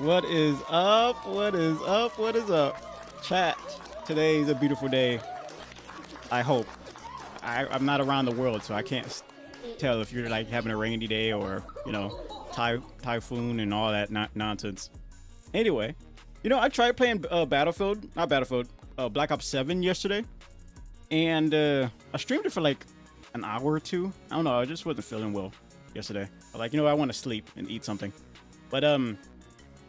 What is up? What is up? What is up? Chat. Today's a beautiful day. I hope. I'm not around the world, so I can't tell if you're like having a rainy day or, you know, typhoon and all that nonsense. Anyway, you know, I tried playing Black Ops 7 yesterday, and I streamed it for like an hour or two. I don't know, I just wasn't feeling well yesterday. Like, you know, I want to sleep and eat something. But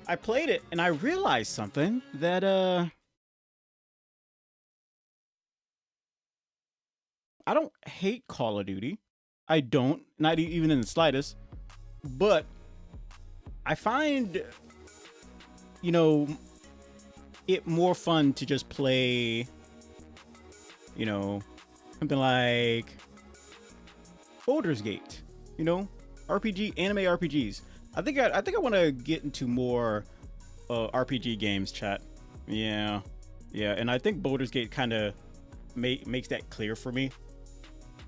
I played it and I realized something that I don't hate Call of Duty. I don't, not even in the slightest. But I find, you know, it more fun to just play, you know, something like Baldur's Gate, you know, anime RPGs. I think I want to get into more RPG games, chat. Yeah, and I think Baldur's Gate kind of makes that clear for me.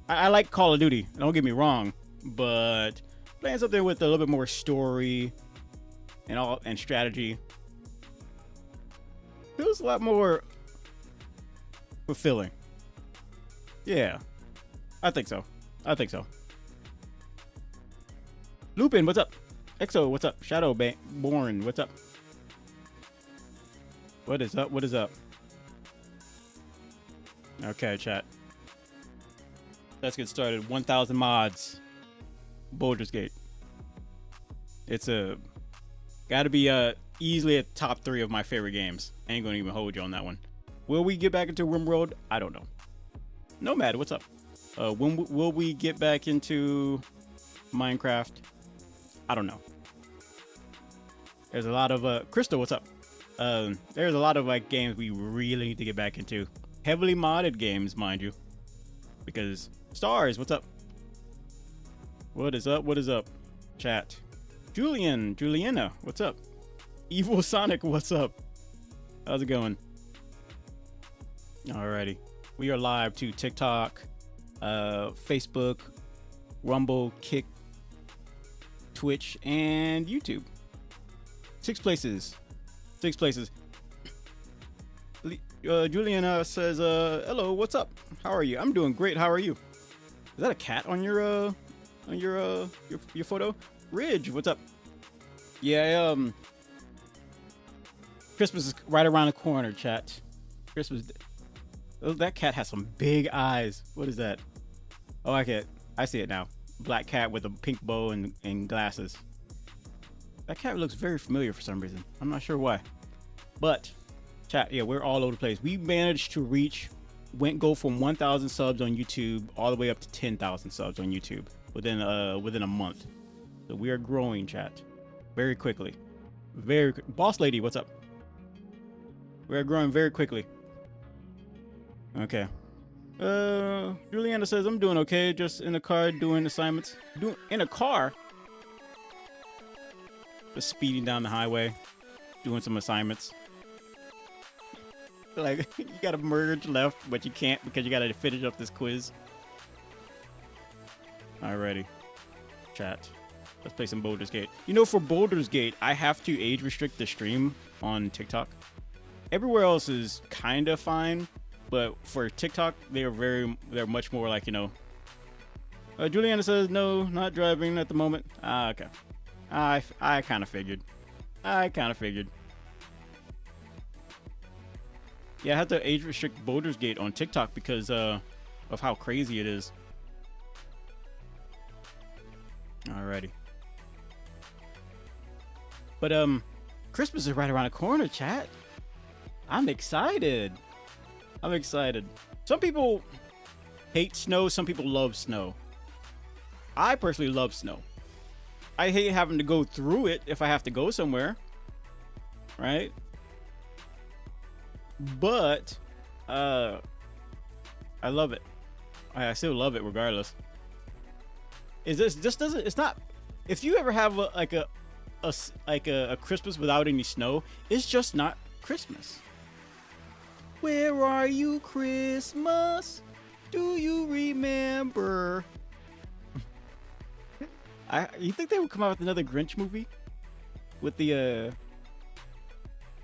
I like Call of Duty, don't get me wrong, but playing something with a little bit more story and strategy feels a lot more fulfilling. Yeah, I think so. Lupin, what's up? Exo, what's up? Shadowborn, what's up? What is up? Okay, chat. Let's get started. 1,000 mods. Baldur's Gate. It's gotta be easily a top 3 of my favorite games. I ain't gonna even hold you on that one. Will we get back into RimWorld? I don't know. Nomad, what's up? When will we get back into Minecraft? I don't know. There's a lot of Crystal, what's up? There's a lot of like games we really need to get back into. Heavily modded games, mind you. Because Stars, what's up? What is up? Chat. Juliana, what's up? Evil Sonic, what's up? How's it going? Alrighty. We are live to TikTok, Facebook, Rumble, Kick, Twitch, and YouTube. 6 places. Juliana says, hello, what's up? How are you? I'm doing great. How are you? Is that a cat on your photo? Ridge, what's up? Yeah, Christmas is right around the corner, chat. Christmas. Oh, that cat has some big eyes. What is that? Oh, I see it now. Black cat with a pink bow and glasses. That cat looks very familiar for some reason. I'm not sure why. But, chat, yeah, we're all over the place. We managed to go from 1,000 subs on YouTube all the way up to 10,000 subs on YouTube within a month. So we are growing, chat, very quickly. Boss lady, what's up? We are growing very quickly. Okay. Juliana says, I'm doing okay. Just in the car doing assignments. In a car? Just speeding down the highway, doing some assignments. Like, you gotta merge left, but you can't because you gotta finish up this quiz. Alrighty. Chat. Let's play some Baldur's Gate. You know, for Baldur's Gate, I have to age restrict the stream on TikTok. Everywhere else is kind of fine, but for TikTok, they're much more like, you know. Juliana says, no, not driving at the moment. Ah, okay. I kind of figured. Yeah, I had to age restrict Baldur's Gate on TikTok because of how crazy it is. Alrighty. But Christmas is right around the corner, chat. I'm excited. Some people hate snow, some people love snow. I personally love snow. I hate having to go through it if I have to go somewhere, right? But I love it. I still love it regardless. It's not. If you ever have a Christmas without any snow, it's just not Christmas. Where are you, Christmas? Do you remember? You think they would come out with another Grinch movie with the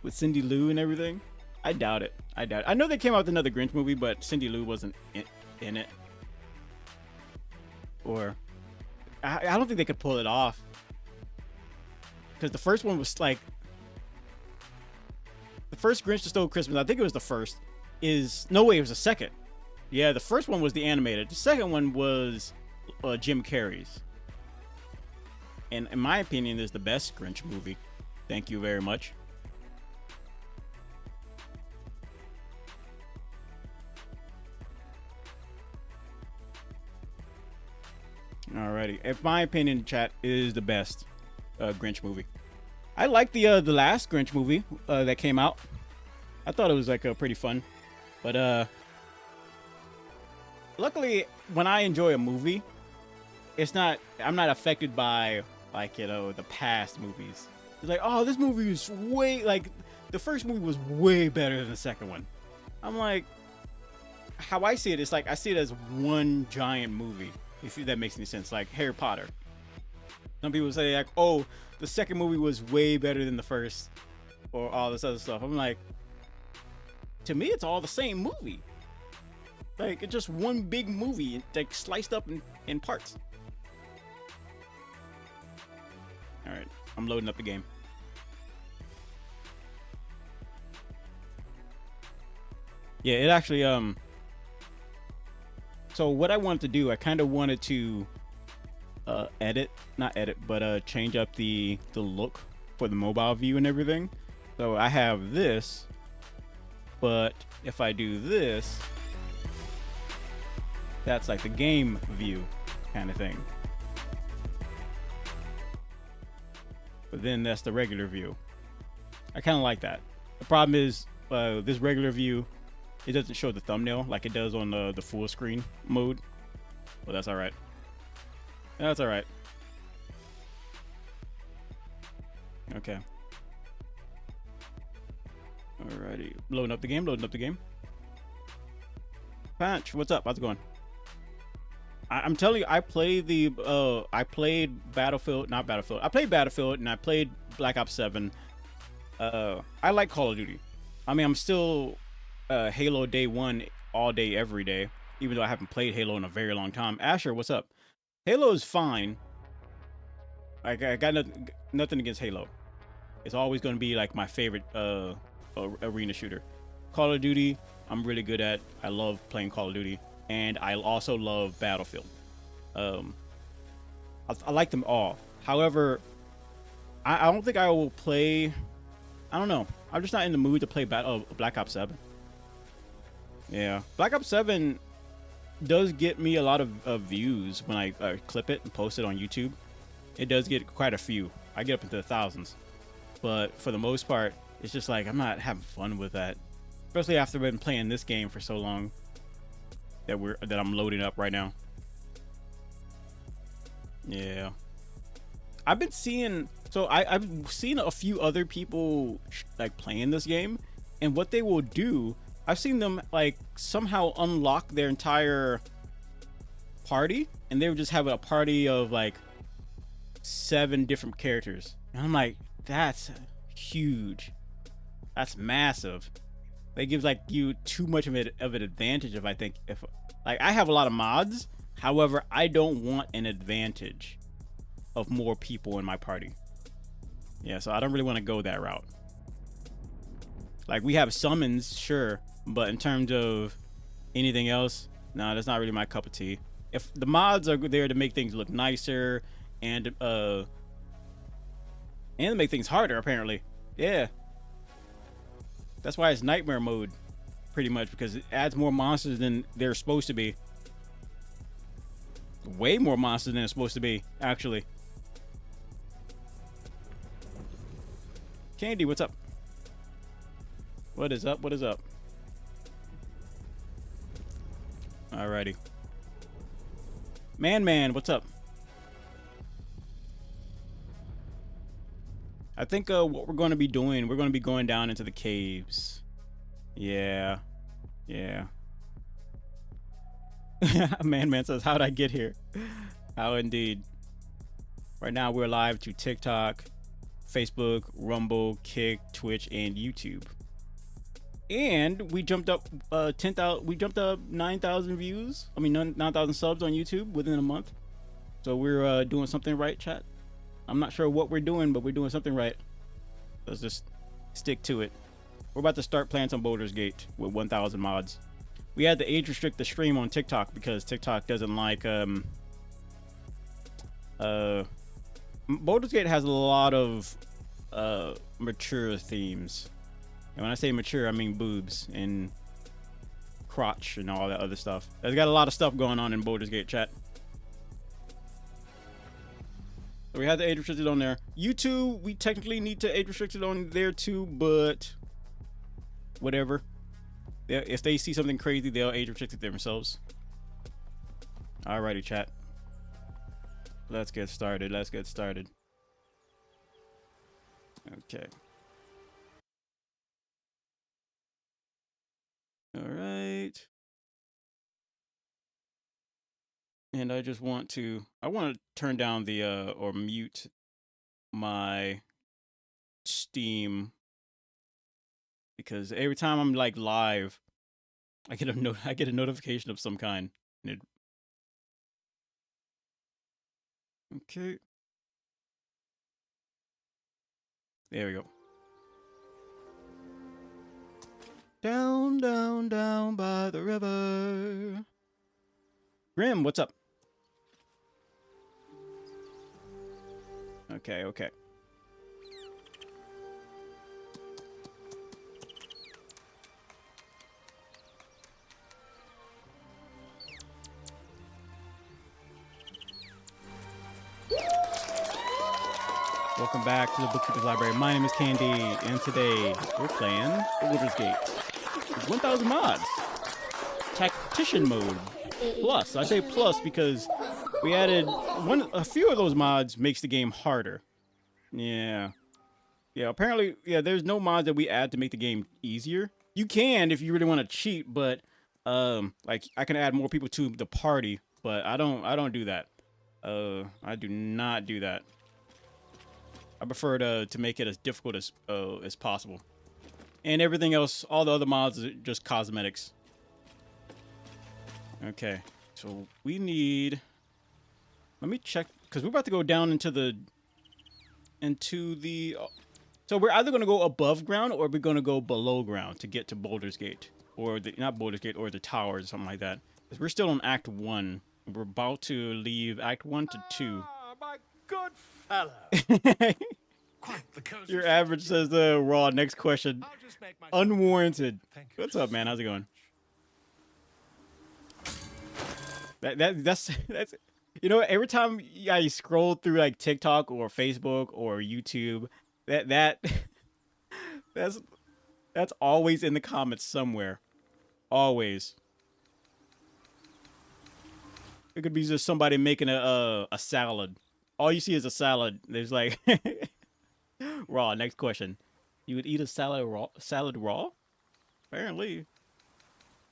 with Cindy Lou and everything. I doubt it. I doubt it. I know they came out with another Grinch movie, but Cindy Lou wasn't in it. Or I don't think they could pull it off. Because the first one was like, the first Grinch That Stole Christmas, I think it was the first, no way, it was the second. Yeah, the first one was the animated. The second one was Jim Carrey's. And in my opinion, is the best Grinch movie. Thank you very much. Alrighty. In my opinion, chat, is the best Grinch movie. I like the last Grinch movie that came out. I thought it was like pretty fun. But luckily, when I enjoy a movie, I'm not affected by, like, you know, the past movies. It's like, oh, this movie is like, the first movie was way better than the second one. I'm like, how I see it is like, I see it as one giant movie, if that makes any sense. Like Harry Potter. Some people say like, oh, the second movie was way better than the first, or all this other stuff. I'm like, to me, it's all the same movie. Like, it's just one big movie, like sliced up in parts. All right, I'm loading up the game. Yeah, it actually so what I wanted to do, I kind of wanted to change up the look for the mobile view and everything. So I have this, but if I do this, that's like the game view kind of thing. But then that's the regular view. I kind of like that. The problem is this regular view, it doesn't show the thumbnail like it does on the full screen mode. Well, that's all right. That's all right. Okay. Alrighty. Loading up the game. Patch, what's up? How's it going? I'm telling you, I played Battlefield and I played Black Ops 7. I like Call of Duty. I mean, I'm still Halo day one all day, every day, even though I haven't played Halo in a very long time. Asher, what's up? Halo is fine. I got nothing against Halo. It's always going to be like my favorite arena shooter. Call of Duty, I'm really good at. I love playing Call of Duty. And I also love Battlefield. I like them all. However, I don't think I will play. I don't know. I'm just not in the mood to play Black Ops 7. Yeah, Black Ops 7 does get me a lot of views when I clip it and post it on YouTube. It does get quite a few. I get up into the thousands. But for the most part, it's just like I'm not having fun with that. Especially after I've been playing this game for so long. That I'm loading up right now. Yeah, I've been seeing. So I've seen a few other people like playing this game, and what they will do, I've seen them like somehow unlock their entire party, and they would just have a party of like 7 different characters, and I'm like, that's huge. That's massive. That gives like you too much of an advantage. If like I have a lot of mods, however, I don't want an advantage of more people in my party. Yeah, so I don't really want to go that route. Like, we have summons, sure, but in terms of anything else, no, that's not really my cup of tea. If the mods are there to make things look nicer and to make things harder, apparently, yeah. That's why it's nightmare mode, pretty much, because it adds more monsters than they're supposed to be. Way more monsters than they're supposed to be, actually. Candy, what's up? What is up? What is up? Alrighty. Man, what's up? I think what we're going to be doing, we're going to be going down into the caves. Yeah. Man says, how'd I get here? How indeed. Right now we're live to TikTok, Facebook, Rumble, Kick, Twitch, and YouTube. And we jumped up 10,000. We jumped up 9,000 views. I mean 9,000 subs on YouTube within a month. So we're doing something right, chat. I'm not sure what we're doing, but we're doing something right. Let's just stick to it. We're about to start playing some Baldur's Gate with 1,000 mods. We had to age restrict the stream on TikTok because TikTok doesn't like Baldur's Gate has a lot of mature themes. And when I say mature, I mean boobs and crotch and all that other stuff. There's got a lot of stuff going on in Baldur's Gate, chat. So we had to age restrict it on there. YouTube, we technically need to age restrict it on there too, but whatever. If they see something crazy, they'll age restrict it themselves. Alrighty, chat. Let's get started. Let's get started. Okay. All right. And I just want to, turn down the, or mute my Steam, because every time I'm like live, I get a notification of some kind. And okay. There we go. Down, down, down by the river. Grim, what's up? Okay, okay. Welcome back to the Bookkeeper's Library. My name is Candy, and today we're playing Baldur's Gate. 1,000 mods. Tactician mode. Plus. I say plus because we added a few of those mods makes the game harder. Yeah. Yeah, apparently, yeah, there's no mods that we add to make the game easier. You can if you really want to cheat, but like I can add more people to the party, but I don't do that. I do not do that. I prefer to make it as difficult as possible. And everything else, all the other mods are just cosmetics. Okay, so we need, let me check, because we're about to go down into the, so we're either going to go above ground or we're going to go below ground to get to Baldur's Gate. Or, not Baldur's Gate, or the towers or something like that. Because we're still on Act 1. We're about to leave Act 1 to 2. Ah, my good fellow. Your average says raw. Next question. Unwarranted. What's up, man? How's it going? That's you know, every time I scroll through like TikTok or Facebook or YouTube, that's always in the comments somewhere. Always. It could be just somebody making a salad. All you see is a salad. There's like raw. Next question. You would eat a salad raw? Apparently.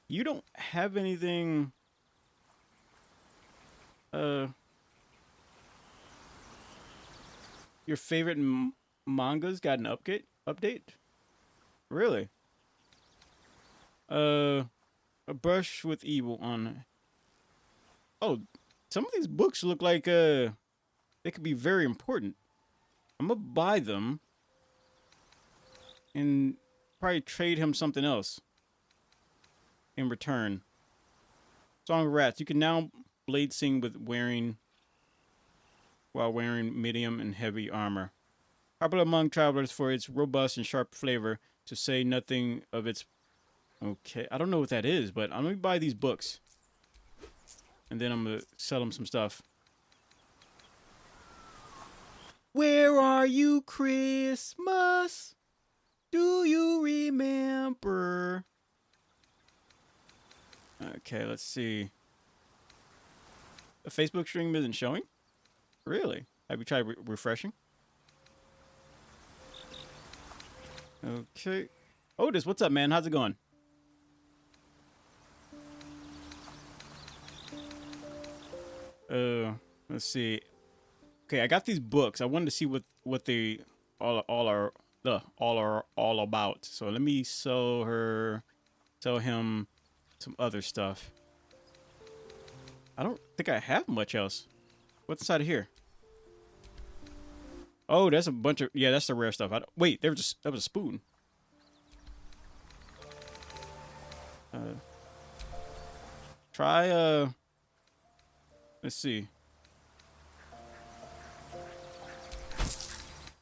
You don't have anything. Your favorite mangas got an update? Really? A brush with evil on. Oh, some of these books look like they could be very important. I'm gonna buy them and probably trade him something else in return. Song of Rats. You can now blade sing while wearing medium and heavy armor. Popular among travelers for its robust and sharp flavor, to say nothing of its. Okay, I don't know what that is, but I'm gonna buy these books, and then I'm gonna sell them some stuff. Where are you, Christmas? Do you remember? Okay, let's see. The Facebook stream isn't showing? Really? Have you tried refreshing? Okay. Otis, what's up, man? How's it going? Let's see. Okay, I got these books. I wanted to see what they all about. So let me sell him some other stuff. I don't think I have much else. What's inside of here? Oh, that's a bunch of, yeah, that's the rare stuff. Wait, that was a spoon. Try, let's see.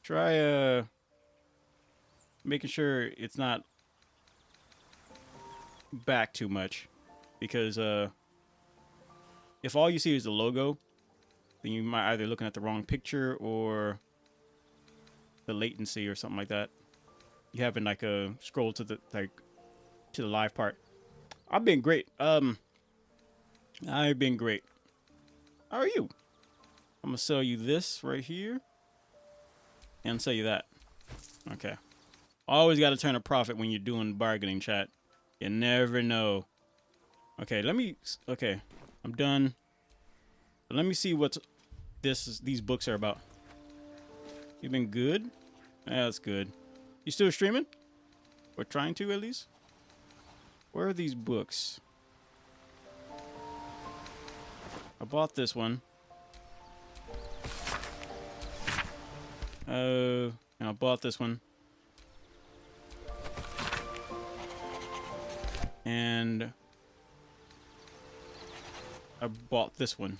Try, making sure it's not back too much. Because, if all you see is the logo, then you might either looking at the wrong picture or the latency or something like that. You haven't like scroll to the live part. I've been great. I've been great. How are you? I'm gonna sell you this right here and sell you that. Okay. Always got to turn a profit when you're doing bargaining, chat. You never know. Okay, okay, I'm done. But let me see what these books are about. You've been good? Yeah, that's good. You still streaming? Or trying to, at least? Where are these books? I bought this one. And I bought this one. And I bought this one.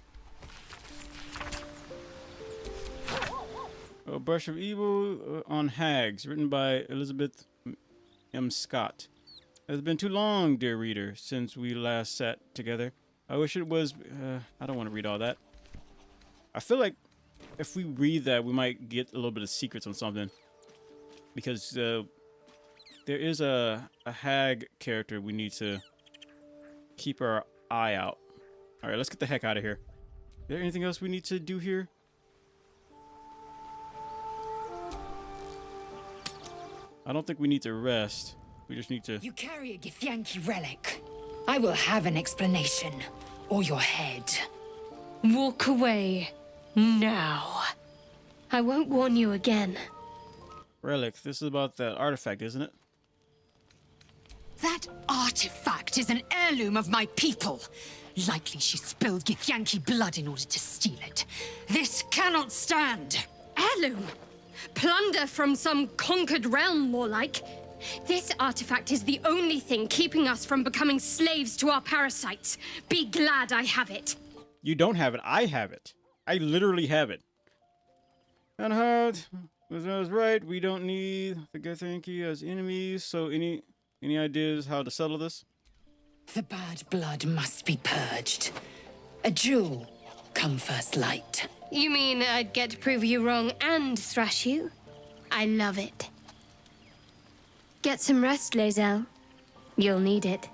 A Brush of Evil on Hags, written by Elizabeth M. Scott. It has been too long, dear reader, since we last sat together. I wish it was... I don't want to read all that. I feel like if we read that, we might get a little bit of secrets on something. Because there is a hag character we need to keep our eye out. Alright, let's get the heck out of here. Is there anything else we need to do here? I don't think we need to rest. We just need to... You carry a Githyanki relic. I will have an explanation. Or your head. Walk away. Now. I won't warn you again. Relic. This is about that artifact, isn't it? That artifact is an heirloom of my people. Likely she spilled Githyanki blood in order to steal it. This cannot stand. Heirloom? Plunder from some conquered realm, more like. This artifact is the only thing keeping us from becoming slaves to our parasites. Be glad I have it. You don't have it. I have it. I literally have it. And hard. I was right. We don't need the Githyanki as enemies. So any ideas how to settle this? The bad blood must be purged. A jewel come first light. You mean I'd get to prove you wrong and thrash you? I love it. Get some rest, Lae'zel. You'll need it.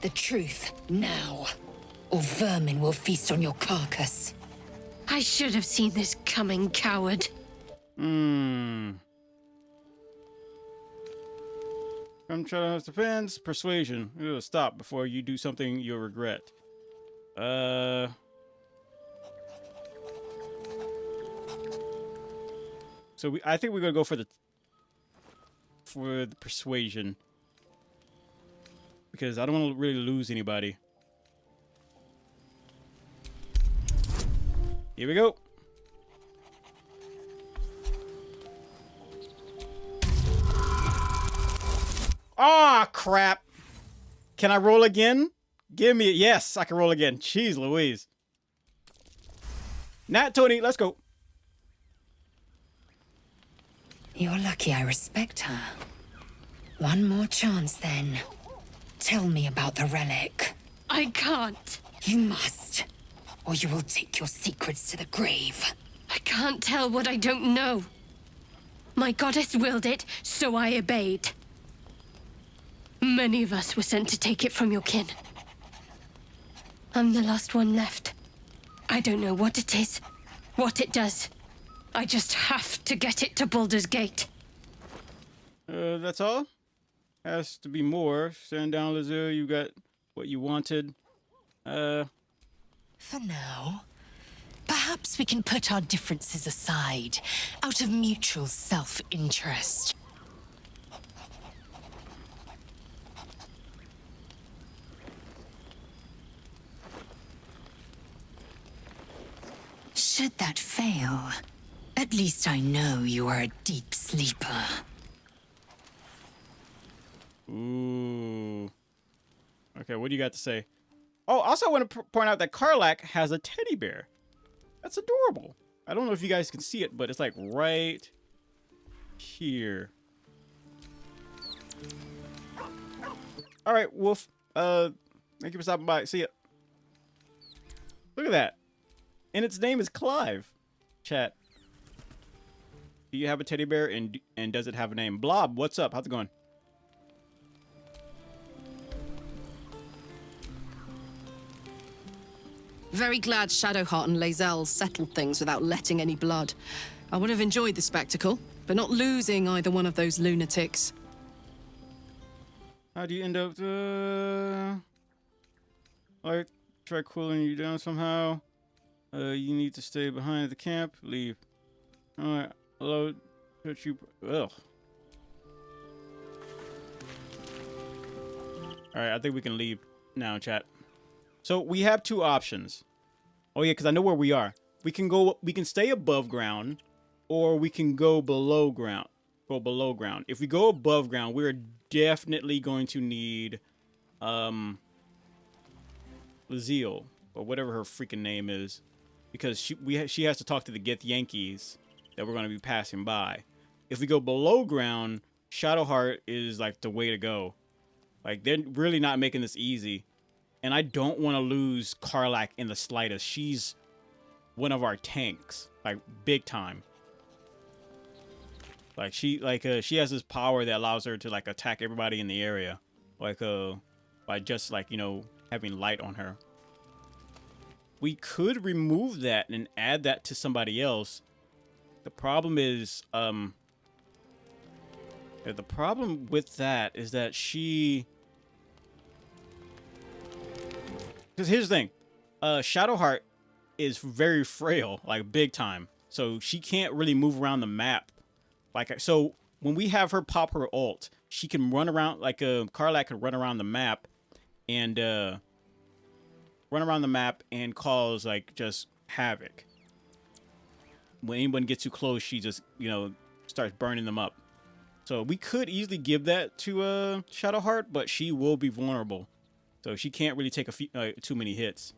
The truth, now. Or vermin will feast on your carcass. I should have seen this coming, coward. Come try to defense. Persuasion. It'll stop before you do something you'll regret. So I think we're gonna go for the persuasion. Because I don't want to really lose anybody. Here we go. Ah, crap. Can I roll again? Give me it. Yes, I can roll again. Jeez Louise. Nat 20, let's go. You're lucky I respect her. One more chance, then. Tell me about the relic. I can't. You must, or you will take your secrets to the grave. I can't tell what I don't know. My goddess willed it, so I obeyed. Many of us were sent to take it from your kin. I'm the last one left. I don't know what it is, what it does. I just have to get it to Baldur's Gate. That's all? Has to be more. Stand down, Lazure. You got what you wanted. For now, perhaps we can put our differences aside out of mutual self-interest. Should that fail, at least I know you are a deep sleeper. Ooh. Okay, what do you got to say? Oh, also I want to point out that Karlach has a teddy bear. That's adorable. I don't know if you guys can see it, but it's like right here. All right, Wolf. Thank you for stopping by. See ya. Look at that. And its name is Clive. Chat. Do you have a teddy bear and does it have a name? Blob, what's up? How's it going? Very glad Shadowheart and Lae'zel settled things without letting any blood. I would have enjoyed the spectacle, but not losing either one of those lunatics. How do you end up like try cooling you down somehow? You need to stay behind the camp. Leave. Alright, hello. Put you ugh. Alright, I think we can leave now, chat. So we have two options. Oh yeah, because I know where we are. We can stay above ground, or we can go below ground. If we go above ground, we're definitely going to need Lae'zel, or whatever her freaking name is, because she has to talk to the Githyankies that we're going to be passing by. If we go below ground, Shadowheart is like the way to go. Like, they're really not making this easy. And I don't want to lose Karlach in the slightest. She's one of our tanks, like big time. Like she has this power that allows her to like attack everybody in the area, like by just like, you know, having light on her. We could remove that and add that to somebody else. The problem is the problem with that is that she. Because here's the thing, Shadowheart is very frail, like big time. So she can't really move around the map. Like, so when we have her pop her ult, she can run around, like Karlach can run around the map and cause like just havoc. When anyone gets too close, she just, you know, starts burning them up. So we could easily give that to Shadowheart, but she will be vulnerable. So she can't really take too many hits.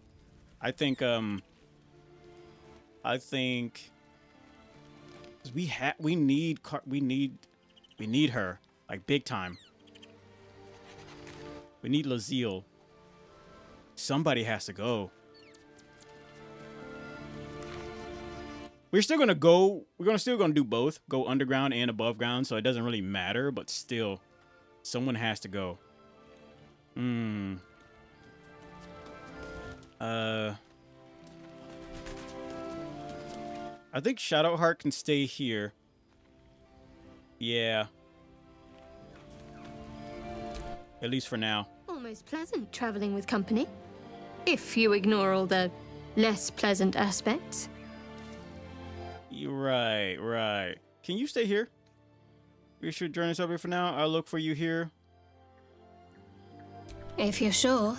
I think we need her like big time. We need Lae'zel. Somebody has to go. We're still gonna go. We're still gonna do both. Go underground and above ground. So it doesn't really matter. But still, someone has to go. I think Shadowheart can stay here. Yeah. At least for now. Almost pleasant traveling with company. If you ignore all the less pleasant aspects. You're right, right. Can you stay here? We should join us over here for now. I'll look for you here. If you're sure.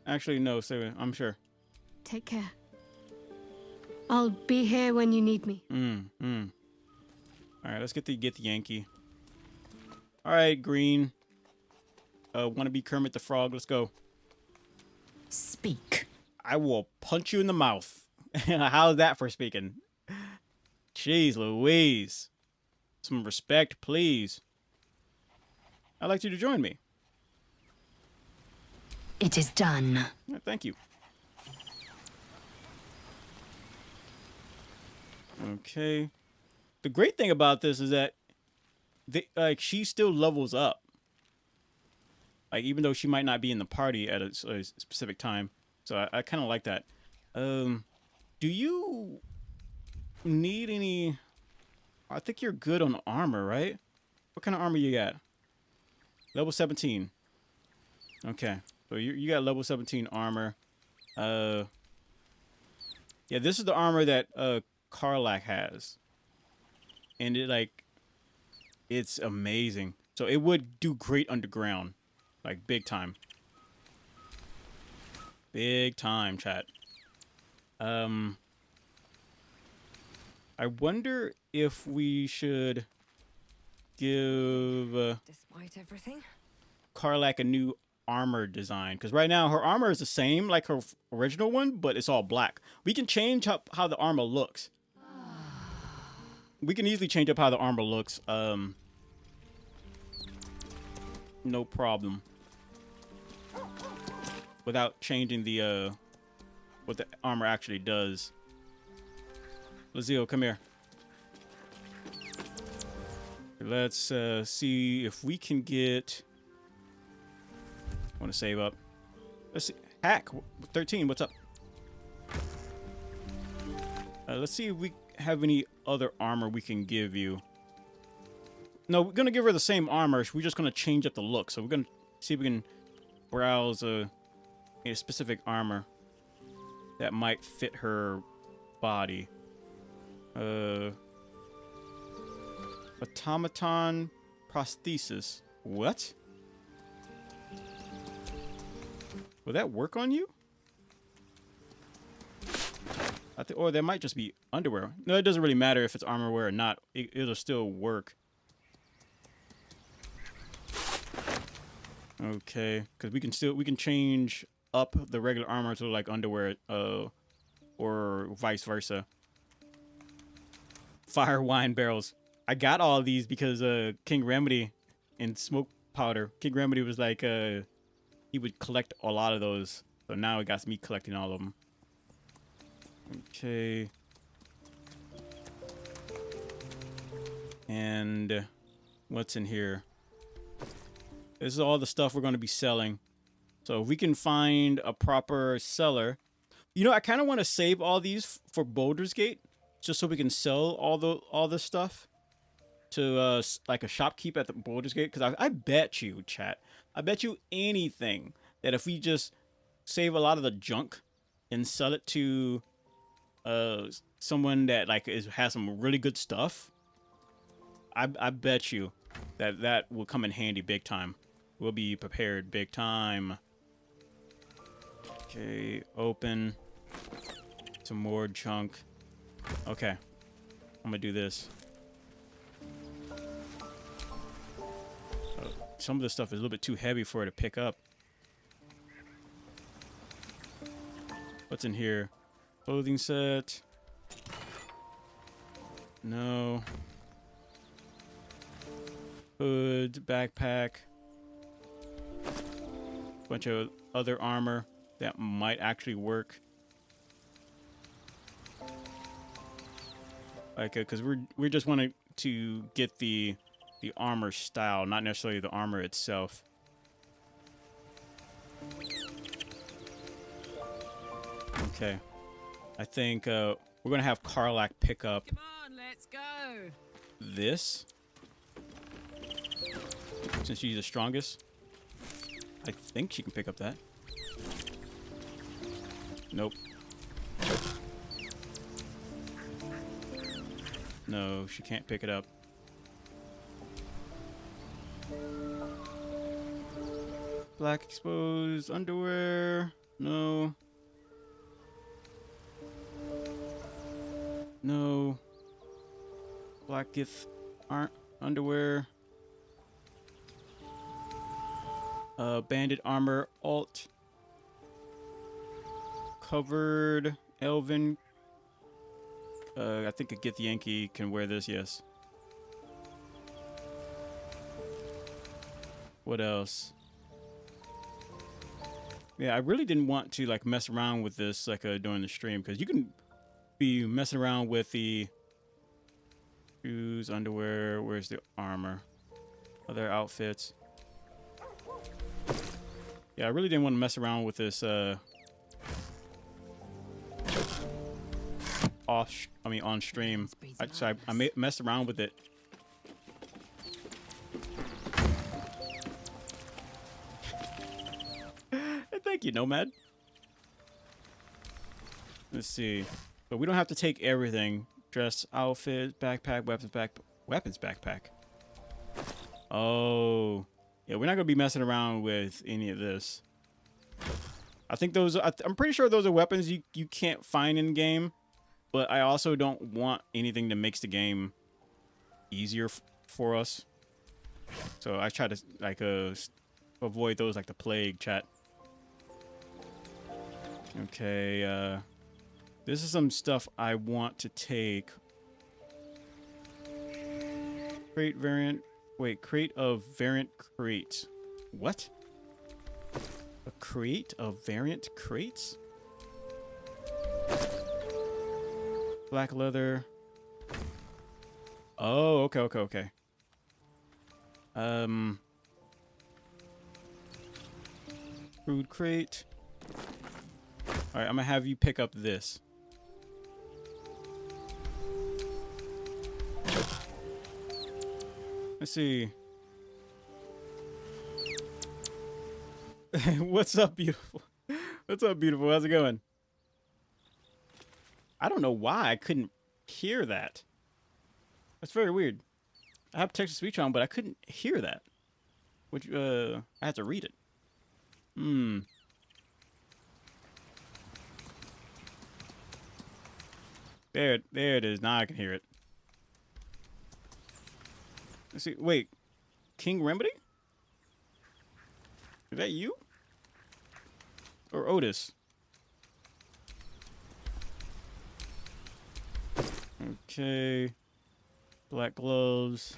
Actually, no, so I'm sure. Take care. I'll be here when you need me. All right, let's get the Yankee. All right, Green. Want to be Kermit the Frog? Let's go. Speak. I will punch you in the mouth. How's that for speaking? Jeez Louise. Some respect, please. I'd like you to join me. It is done. Yeah, thank you. Okay. The great thing about this is that she still levels up. Like, even though she might not be in the party at a specific time. So I kind of like that. Do you need any... I think you're good on armor, right? What kind of armor you got? Level 17. Okay. So you got level 17 armor. Yeah, this is the armor that Karlach has. And it's amazing. So it would do great underground. Like big time. Big time, chat. I wonder if we should give Despite everything. Karlach a new armor design, because right now her armor is the same like her original one, but it's all black. We can change up how the armor looks. We can easily change up how the armor looks. No problem. Without changing the what the armor actually does. Lazio, come here. Let's see if we can get. I want to save up. Let's see. Hack 13. What's up? Let's see if we have any other armor we can give you. No, we're gonna give her the same armor. We're just gonna change up the look. So we're gonna see if we can browse a specific armor that might fit her body. Automaton prosthesis. What? Will that work on you? I think, or that might just be underwear. No, it doesn't really matter if it's armor wear or not. It'll still work. Okay, because we can change up the regular armor to like underwear, or vice versa. Fire wine barrels. I got all of these because King Remedy and Smoke Powder. King Remedy was like he would collect a lot of those, so now it got me collecting all of them. Okay. And what's in here? This is all the stuff we're going to be selling. So if we can find a proper seller. You know, I kind of want to save all these for Baldur's Gate, just so we can sell all the stuff to like a shopkeep at the Baldur's Gate. Because I bet you, chat, I bet you anything that if we just save a lot of the junk and sell it to someone that like has some really good stuff, I bet you that will come in handy big time. We'll be prepared big time. Okay, open. Some more junk. Okay, I'm gonna do this. Some of this stuff is a little bit too heavy for her to pick up. What's in here? Clothing set. No. Hood, backpack. Bunch of other armor that might actually work. Like, because we're just wanting to get the armor style, not necessarily the armor itself. Okay, I think we're gonna have Karlach pick up. Come on, let's go. This, since she's the strongest. I think she can pick up that. Nope. No, she can't pick it up. Black exposed underwear. No. No. Black gith aren't underwear. Banded armor alt. Covered elven. I think a Gith Yankee can wear this, yes. What else? Yeah, I really didn't want to like mess around with this like during the stream, because you can be messing around with the shoes, underwear. Where's the armor? Other outfits. Yeah, I really didn't want to mess around with this on stream. So I messed around with it. Thank you, Nomad. Let's see. But we don't have to take everything. Dress, outfit, backpack, weapons backpack. Oh. Yeah, we're not going to be messing around with any of this. I think those... I'm pretty sure those are weapons you can't find in game. But I also don't want anything that makes the game easier for us. So I try to, like, avoid those like the plague, chat. Okay, this is some stuff I want to take. Crate variant. Wait, crate of variant crates. What? A crate of variant crates? Black leather. Oh, okay. Food crate. All right, I'm gonna have you pick up this. Let's see. What's up, beautiful? What's up, beautiful? How's it going? I don't know why I couldn't hear that. That's very weird. I have text-to-speech on, but I couldn't hear that. Which, I had to read it. There it is. Now I can hear it. Let's see. Wait. King Remedy? Is that you? Or Otis? Okay. Black gloves.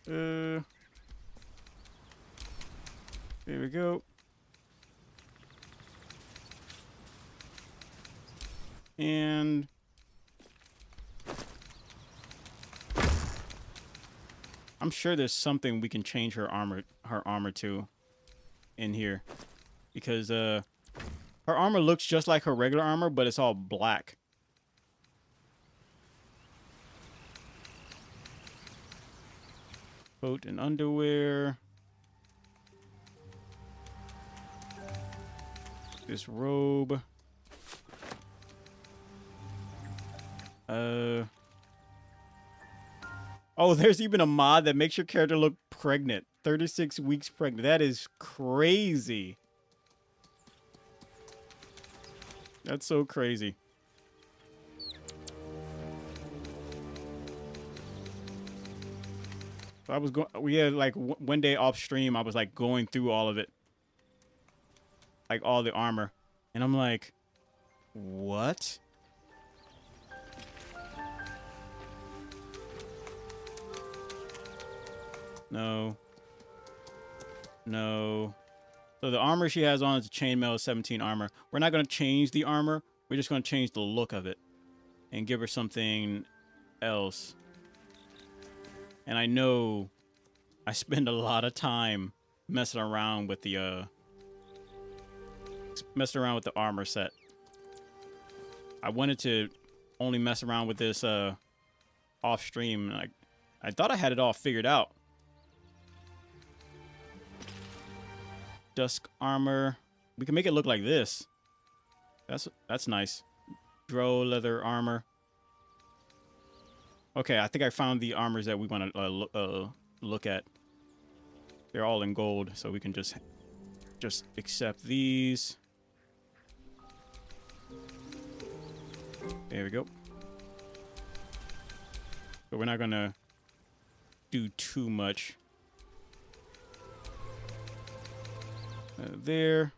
There we go. And I'm sure there's something we can change her armor to in here, because her armor looks just like her regular armor, but it's all black. Coat and underwear. This robe. Oh, there's even a mod that makes your character look pregnant. 36 weeks pregnant. That is crazy. That's so crazy. I was going. We had like one day off stream. I was like going through all of it, like all the armor, and I'm like, what? No. No. So the armor she has on is a chainmail 17 armor. We're not going to change the armor. We're just going to change the look of it and give her something else. And I know I spend a lot of time messing around with the armor set. I wanted to only mess around with this off stream. I thought I had it all figured out. Dusk armor. We can make it look like this. That's nice. Dro leather armor. Okay, I think I found the armors that we want to look at. They're all in gold, so we can just accept these. There we go. But we're not gonna do too much. There.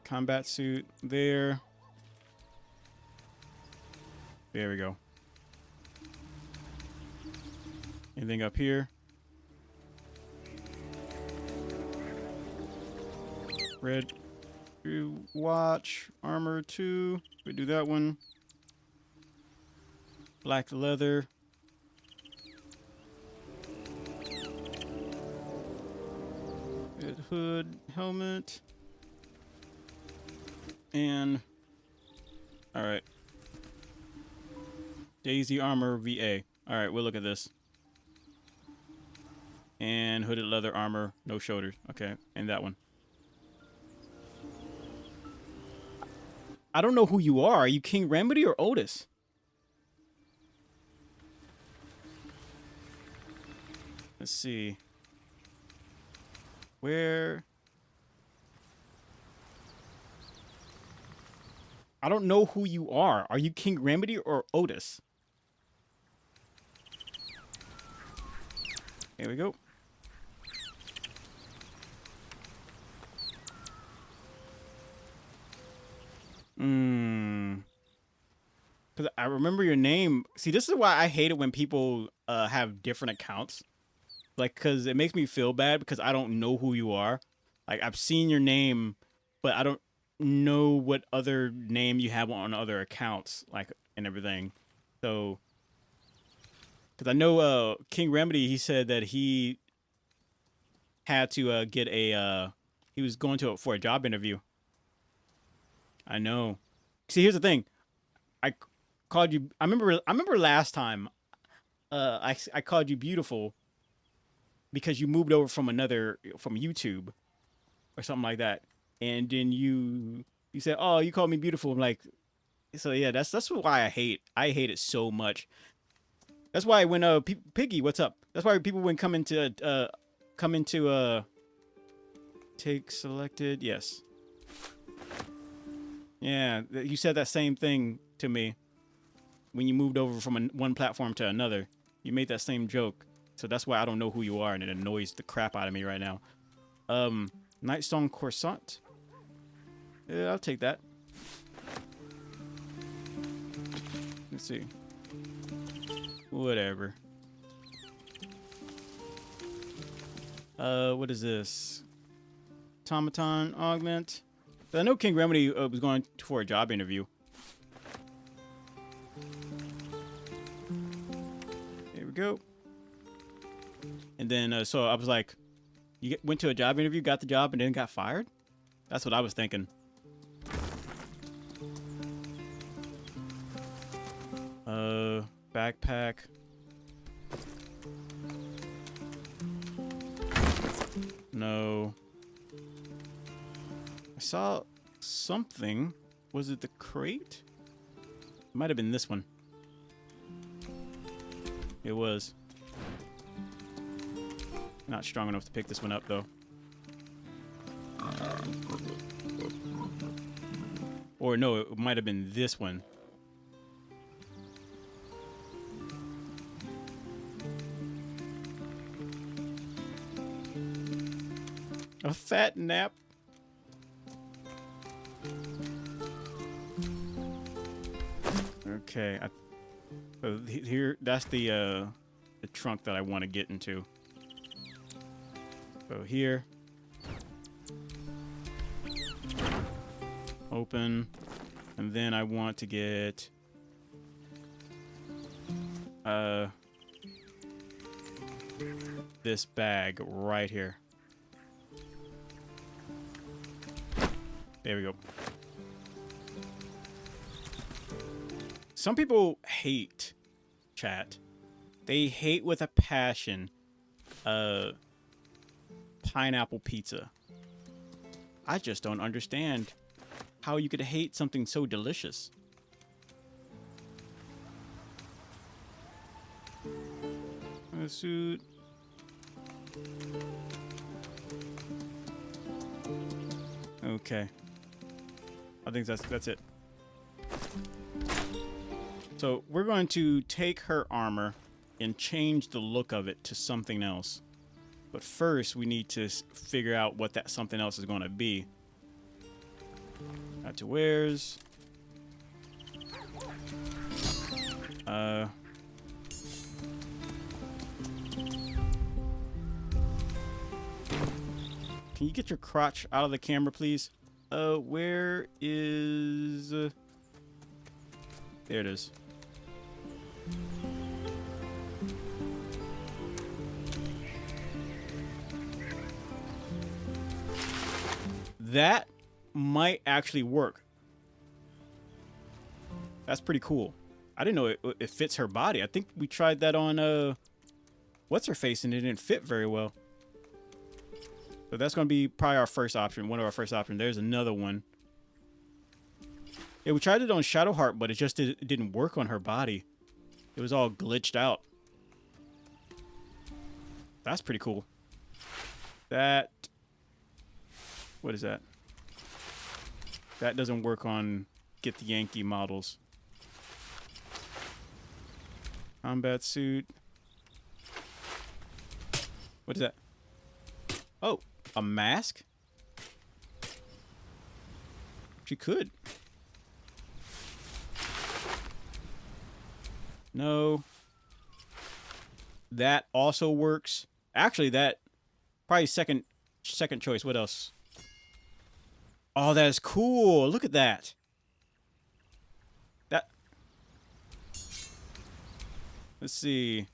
Combat suit there. There we go. Anything up here? Red watch, armor 2. We do that one. Black leather. Red hood, helmet. And all right. Daisy armor VA. All right, we'll look at this. And hooded leather armor, no shoulders. Okay, and that one. I don't know who you are. Are you King Remedy or Otis? Let's see. Where? I don't know who you are. Are you King Remedy or Otis? Here we go. Because I remember your name. See, this is why I hate it when people have different accounts. Like, because it makes me feel bad because I don't know who you are. Like, I've seen your name, but I don't know what other name you have on other accounts, like, and everything. So, because I know King Remedy, he said that he had to get a, he was going to for a job interview. I know. See, here's the thing. I called you. I remember last time. I called you beautiful because you moved over from YouTube or something like that, and then you said, "Oh, you called me beautiful." I'm like, so yeah, that's why I hate it so much. That's why when Piggy, what's up? That's why people when come into take selected, yes. Yeah, you said that same thing to me when you moved over from one platform to another. You made that same joke. So that's why I don't know who you are, and it annoys the crap out of me right now. Nightsong Corset. Yeah, I'll take that. Let's see. Whatever. What is this? Automaton augment. I know King Remedy was going for a job interview. There we go. And then, so I was like, you went to a job interview, got the job, and then got fired? That's what I was thinking. Backpack. No. I saw something. Was it the crate? It might have been this one. It was. Not strong enough to pick this one up, though. Or no, it might have been this one. A fat nap. Okay, so here, that's the trunk that I want to get into. So here, open, and then I want to get this bag right here. There we go. Some people hate chat. They hate with a passion pineapple pizza. I just don't understand how you could hate something so delicious. A suit. Okay. I think that's it. So we're going to take her armor and change the look of it to something else. But first, we need to figure out what that something else is going to be. Add to wares. Can you get your crotch out of the camera, please? Where is... there it is. That might actually work. That's pretty cool. I didn't know it fits her body. I think we tried that on what's her face, and it didn't fit very well. So that's gonna be probably our first option. One of our first options. There's another one. Yeah, we tried it on Shadowheart, but it didn't work on her body. It was all glitched out. That's pretty cool. That... What is that? That doesn't work on Get the Yankee models. Combat suit. What is that? Oh, a mask? She could. No. That also works. Actually, that probably second choice. What else? Oh, that is cool. Look at that. That. Let's see.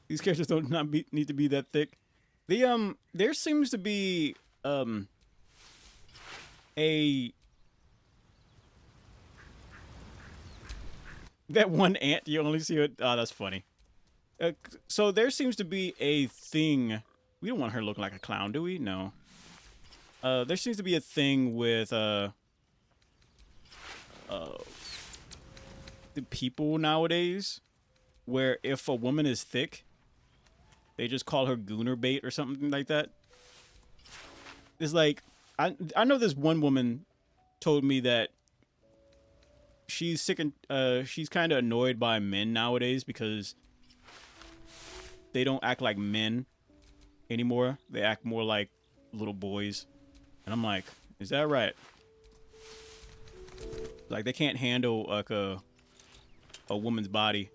These characters don't need to be that thick. There seems to be that one ant you only see it. Oh, that's funny. So there seems to be a thing. We don't want her looking like a clown, do we? No. There seems to be a thing with the people nowadays, where if a woman is thick, they just call her gooner bait or something like that. It's like I know this one woman told me that she's sick and she's kind of annoyed by men nowadays because they don't act like men anymore. They act more like little boys. And I'm like, is that right? Like, they can't handle like a woman's body.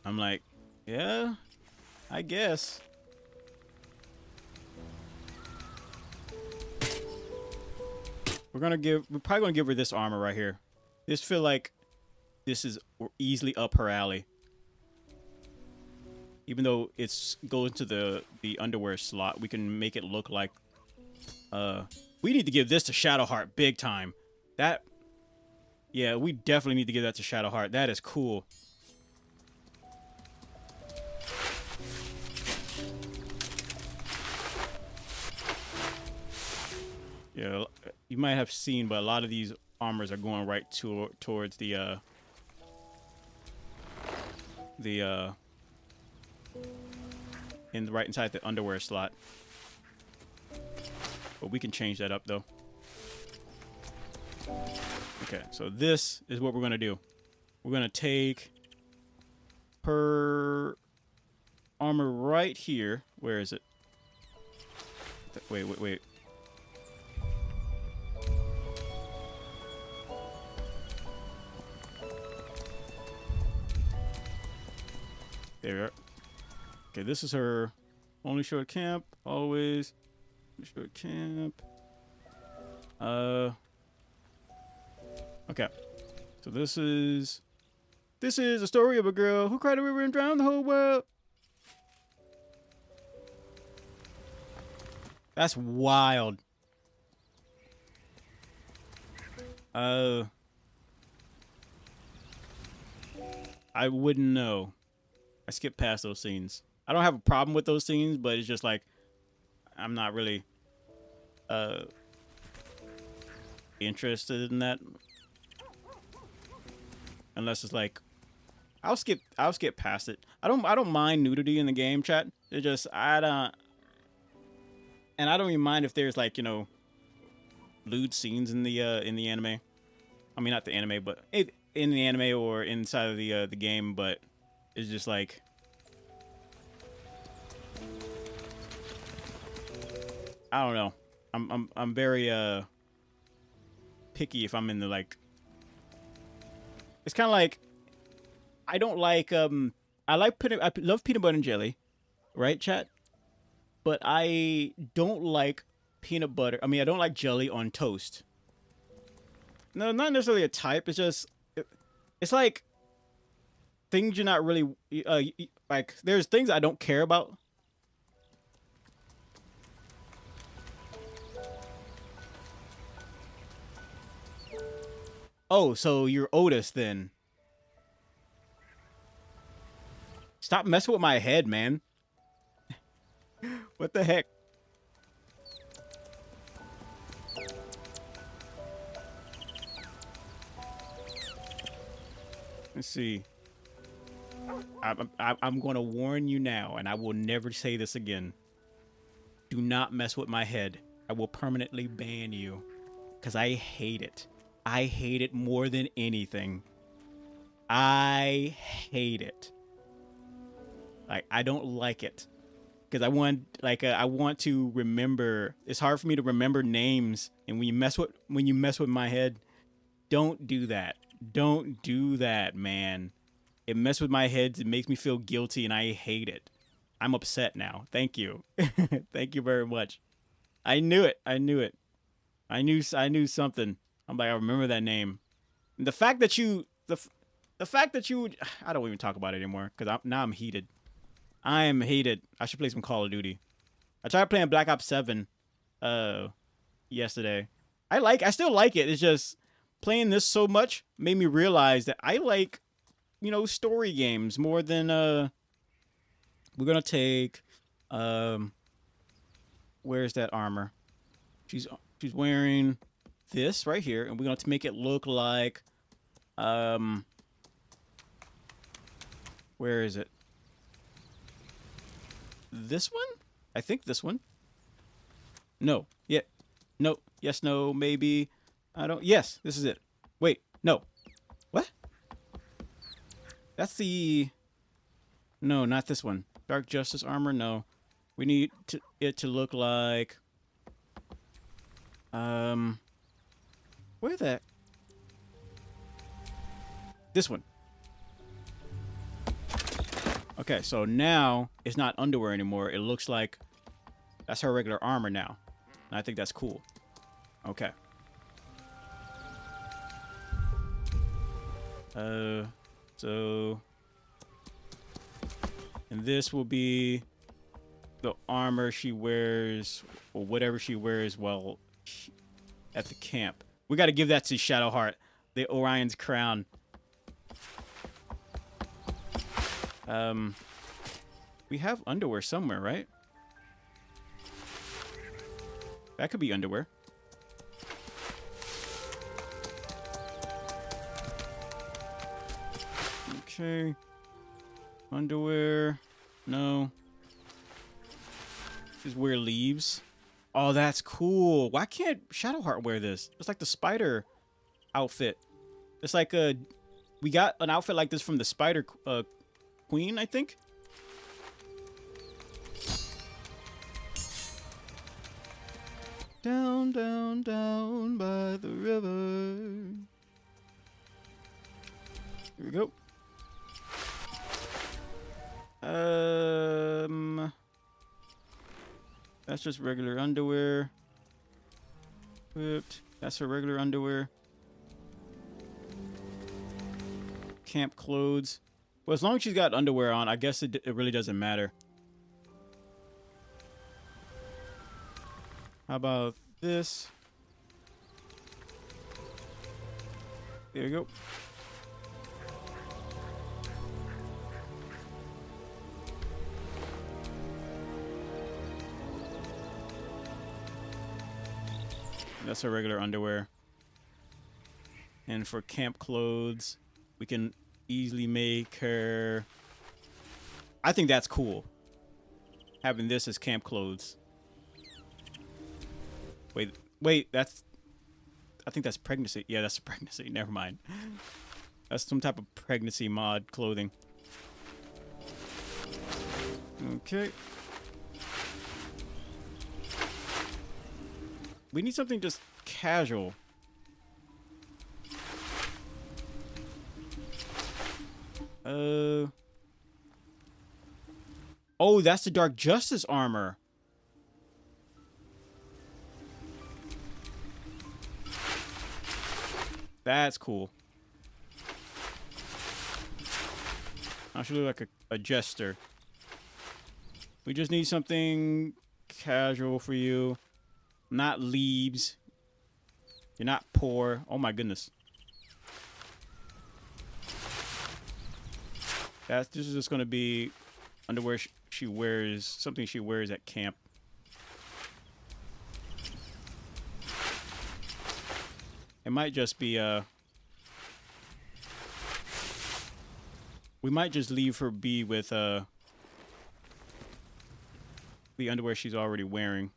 I'm like, yeah, I guess. We're probably gonna give her this armor right here. This feel like this is easily up her alley. Even though it's goes to the underwear slot, we can make it look like we need to give this to Shadowheart big time. Yeah, we definitely need to give that to Shadowheart. That is cool. Yeah, you might have seen, but a lot of these armors are going right towards the right inside the underwear slot. But we can change that up though. Okay, so this is what we're gonna do. We're gonna take her armor right here. Where is it? Wait. There we are. Okay, this is her only show at camp. Always show at camp. Okay. So this is a story of a girl who cried a river and drowned the whole world. That's wild. I wouldn't know. I skipped past those scenes. I don't have a problem with those scenes, but it's just like I'm not really interested in that. Unless it's like I'll skip past it. I don't mind nudity in the game, chat. It's just I don't even mind if there's like, you know, lewd scenes in the anime. I mean, not the anime, but in the anime or inside of the game, but it's just like I don't know. I'm very picky if I'm in the like. It's kind of like I don't like I love peanut butter and jelly, right, chat? But I don't like peanut butter. I mean, I don't like jelly on toast. No, not necessarily a type. It's just it's like things you're not really like. There's things I don't care about. Oh, so you're Otis then. Stop messing with my head, man. What the heck? Let's see. I'm going to warn you now, and I will never say this again. Do not mess with my head. I will permanently ban you. Because I hate it. I hate it more than anything. I hate it. Like, I don't like it. Because I want to remember. It's hard for me to remember names. And when you mess with my head, don't do that. Don't do that, man. It messes with my head. It makes me feel guilty, and I hate it. I'm upset now. Thank you. Thank you very much. I knew it. I knew it. I knew something. I'm like, I remember that name. And the fact that you, I don't even talk about it anymore because now I'm heated. I am heated. I should play some Call of Duty. I tried playing Black Ops 7 yesterday. I still like it. It's just playing this so much made me realize that I like, story games more than we're gonna take where's that armor? She's wearing this right here, and we're gonna make it look like where is it? This one? I think this one. No. Yeah. No. Yes, no, maybe. I don't. Yes, this is it. Wait, no. What? That's the... No, not this one. Dark Justice armor? No. We need it to look like... Where that? This one. Okay, so now it's not underwear anymore. It looks like that's her regular armor now. And I think that's cool. Okay. So... And this will be the armor she wears, or whatever she wears while at the camp. We got to give that to Shadowheart, the Orion's crown. We have underwear somewhere, right? That could be underwear. Okay. Underwear. No. Just wear leaves. Oh, that's cool. Why can't Shadowheart wear this? It's like the spider outfit. It's like we got an outfit like this from the Spider Queen, I think. Down, down, down by the river. Here we go. That's just regular underwear. Equipped. That's her regular underwear. Camp clothes. Well, as long as she's got underwear on, I guess it really doesn't matter. How about this? There you go. That's her regular underwear. And for camp clothes, we can easily make her... I think that's cool. Having this as camp clothes. Wait, that's... I think that's pregnancy. Yeah, that's pregnancy. Never mind. That's some type of pregnancy mod clothing. Okay. We need something just casual. Oh, that's the Dark Justice armor. That's cool. I should look like a jester. We just need something casual for you. Not leaves. You're not poor. Oh my goodness. This is just gonna be underwear she wears, something she wears at camp. It might just be we might just leave her be with the underwear she's already wearing.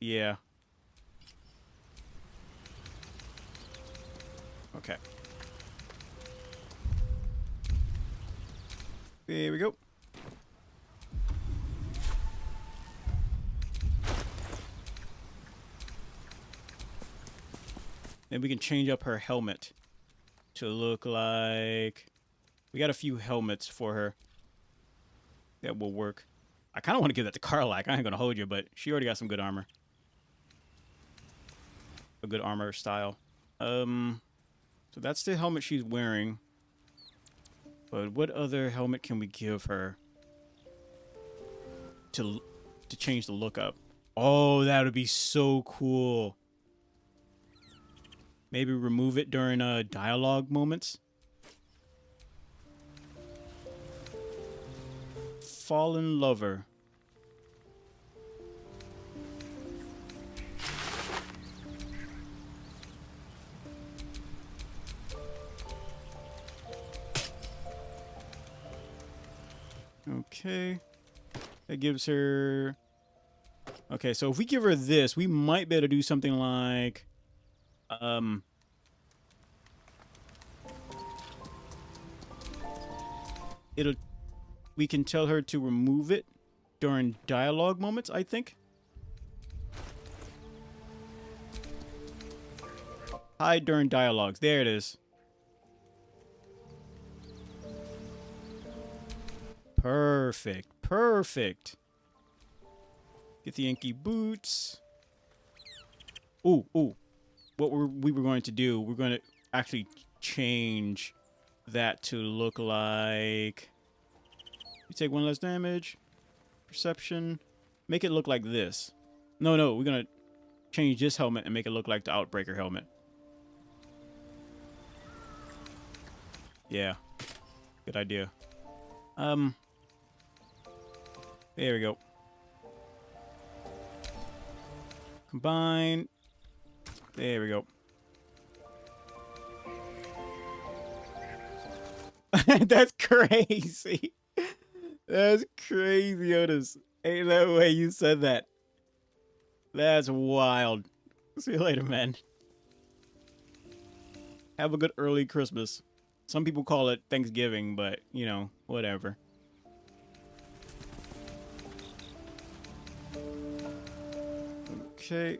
Yeah. Okay. There we go. Then we can change up her helmet to look like... We got a few helmets for her that will work. I kind of want to give that to Carlac. I ain't going to hold you, but she already got some good armor. A good armor style. So that's the helmet she's wearing. But what other helmet can we give her to change the look up? Oh, that would be so cool. Maybe remove it during dialogue moments. Fallen lover. Okay. That gives her... Okay, so if we give her this, we might be able to do something like... We can tell her to remove it during dialogue moments, I think. Hide during dialogues. There it is. Perfect. Perfect. Get the Yankee boots. Ooh, ooh. What we were going to do, we're going to actually change that to look like... You take one less damage. Perception. Make it look like this. No, we're going to change this helmet and make it look like the Outbreaker helmet. Yeah. Good idea. There we go. Combine. There we go. That's crazy. That's crazy, Otis. Ain't no way you said that. That's wild. See you later, man. Have a good early Christmas. Some people call it Thanksgiving, but, you know, whatever. Okay.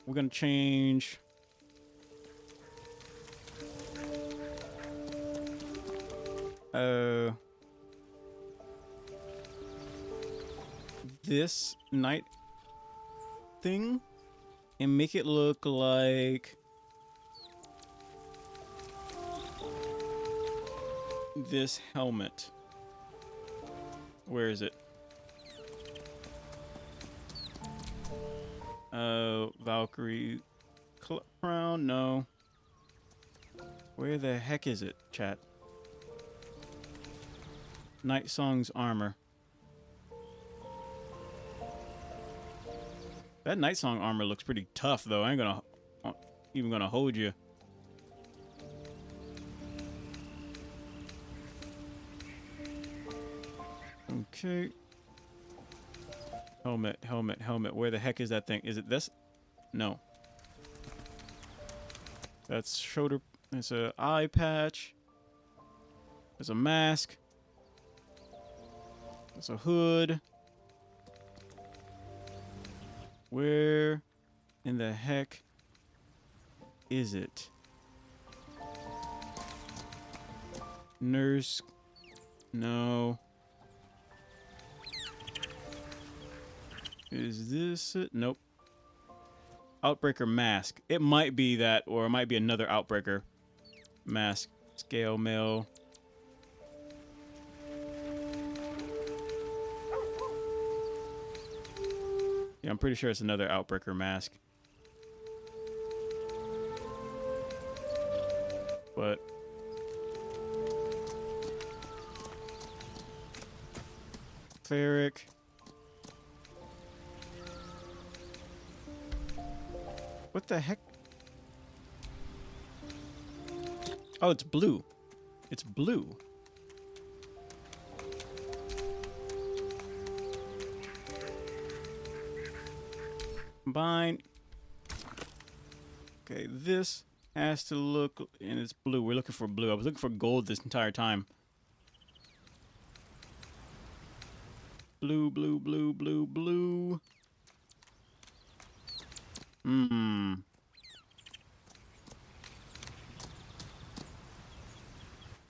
We're gonna change... this night thing and make it look like this helmet. Where is it? Valkyrie crown? No. Where the heck is it, chat? Night Song's armor. That Night Song armor looks pretty tough, though. I ain't gonna even gonna hold you. Okay. Helmet, helmet, helmet. Where the heck is that thing? Is it this? No. That's shoulder. It's a eye patch. There's a mask. There's a hood. Where in the heck is it? Nurse. No. Is this it? Nope. Outbreaker mask. It might be that, or it might be another Outbreaker mask. Scale mail. Yeah, I'm pretty sure it's another Outbreaker mask. But cleric. What the heck? Oh, it's blue. It's blue. Combine. Okay, this has to look, and it's blue. We're looking for blue. I was looking for gold this entire time. Blue, blue, blue, blue, blue.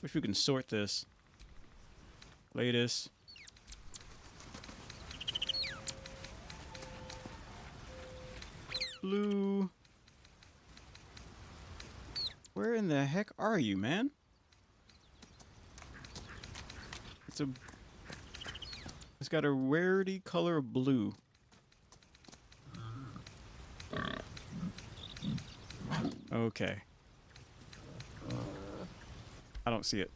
Wish we can sort this. Latest. Blue. Where in the heck are you, man? It's got a rarity color of blue. Okay. I don't see it.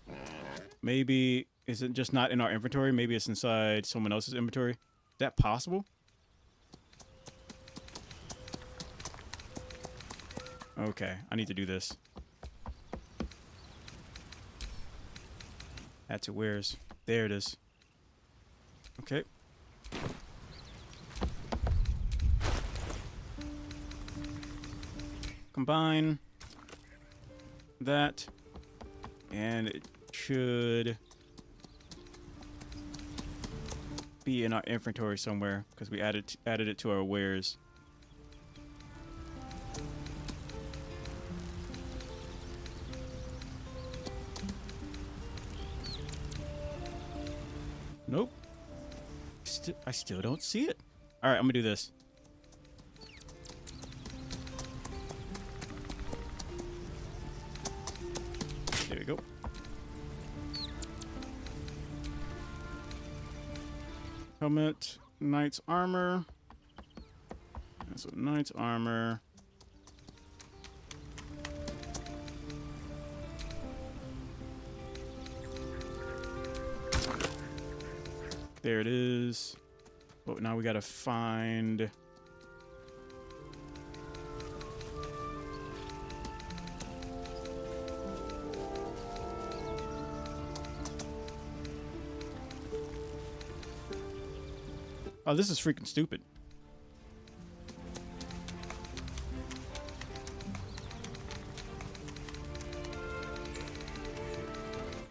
Maybe, is it just not in our inventory? Maybe it's inside someone else's inventory. Is that possible? Okay, I need to do this. Add to wares. There it is. Okay. Combine that, and it should be in our inventory somewhere because we added it to our wares. Nope. I still don't see it. All right, I'm gonna do this. There we go. Helmet, knight's armor. So knight's armor. There it is. But now we gotta find. Oh, this is freaking stupid.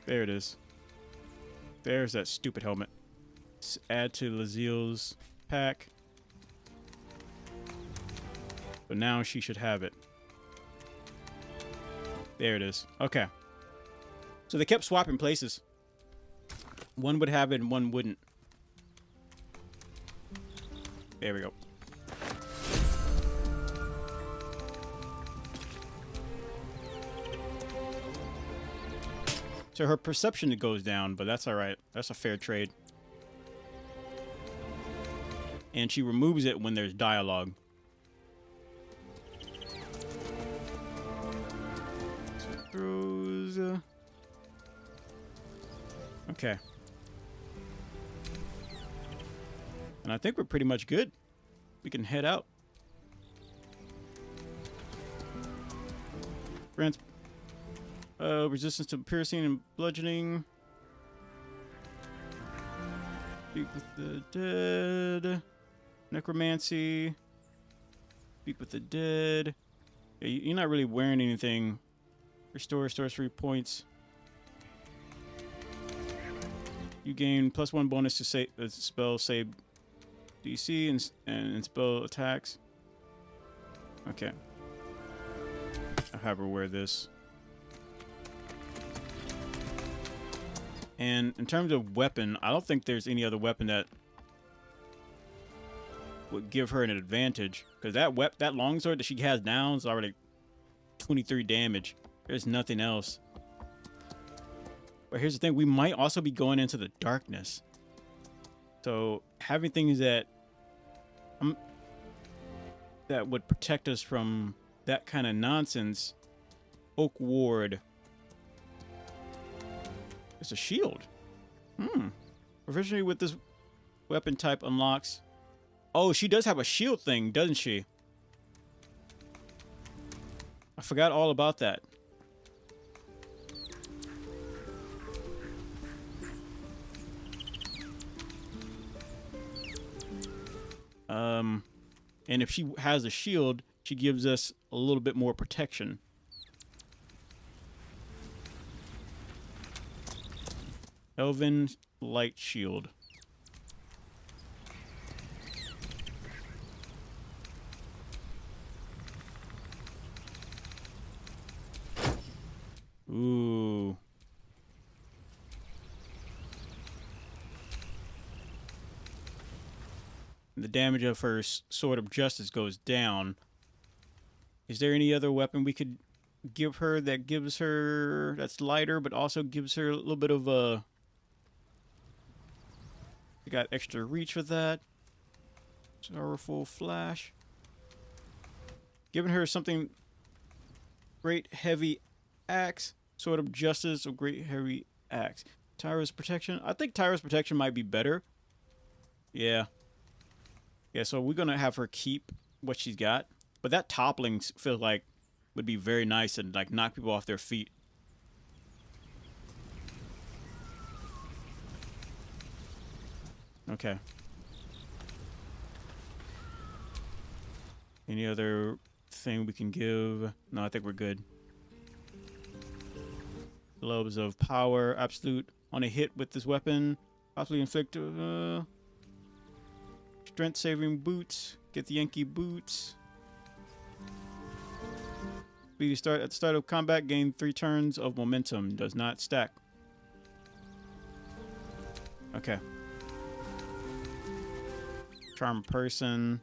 There it is. There's that stupid helmet. Add to Laziel's pack. But now she should have it. There it is. Okay. So they kept swapping places. One would have it and one wouldn't. There we go. So her perception goes down, but that's all right. That's a fair trade. And she removes it when there's dialogue. So throws. Okay. And I think we're pretty much good. We can head out. Grants resistance to piercing and bludgeoning. Speak with the dead. Necromancy. Speak with the dead. Yeah, you're not really wearing anything. Restores 3 points. You gain +1 bonus to save spell save DC and spell attacks. Okay. I'll have her wear this. And in terms of weapon, I don't think there's any other weapon that would give her an advantage, because that longsword that she has now is already 23 damage. There's nothing else. But here's the thing, we might also be going into the darkness. So having things that that would protect us from that kind of nonsense. Oak Ward. It's a shield. Proficiency with this weapon type unlocks. Oh, she does have a shield thing, doesn't she? I forgot all about that. And if she has a shield, she gives us a little bit more protection. Elven light shield. Ooh. The damage of her Sword of Justice goes down. Is there any other weapon we could give her that gives her... that's lighter, but also gives her a little bit of a... We got extra reach with that. Sorrowful Flash. Giving her something... Great Heavy Axe. Sword of Justice or Great Heavy Axe. Tyra's Protection. I think Tyra's Protection might be better. Yeah. Yeah, so we're going to have her keep what she's got. But that toppling feels like would be very nice and like knock people off their feet. Okay. Any other thing we can give? No, I think we're good. Globes of Power. Absolute. On a hit with this weapon. Possibly inflict... Strength saving boots. Get the Yankee boots. Speedy start at the start of combat. Gain 3 turns of momentum. Does not stack. Okay. Charm person.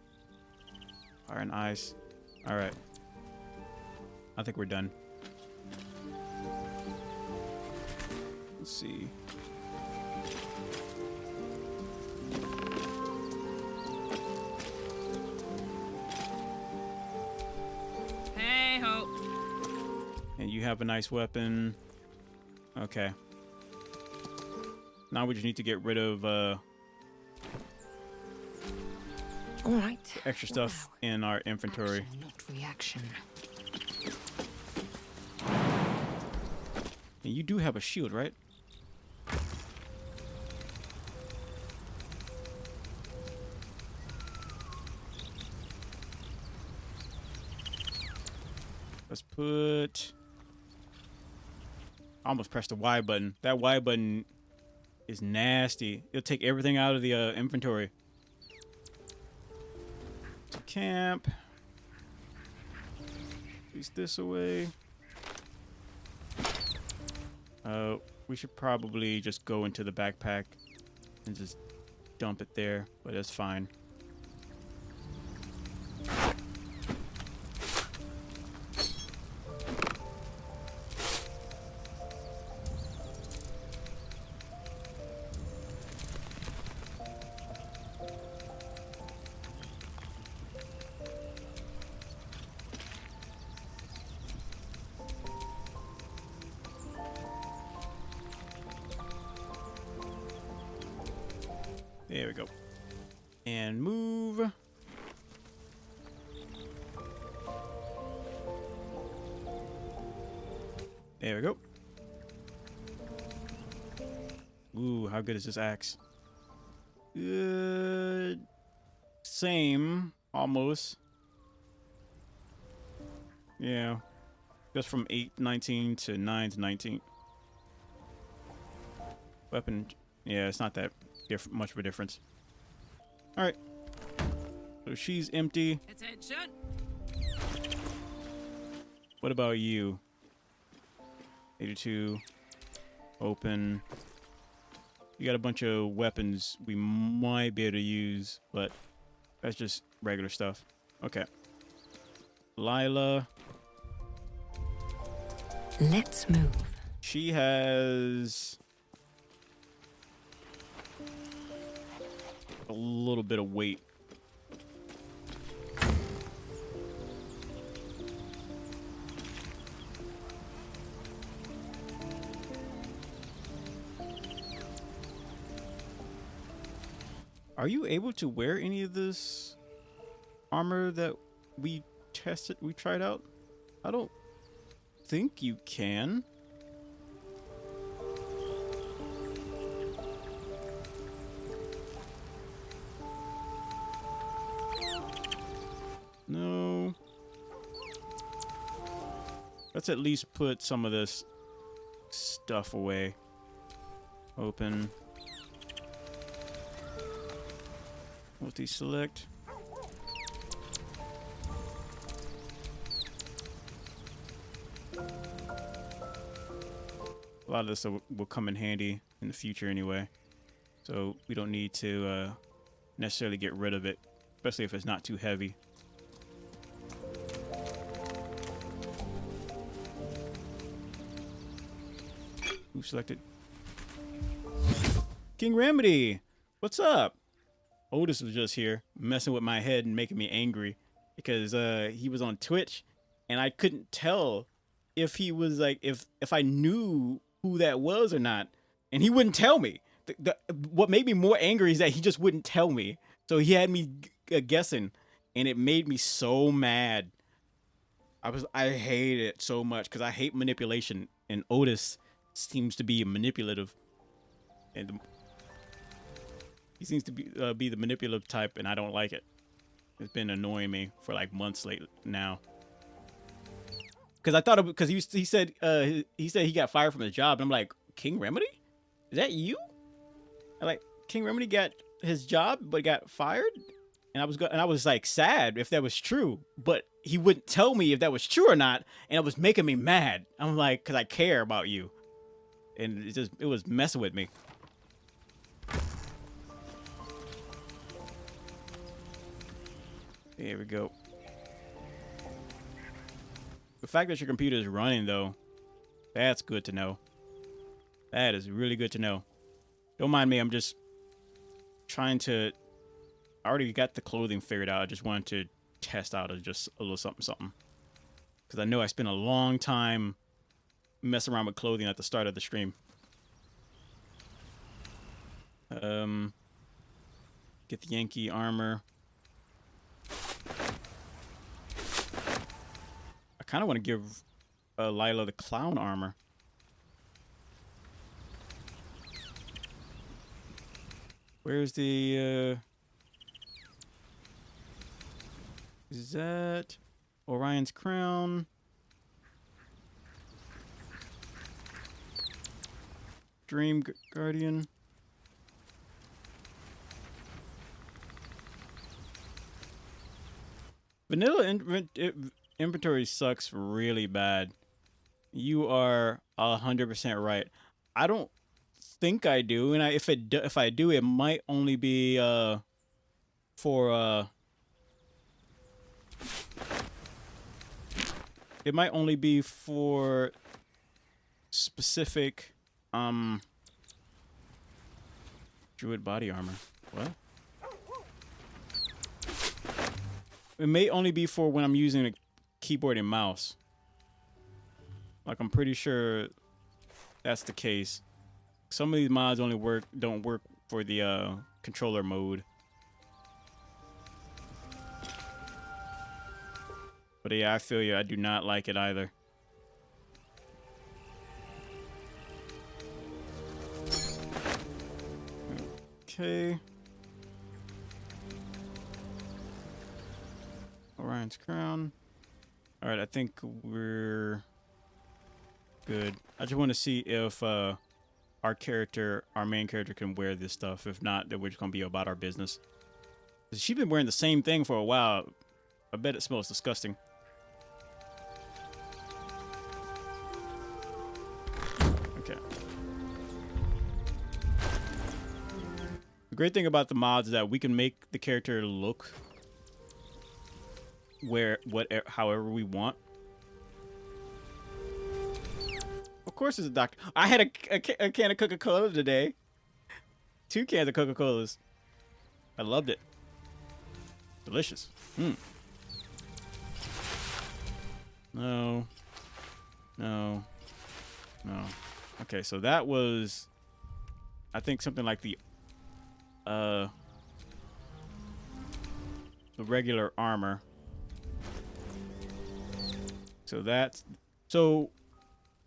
Fire and ice. Alright. I think we're done. Let's see. And you have a nice weapon. Okay. Now we just need to get rid of All right. extra stuff in our inventory. Action, not reaction. And you do have a shield, right? Let's put... I almost pressed the Y button. That Y button is nasty. It'll take everything out of the inventory. To camp. Place this away. We should probably just go into the backpack and just dump it there, but that's fine. There we go. And move. There we go. Ooh, how good is this axe? Good. Same, almost. Yeah. Just from 8:19 to 9:19. Weapon. Yeah, it's not that much of a difference. All right. So she's empty. Attention. What about you? 82. Open. You got a bunch of weapons we might be able to use, but that's just regular stuff. Okay. Lila. Let's move. She has a little bit of weight. Are you able to wear any of this armor that we tried out? I don't think you can. No. Let's at least put some of this stuff away. Open. Multi-select. A lot of this will come in handy in the future anyway. So we don't need to necessarily get rid of it, especially if it's not too heavy. Who selected? King Remedy, what's up? Otis was just here messing with my head and making me angry because he was on Twitch and I couldn't tell if he was like if I knew who that was or not, and he wouldn't tell me. What made me more angry is that he just wouldn't tell me. So he had me guessing, and it made me so mad. I hate it so much because I hate manipulation, and Otis seems to be manipulative, and he seems to be the manipulative type, and I don't like it. It's been annoying me for like months late now. Because I thought because he said he got fired from his job, and I'm like, King Remedy, is that you? And like King Remedy got his job but got fired, and I was like sad if that was true, but he wouldn't tell me if that was true or not, and it was making me mad. I'm like, because I care about you, and it was messing with me. There we go. The fact that your computer is running, though, that's good to know. That is really good to know. Don't mind me, I'm just trying to... I already got the clothing figured out. I just wanted to test out just a little something. Because I know I spent a long time messing around with clothing at the start of the stream. Get the Yankee armor. I kind of want to give Lila the clown armor. Where's the is that Orion's crown? Dream Guardian. Vanilla inventory sucks really bad. You are 100% right. I don't think I do, and if I do, it might only be for it might only be for specific druid body armor. What? It may only be for when I'm using a keyboard and mouse. Like, I'm pretty sure that's the case. Some of these mods don't work for the controller mode. But yeah, I feel you. I do not like it either. Okay. Orion's crown. All right, I think we're good. I just want to see if our main character can wear this stuff. If not, then we're just gonna be about our business. She's been wearing the same thing for a while. I bet it smells disgusting. Okay. The great thing about the mods is that we can make the character look however we want. Of course, it's a doctor. I had a can of Coca-Cola today. 2 cans of Coca-Colas. I loved it. Delicious. No. No. No. Okay, so that was, I think, something like the the regular armor. So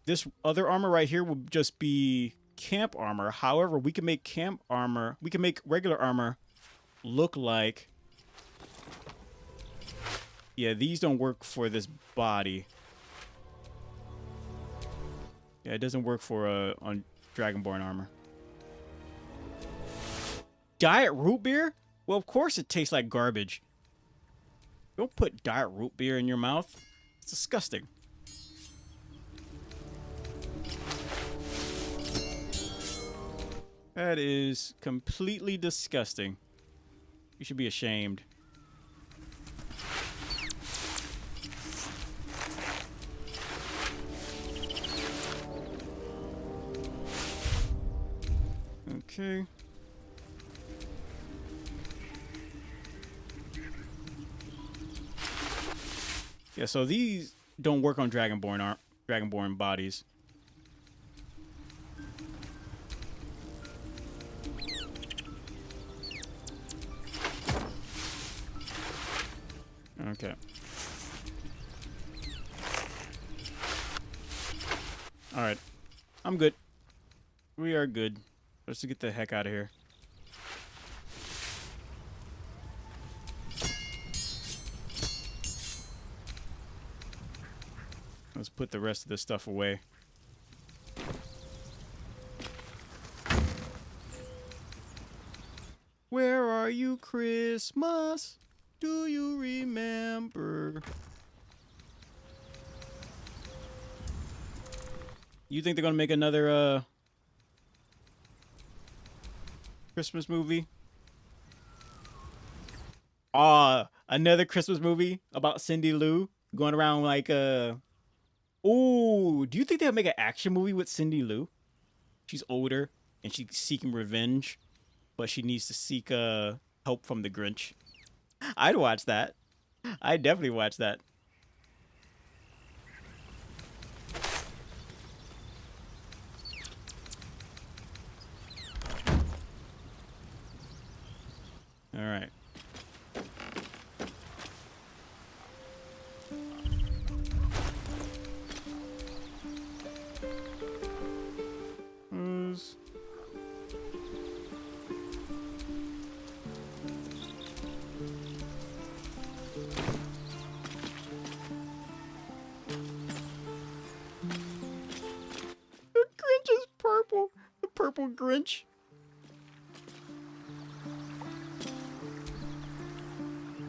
this other armor right here will just be camp armor. However, we can make regular armor look like, yeah, these don't work for this body. Yeah, it doesn't work for on Dragonborn armor. Diet root beer? Well, of course it tastes like garbage. Don't put diet root beer in your mouth. It's disgusting. That is completely disgusting. You should be ashamed. Okay. Yeah, so these don't work on Dragonborn bodies. Okay. All right. I'm good. We are good. Let's get the heck out of here. Let's put the rest of this stuff away. Where are you, Christmas? Do you remember? You think they're gonna make another Christmas movie? Another Christmas movie about Cindy Lou going around like oh, do you think they'll make an action movie with Cindy Lou? She's older and she's seeking revenge, but she needs to seek help from the Grinch. I'd watch that. I'd definitely watch that. All right. The purple Grinch.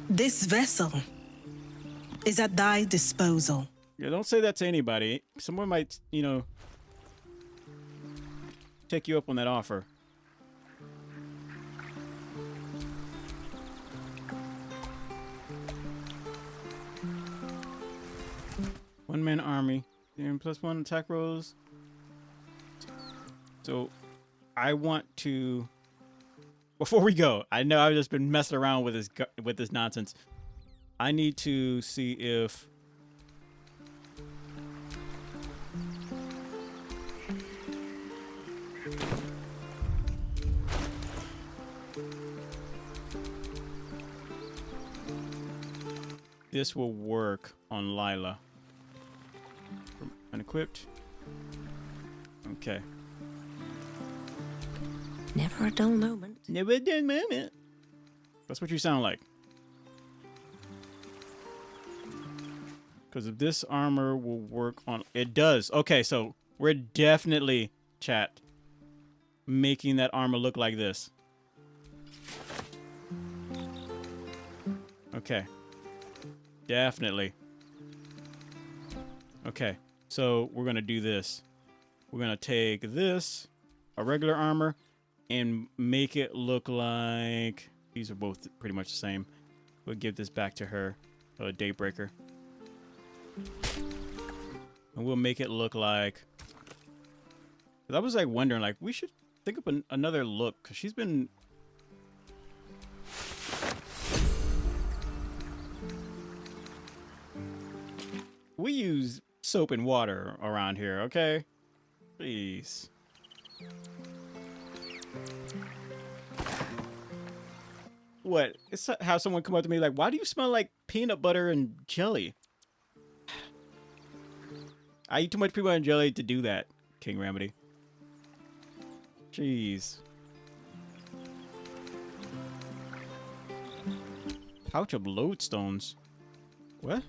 This vessel is at thy disposal. Yeah, don't say that to anybody. Someone might, take you up on that offer. One-man army. And +1 attack rolls. So, I want to... Before we go, I know I've just been messing around with this nonsense. I need to see if... this will work on Lila. Unequipped. Okay. Never a dull moment. Never a dull moment. That's what you sound like. Because if this armor will work on... It does. Okay, so we're definitely, chat, making that armor look like this. Okay. Definitely. Okay, so we're going to do this. We're going to take this, a regular armor, and make it look like... These are both pretty much the same. We'll give this back to her, a Daybreaker. And we'll make it look like... I was like wondering, like, we should think of another look, because she's been... We use soap and water around here, okay? Please. What? It's how someone come up to me like, why do you smell like peanut butter and jelly? I eat too much peanut butter and jelly to do that, King Remedy. Jeez. Pouch of lodestones. What?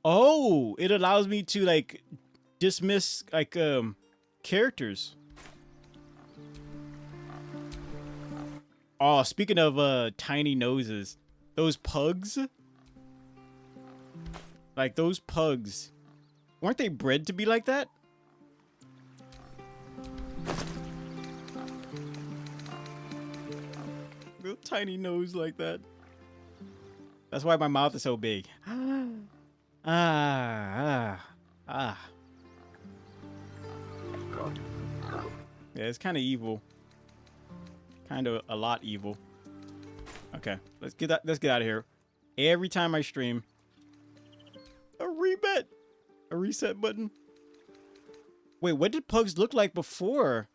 Oh, it allows me to like dismiss like characters. Oh, speaking of tiny noses, those pugs, like those pugs, weren't they bred to be like that? Real tiny nose like that. That's why my mouth is so big. Yeah, it's kind of evil. Kind of a lot evil. Okay, let's get out of here. Every time I stream, a reset button. Wait, what did pugs look like before?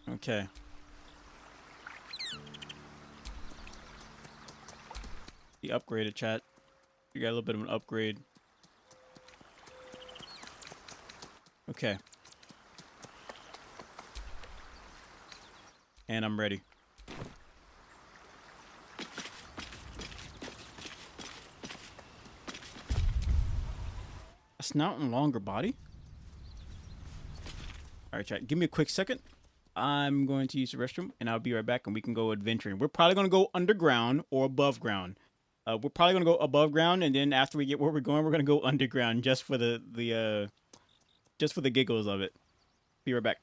Okay. The upgraded chat. You got a little bit of an upgrade. Okay. And I'm ready. A snout and longer body? Alright, chat. Give me a quick second. I'm going to use the restroom, and I'll be right back, and we can go adventuring. We're probably going to go underground or above ground. We're probably going to go above ground, and then after we get where we're going to go underground just for the giggles of it. Be right back.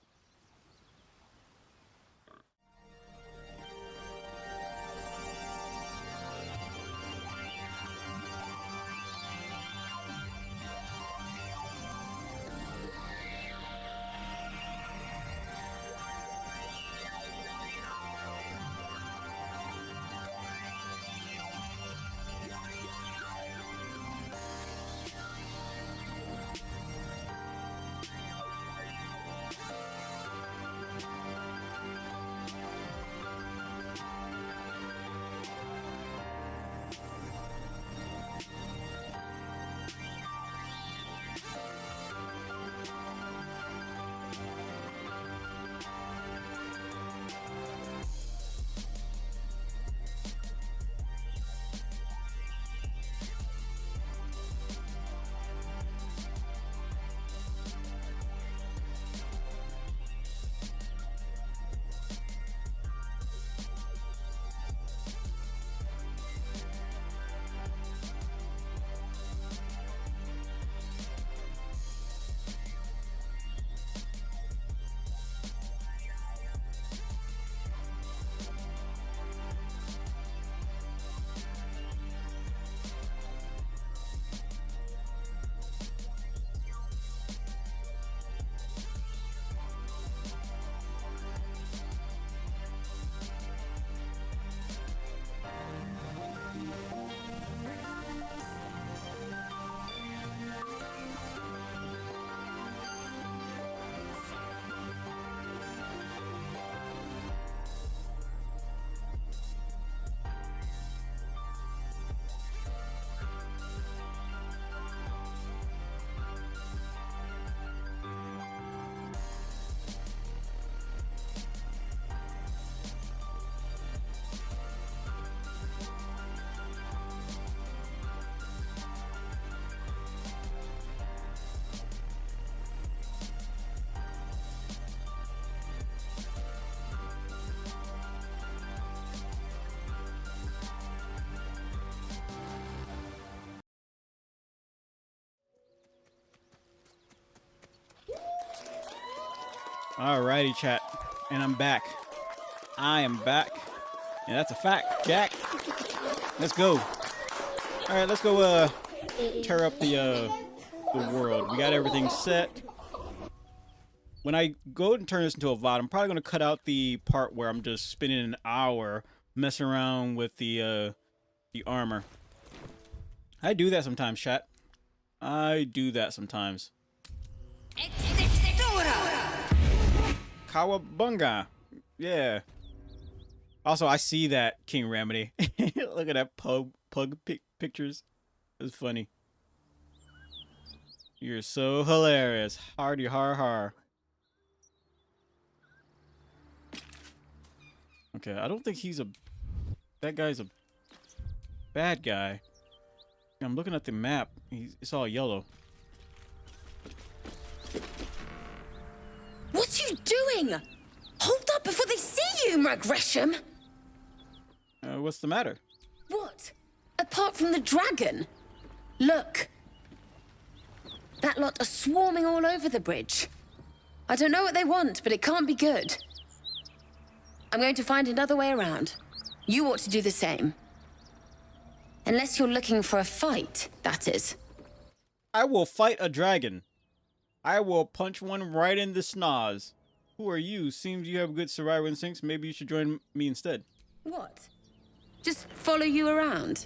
Alrighty, chat. And I'm back. I am back. And that's a fact, Jack. Let's go. Alright, let's go tear up the world. We got everything set. When I go and turn this into a VOD, I'm probably going to cut out the part where I'm just spending an hour messing around with the armor. I do that sometimes, chat. I do that sometimes. Kawabunga. Yeah. Also, I see that, King Remedy. Look at that pug pictures. It's funny. You're so hilarious. Hardy har har. Okay, I don't think he's a... That guy's a bad guy. I'm looking at the map. It's all yellow. What are you doing? Hold up before they see you, Gresham. What's the matter? What? Apart from the dragon? Look. That lot are swarming all over the bridge. I don't know what they want, but it can't be good. I'm going to find another way around. You ought to do the same. Unless you're looking for a fight, that is. I will fight a dragon. I will punch one right in the schnoz. Who are you? Seems you have good survival instincts. Maybe you should join me instead. What? Just follow you around?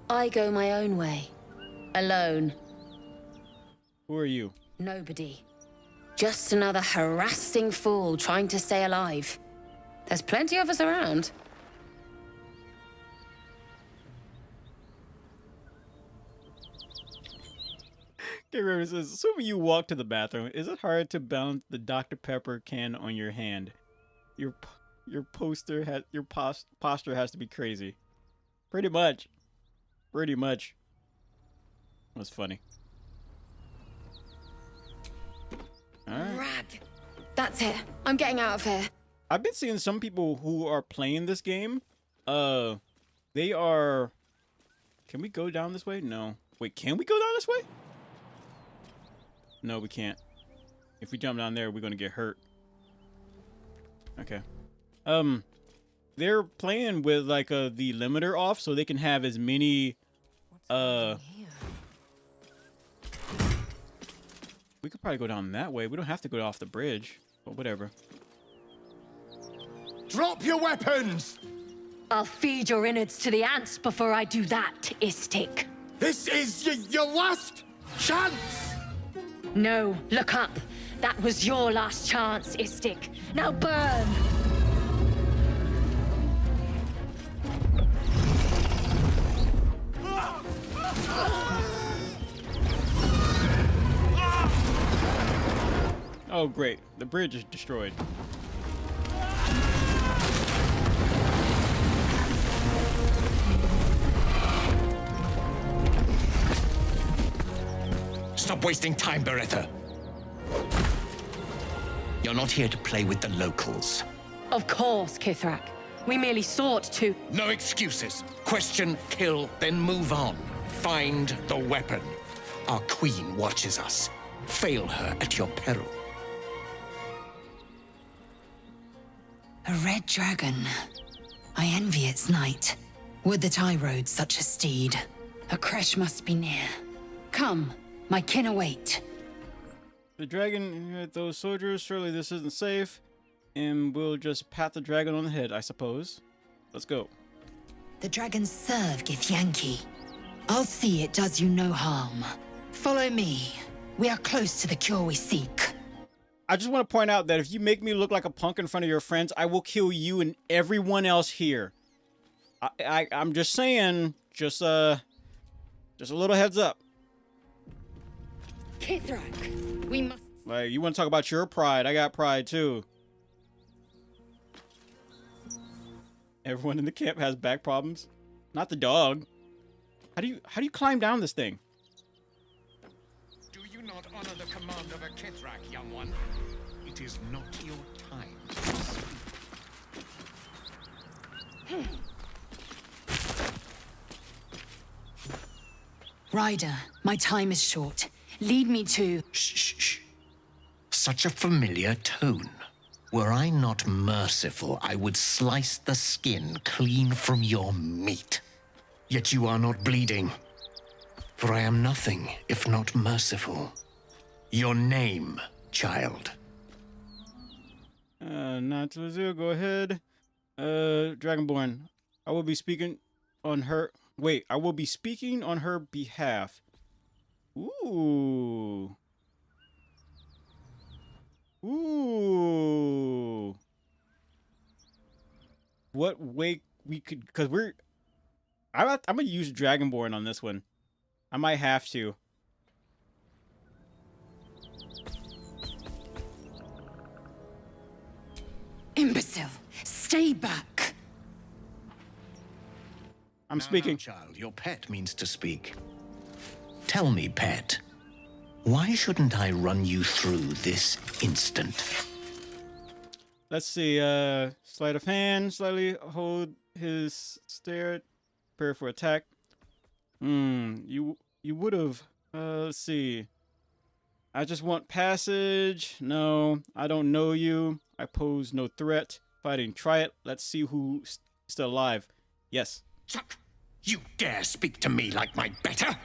I go my own way. Alone. Who are you? Nobody. Just another harassing fool trying to stay alive. There's plenty of us around. River says, assuming you walk to the bathroom, is it hard to balance the Dr. Pepper can on your hand? Your posture has to be crazy. Pretty much. Pretty much. That's funny. Alright. Rag. That's it. I'm getting out of here. I've been seeing some people who are playing this game. They are... Can we go down this way? No. Wait, can we go down this way? No, we can't. If we jump down there, we're gonna get hurt. Okay. They're playing with like the limiter off, so they can have as many. We could probably go down that way. We don't have to go off the bridge, but whatever. Drop your weapons! I'll feed your innards to the ants before I do that, Istik. This is your last chance! No, look up. That was your last chance, Istik. Now burn! Oh, great. The bridge is destroyed. Stop wasting time, Beretta. You're not here to play with the locals. Of course, Kithrak. We merely sought to... No excuses. Question, kill, then move on. Find the weapon. Our queen watches us. Fail her at your peril. A red dragon. I envy its knight. Would that I rode such a steed. A crash must be near. Come, my kin await. The dragon, those soldiers, surely this isn't safe. And we'll just pat the dragon on the head, I suppose. Let's go. The dragons serve Githyanki. I'll see it does you no harm. Follow me. We are close to the cure we seek. I just want to point out that if you make me look like a punk in front of your friends, I will kill you and everyone else here. I'm just saying, just a little heads up. Kithrak, we must... Like, you want to talk about your pride? I got pride too. Everyone in the camp has back problems. Not the dog. How do you climb down this thing? Do you not honor the command of a Kithrak, young one? It is not your time. Ryder, my time is short. Lead me to... Shh, shh, shh. Such a familiar tone. Were I not merciful, I would slice the skin clean from your meat. Yet you are not bleeding. For I am nothing if not merciful. Your name, child. Not to zero, go ahead. Dragonborn. I will be speaking on her Wait, I will be speaking on her behalf. Ooh. Ooh. What way we could, because I'm gonna use Dragonborn on this one. I might have to. Imbecile! Stay back! I'm speaking. Now, child, your pet means to speak. Tell me, pet, why shouldn't I run you through this instant? Let's see, sleight of hand, slightly hold his stare, prepare for attack. You would have, let's see. I just want passage. No, I don't know you. I pose no threat. Fighting, try it. Let's see who's still alive. Yes. You dare speak to me like my better?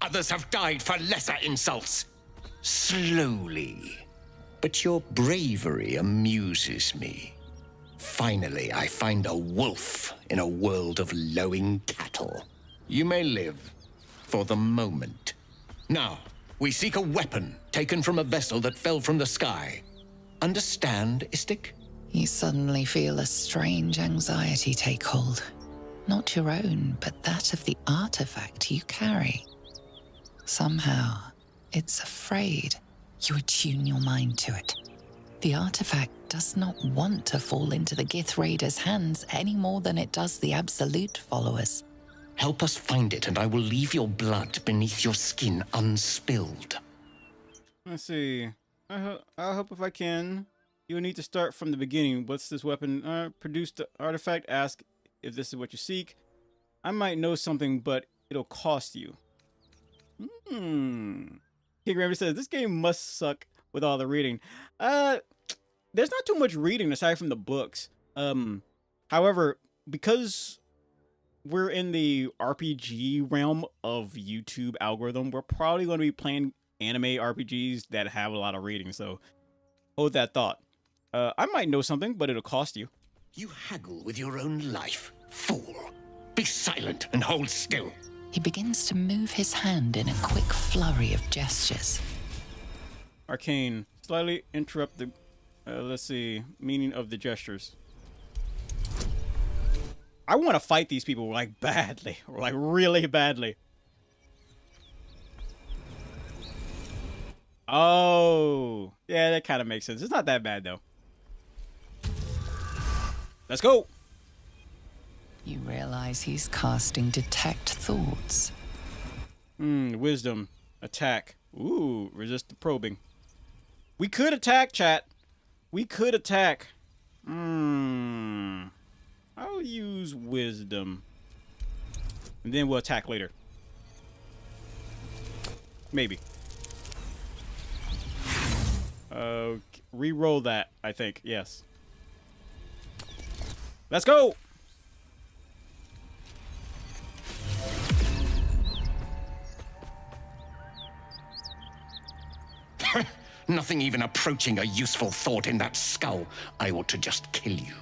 Others have died for lesser insults. Slowly. But your bravery amuses me. Finally, I find a wolf in a world of lowing cattle. You may live for the moment. Now, we seek a weapon taken from a vessel that fell from the sky. Understand, Istik? You suddenly feel a strange anxiety take hold. Not your own, but that of the artifact you carry. Somehow, it's afraid. You attune your mind to it. The artifact does not want to fall into the Gith Raiders' hands any more than it does the Absolute followers. Help us find it, and I will leave your blood beneath your skin unspilled. Let's see. I'll help if I can. You will need to start from the beginning. What's this weapon? Produce the artifact. Ask if this is what you seek. I might know something, but it'll cost you. King Ramsey says, this game must suck with all the reading. There's not too much reading aside from the books. However, because we're in the RPG realm of YouTube algorithm, we're probably going to be playing anime RPGs that have a lot of reading, so hold that thought. I might know something, but it'll cost you. You haggle with your own life, fool. Be silent and hold still. He begins to move his hand in a quick flurry of gestures. Arcane. Slightly interrupt the, let's see, meaning of the gestures. I want to fight these people, like, badly. Like, really badly. Oh. Yeah, that kind of makes sense. It's not that bad, though. Let's go. You realize he's casting Detect Thoughts. Wisdom. Attack. Ooh, resist the probing. We could attack, chat. We could attack. I'll use wisdom. And then we'll attack later. Maybe. Re-roll that, I think. Yes. Let's go! Nothing even approaching a useful thought in that skull. I ought to just kill you.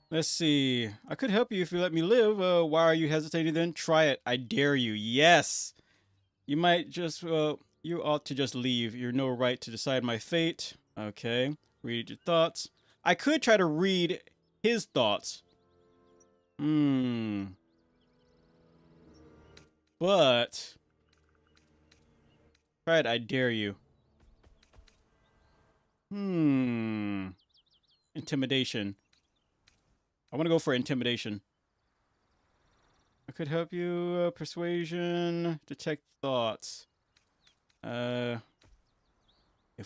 Let's see. I could help you if you let me live. Why are you hesitating then? Try it. I dare you. Yes! You might just, you ought to just leave. You're no right to decide my fate. Okay. Read your thoughts. I could try to read his thoughts. But try it. I dare you. Intimidation. I want to go for intimidation. I could help you. Persuasion. Detect thoughts. If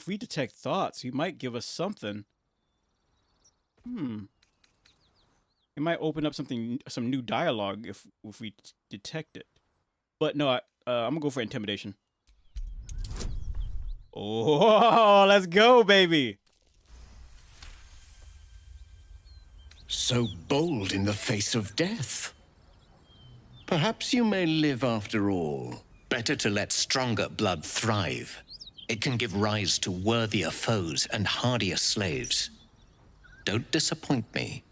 we detect thoughts, he might give us something. It might open up some new dialogue if we detect it. But no, I'm gonna go for intimidation. Oh, let's go, baby! So bold in the face of death. Perhaps you may live after all. Better to let stronger blood thrive. It can give rise to worthier foes and hardier slaves. Don't disappoint me.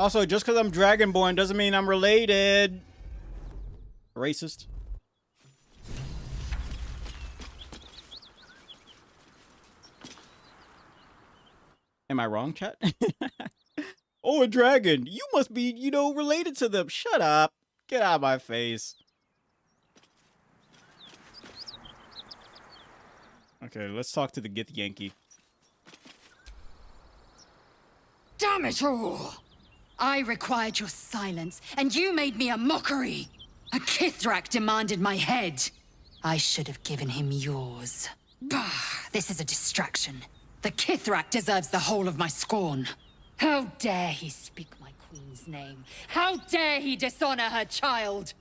Also, just because I'm Dragonborn doesn't mean I'm related. Racist. Am I wrong, chat? Oh, a dragon. You must be, you know, related to them. Shut up. Get out of my face. Okay, let's talk to the Gith Yankee. Damn it all! I required your silence, and you made me a mockery. A Kithrak demanded my head. I should have given him yours. Bah, this is a distraction. The Kithrak deserves the whole of my scorn. How dare he speak my queen's name? How dare he dishonor her child?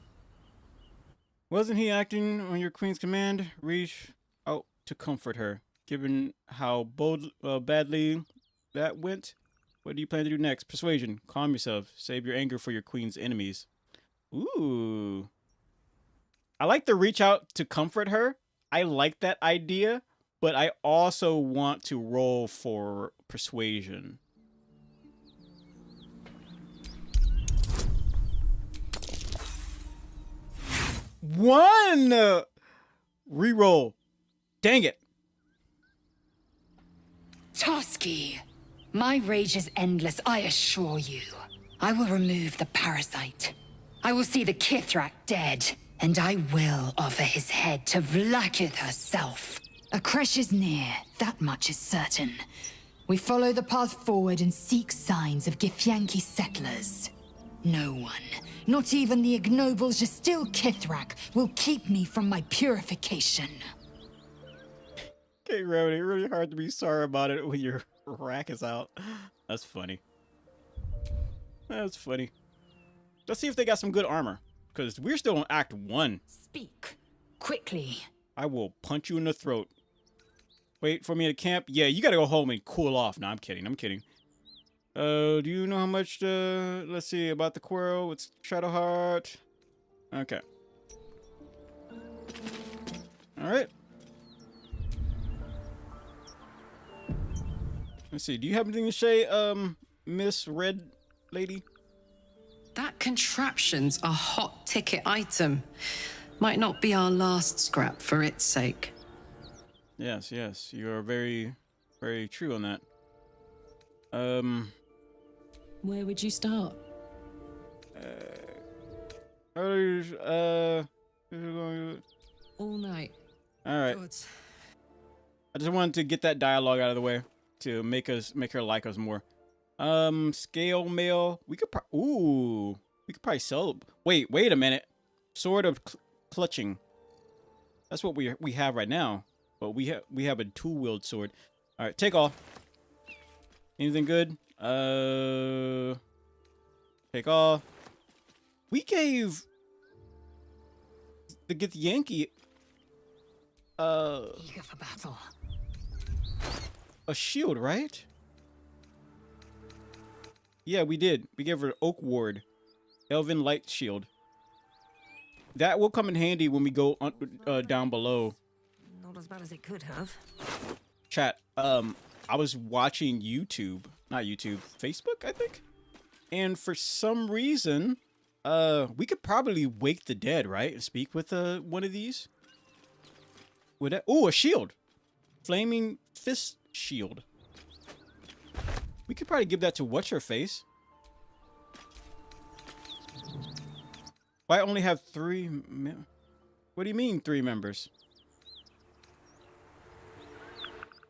Wasn't he acting on your queen's command? Reach out to comfort her. Given how badly that went, what do you plan to do next? Persuasion. Calm yourself. Save your anger for your queen's enemies. Ooh. I like the reach out to comfort her. I like that idea, but I also want to roll for persuasion. One! Reroll. Dang it. Tosky, my rage is endless, I assure you. I will remove the parasite. I will see the Kithrak dead, and I will offer his head to Vlaakith herself. Akresh is near, that much is certain. We follow the path forward and seek signs of Githyanki settlers. No one, not even the ignoble Jastil Kithrak, will keep me from my purification. Okay, Rowdy, really hard to be sorry about it when your rack is out. That's funny. That's funny. Let's see if they got some good armor, because we're still on Act 1. Speak. Quickly. I will punch you in the throat. Wait for me to camp? Yeah, you gotta go home and cool off. No, I'm kidding. I'm kidding. Do you know how much, let's see, about the quarrel with Shadowheart? Okay. Alright. Let's see, do you have anything to say, Miss Red Lady? That contraption's a hot ticket item. Might not be our last scrap for its sake. Yes, yes, you are very, very true on that. Where would you start? All night. right. Good. I just wanted to get that dialogue out of the way to make her like us more. Scale mail. We could probably sell. Wait a minute. Sword of clutching. That's what we have right now. But we have a two-wielded sword. All right, take all. Anything good? Take all. We gave the Githyanki Eager for battle. a shield, right? Yeah, we did. We gave her an Oak Ward, Elven Light Shield. That will come in handy when we go down below. Not as bad as it could have. Chat. I was watching Facebook, I think. And for some reason, we could probably wake the dead, right? And speak with one of these. With that, a shield. Flaming Fist Shield. We could probably give that to What's-Her-Face. Why only have 3? What do you mean 3 members?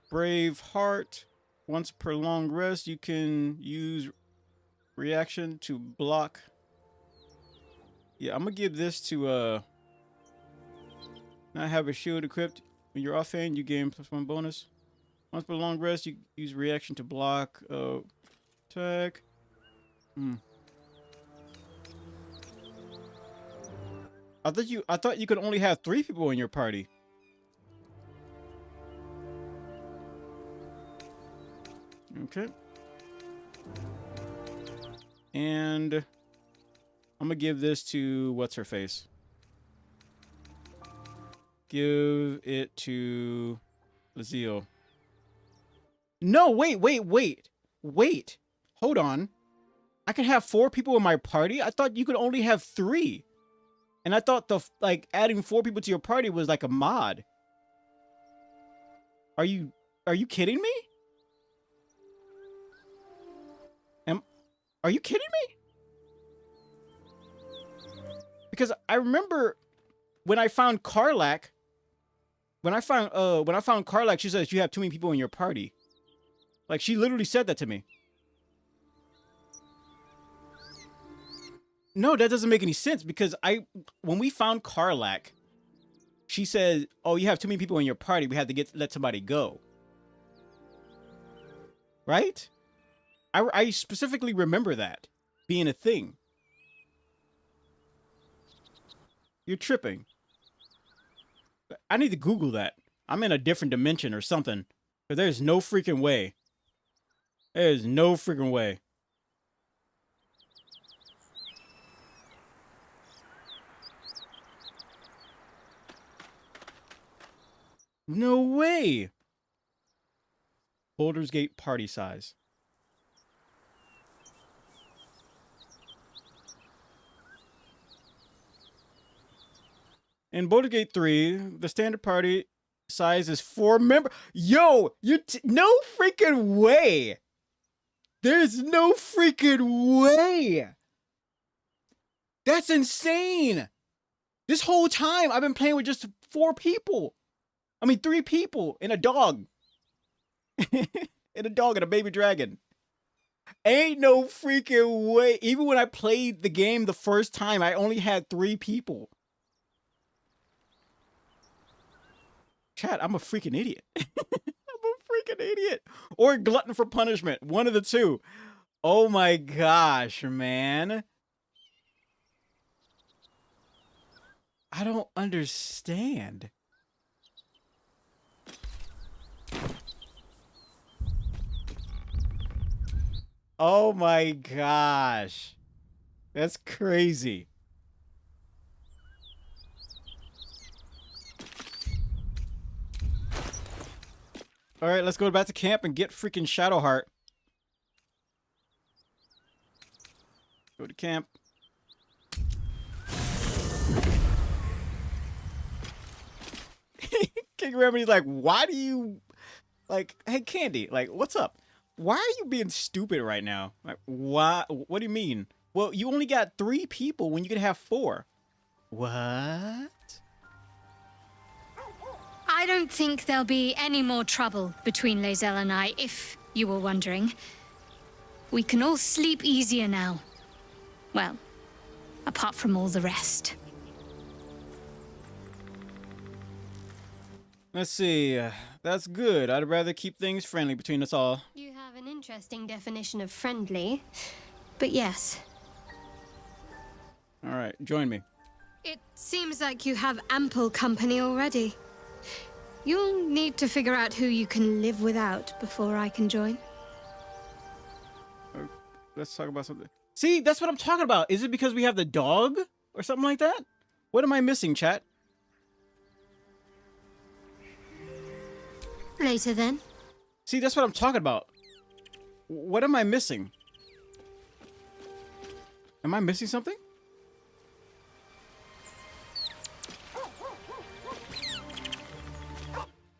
Brave Heart. Once per long rest, you can use reaction to block. Yeah, I'm gonna give this to not have a shield equipped. When you're offhand, you gain +1 bonus. Once per long rest, you use reaction to block attack. I thought you could only have 3 people in your party. Okay. And I'm gonna give this to What's-Her-Face. Give it to Lazille. No, wait. Hold on. I can have 4 people in my party? I thought you could only have 3. And I thought like adding 4 people to your party was like a mod. Are you kidding me? Are you kidding me? Because I remember when I found Karlach, Karlach, she says you have too many people in your party. Like, she literally said that to me. No, that doesn't make any sense, because when we found Karlach, she said, "Oh, you have too many people in your party. We have to let somebody go." Right? I specifically remember that being a thing. You're tripping. I need to Google that. I'm in a different dimension or something. But there's no freaking way. There's no freaking way. No way. Baldur's Gate party size. In Baldur Gate 3, the standard party size is 4 members. Yo, no freaking way. There's no freaking way. That's insane. This whole time I've been playing with just 4 people. I mean, 3 people and a dog. And a dog and a baby dragon. Ain't no freaking way. Even when I played the game the first time, I only had 3 people. Chat, I'm a freaking idiot. I'm a freaking idiot. Or a glutton for punishment. One of the two. Oh my gosh, man. I don't understand. Oh my gosh. That's crazy. All right, let's go back to camp and get freaking Shadowheart. Go to camp. King Remedy's like, why do you... Like, hey, Candy, like, what's up? Why are you being stupid right now? Like, why? What do you mean? Well, you only got 3 people when you could have 4. What? I don't think there'll be any more trouble between Lae'zel and I, if you were wondering. We can all sleep easier now. Well, apart from all the rest. Let's see. That's good. I'd rather keep things friendly between us all. You have an interesting definition of friendly, but yes. All right, join me. It seems like you have ample company already. You'll need to figure out who you can live without before I can join. Let's talk about something. See, that's what I'm talking about. Is it because we have the dog or something like that? What am I missing, chat? Later then. See, that's what I'm talking about. What am I missing? Am I missing something?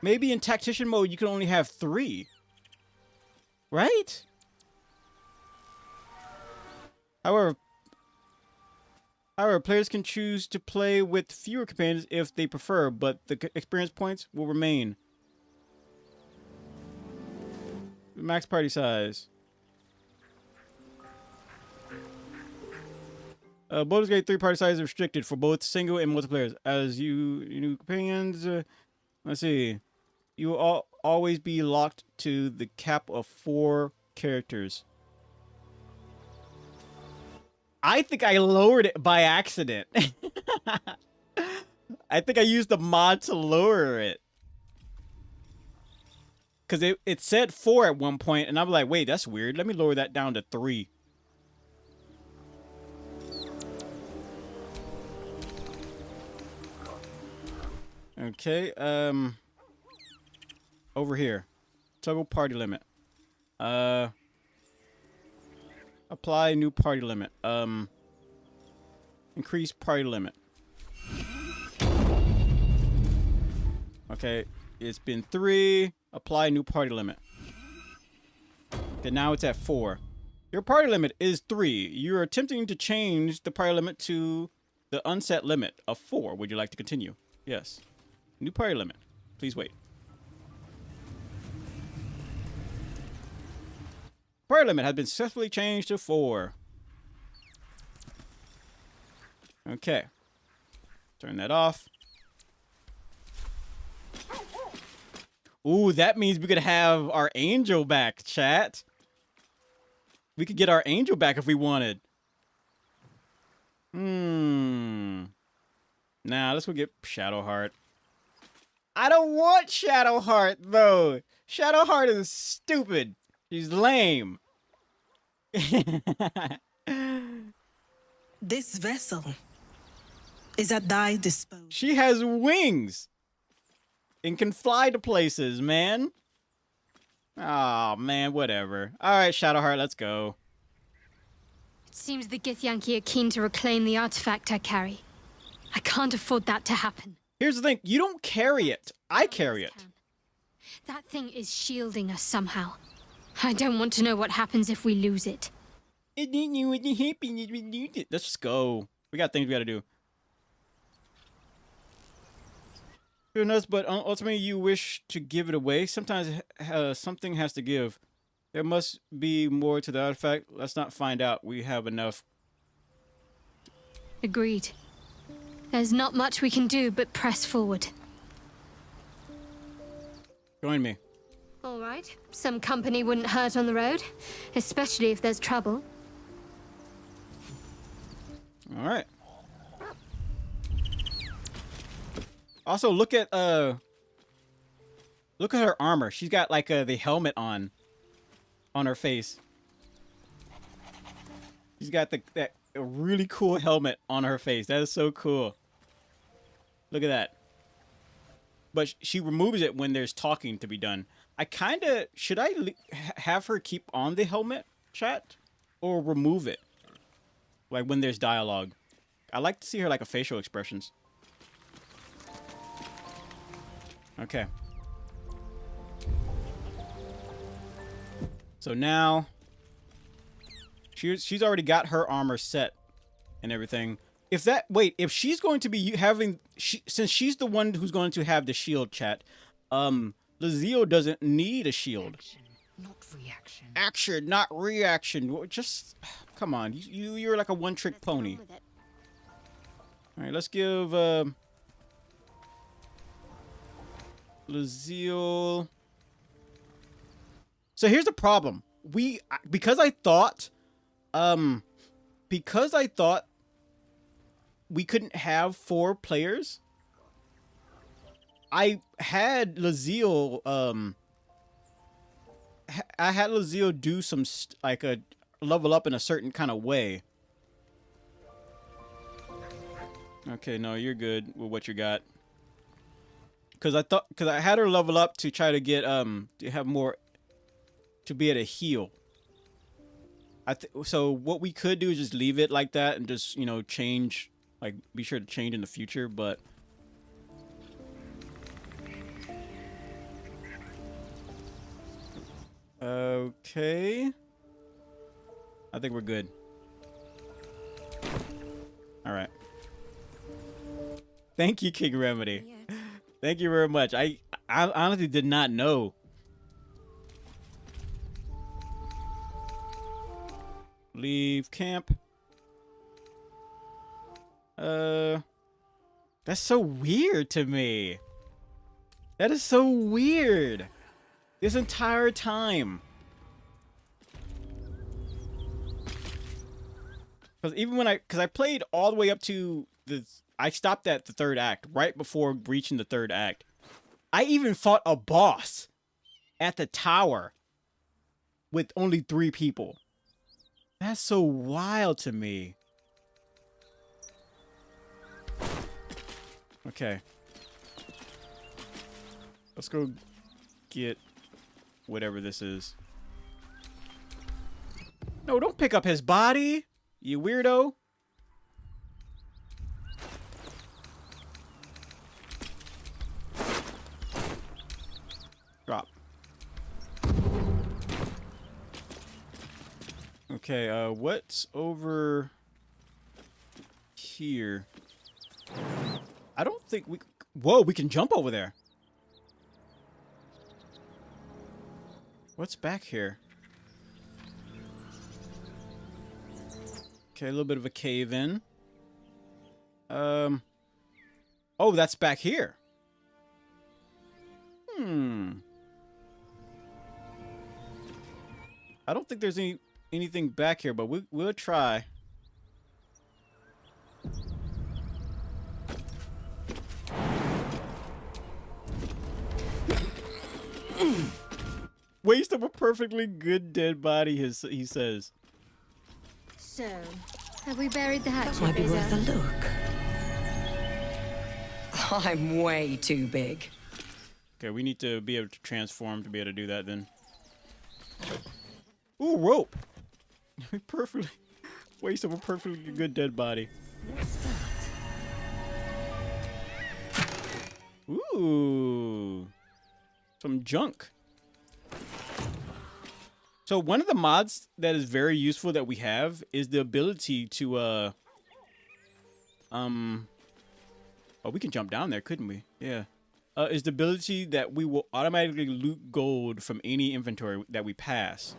Maybe in tactician mode you can only have 3. Right? However, players can choose to play with fewer companions if they prefer, but the experience points will remain. Max party size. Baldur's Gate 3 party size is restricted for both single and multiplayers. As you new companions, let's see. You will always be locked to the cap of 4 characters. I think I lowered it by accident. I think I used the mod to lower it. Because it said 4 at one point, and I'm like, wait, that's weird. Let me lower that down to 3. Okay, over here. Toggle party limit. Oh, Apply new party limit. Increase party limit. Okay, it's been 3. Apply new party limit. Okay, now it's at 4. Your party limit is 3. You're attempting to change the party limit to the unset limit of 4. Would you like to continue? Yes. New party limit. Please wait. Party limit has been successfully changed to 4. Okay. Turn that off. Ooh, that means we could have our angel back, chat. We could get our angel back if we wanted. Nah, let's go get Shadowheart. I don't want Shadowheart, though. Shadowheart is stupid. She's lame. This vessel is at thy disposal. She has wings and can fly to places, man. Oh man, whatever. All right, Shadowheart, let's go. It seems the Githyanki are keen to reclaim the artifact I carry. I can't afford that to happen. Here's the thing. You don't carry it. I carry it. That thing is shielding us somehow. I don't want to know what happens if we lose it. Let's just go. We got things we gotta do. Who knows, but ultimately you wish to give it away. Sometimes something has to give. There must be more to the artifact. Let's not find out. We have enough. Agreed. There's not much we can do but press forward. Join me. All right. Some company wouldn't hurt on the road, especially if there's trouble. All right. Also, look at her armor. She's got like the helmet on her face. She's got that really cool helmet on her face. That is so cool. Look at that. But she removes it when there's talking to be done. I kind of should I have her keep on the helmet, chat, or remove it like when there's dialogue. I like to see her like a facial expressions. Okay. So now she's already got her armor set and everything. If she's going to be since she's the one who's going to have the shield, chat, Lazio doesn't need a shield. Action, not reaction. Action, not reaction. Just come on. You're like a one-trick pony. All right, let's give Lazio. So here's the problem. Because I thought we couldn't have 4 players, I had Lazio do some like a level up in a certain kind of way. Okay, no, you're good with what you got. Cause I had her level up to try to get to have more, to be able to heal. So what we could do is just leave it like that and just, you know, change, like be sure to change in the future, but okay. I think we're good. All right. Thank you, King Remedy. Thank you very much. I honestly did not know. Leave camp. That's so weird to me. That is so weird. This entire time. Because I played all the way up to I stopped at the 3rd act, right before reaching the 3rd act. I even fought a boss at the tower with only 3 people. That's so wild to me. Okay. Let's go get whatever this is. No, don't pick up his body, you weirdo. Drop. Okay, what's over here? I don't think we... Whoa, we can jump over there. What's back here? Okay, a little bit of a cave in. Oh, that's back here. I don't think there's anything back here, but we'll try. Waste of a perfectly good dead body, he says. So, have we buried the hatchet, Might be worth a Lae'zel? look. I'm way too big. Okay, we need to be able to transform to be able to do that then. Ooh, rope! Perfectly. Waste of a perfectly good dead body. Ooh. Some junk. So one of the mods that is very useful that we have is the ability to oh, we can jump down there, couldn't we? Yeah. Is the ability that we will automatically loot gold from any inventory that we pass.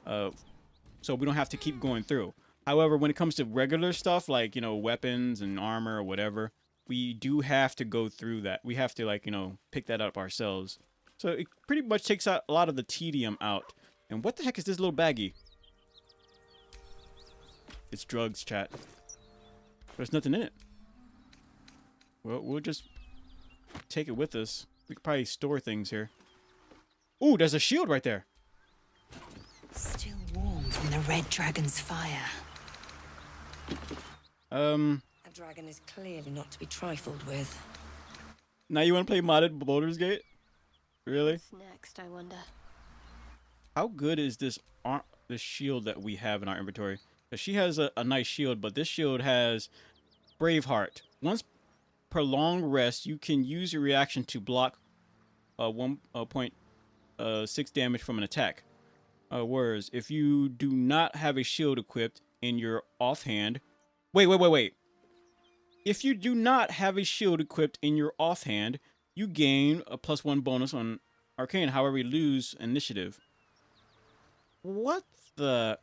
So we don't have to keep going through. However, when it comes to regular stuff like, you know, weapons and armor or whatever, we do have to go through that. We have to, like, you know, pick that up ourselves. So it pretty much takes out a lot of the tedium out. And what the heck is this little baggie? It's drugs, chat. There's nothing in it. Well, we'll just take it with us. We could probably store things here. Ooh, there's a shield right there. Still warm from the red dragon's fire. A dragon is clearly not to be trifled with. Now you want to play modded Baldur's Gate? Really? What's next, I wonder? How good is this shield that we have in our inventory? 'Cause she has a nice shield, but this shield has Braveheart. Once per long rest, you can use your reaction to block 1.6 damage from an attack. Whereas if you do not have a shield equipped in your offhand... Wait. If you do not have a shield equipped in your offhand, you gain a +1 bonus on Arcane. However, you lose initiative. What the...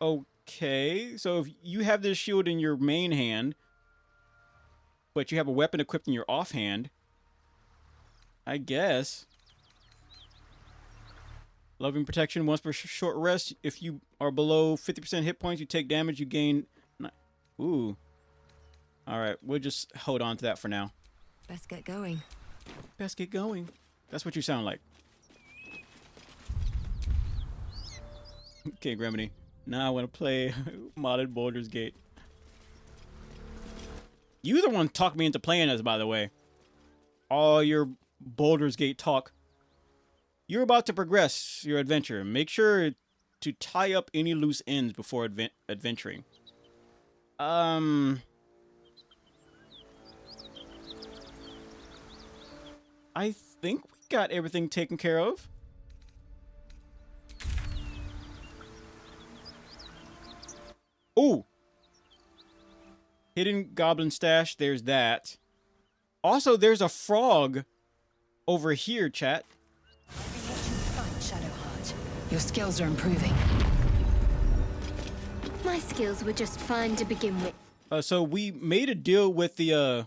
Okay, so if you have this shield in your main hand, but you have a weapon equipped in your offhand, I guess. Loving protection once per short rest. If you are below 50% hit points, you take damage, you gain... Ooh. Alright, we'll just hold on to that for now. Best get going. Best get going. That's what you sound like. Okay, Griminy. Now I want to play modded Baldur's Gate. You the one talked me into playing this, by the way. All your Baldur's Gate talk. You're about to progress your adventure. Make sure to tie up any loose ends before adventuring. I think we got everything taken care of. Ooh. Hidden goblin stash. There's that. Also, there's a frog over here, chat. Shadowheart. Your skills are improving. My skills were just fine to begin with. So we made a deal with the, I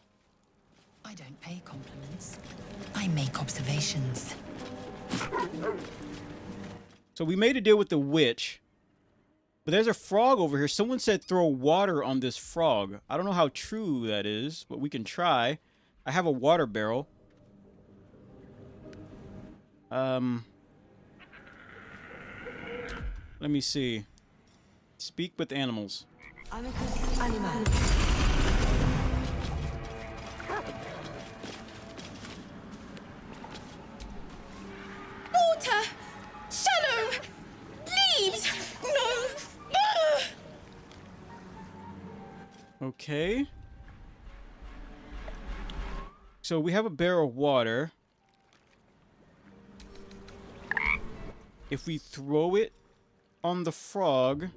don't pay compliments. I make observations. So we made a deal with the witch. But there's a frog over here. Someone said throw water on this frog. I don't know how true that is, but we can try. I have a water barrel. Let me see. Speak with animals. Amicus animal. Water! Shadow Okay. So we have a barrel of water. If we throw it on the frog,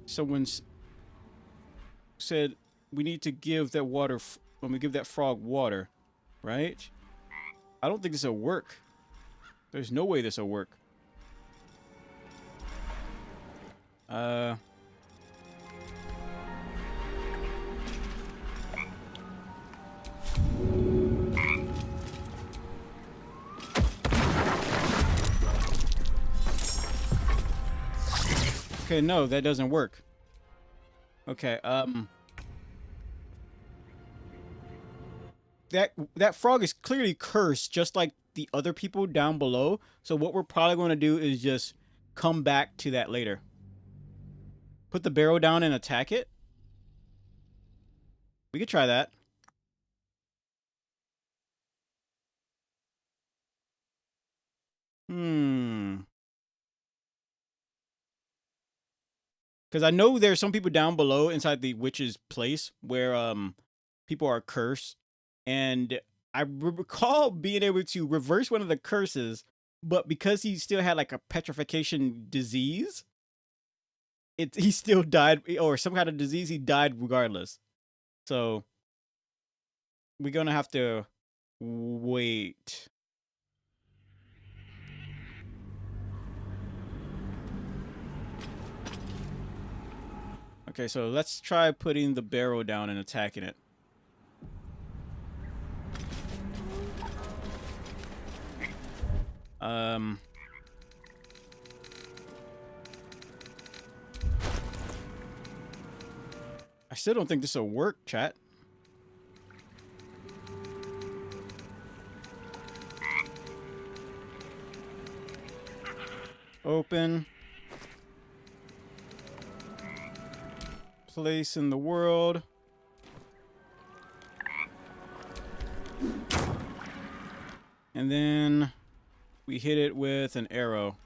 someone's said we need to give that water when we give that frog water, right? I don't think this will work. There's no way this will work. Okay, no, that doesn't work. Okay, that frog is clearly cursed, just like the other people down below. So what we're probably going to do is just come back to that later. Put the barrel down and attack it. We could try that. Because I know there's some people down below inside the witch's place where people are cursed. And I recall being able to reverse one of the curses, but because he still had like a petrification disease, he still died, or some kind of disease, he died regardless. So we're gonna have to wait. Okay, so let's try putting the barrel down and attacking it. I still don't think this will work, chat. Open. Place in the world. And then we hit it with an arrow.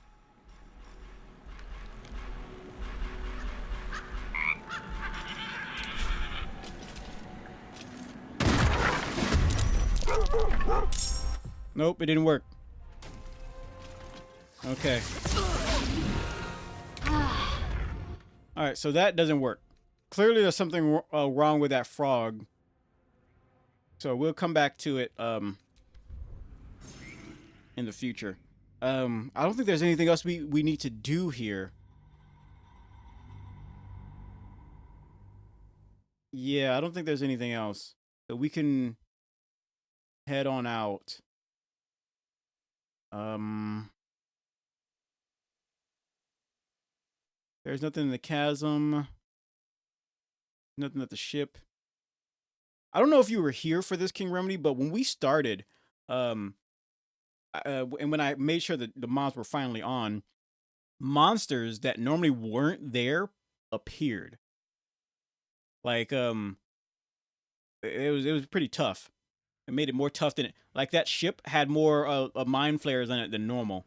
Nope, it didn't work. Okay. Alright, so that doesn't work. Clearly there's something wrong with that frog. So we'll come back to it in the future. I don't think there's anything else we need to do here. Yeah, I don't think there's anything else. So we can head on out. There's nothing in the chasm. Nothing at the ship. I don't know if you were here for this, King Remedy, but when we started, and when I made sure that the mods were finally on, monsters that normally weren't there appeared. Like, it was pretty tough. It made it more tough than it. Like, that ship had more mind flayers on it than normal.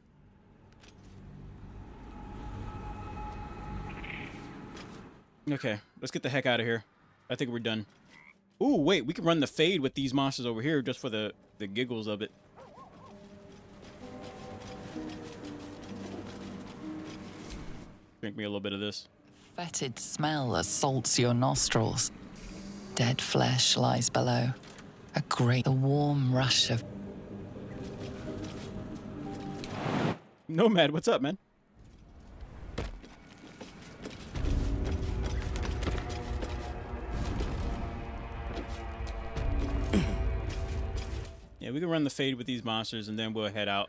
Okay, let's get the heck out of here. I think we're done. Ooh, wait, we can run the fade with these monsters over here just for the giggles of it. Drink me a little bit of this. Fetid smell assaults your nostrils. Dead flesh lies below. The warm rush of... Nomad, what's up, man? Yeah, we can run the fade with these monsters and then we'll head out.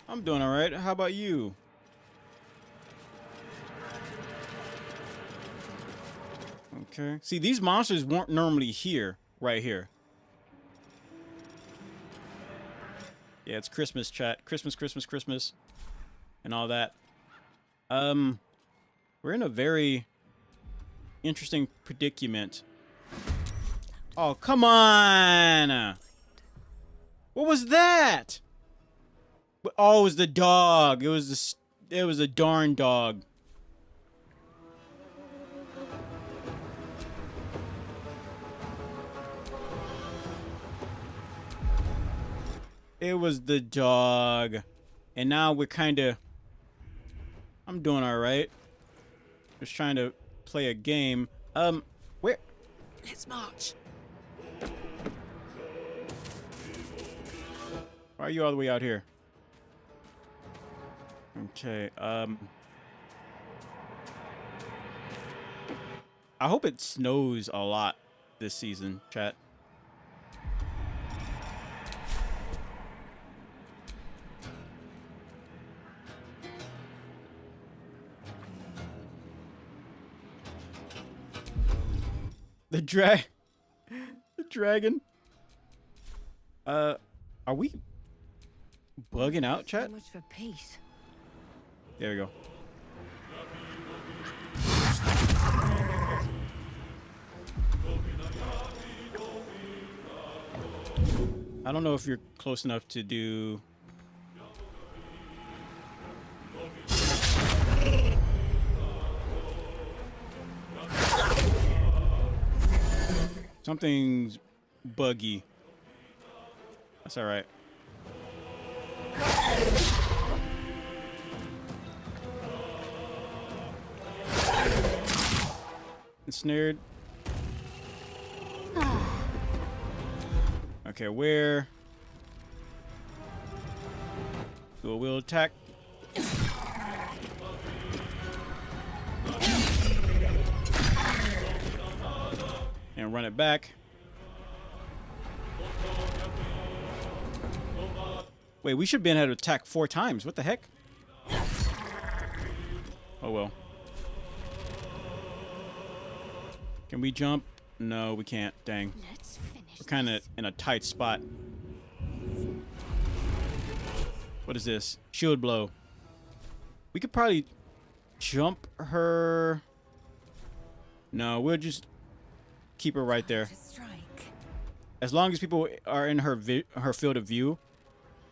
I'm doing all right. How about you? Okay. See, these monsters weren't normally here, right here. Yeah, it's Christmas, chat. Christmas, Christmas, Christmas, and all that. We're in a very interesting predicament. Oh, come on! What was that? Oh, it was the dog. It was a darn dog. It was the dog. And now we're kind of... I'm doing all right. Just trying to play a game. Where? Let's march. Why are you all the way out here? Okay, I hope it snows a lot this season, chat. The dragon. Are we bugging out, chat? So much for peace. There we go. I don't know if you're close enough to do... Something's buggy. That's all right. Ensnared. Okay, where? Do a wheel attack. And run it back. Wait, we should have been able to attack 4 times. What the heck? Oh well. Can we jump? No, we can't. Dang. We're kind of in a tight spot. What is this? Shield blow. We could probably jump her. No, we'll just keep her right there. As long as people are in her field of view,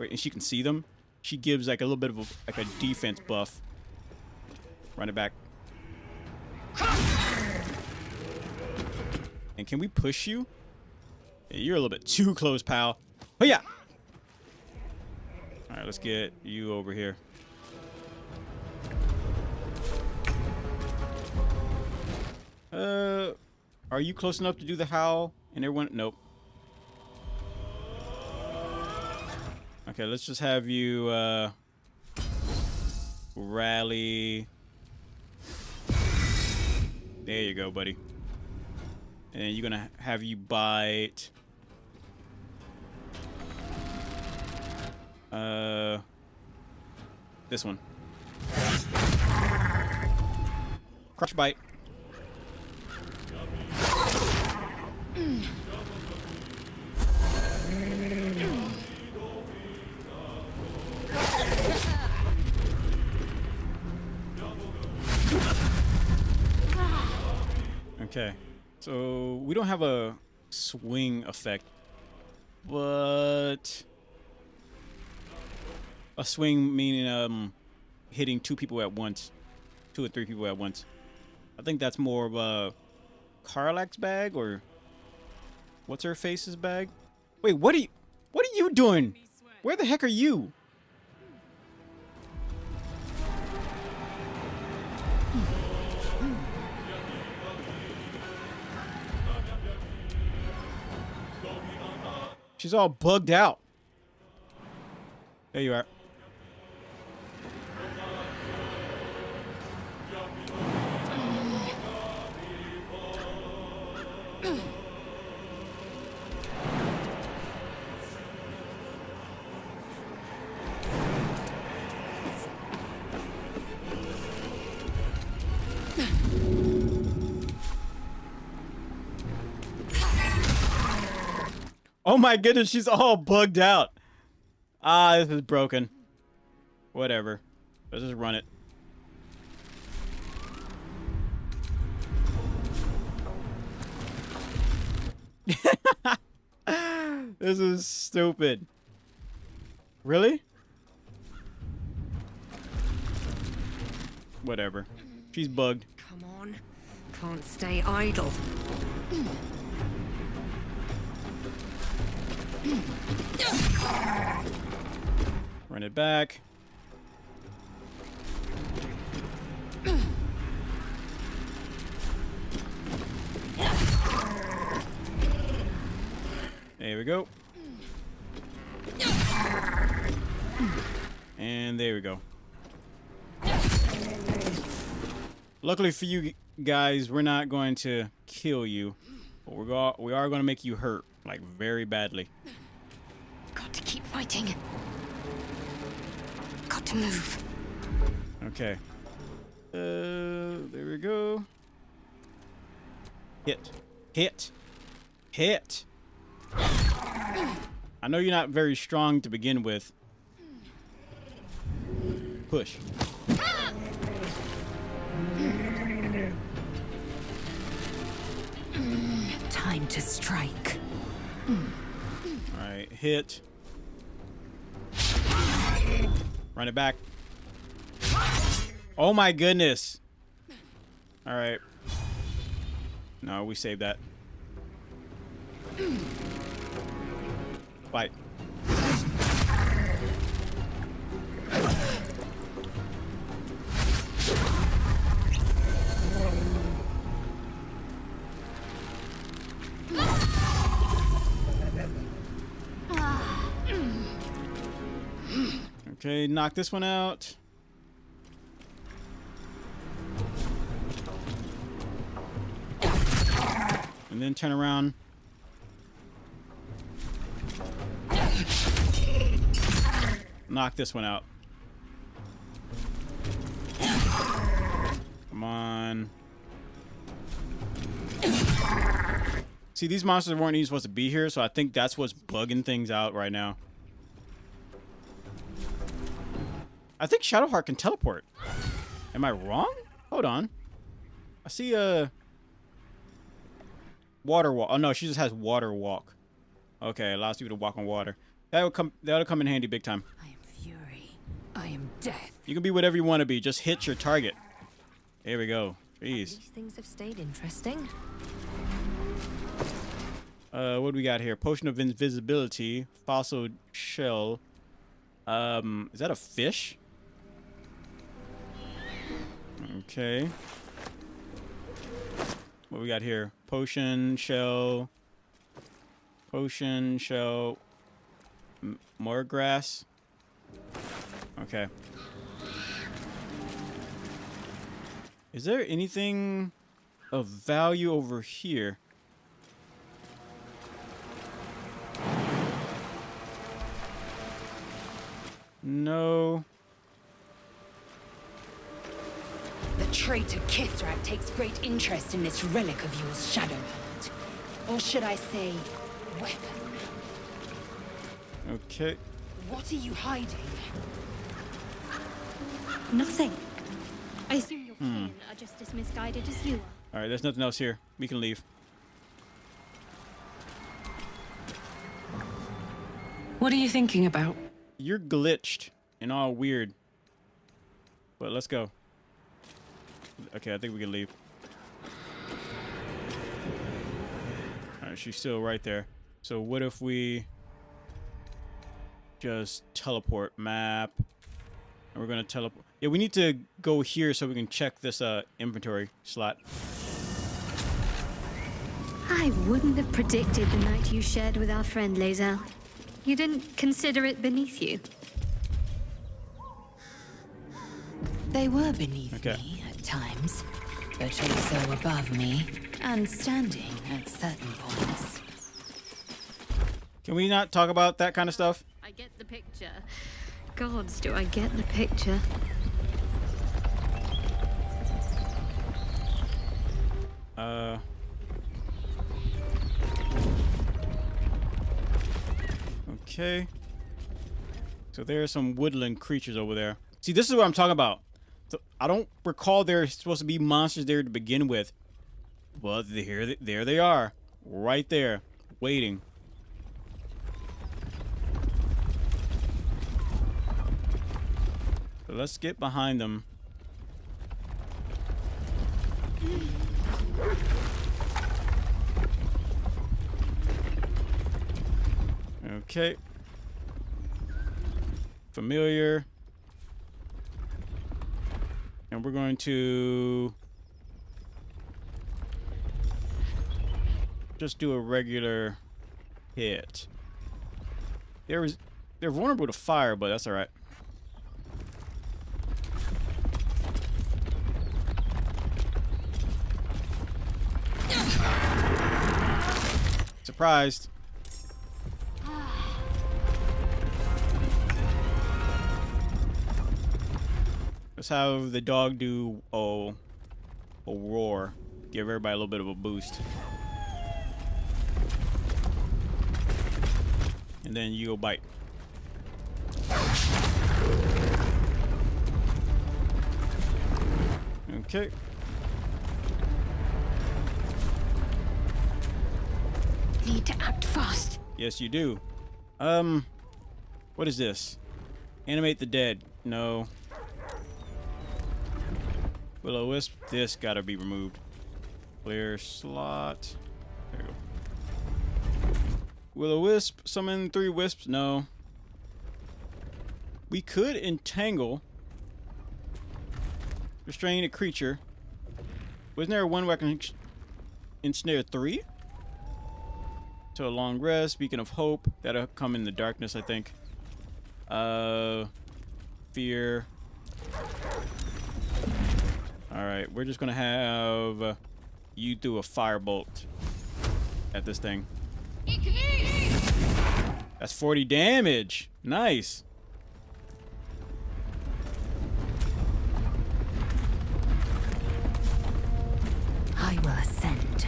and she can see them, she gives like a little bit of a defense buff. Run it back. And can we push you? Yeah, you're a little bit too close, pal. Oh yeah. All right, let's get you over here. Are you close enough to do the howl? And everyone, nope. Okay, let's just have you rally. There you go, buddy. And you're gonna have you bite. This one. Crush bite. Okay, so we don't have a swing effect, but a swing meaning hitting 2 people at once, 2 or 3 people at once. I think that's more of a Karlak's bag, or what's her face's bag? Wait, what are you doing? Where the heck are you? She's all bugged out. There you are. Oh my goodness, she's all bugged out. Ah, this is broken. Whatever. Let's just run it. This is stupid. Really? Whatever. She's bugged. Come on. Can't stay idle. Run it back. There we go. And there we go. Luckily for you guys, we're not going to kill you, but we are going to make you hurt, like very badly. Got to keep fighting. Got to move. Okay. There we go. Hit. Hit. Hit. I know you're not very strong to begin with. Push. Time to strike. Alright, hit. Run it back. Oh my goodness. Alright. No, we saved that. Fight. Okay, knock this one out. And then turn around. Knock this one out. Come on. See, these monsters weren't even supposed to be here, so I think that's what's bugging things out right now. I think Shadowheart can teleport. Am I wrong? Hold on. I see a water walk. Oh no, she just has water walk. Okay, allows people to walk on water. That'll come in handy big time. I am fury. I am death. You can be whatever you want to be. Just hit your target. There we go. Jeez. These things have stayed interesting. What do we got here? Potion of invisibility, fossil shell. Is that a fish? Okay. What we got here? Potion shell. Potion shell. More grass. Okay. Is there anything of value over here? No. The traitor Kithrak takes great interest in this relic of yours, Shadowheart. Or should I say, weapon? Okay. What are you hiding? Nothing. I assume your kin are just as misguided as you are. All right, there's nothing else here. We can leave. What are you thinking about? You're glitched and all weird. But let's go. Okay, I think we can leave. All right, she's still right there. So what if we just teleport map? And we're gonna teleport. Yeah, we need to go here so we can check this inventory slot. I wouldn't have predicted the night you shared with our friend Lae'zel. You didn't consider it beneath you. They were beneath Okay. me at times, but also above me and standing at certain points. Can we not talk about that kind of stuff? I get the picture. Gods, do I get the picture? Okay. So there are some woodland creatures over there. See, this is what I'm talking about. So I don't recall there's supposed to be monsters there to begin with. But there they are. Right there. Waiting. So let's get behind them. Okay. familiar. And we're going to just do a regular hit. They're vulnerable to fire, but that's all right. Surprised. Let's have the dog do a roar. Give everybody a little bit of a boost. And then you go bite. Okay. Need to act fast. Yes, you do. What is this? Animate the dead. No. Will-o-wisp. This gotta be removed. Clear slot. There you go. Will-o-wisp. Summon 3 wisps. No. We could entangle. Restrain a creature. Wasn't there one where I can ensnare 3? To a long rest. Beacon of hope. That'll come in the darkness, I think. Fear. Alright, we're just gonna have you do a firebolt at this thing. That's 40 damage. Nice. I will ascend.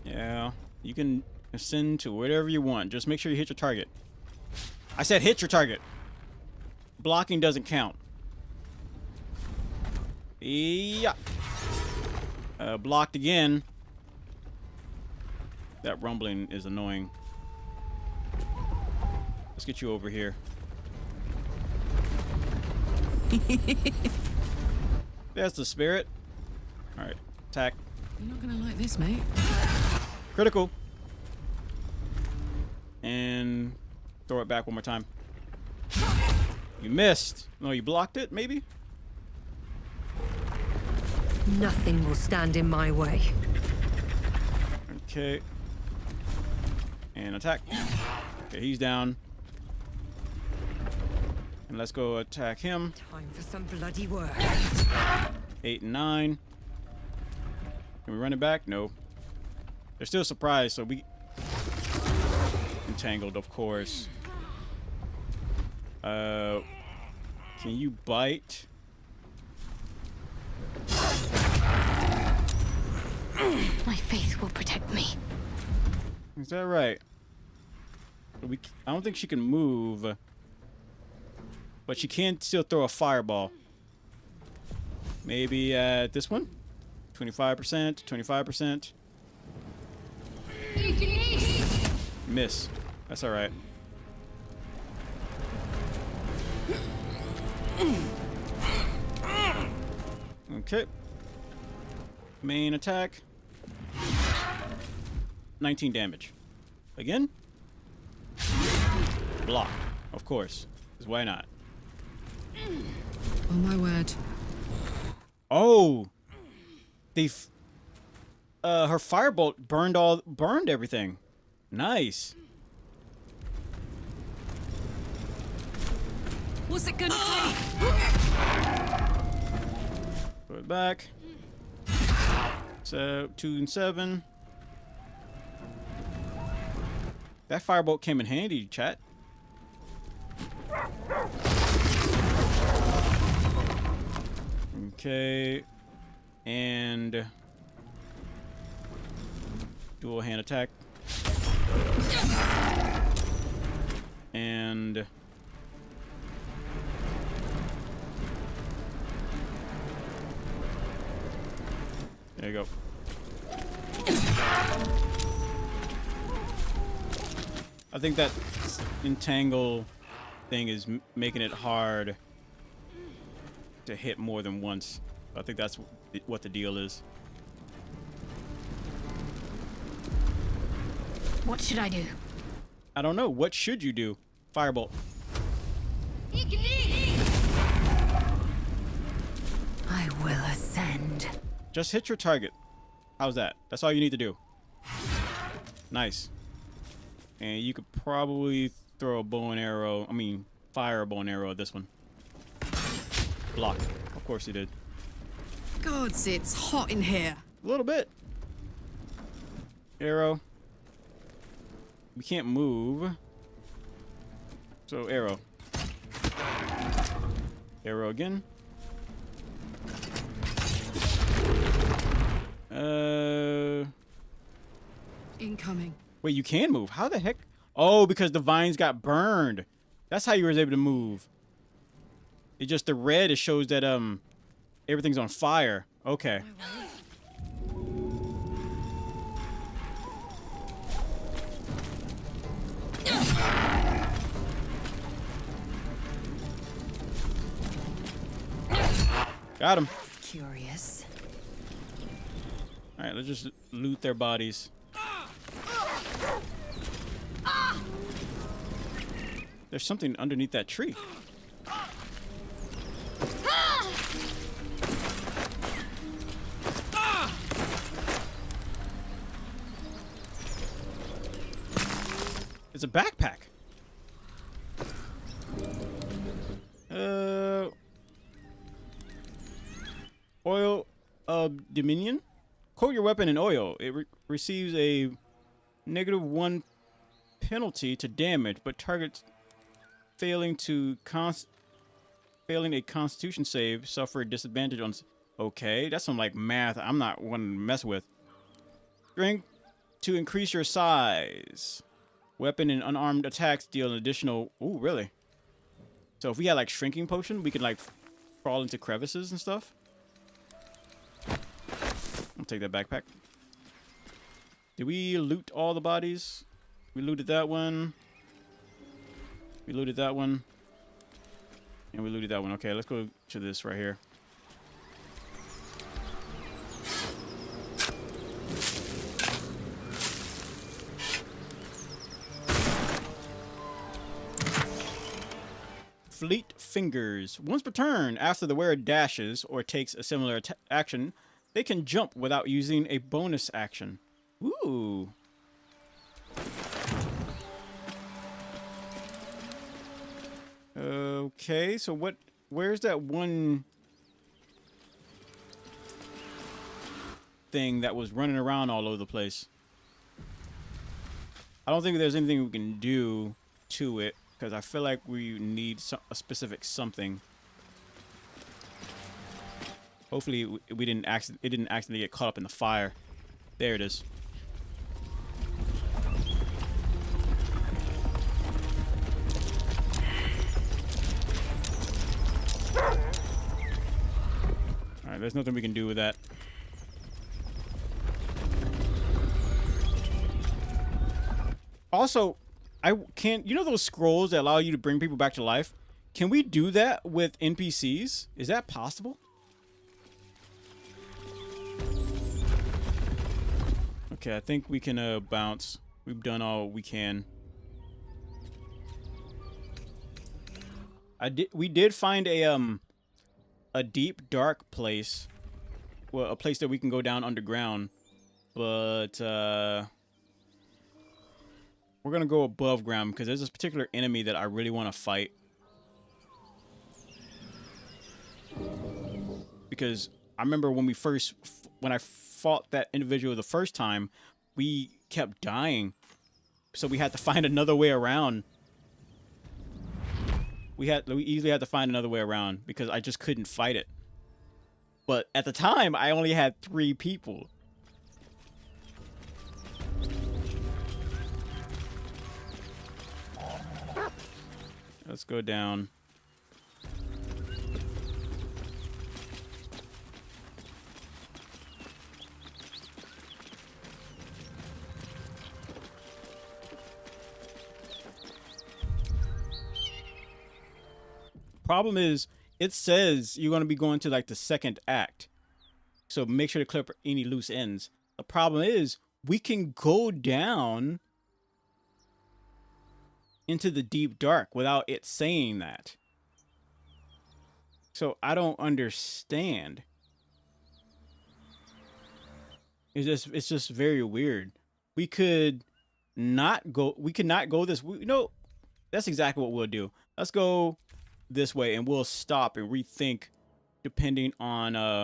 Yeah, you can ascend to whatever you want. Just make sure you hit your target. I said hit your target. Blocking doesn't count. Yeah. Blocked again. That rumbling is annoying. Let's get you over here. That's the spirit. Alright, attack. You're not gonna like this, mate. Critical. And throw it back one more time. You missed. No, you blocked it, maybe? Nothing will stand in my way. Okay. And attack. Okay, he's down. And let's go attack him. Time for some bloody work. 8 and 9. Can we run it back? No. They're still surprised, so we... Entangled, of course. Can you bite? My faith will protect me. Is that right? I don't think she can move. But she can still throw a fireball. Maybe at this one? 25%, 25%. Miss. That's alright. Okay. Main attack. 19 damage. Again? Block. Of course. 'Cause why not? Oh my word. Oh! Her firebolt burned everything. Nice. What's it gonna take? Put it back. So 2 and 7. That firebolt came in handy, chat. Okay. And dual hand attack. And there you go. I think that entangle thing is making it hard to hit more than once. I think that's what the deal is. What should I do? I don't know. What should you do? Firebolt. I will ascend. Just hit your target. How's that? That's all you need to do. Nice. And you could probably throw a bow and arrow. I mean, fire a bow and arrow at this one. Block. Of course you did. Gods, it's hot in here. A little bit. Arrow. We can't move. So arrow. Arrow again. Incoming. Wait, you can move. How the heck? Oh, because the vines got burned. That's how you were able to move. It just the red, it shows that everything's on fire. Okay. Got him. Curious. All right, let's just loot their bodies. There's something underneath that tree. It's a backpack. Oil of Dominion. Coat your weapon in oil. It receives a -1 penalty to damage, but targets failing a Constitution save suffer a disadvantage on. Okay, that's some like math I'm not wanting to mess with. Strength to increase your size. Weapon and unarmed attacks deal an additional. Ooh, really? So if we had like shrinking potion, we could like crawl into crevices and stuff. I'll take that backpack. Did we loot all the bodies? We looted that one. We looted that one. And we looted that one. Okay, let's go to this right here. Fleet Fingers. Once per turn, after the wearer dashes or takes a similar action, they can jump without using a bonus action. Ooh. Okay, so where's that one thing that was running around all over the place? I don't think there's anything we can do to it, because I feel like we need a specific something. Hopefully it didn't accidentally get caught up in the fire. There it is. Alright, there's nothing we can do with that. Also, you know those scrolls that allow you to bring people back to life? Can we do that with NPCs? Is that possible? Okay, I think we can bounce. We've done all we can. We did find a deep dark place. Well, a place that we can go down underground. But we're gonna go above ground because there's this particular enemy that I really want to fight. Because I remember when I fought that individual the first time, we kept dying. So we had to find another way around. We easily had to find another way around because I just couldn't fight it. But at the time, I only had 3 people. Let's go down. Problem is, it says you're going to be going to like the 2nd act. So make sure to clear up any loose ends. The problem is, we can go down into the deep dark without it saying that. So I don't understand. It's just very weird. We could not go this way. No, that's exactly what we'll do. Let's go this way and we'll stop and rethink depending on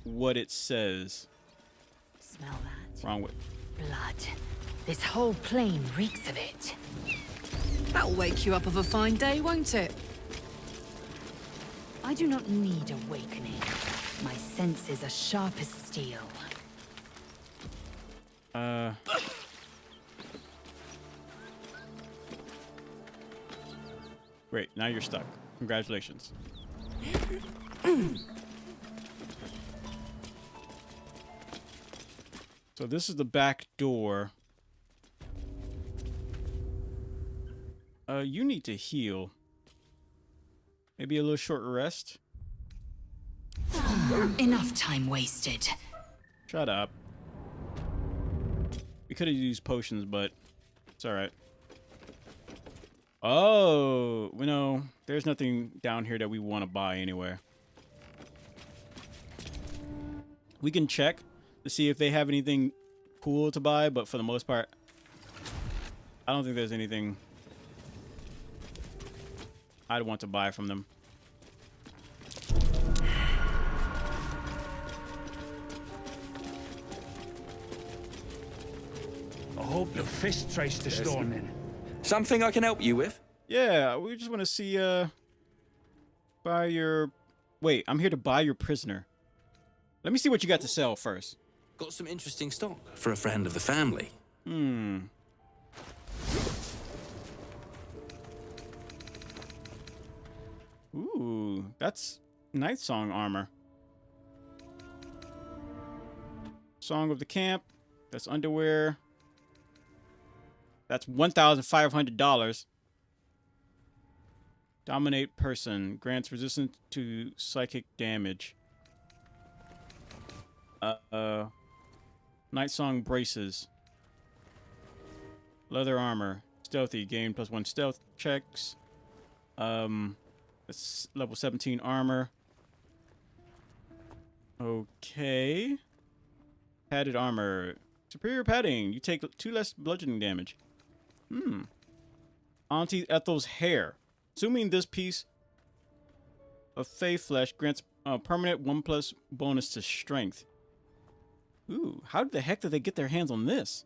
what it says. Smell that? Wrong way. Blood. This whole plain reeks of it. That'll wake you up of a fine day, won't it? I do not need awakening. My senses are sharp as steel. Great, now you're stuck. Congratulations. So this is the back door. You need to heal. Maybe a little short rest. Enough time wasted. Shut up. We could have used potions, but it's all right. Oh, you know, there's nothing down here that we want to buy anywhere. We can check to see if they have anything cool to buy, but for the most part, I don't think there's anything I'd want to buy from them. I hope the fist trace the storm in. Something I can help you with? Yeah, we just want to see, buy your... Wait, I'm here to buy your prisoner. Let me see what you got to sell first. Got some interesting stock for a friend of the family. Ooh, that's Night Song armor. Song of the Camp. That's underwear. That's $1,500. Dominate person. Grants resistance to psychic damage. Night Song braces. Leather armor. Stealthy. Gain +1 stealth checks. That's level 17 armor. Okay. Padded armor. Superior padding. You take 2 less bludgeoning damage. Auntie Ethel's hair. Assuming this piece of Fey flesh grants a permanent 1+ bonus to strength. Ooh, how the heck did they get their hands on this?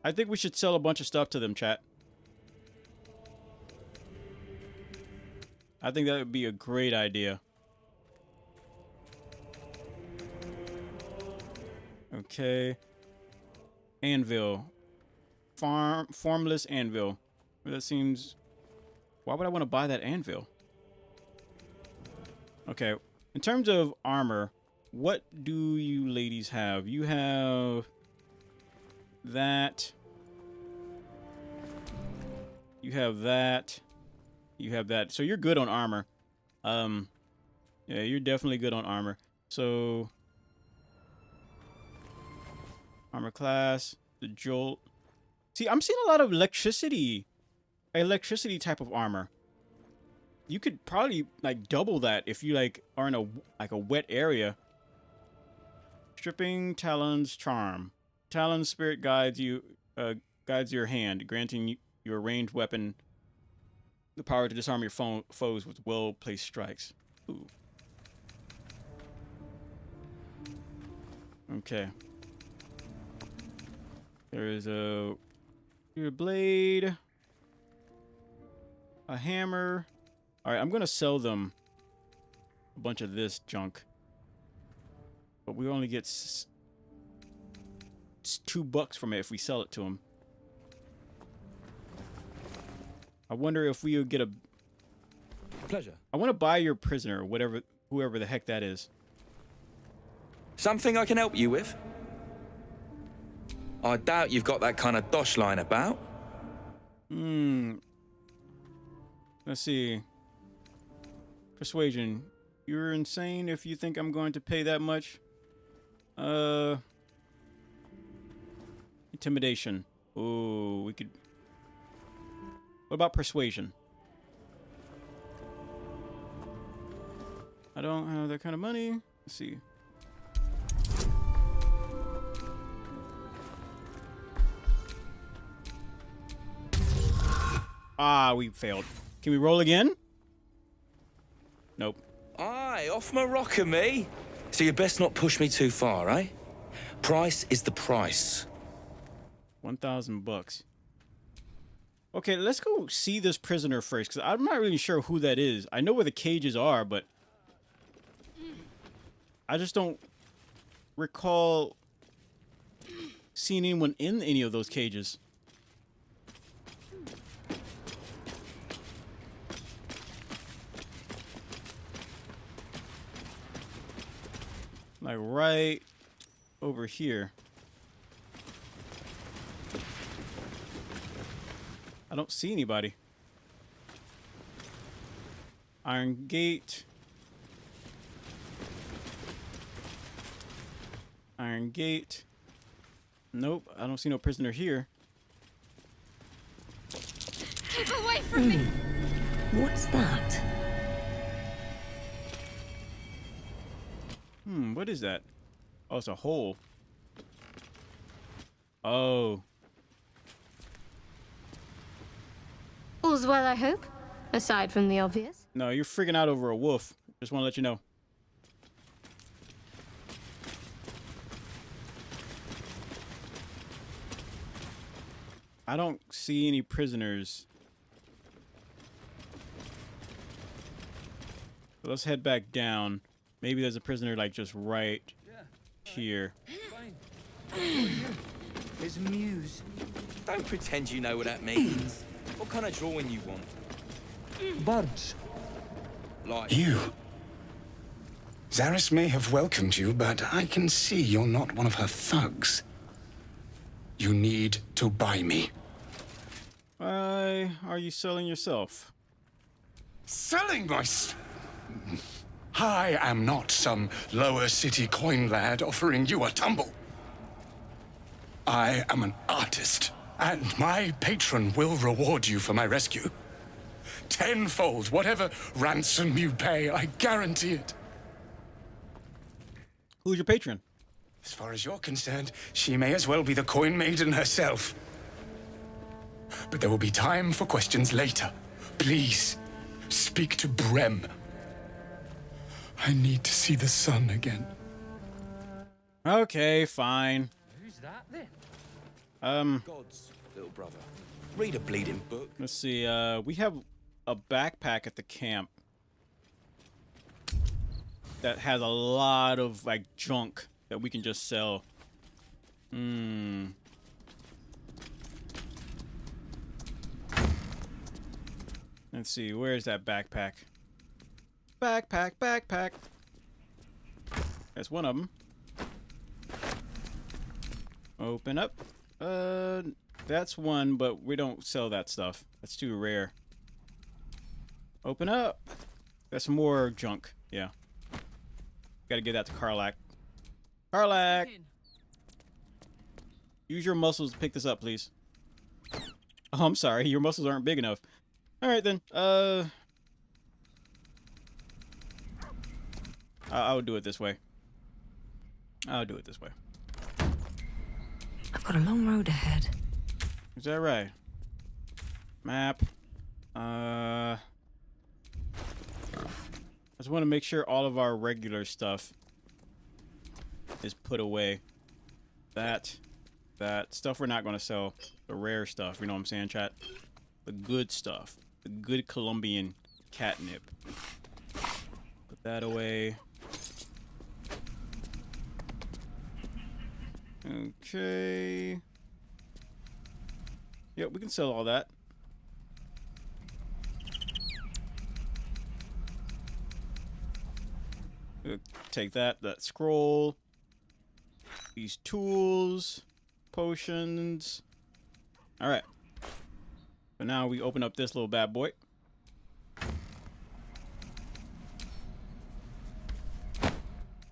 I think we should sell a bunch of stuff to them, chat. I think that would be a great idea. Okay. Anvil. Formless anvil. That seems... Why would I want to buy that anvil? Okay. In terms of armor, what do you ladies have? You have... that. You have that. You have that. So you're good on armor. Yeah, you're definitely good on armor. So... Armor class, the jolt. See, I'm seeing a lot of electricity type of armor. You could probably like double that if you like are in a wet area. Stripping Talon's charm. Talon's spirit guides your hand, granting your ranged weapon the power to disarm your foes with well-placed strikes. Ooh. Okay. There is your blade, a hammer. All right, I'm gonna sell them a bunch of this junk, but we only get $2 from it if we sell it to them. I wonder if we would get a Pleasure. I want to buy your prisoner, whoever the heck that is. Something I can help you with? I doubt you've got that kind of dosh line about. Let's see. Persuasion. You're insane if you think I'm going to pay that much. Intimidation. Ooh, we could... What about persuasion? I don't have that kind of money. Let's see. Ah, we failed. Can we roll again? Nope. Aye, off my rocker, me. So you best not push me too far, eh? Price is the price. 1,000 bucks. Okay, let's go see this prisoner first, because I'm not really sure who that is. I know where the cages are, but I just don't recall seeing anyone in any of those cages. Like right over here. I don't see anybody. Iron Gate. Iron Gate. Nope, I don't see no prisoner here. Keep away from me! What's that? What is that? Oh, it's a hole. Oh. All's well, I hope. Aside from the obvious. No, you're freaking out over a wolf. Just want to let you know. I don't see any prisoners. So let's head back down. Maybe there's a prisoner like just right here. His muse. Don't pretend you know what that means. What kind of drawing you want? Buds. Like You. Zaris may have welcomed you, but I can see you're not one of her thugs. You need to buy me. Why are you selling yourself? Selling I am not some lower city coin lad offering you a tumble. I am an artist, and my patron will reward you for my rescue. Tenfold, whatever ransom you pay, I guarantee it. Who's your patron? As far as you're concerned, she may as well be the coin maiden herself. But there will be time for questions later. Please, speak to Brem. I need to see the sun again. Okay, fine. Who's that then? God's little brother. Read a bleeding book. Let's see. We have a backpack at the camp that has a lot of like junk that we can just sell. Let's see. Where's that backpack? Backpack. That's one of them. Open up. That's one, but we don't sell that stuff. That's too rare. Open up. That's more junk. Yeah. Gotta give that to Karlak. Karlak! Use your muscles to pick this up, please. Oh, I'm sorry. Your muscles aren't big enough. Alright then. I would do it this way. I'll do it this way. I've got a long road ahead. Is that right? Map. I just want to make sure all of our regular stuff is put away. That stuff we're not going to sell. The rare stuff, you know what I'm saying, chat? The good stuff. The good Colombian catnip. Put that away. Okay. Yep, we can sell all that. We'll take that scroll, these tools, potions. All right. So now we open up this little bad boy.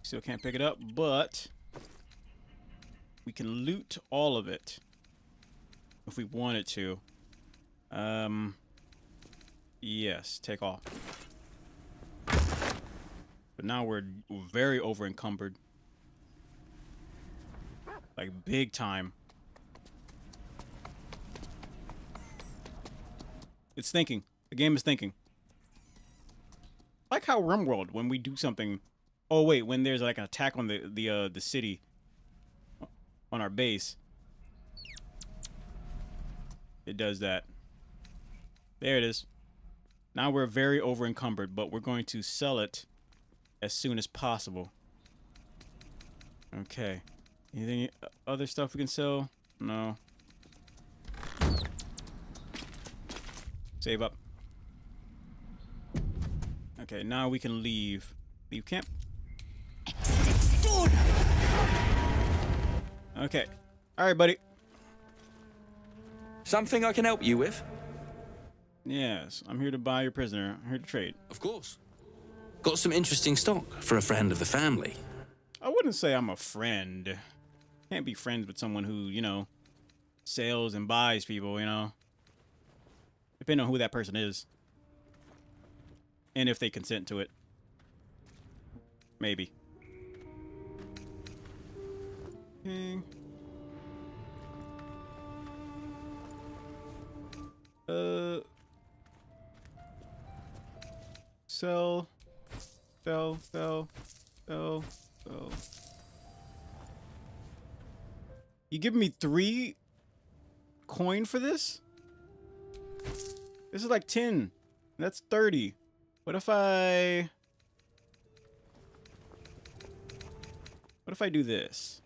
Still can't pick it up, but we can loot all of it. if we wanted to. Yes, take all. But now we're very over encumbered. Like big time. It's thinking. The game is thinking. Like how RimWorld, when we do something. Oh wait, when there's like an attack on the city, on our base, it does that. There it is. Now we're very over encumbered, but we're going to sell it as soon as possible. Okay. Anything other stuff we can sell? No. Save up. Okay, now we can leave. Leave camp. Okay. Alright, buddy. Something I can help you with? Yes, I'm here to buy your prisoner. I'm here to trade. Of course. Got some interesting stock for a friend of the family. I wouldn't say I'm a friend. Can't be friends with someone who, you know, sells and buys people, you know. Depending on who that person is. And if they consent to it. Maybe. Okay. Sell. You give me 3 coin for this? This is like 10. That's 30. What if I do this?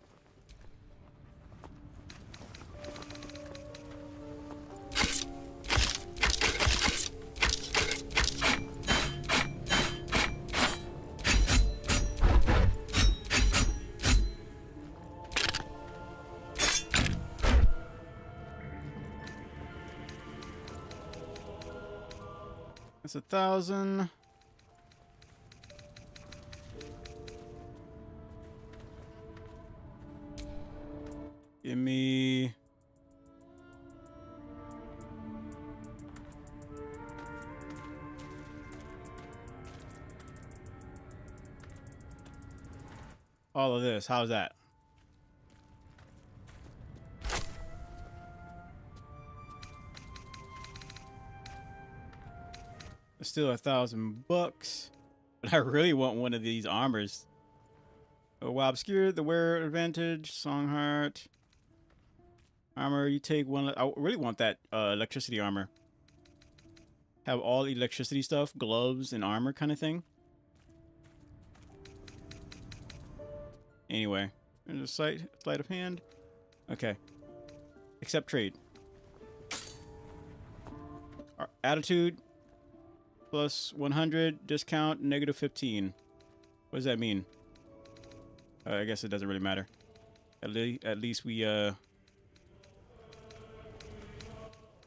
That's 1,000. Give me all of this. How's that? It's still $1,000, but I really want one of these armors. Oh, wow, obscure the wearer advantage, Songheart. Armor, you take one. I really want that electricity armor. Have all electricity stuff, gloves and armor kind of thing. Anyway, there's a sleight of hand. Okay. Accept trade. Our attitude plus 100, discount negative 15. What does that mean? I guess it doesn't really matter. At least we are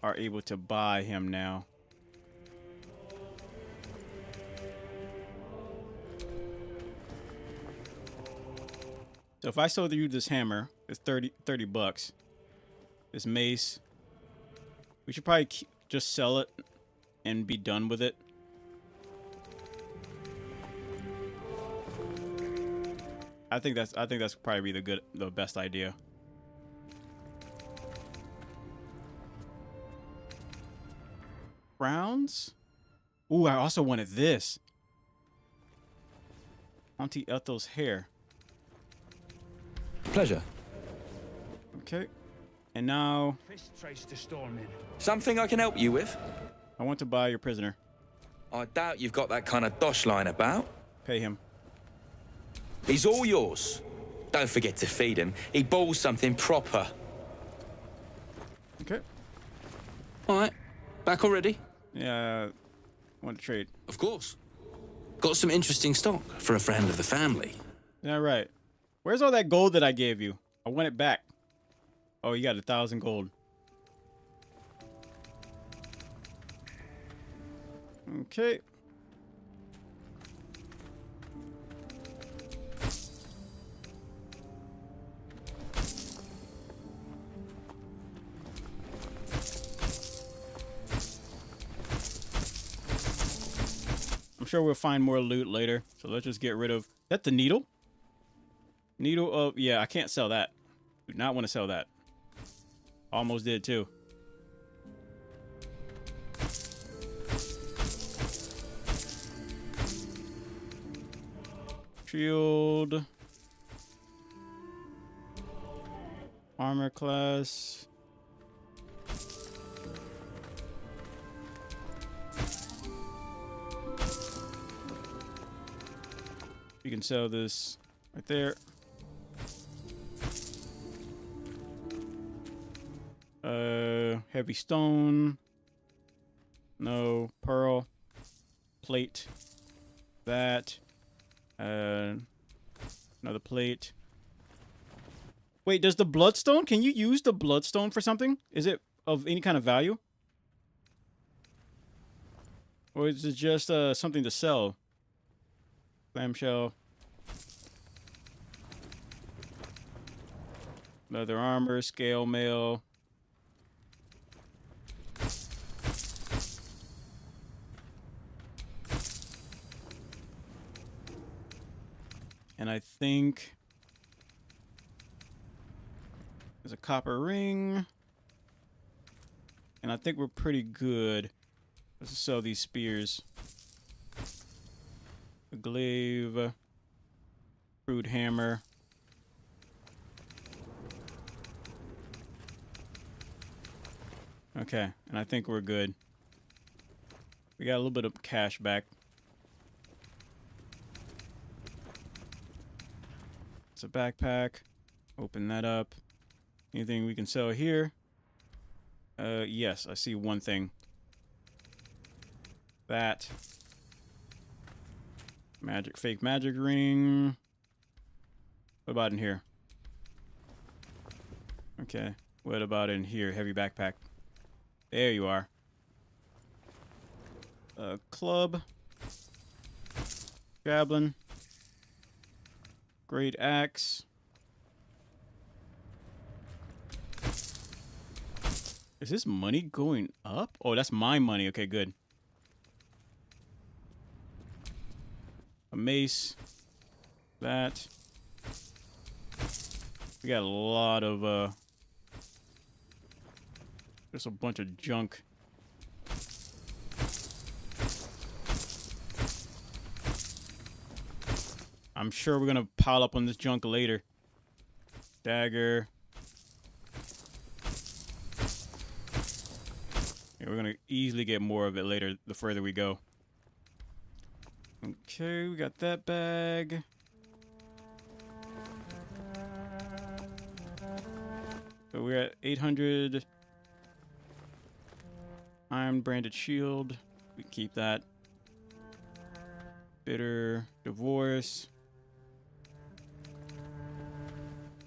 able to buy him now. So if I sold you this hammer, it's 30 bucks. This mace, we should probably just sell it and be done with it. I think that's probably the best idea. Browns? Ooh, I also wanted this. Auntie Ethel's hair. Pleasure. Okay. And now Something I can help you with? I want to buy your prisoner. I doubt you've got that kind of dosh line about. Pay him. He's all yours. Don't forget to feed him. He balls something proper. Okay. All right. Back already? Yeah. Want to trade. Of course. Got some interesting stock for a friend of the family. Yeah, right. Where's all that gold that I gave you? I want it back. Oh, you got 1,000 gold. Okay. sure we'll find more loot later. So let's just get rid of... That the needle? Needle of... Yeah, I can't sell that. Do not want to sell that. Almost did too. Shield. Armor class. You can sell this right there. Heavy stone. No. Pearl. Plate. That. Another plate. Wait, does the bloodstone? Can you use the bloodstone for something? Is it of any kind of value? Or is it just something to sell? Clamshell. Leather armor, scale mail. And I think there's a copper ring. And I think we're pretty good. Let's sell these spears. A glaive. Crude hammer. Okay, and I think we're good. We got a little bit of cash back. It's a backpack. Open that up. Anything we can sell here? Yes, I see one thing. That. Fake magic ring. What about in here? Okay. What about in here? Heavy backpack. There you are. Club. Javelin. Great axe. Is this money going up? Oh, that's my money. Okay, good. A mace. That. We got a lot of, just a bunch of junk. I'm sure we're gonna pile up on this junk later. Dagger. Yeah, we're gonna easily get more of it later the further we go. Okay, we got that bag. So we're at 800. Iron branded shield. We can keep that. Bitter divorce.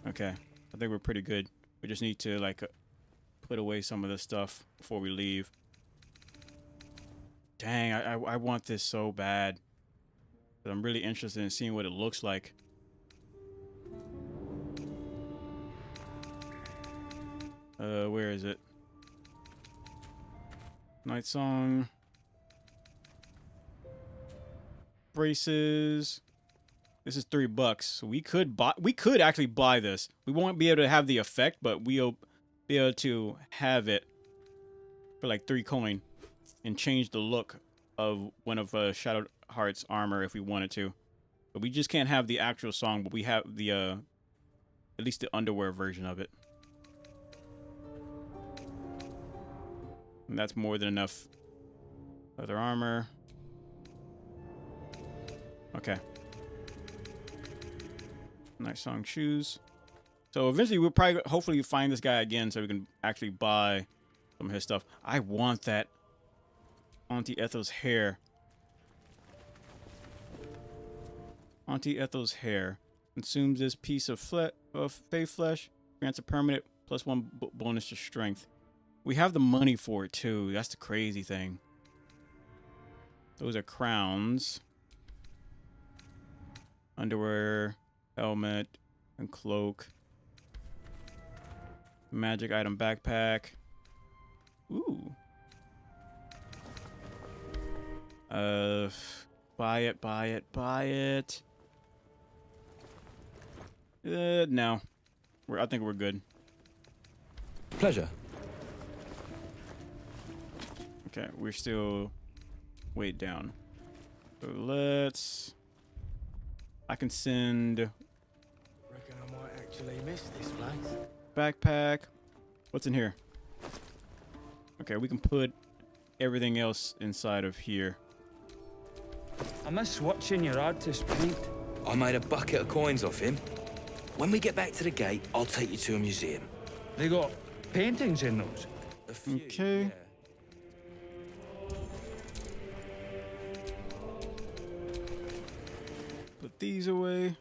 Okay, I think we're pretty good. We just need to like put away some of this stuff before we leave. Dang, I want this so bad. I'm really interested in seeing what it looks like. Where is it? Night Song. Braces. This is $3. So we could actually buy this. We won't be able to have the effect, but we'll be able to have it for like 3 coin and change the look of one of Shadowheart's armor if we wanted to. But we just can't have the actual song, but we have the at least the underwear version of it. And that's more than enough. Leather armor. Okay. Nice song shoes. So eventually we'll probably hopefully find this guy again so we can actually buy some of his stuff. I want that Auntie Ethel's hair. Auntie Ethel's hair. Consumes this piece of fey flesh. Grants a permanent +1 bonus to strength. We have the money for it too. That's the crazy thing. Those are crowns. Underwear, helmet, and cloak. Magic item backpack. Ooh. Buy it, buy it, buy it. No. I think we're good. Pleasure. Okay, we're still way down. So let's... I can send... Reckon I might actually miss this place. Backpack. What's in here? Okay, we can put everything else inside of here. I miss watching your artist paint. I made a bucket of coins off him. When we get back to the gate, I'll take you to a museum. They got paintings in those. A few, Okay. yeah. Put these away.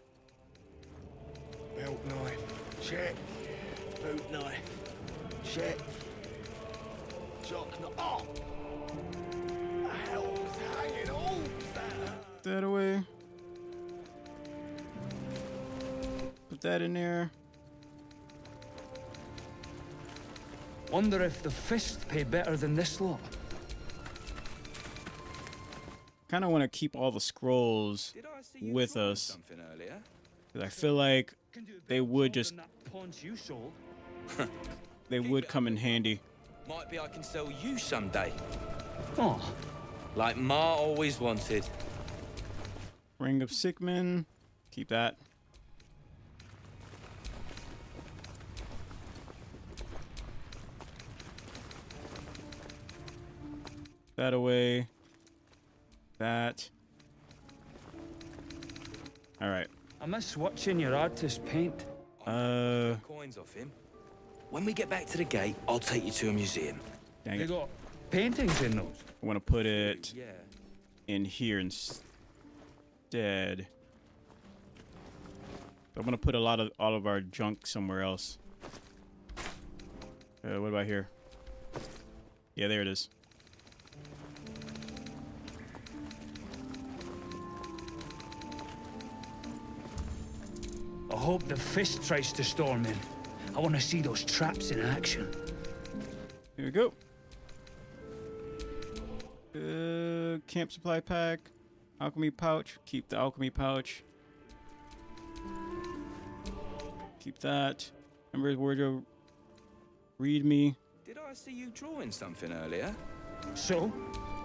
Belt knife. Check. Boot knife. Check. Jock knife. Oh! The hell's hanging all that? That away. Put that in there. Wonder if the fists pay better than this lot. Kind of want to keep all the scrolls Did I see you with drawing us. something earlier? 'Cause I feel like Can do a bit they of would job just... than that paunch you sold. They would come in handy. Might be I can sell you someday. Oh, Like Ma always wanted. Ring of Sickman. Keep that. That away. That. All right. I miss watching your artist paint. Coins off him. When we get back to the gate, I'll take you to a museum. Dang They it. got paintings in those. I want to put it Yeah. in here instead. I'm gonna put all of our junk somewhere else. What about here? Yeah, there it is. I hope the fist tries to storm in. I want to see those traps in action. Here we go. Camp supply pack. Alchemy pouch. Keep the alchemy pouch. Keep that. Members wardrobe. Read me. Did I see you drawing something earlier? So,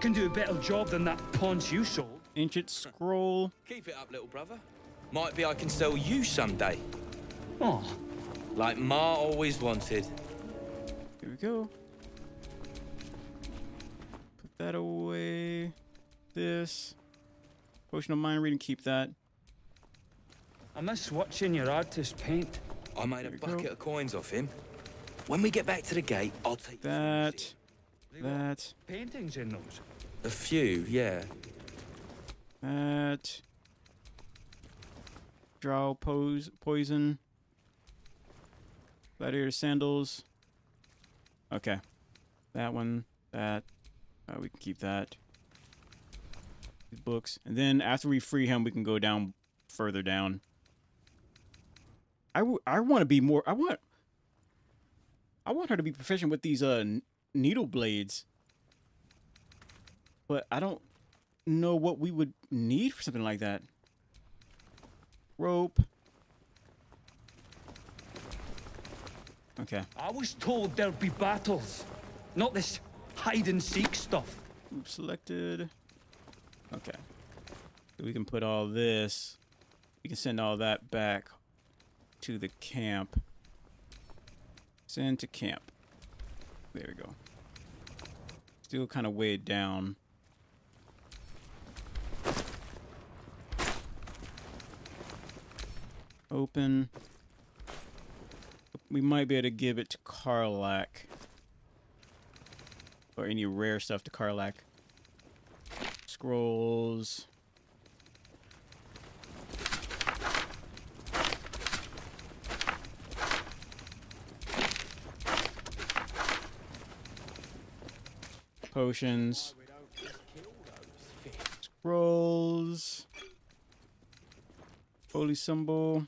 can do a better job than that paunch you sold. Ancient scroll. Keep it up, little brother. Might be I can sell you someday. Oh, Like Ma always wanted. Here we go. Put that away. This. Potion of mind reading. Keep that. I miss watching your artist paint. I made a There we bucket go. of coins off him. When we get back to the gate, I'll take you to a That. museum. They got That. paintings in those. A few, yeah. That. Draw poison. Gladiator sandals. Okay. That one. That. We can keep that. These books. And then after we free him, we can go down further down. I want to be more... I want her to be proficient with these needle blades. But I don't know what we would need for something like that. Rope. Okay. I was told there'd be battles, not this hide and seek stuff. Group selected. Okay. So we can put all this. We can send all that back to the camp. Send to camp. There we go. Still kind of weighed down. Open. We might be able to give it to Karlak. Or any rare stuff to Karlak. Scrolls. Potions. Scrolls. Holy symbol.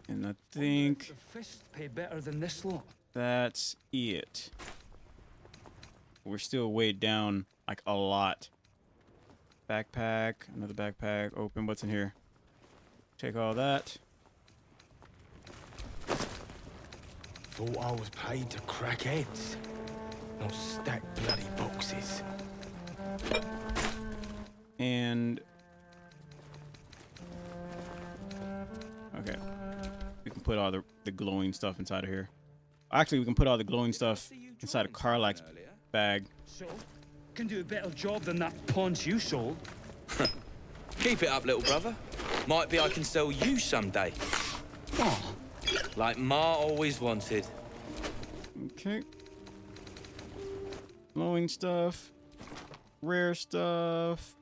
And I think The fists pay better than this lot. That's it. We're still weighed down like a lot. Backpack, another backpack, open. What's in here? Take all that. Thought I was paid to crack heads, not stack bloody boxes. And okay, we can put all the glowing stuff inside of here. Actually, we can put all the glowing stuff inside of Karlak's bag. So, can do a better job than that paunch you sold. Keep it up, little brother. Might be I can sell you someday. Oh. Like Ma always wanted. Okay. Glowing stuff. Rare stuff.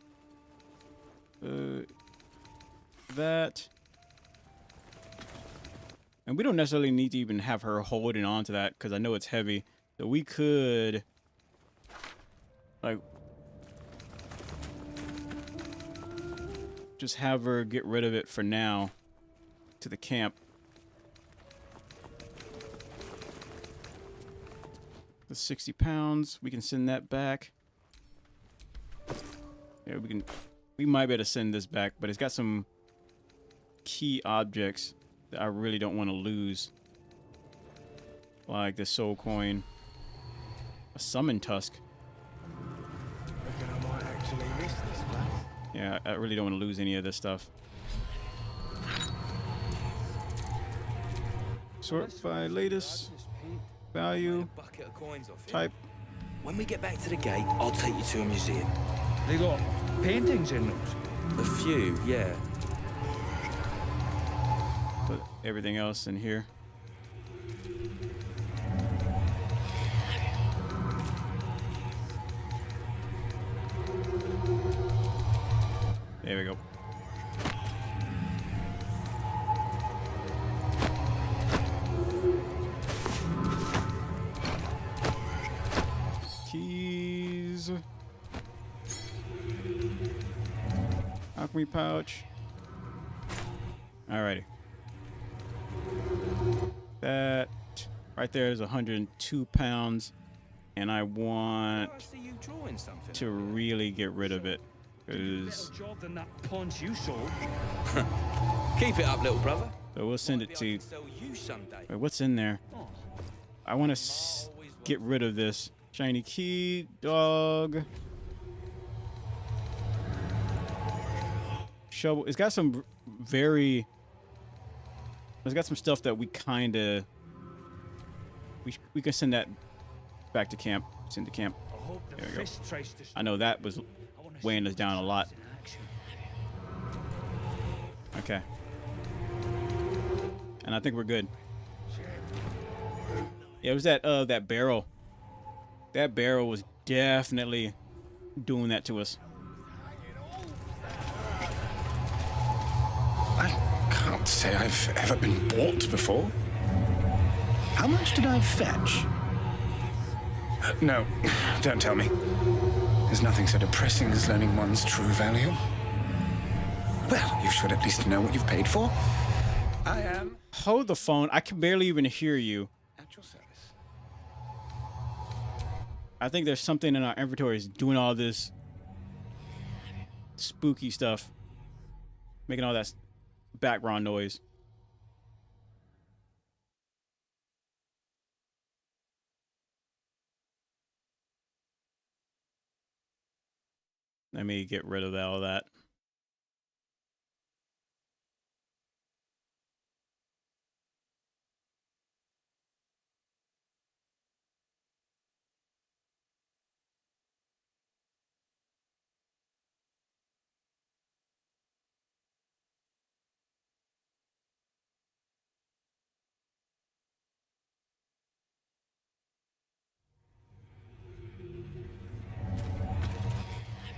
That. And we don't necessarily need to even have her holding on to that because I know it's heavy. So we could, like, just have her get rid of it for now to the camp. The 60 pounds, we can send that back. Yeah, we might be able to send this back, but it's got some key objects that I really don't want to lose. Like this soul coin. A summon tusk. Reckon I might actually miss this place. Yeah, I really don't want to lose any of this stuff. Sort by latest value type. When we get back to the gate, I'll take you to a museum. They got paintings in those? A few, yeah. Put everything else in here. There we go. Keys. Alchemy pouch. Alrighty. That right there is 102 pounds, and I want to really get rid of it. Cause Job than that paunch you sold. Keep it up, little brother. So we'll send it to. Wait, what's in there? I want to get rid of this shiny key dog. Shovel. It's got some very. It's got some stuff that we kind of. We can send that back to camp. Send to camp. There we go. I know that was weighing us down a lot. Okay. And I think we're good. Yeah, it was that barrel. That barrel was definitely doing that to us. I can't say I've ever been bought before. How much did I fetch? No, don't tell me. There's nothing so depressing as learning one's true value. Well, you should at least know what you've paid for. I am. Hold the phone. I can barely even hear you. At your service. I think there's something in our inventories doing all this spooky stuff. Making all that background noise. Let me get rid of all that.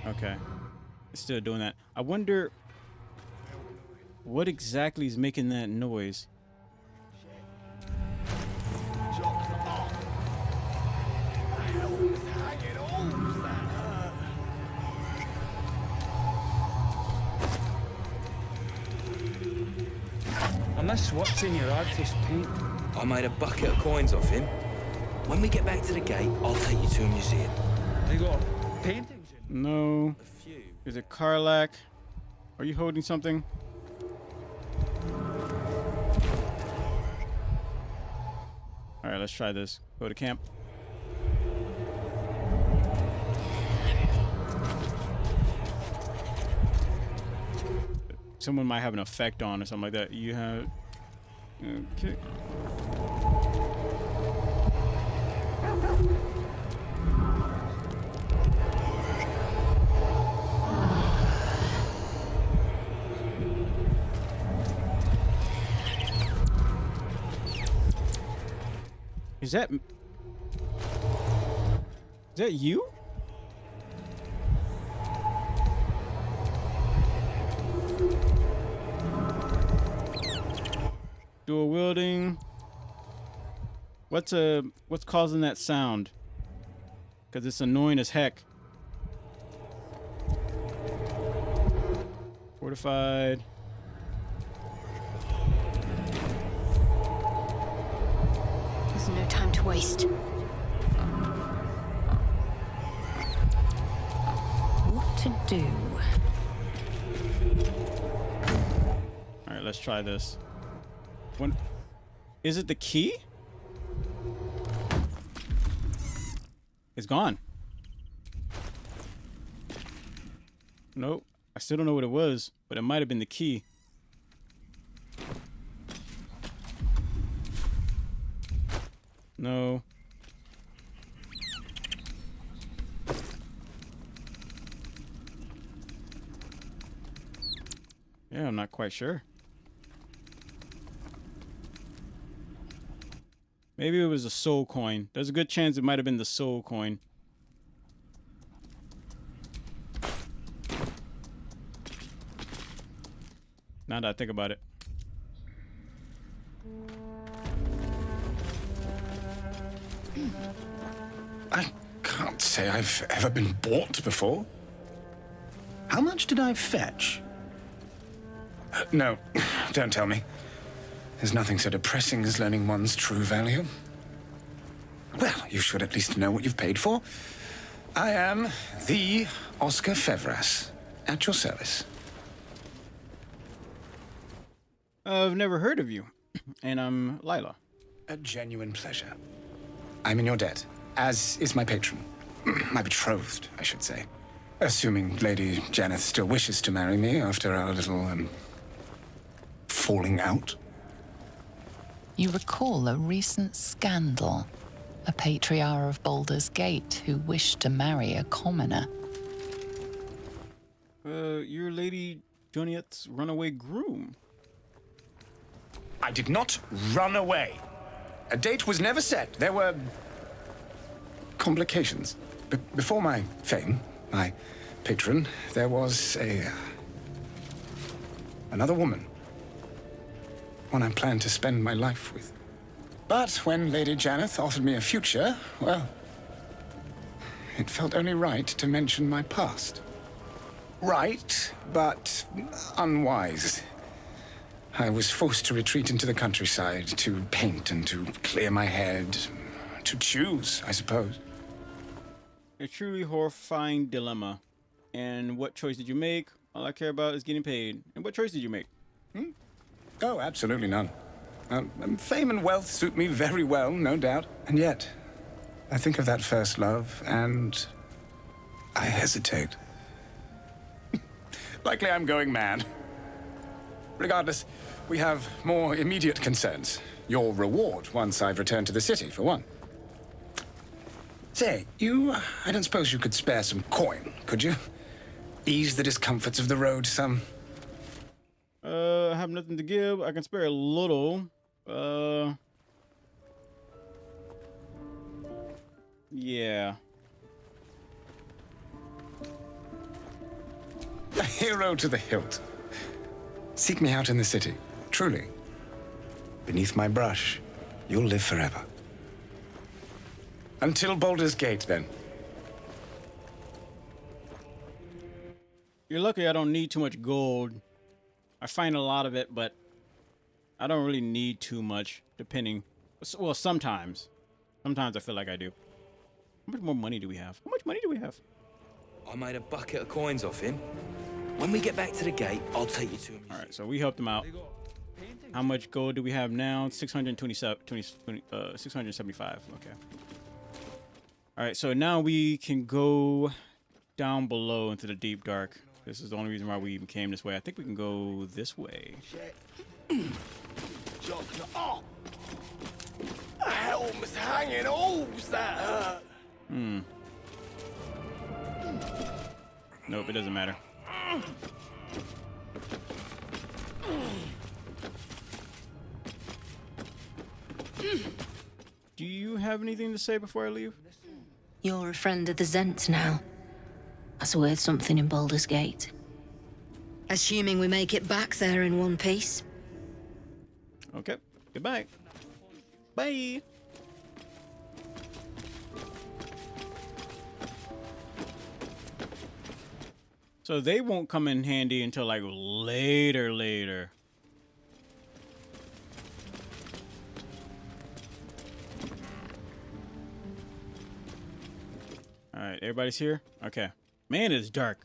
Okay. It's still doing that. I wonder what exactly is making that noise. I miss watching your artist paint. I made a bucket of coins off him. When we get back to the gate, I'll take you to a museum. They got paintings in. No. A few. Is it Karlak? Are you holding something? All right, let's try this. Go to camp. Someone might have an effect on or something like that. You have... Okay. Is that you? Dual wielding. What's causing that sound? Because it's annoying as heck. Fortified. There's no time to waste. What to do? All right, let's try this. When is it the key? It's gone. Nope. I still don't know what it was, but it might have been the key. No. Yeah, I'm not quite sure. Maybe it was a soul coin. There's a good chance it might have been the soul coin. Now that I think about it. I can't say I've ever been bought before. How much did I fetch? No, don't tell me. There's nothing so depressing as learning one's true value. Well, you should at least know what you've paid for. I am the Oscar Fevras, at your service. I've never heard of you, and I'm Lila. A genuine pleasure. I'm in your debt, as is my patron. My betrothed, I should say. Assuming Lady Janeth still wishes to marry me after our little, falling out. You recall a recent scandal. A patriarch of Baldur's Gate who wished to marry a commoner. You're Lady Janeth's runaway groom. I did not run away. A date was never set. There were complications. Before my fame, my patron, there was another woman. One I planned to spend my life with. But when Lady Janeth offered me a future, well, it felt only right to mention my past. Right, but unwise. I was forced to retreat into the countryside, to paint and to clear my head, to choose, I suppose. A truly horrifying dilemma. And what choice did you make? All I care about is getting paid. And what choice did you make? Oh, absolutely none. Fame and wealth suit me very well, no doubt. And yet, I think of that first love, and I hesitate. Likely I'm going mad. Regardless, we have more immediate concerns. Your reward once I've returned to the city, for one. Say, I don't suppose you could spare some coin, could you? Ease the discomforts of the road some. I have nothing to give. I can spare a little. Yeah. A hero to the hilt. Seek me out in the city, truly. Beneath my brush, you'll live forever. Until Baldur's Gate, then. You're lucky I don't need too much gold. I find a lot of it, but I don't really need too much, depending. Well, sometimes. Sometimes I feel like I do. How much more money do we have? How much money do we have? I made a bucket of coins off him. When we get back to the gate, I'll take you to him. All right, so we helped him out. How much gold do we have now? 675. Okay. All right, so now we can go down below into the deep dark. This is the only reason why we even came this way. I think we can go this way. Oh! A helm's hanging. All's that hurt. Nope, it doesn't matter. Do you have anything to say before I leave? You're a friend of the Zent now. That's worth something in Baldur's Gate. Assuming we make it back there in one piece. Okay, goodbye. Bye. So they won't come in handy until like later. All right, everybody's here? Okay. Man, it's dark.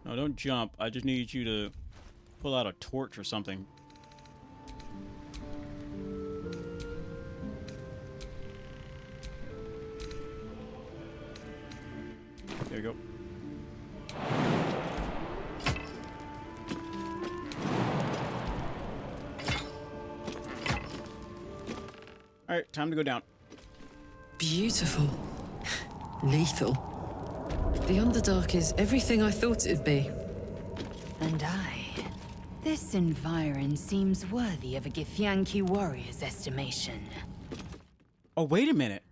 No, don't jump. I just need you to pull out a torch or something. There we go. All right, time to go down. Beautiful. Lethal. The Underdark is everything I thought it'd be. And this environ seems worthy of a Githyanki warrior's estimation. Oh, wait a minute.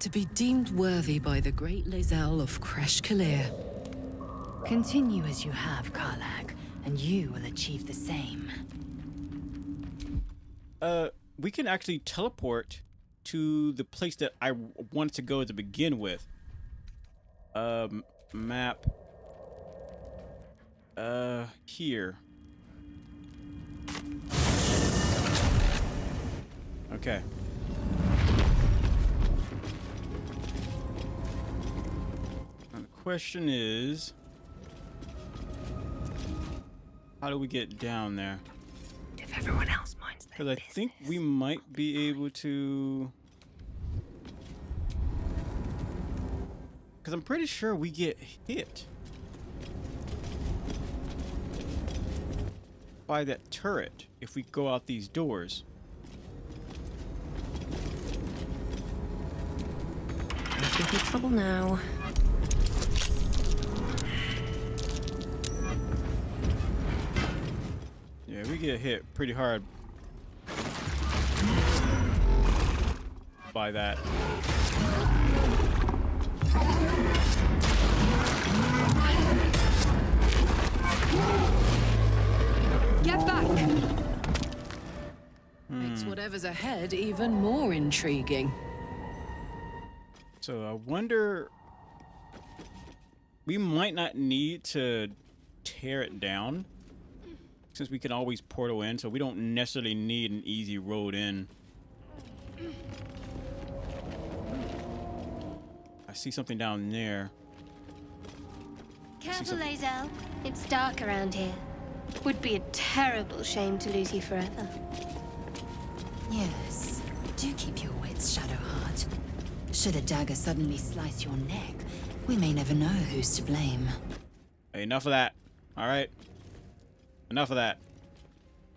To be deemed worthy by the great Lae'zel of Kresh Kalir. Continue as you have, Karlach, and you will achieve the same. We can actually teleport to the place that I wanted to go to begin with. Map. Here. Okay. And the question is, how do we get down there? If everyone else minds their Because I think we might be able to... Because I'm pretty sure we get hit by that turret if we go out these doors. Don't give me trouble now. Yeah, we get hit pretty hard by that. Get back! Makes whatever's ahead even more intriguing. So I wonder... We might not need to tear it down, since we can always portal in, so we don't necessarily need an easy road in. I see something down there. Careful, Lae'zel. It's dark around here. Would be a terrible shame to lose you forever. Yes. Do keep your wits, Shadowheart. Should a dagger suddenly slice your neck, we may never know who's to blame. Hey, enough of that. All right. Enough of that.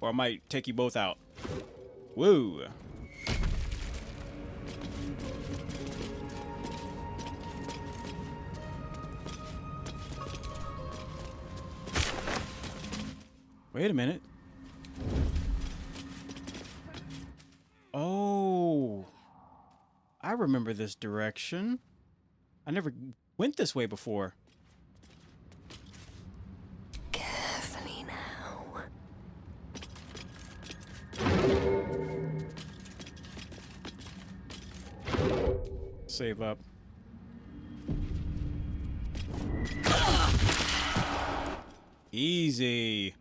Or I might take you both out. Woo. Wait a minute. Oh. I remember this direction. I never went this way before. Carefully now. Save up. Easy.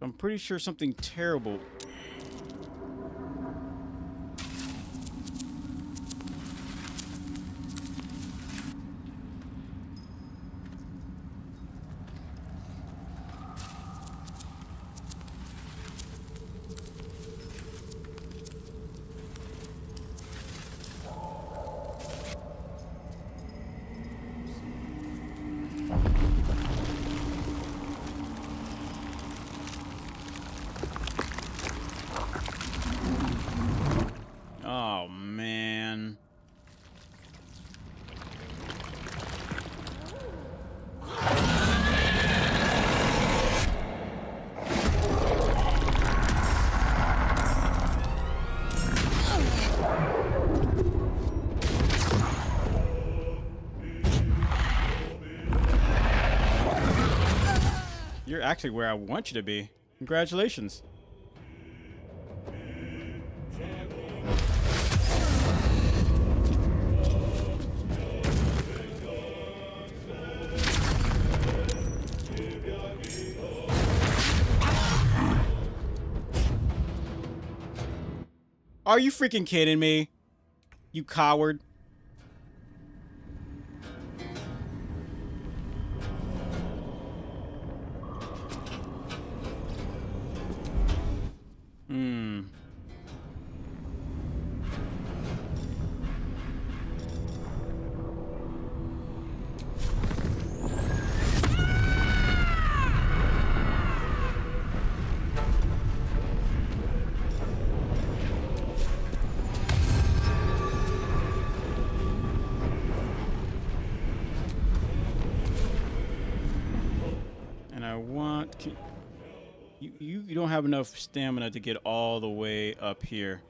I'm pretty sure something terrible. Oh, man. You're actually where I want you to be. Congratulations. Are you freaking kidding me? You coward. And I want... You don't have enough stamina to get all the way up here.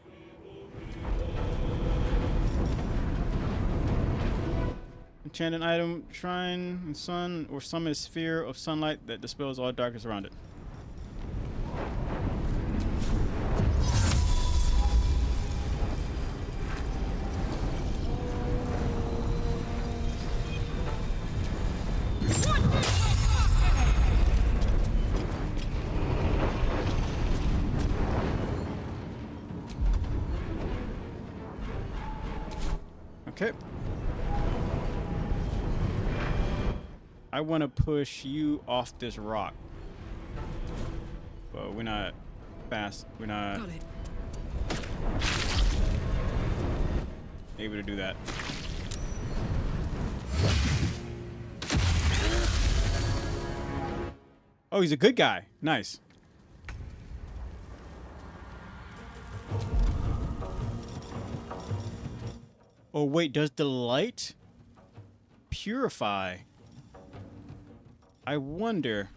Enchanted item, shrine, and sun, or summon a sphere of sunlight that dispels all darkness around it. Okay. I want to push you off this rock. But we're not fast. We're not able to do that. Oh, he's a good guy. Nice. Oh, wait, does the light purify? I wonder.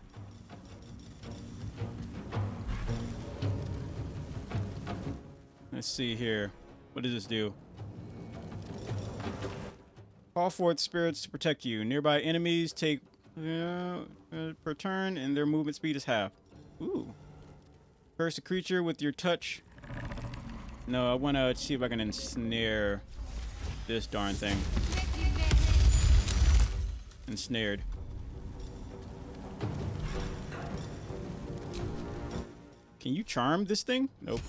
Let's see here. What does this do? Call forth spirits to protect you. Nearby enemies take per turn, and their movement speed is half. Ooh. Curse a creature with your touch. No, I want to see if I can ensnare this darn thing. Ensnared. Can you charm this thing? Nope.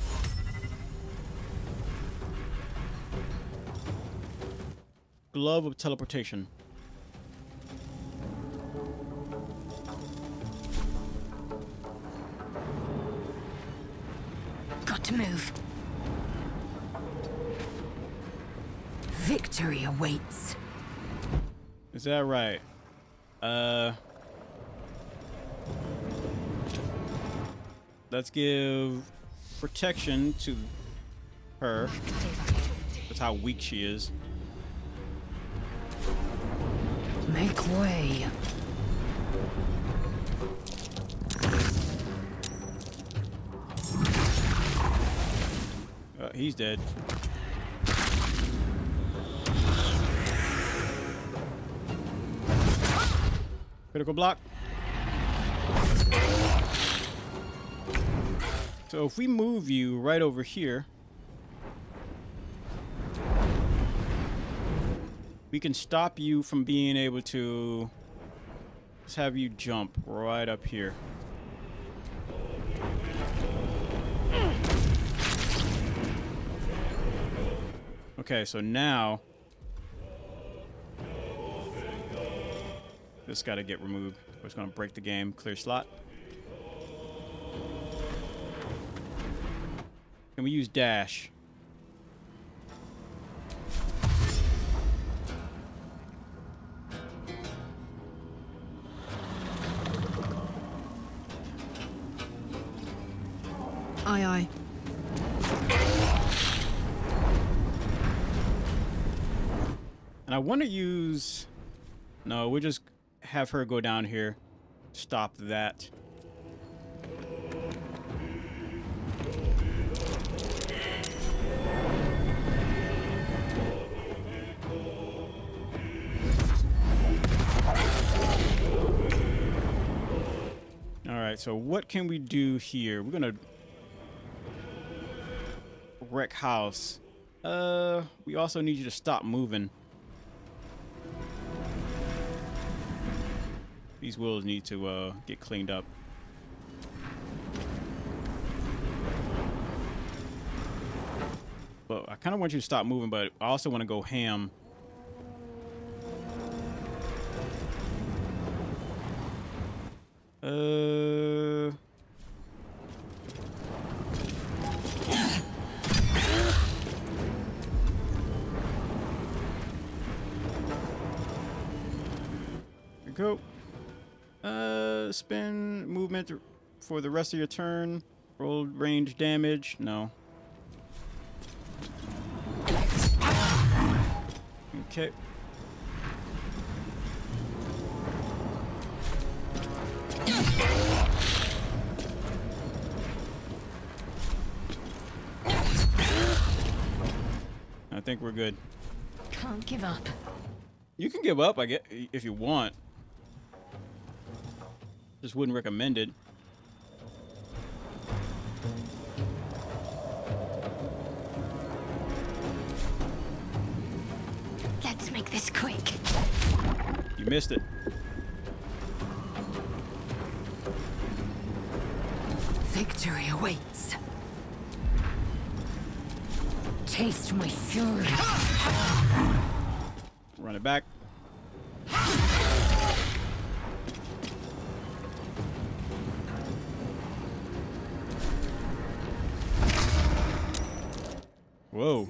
Glove of teleportation. Got to move. Victory awaits. Is that right? Let's give protection to her. That's how weak she is. Make way. He's dead. Critical block. So if we move you right over here, we can stop you from being able to just have you jump right up here. Okay, so now this got to get removed. We're just gonna break the game. Clear slot. Can we use dash? Aye, aye. And I want to use... No, we'll just have her go down here. Stop that. Alright, so what can we do here? We're gonna wreck house. We also need you to stop moving. These wheels need to get cleaned up. But I kind of want you to stop moving, but I also want to go ham. Go. Spin movement for the rest of your turn. Roll range damage. No. Okay. I think we're good. Can't give up. You can give up, I guess, if you want. Just wouldn't recommend it. Let's make this quick. You missed it. Victory awaits. Taste my fury. Run it back. Whoa.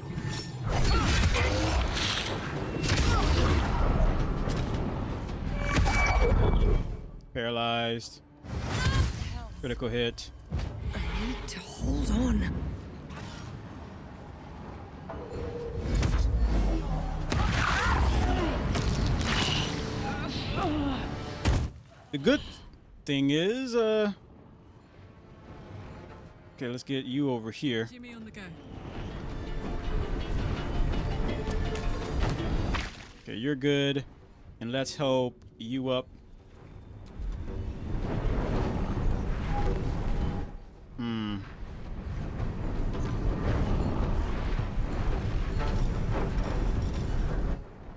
Paralyzed. Critical hit. I need to hold on. The good thing is, okay, let's get you over here. Jimmy on the go. Okay, you're good. And let's help you up.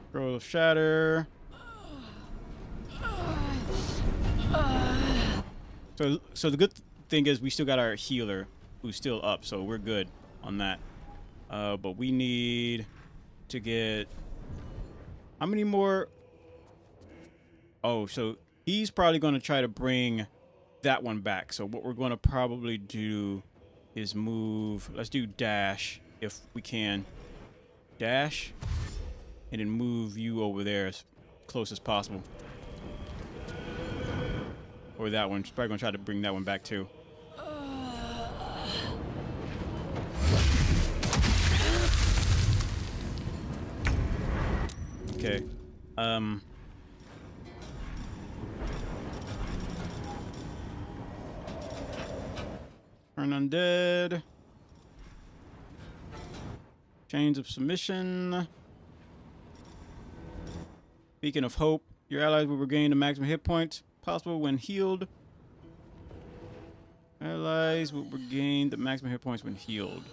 Scroll of Shatter. So the good thing is we still got our healer who's still up, so we're good on that. But we need to get... How many more? Oh, so he's probably going to try to bring that one back. So what we're going to probably do is move... Let's do dash if we can. Dash. And then move you over there as close as possible. Or that one. She's probably going to try to bring that one back too. Okay. Turn undead. Chains of submission. Beacon of hope. Your allies will regain the maximum hit points possible when healed. Allies will regain the maximum hit points when healed.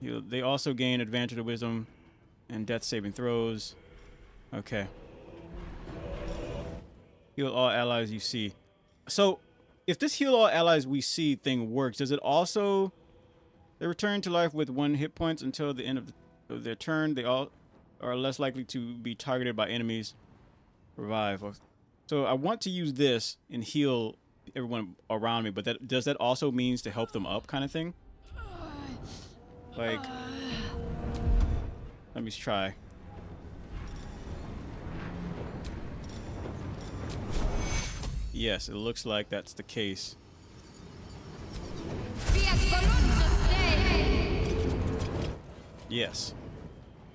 They also gain advantage of wisdom and death saving throws. Okay. Heal all allies you see. So, if this heal all allies we see thing works, does it also they return to life with 1 hit points until the end of their turn? They all are less likely to be targeted by enemies. Revive. So I want to use this and heal everyone around me, but does that also means to help them up kind of thing? Like, let me try. Yes, it looks like that's the case. Yes.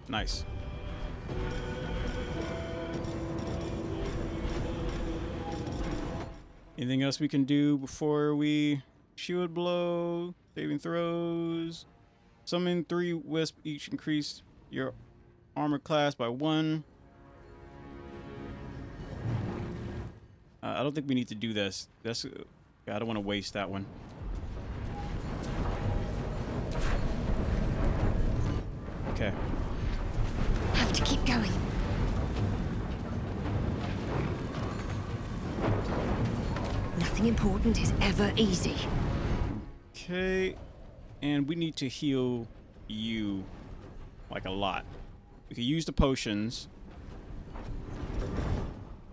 Nice. Anything else we can do before we shield blow, saving throws, summon 3 wisp, each increase your armor class by 1. I don't think we need to do this. I don't want to waste that one. Okay. Have to keep going. Nothing important is ever easy. Okay. And we need to heal you like a lot. We can use the potions.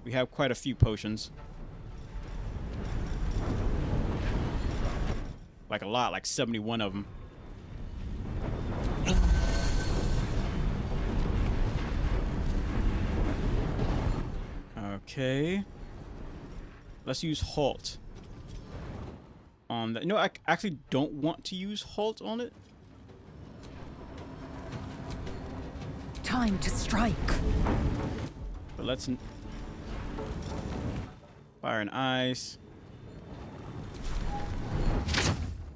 We have quite a few potions. Like a lot, like 71 of them. Okay. Let's use halt on that. No, I actually don't want to use halt on it. Time to strike. But let's fire and ice.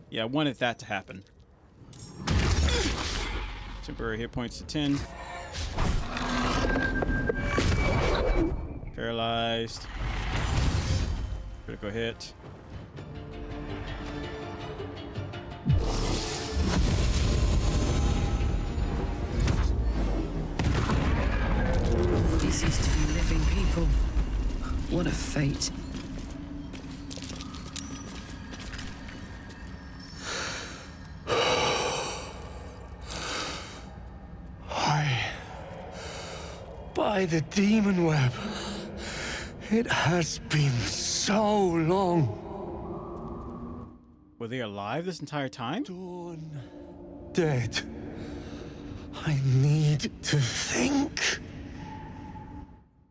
Yeah, I wanted that to happen. Temporary hit points to 10. Paralyzed. Critical hit. These used to be living people. What a fate. By the demon web. It has been so long. Were they alive this entire time? Dawn. Dead. I need to think.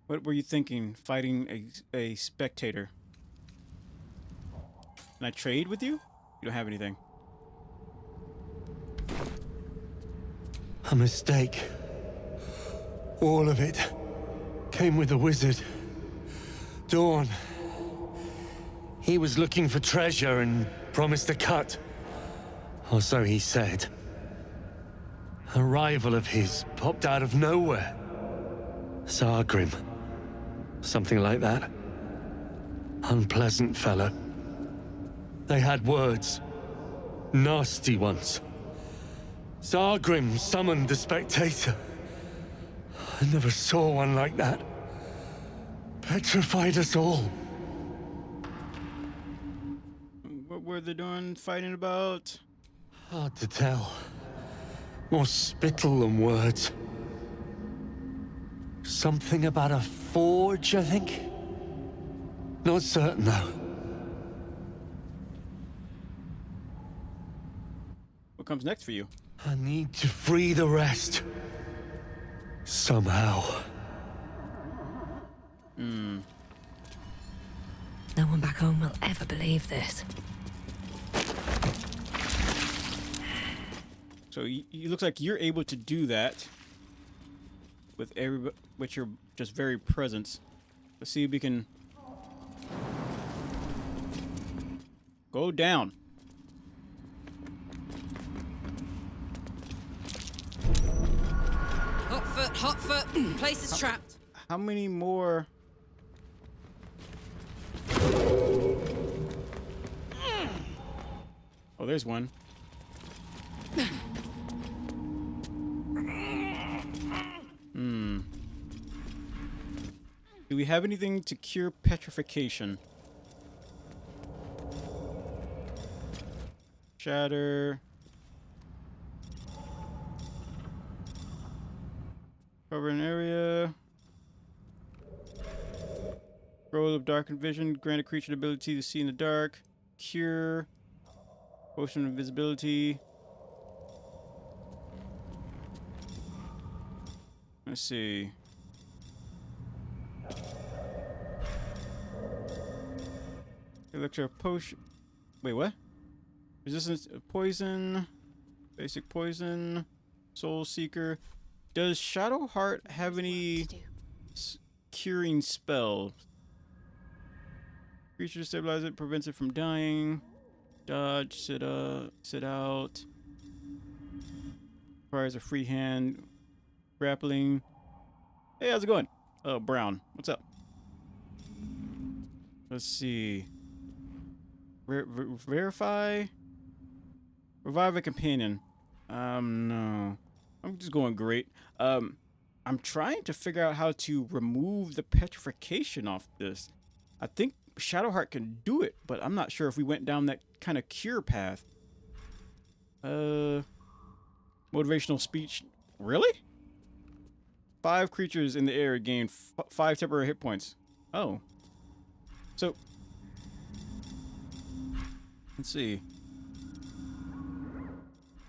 What were you thinking, fighting a spectator? Can I trade with you? You don't have anything. A mistake. All of it came with the wizard. Dawn. He was looking for treasure and promised a cut. Or so he said. A rival of his popped out of nowhere. Sargrim. Something like that. Unpleasant fellow. They had words. Nasty ones. Sargrim summoned the spectator. I never saw one like that. Petrified us all. What were they doing, fighting about? Hard to tell. More spittle than words. Something about a forge, I think? Not certain, though. What comes next for you? I need to free the rest. Somehow. No one back home will ever believe this. So it looks like you're able to do that with your just very presence. Let's see if we can go down. Hot foot. Place is trapped. How many more? Oh, there's one. Do we have anything to cure petrification? Shatter. Cover an area. Scroll of darkened vision. Grant a creature the ability to see in the dark. Cure. Potion of invisibility. Let's see. Elixir potion. Wait, what? Resistance to poison. Basic poison. Soul Seeker. Does Shadowheart have any curing spells? Creature to stabilize it, prevents it from dying. Dodge, sit out. Requires a free hand. Grappling. Hey, how's it going? Oh, Brown. What's up? Let's see. Verify. Revive a companion. No. I'm just going great. I'm trying to figure out how to remove the petrification off this. I think Shadowheart can do it, but I'm not sure if we went down that kind of cure path. Motivational speech. Really? 5 creatures in the area gain 5 temporary hit points. Oh. So, let's see.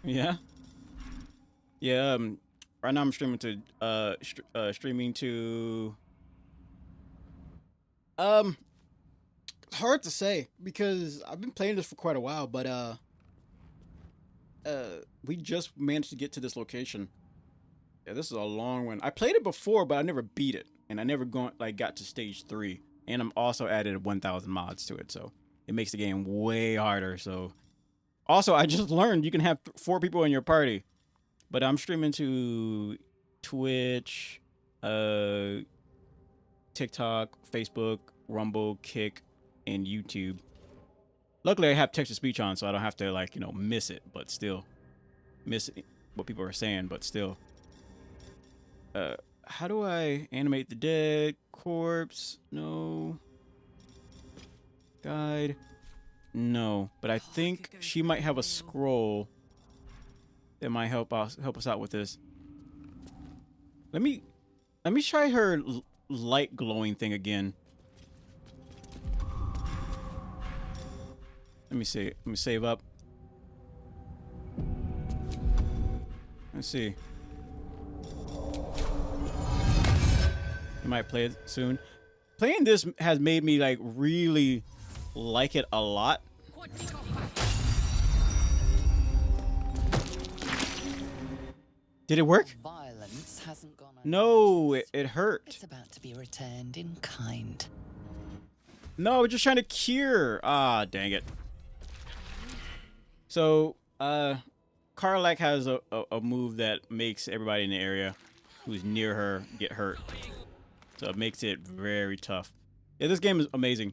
Yeah. Yeah, right now I'm streaming to It's hard to say because I've been playing this for quite a while, but we just managed to get to this location. Yeah, this is a long one. I played it before, but I never beat it, and I never got to stage 3. And I'm also added 1,000 mods to it, so it makes the game way harder. So, also I just learned you can have 4 people in your party, but I'm streaming to Twitch, TikTok, Facebook, Rumble, Kick, and YouTube. Luckily, I have text to speech on, so I don't have to miss it, but still miss what people are saying, but still. How do I animate the dead corpse? No. Guide. No, but I think she might have a scroll that might help us out with this. Let me try her light glowing thing again. Let me see. Let me save up. Let's see. I might play it soon. Playing this has made me really like it a lot. Did it work? Violence hasn't gone. No, it hurt. It's about to be returned in kind. No, we're just trying to cure. Ah, dang it. So, Karlak has a move that makes everybody in the area who's near her get hurt. So it makes it very tough. Yeah, this game is amazing.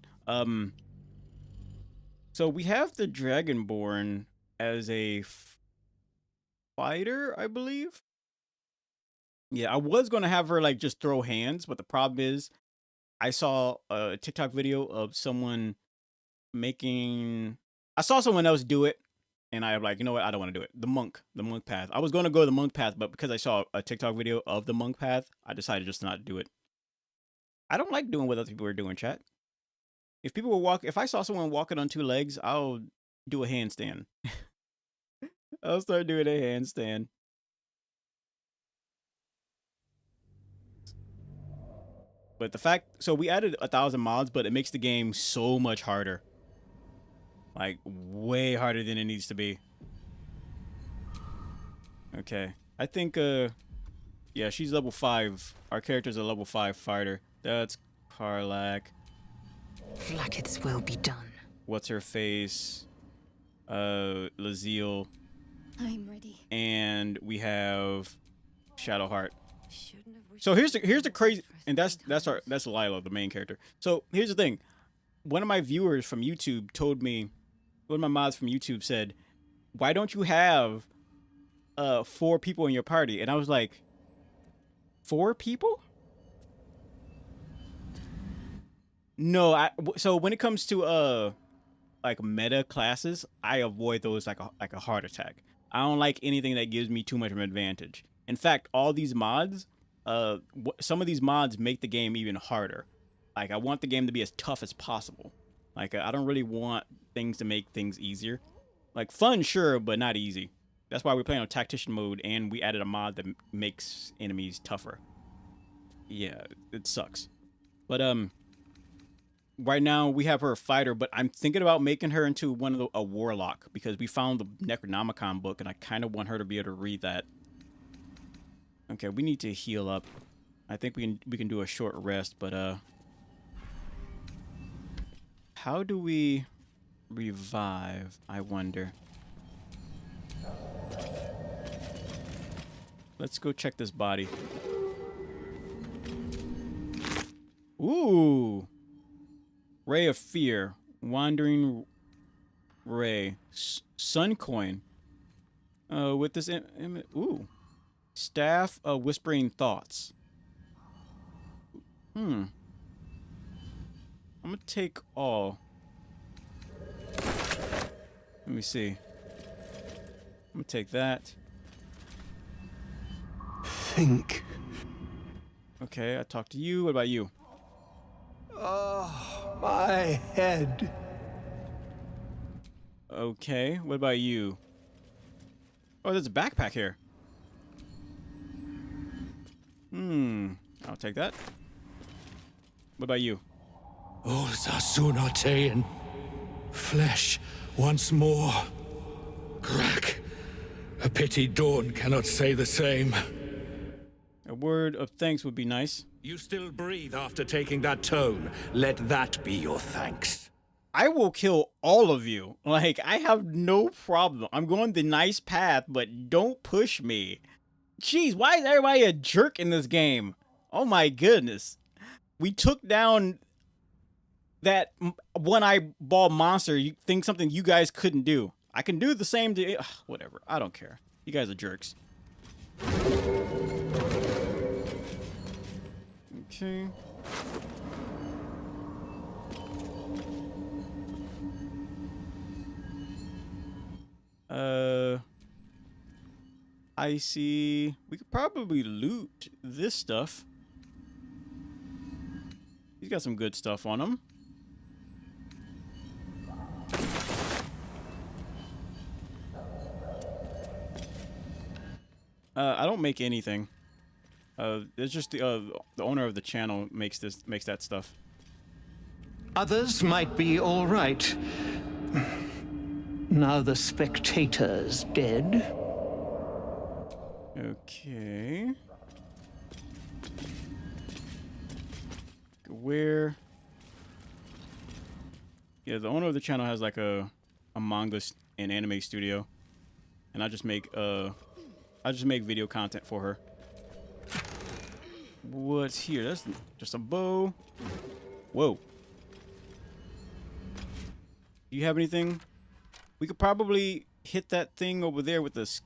So we have the Dragonborn as a fighter, I believe. Yeah, I was going to have her just throw hands, but the problem is I saw a TikTok video of someone I saw someone else do it, and I'm like, you know what? I don't want to do it. The monk path. I was going to go the monk path, but because I saw a TikTok video of the monk path, I decided just not to do it. I don't like doing what other people are doing, chat. If I saw someone walking on 2 legs, I'll do a handstand. I'll start doing a handstand. But so we added 1,000 mods, but it makes the game so much harder. Way harder than it needs to be. Okay. I think, yeah, she's level 5. Our character's a level 5 fighter. That's Karlak. Vlaakith's will be done. What's her face? Laziel. I'm ready. And we have Shadowheart. So here's the crazy, and that's Lila, the main character. So here's the thing. One of my viewers from YouTube told me, one of my mods from YouTube said, "Why don't you have 4 people in your party?" And I was like, 4 people? No, so when it comes to like meta classes, I avoid those like a heart attack. I don't like anything that gives me too much of an advantage. In fact, all these mods, some of these mods make the game even harder. Like, I want the game to be as tough as possible. Like, I don't really want things to make things easier. Like, fun, sure, but not easy. That's why we're playing on tactician mode, and we added a mod that makes enemies tougher. Yeah, it sucks. But right now we have her a fighter, but I'm thinking about making her into a warlock, because we found the Necronomicon book, and I kind of want her to be able to read that. Okay, we need to heal up. I think we can do a short rest, but how do we revive, I wonder? Let's go check this body. Ooh. Ray of Fear. Wandering Ray. Sun Coin. With this... Ooh. Staff of Whispering Thoughts. I'm gonna take all. Let me see. I'm gonna take that. Think. Okay, I talked to you. What about you? Oh, my head. Okay, what about you? Oh, there's a backpack here. I'll take that. What about you? Oh, Zasunatean. Flesh once more. Crack. A pity Dawn cannot say the same. A word of thanks would be nice. You still breathe after taking that tone. Let that be your thanks. I will kill all of you. Like, I have no problem. I'm going the nice path, but don't push me. Jeez, why is everybody a jerk in this game? Oh my goodness. We took down that one-eyeball monster. You think something you guys couldn't do. I can do the same to... Ugh, whatever. I don't care. You guys are jerks. Okay. I see. We could probably loot this stuff. He's got some good stuff on him. I don't make anything. It's just the owner of the channel makes that stuff. Others might be all right. Now the spectator's dead. Okay. Where? Yeah, the owner of the channel has like a manga and anime studio, and I just make video content for her. What's here? That's just a bow. Whoa. Do you have anything? We could probably hit that thing over there with this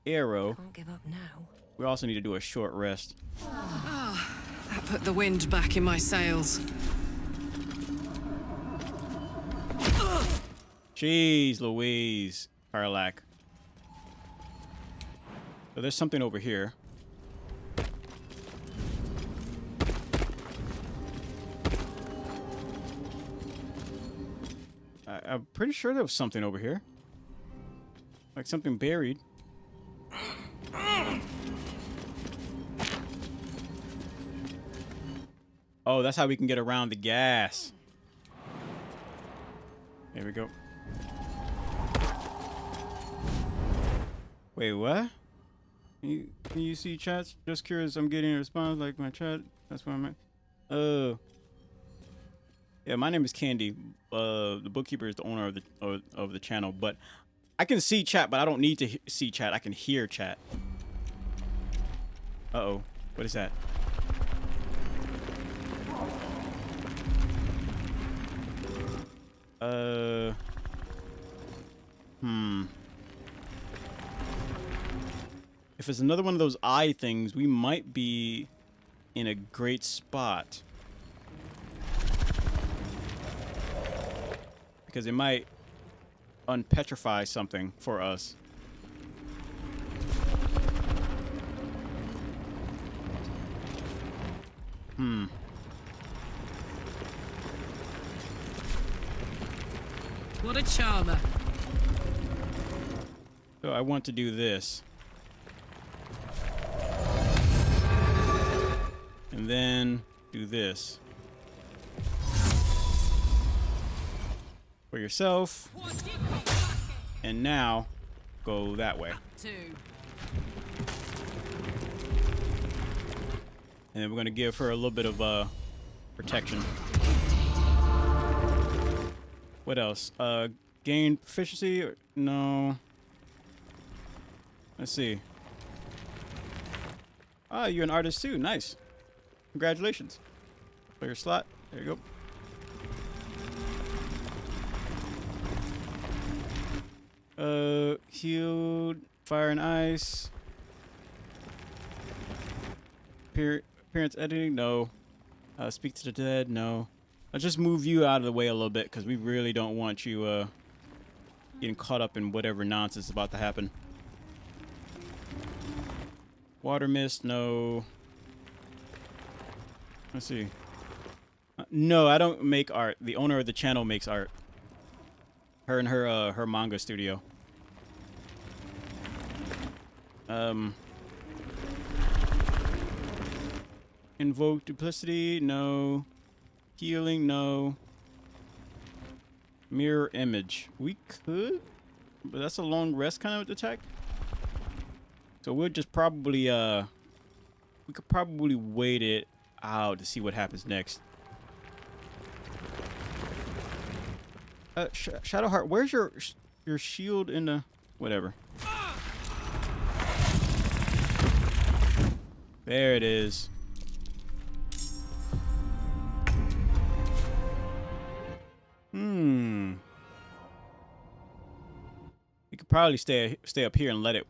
arrow. Can't give up now. We also need to do a short rest. That put the wind back in my sails. Jeez Louise. Karlak. So there's something over here. I'm pretty sure there was something over here. Like something buried. Oh, that's how we can get around the gas. There we go. Wait, what? Can you see chats? Just curious, I'm getting a response like my chat. That's where I'm at. Yeah, my name is Candy. The Bookkeeper is the owner of the channel, but I can see chat, but I don't need to see chat. I can hear chat. Uh-oh. What is that? If it's another one of those eye things, we might be in a great spot. Because it might unpetrify something for us. What a charmer. So I want to do this. And then do this. For yourself. And now go that way. And then we're going to give her a little bit of protection. What else? Gain proficiency? No. Let's see. Ah, you're an artist too. Nice. Congratulations. Play your slot. There you go. Healed. Fire and ice. Appearance editing? No. Speak to the dead? No. Let's just move you out of the way a little bit because we really don't want you getting caught up in whatever nonsense is about to happen. Water mist? No. Let's see. No, I don't make art. The owner of the channel makes art. Her and her manga studio. Invoke duplicity? No. Healing? No. Mirror image. We could, but that's a long rest kind of attack. So we'll just probably we could probably wait it out to see what happens next. Shadowheart, where's your shield in the whatever? There it is. We could probably stay up here and let it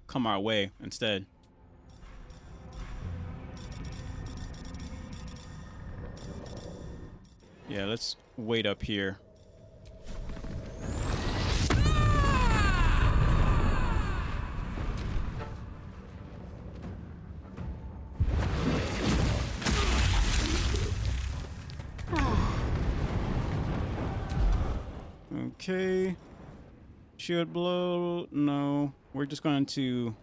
come our way instead. Yeah, let's wait up here. Okay. Shield blow. No. We're just going to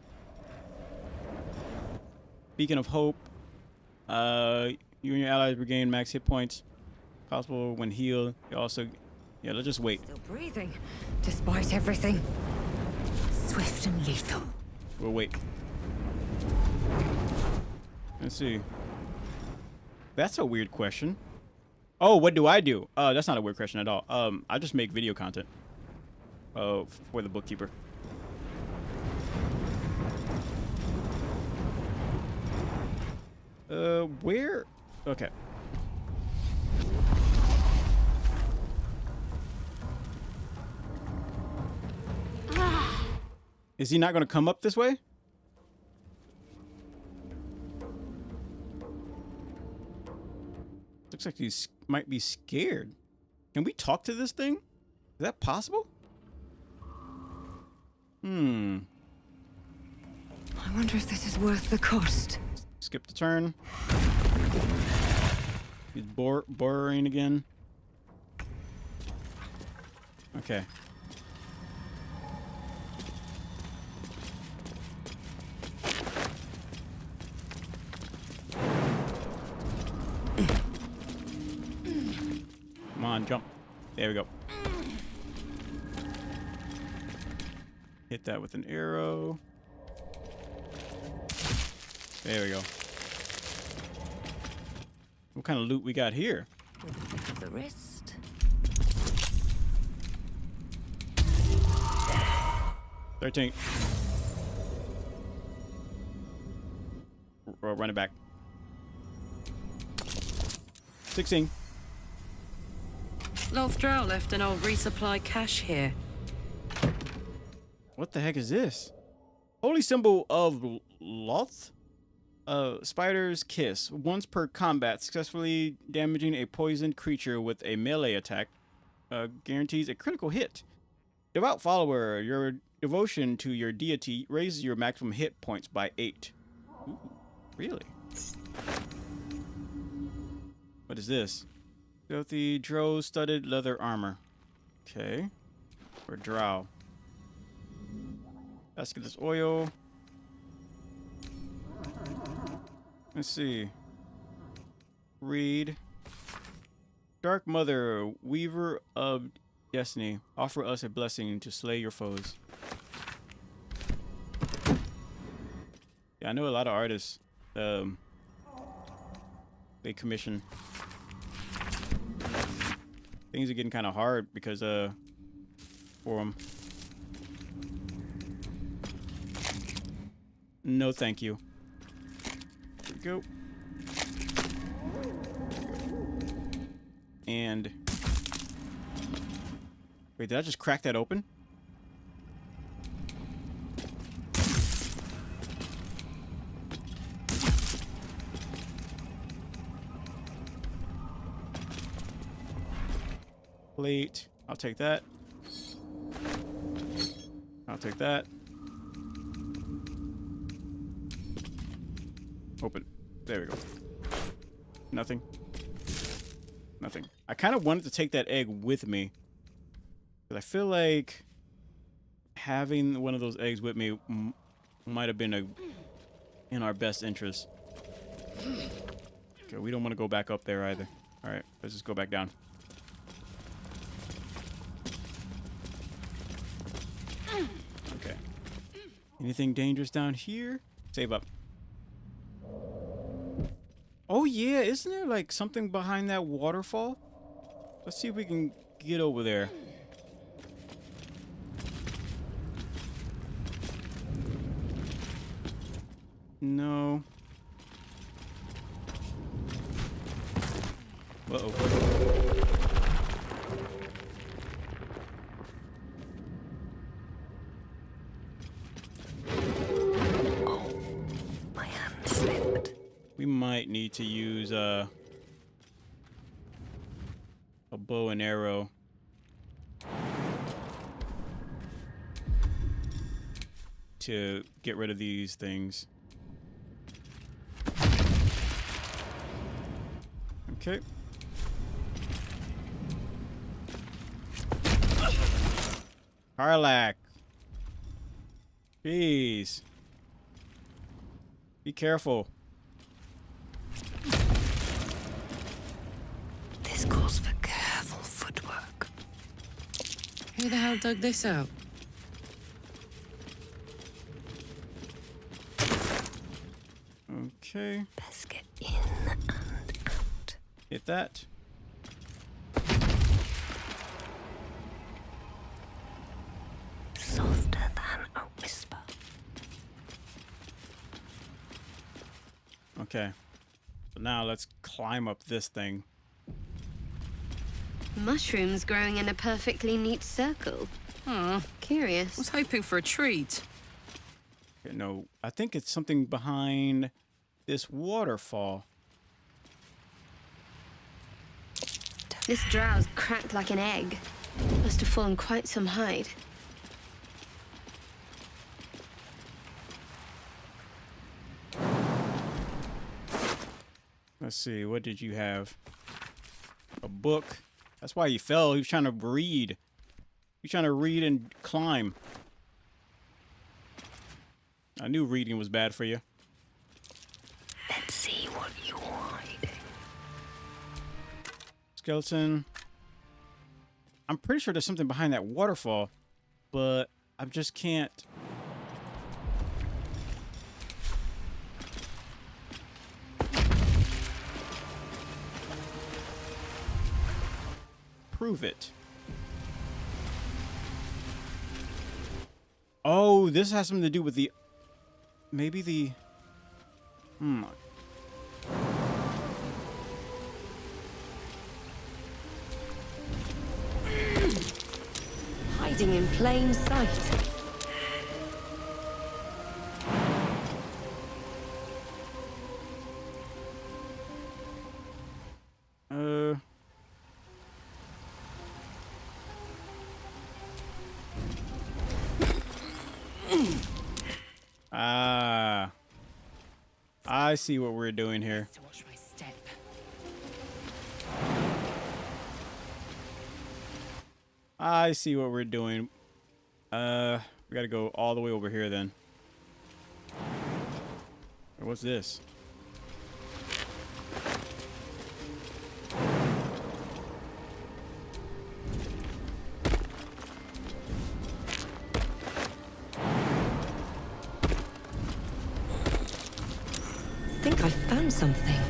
Beacon of Hope. You and your allies regain max hit points. Possible when healed. You also, yeah, let's just wait. Still breathing, despite everything. Swift and lethal. We'll wait. Let's see. That's a weird question. Oh, what do I do? That's not a weird question at all. I just make video content. For the Bookkeeper. Where? Okay. Is he not going to come up this way? Looks like he might be scared. Can we talk to this thing? Is that possible? I wonder if this is worth the cost. Skip the turn. He's boring again. Okay. Come on, jump. There we go. Hit that with an arrow. There we go. What kind of loot we got here? The wrist. 13. Run it back. 16. Lothdraw left an old resupply cache here. What the heck is this? Holy symbol of Loth? Spider's Kiss. Once per combat, successfully damaging a poisoned creature with a melee attack guarantees a critical hit. Devout follower, your devotion to your deity raises your maximum hit points by 8. Ooh, really? What is this? Filthy drow studded leather armor. Okay. Or drow. Let's get this oil. Let's see. Read. Dark Mother, Weaver of Destiny, offer us a blessing to slay your foes. Yeah, I know a lot of artists. They commission. Things are getting kind of hard because for them. No, thank you. Here we go. And wait, did I just crack that open? Plate. I'll take that. I'll take that. Open. There we go. Nothing. Nothing. I kind of wanted to take that egg with me. But I feel like having one of those eggs with me might have been in our best interest. Okay, we don't want to go back up there either. Alright, let's just go back down. Okay. Anything dangerous down here? Save up. Oh yeah, isn't there like something behind that waterfall? Let's see if we can get over there. No. Uh-oh. My hand slipped. We might need to use a bow and arrow. To get rid of these things. Okay. Harlack. Jeez. Be careful. This calls for careful footwork. Who the hell dug this out? Okay. Best get in and out. Hit that. Softer than a whisper. Okay. So now let's climb up this thing. Mushrooms growing in a perfectly neat circle. Curious. I was hoping for a treat. Okay, no, I think it's something behind this waterfall. This drow's cracked like an egg. Must have fallen quite some height. Let's see, what did you have? A book. That's why you fell. He was trying to read. He's trying to read and climb. I knew reading was bad for you. Let's see what you're hiding. Skeleton. I'm pretty sure there's something behind that waterfall, but I just can't. Prove it. Oh, this has something to do with the... Maybe the... Hiding in plain sight. I see what we're doing here. To watch my step. I see what we're doing. We gotta go all the way over here then. What's this? I think I found something.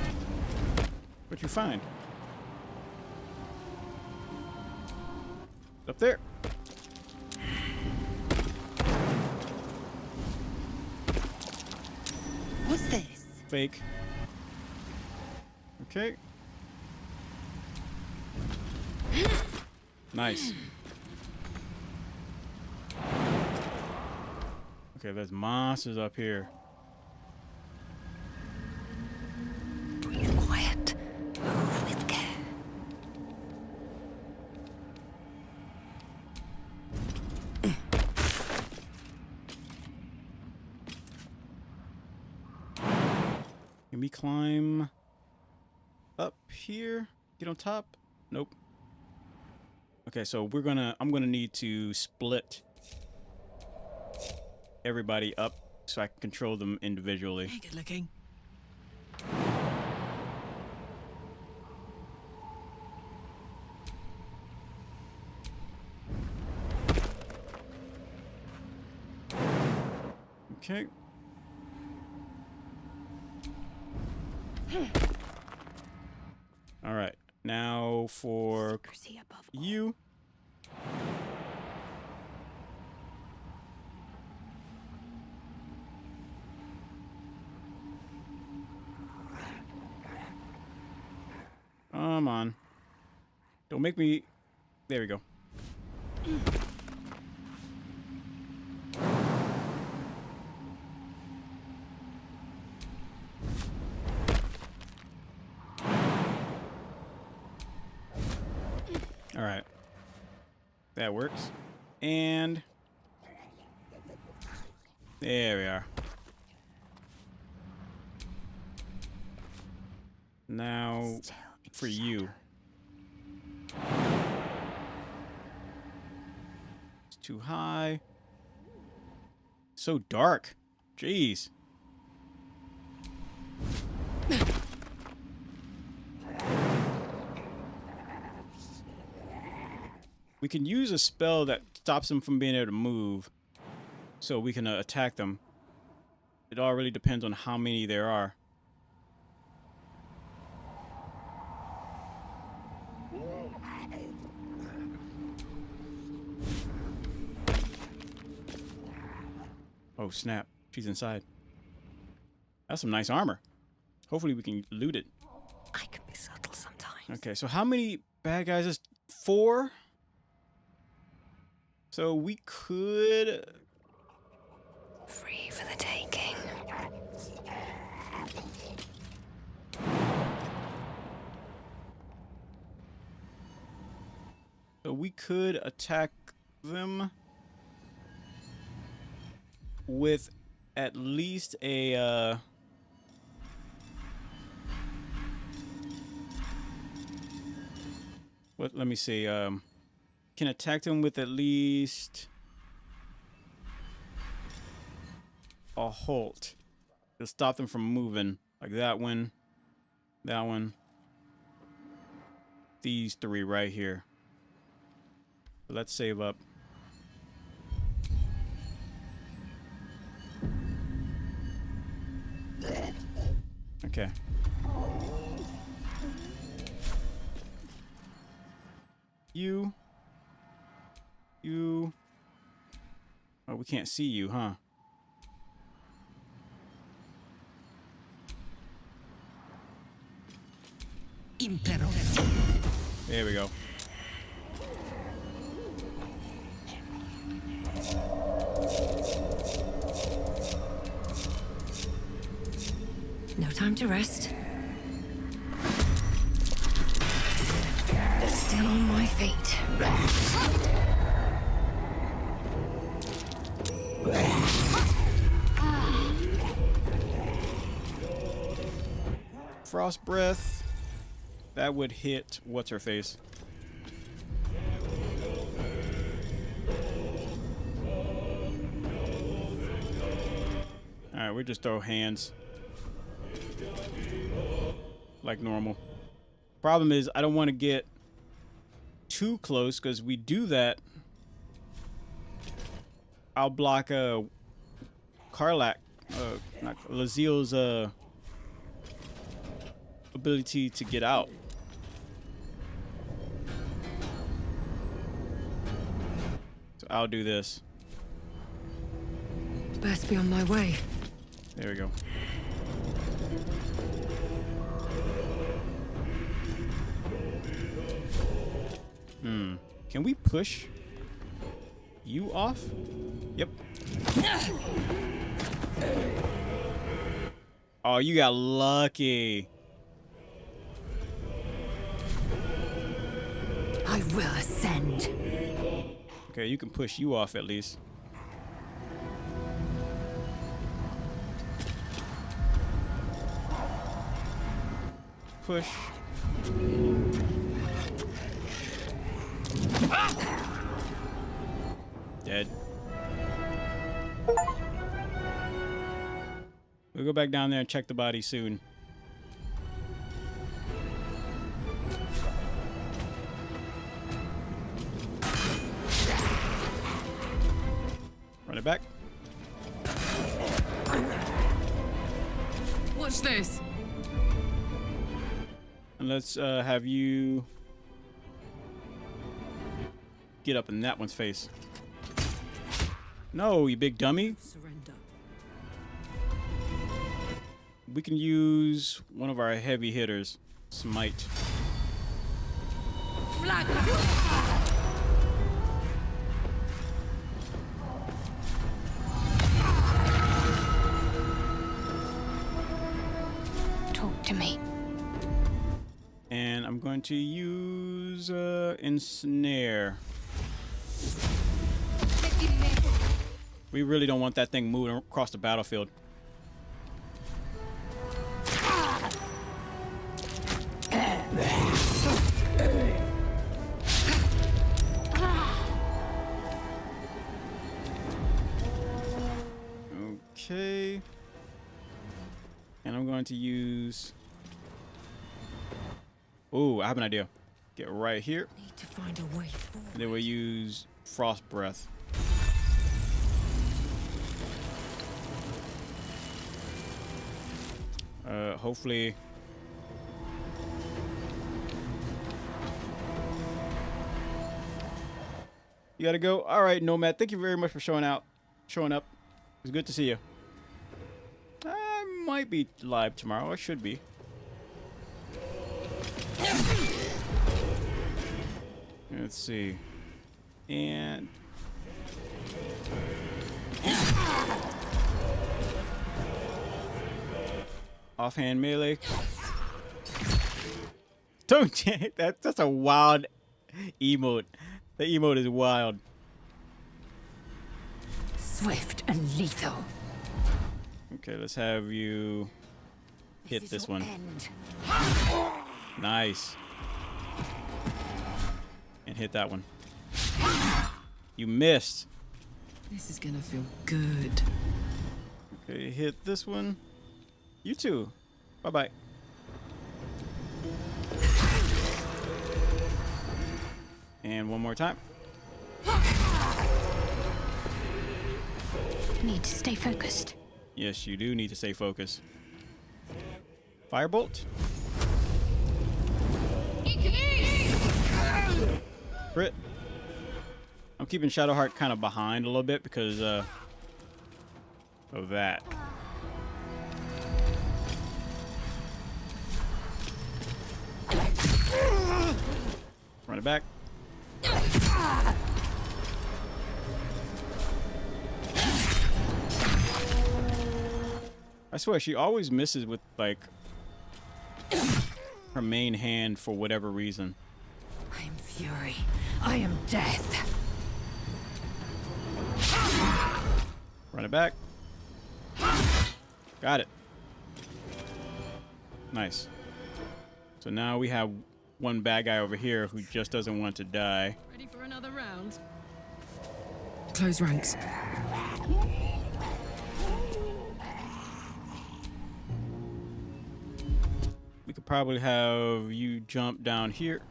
What'd you find? Up there. What's this? Fake. Okay. Nice. Okay, there's monsters up here. Breathe quiet. Move with care. Can we climb up here? Get on top? Nope. Okay, so I'm gonna need to split everybody up so I can control them individually. Hey, good looking. Okay. All right. Now for you. Come on. Don't make me... There we go. All right. That works. And... there we are. Now, for you. It's too high. So dark. Jeez. We can use a spell that stops them from being able to move, so we can attack them. It all really depends on how many there are. Oh snap, she's inside. That's some nice armor. Hopefully we can loot it. I can be subtle sometimes. Okay, so how many bad guys is 4? So we could... Free for the taking. So we could attack them with at least a let me see, can attack them with at least a halt to stop them from moving, like that one, these 3 right here. So let's save up. Okay. You. Oh, we can't see you, huh? There we go. No time to rest. Still on my feet. Frost Breath. That would hit what's her face. Alright, we just throw hands like normal. Problem is, I don't want to get too close, because we do that, I'll block Karlak, not Laziel's ability to get out. So I'll do this. Best be on my way. There we go. Can we push you off? Yep. Oh, you got lucky. I will ascend. Okay, you can push you off at least. Push. Dead. We'll go back down there and check the body soon. Run it back. Watch this. And let's have you get up in that one's face. No, you big dummy. Surrender. We can use one of our heavy hitters. Smite. Talk to me. And I'm going to use ensnare. We really don't want that thing moving across the battlefield. Okay. And I'm going to use... Oh, I have an idea. Get right here. Need to find a way forward. And then we'll use Frost Breath. Hopefully... You gotta go. All right, Nomad. Thank you very much for showing up. It's good to see you. I might be live tomorrow. I should be. Let's see. And... offhand melee. Don't that's a wild emote. The emote is wild. Swift and lethal. Okay, let's have you hit this one. End. Nice. And hit that one. You missed. This is gonna feel good. Okay, hit this one. You too. Bye-bye. And one more time. Need to stay focused. Yes, you do need to stay focused. Firebolt. Crit. I'm keeping Shadowheart kind of behind a little bit because of that. Run it back. I swear, she always misses with, like, her main hand for whatever reason. I am fury. I am death. Run it back. Got it. Nice. So now we have one bad guy over here who just doesn't want to die. Ready for another round? Close ranks. We could probably have you jump down here.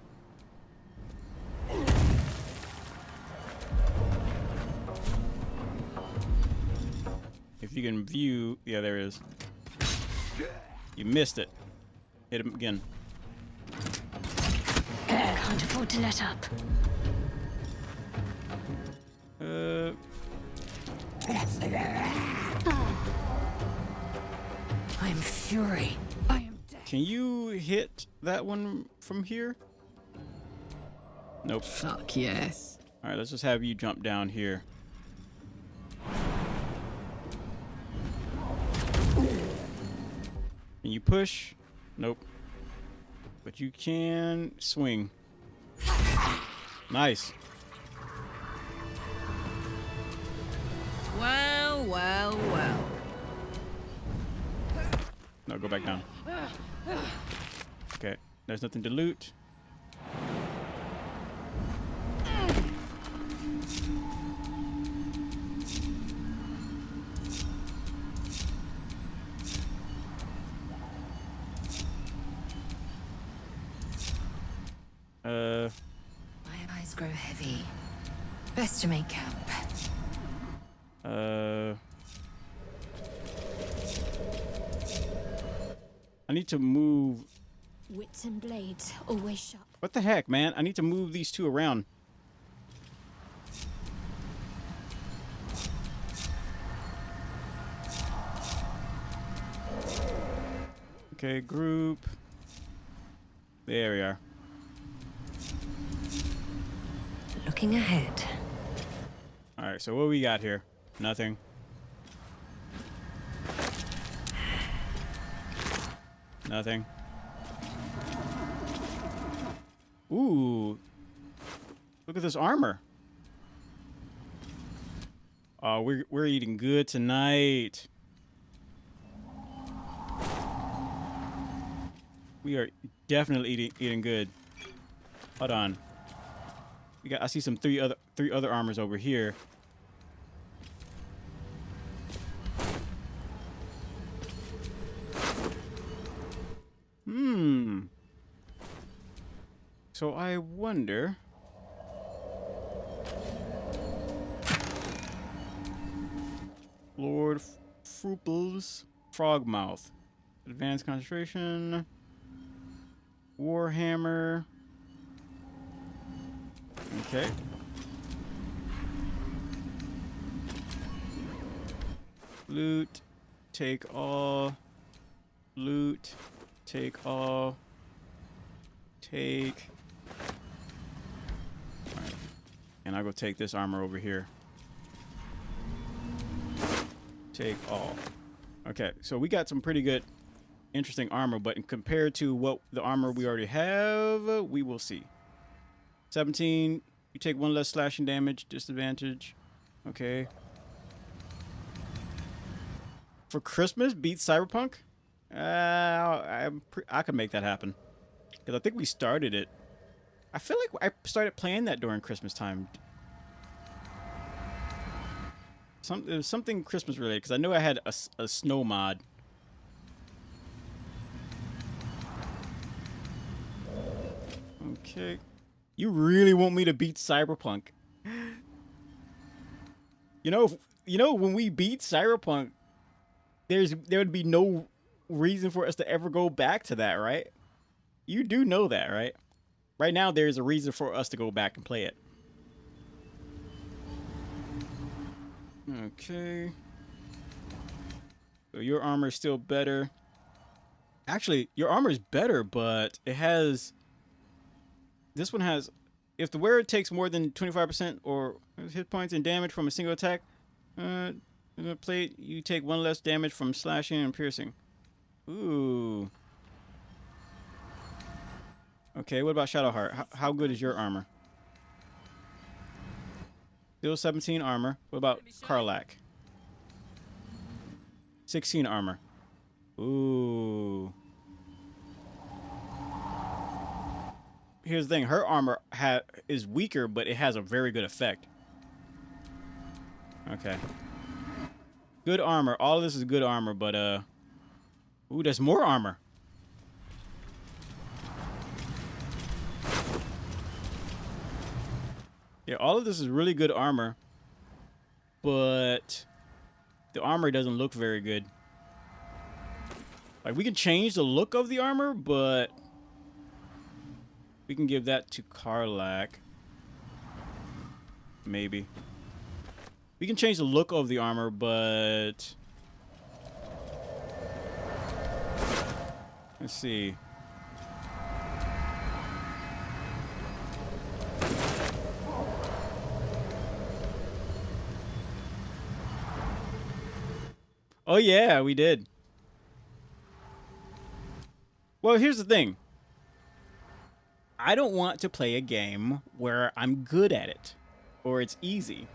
If you can view, yeah, there it is. You missed it. Hit him again. Can't afford to let up. I am fury. I am death. Can you hit that one from here? Nope. Fuck yes. All right, let's just have you jump down here. Can you push? Nope. But you can swing. Nice. Well, well, well. No, go back down. Okay, there's nothing to loot. My eyes grow heavy. Best to make camp. I need to move. Wits and blades always sharp. What the heck, man? I need to move these two around. Okay, group. There we are. Looking ahead. All right, so what we got here? Nothing. Nothing. Ooh. Look at this armor. Oh, we're eating good tonight. We are definitely eating good. Hold on. I see some three other armors over here. So I wonder. Lord Frupple's Frogmouth. Advanced concentration. Warhammer. Okay. Loot. Take all. Loot. Take all. Take. All right. And I'll go take this armor over here. Take all. Okay, so we got some pretty good, interesting armor, but compared to what the armor we already have, we will see. 17, you take 1 less slashing damage, disadvantage. Okay. For Christmas, beat Cyberpunk? I could make that happen. Because I think we started it. I feel like I started playing that during Christmas time. It was something Christmas related, because I know I had a snow mod. Okay. You really want me to beat Cyberpunk? You know, when we beat Cyberpunk, there would be no reason for us to ever go back to that, right? You do know that, right? Right now, there's a reason for us to go back and play it. Okay. So your armor is still better. Actually, your armor is better, but it has... This one has... If the wearer takes more than 25% or hit points and damage from a single attack, plate, you take 1 less damage from slashing and piercing. Ooh. Okay, what about Shadowheart? How good is your armor? Still 17 armor. What about Karlak? 16 armor. Ooh. here's the thing. Her armor is weaker, but it has a very good effect. Okay. Good armor. All of this is good armor, but ooh, there's more armor. Yeah, all of this is really good armor, but the armor doesn't look very good. Like, we can change the look of the armor, but we can give that to Karlach. Maybe. We can change the look of the armor, but let's see. Oh yeah, we did. Well, here's the thing. I don't want to play a game where I'm good at it or it's easy.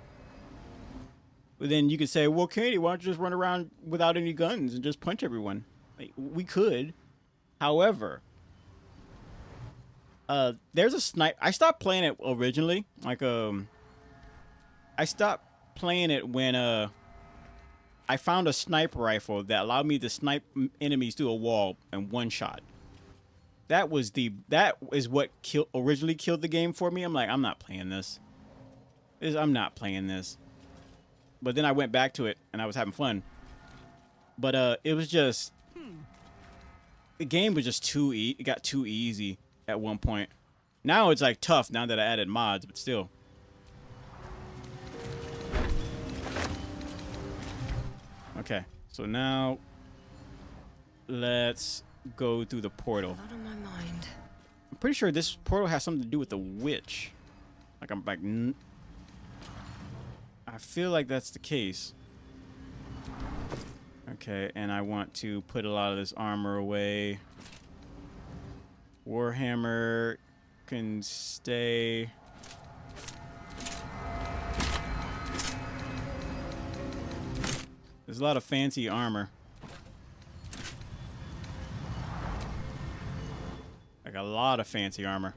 But then you could say, well, Katie, why don't you just run around without any guns and just punch everyone? Like, we could. However, there's a snipe. I stopped playing it originally. Like, I stopped playing it when, I found a sniper rifle that allowed me to snipe enemies through a wall in one shot. That is what originally killed the game for me. I'm like, I'm not playing this. I'm not playing this. But then I went back to it and I was having fun. But it was just the game was just it got too easy at one point. Now it's like tough now that I added mods, but still. Okay, so now let's go through the portal. Not on my mind. I'm pretty sure this portal has something to do with the witch. Like, I feel like that's the case. Okay, and I want to put a lot of this armor away. Warhammer can stay. There's a lot of fancy armor. Like a lot of fancy armor.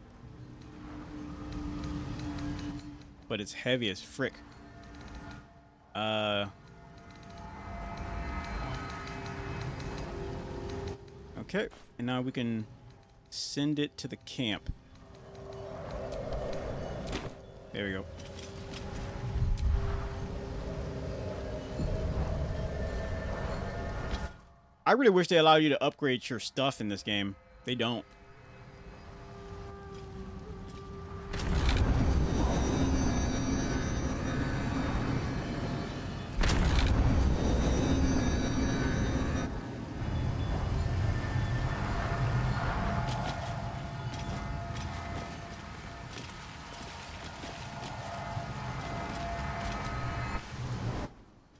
But it's heavy as frick. Okay, and now we can send it to the camp. There we go. I really wish they allowed you to upgrade your stuff in this game. They don't.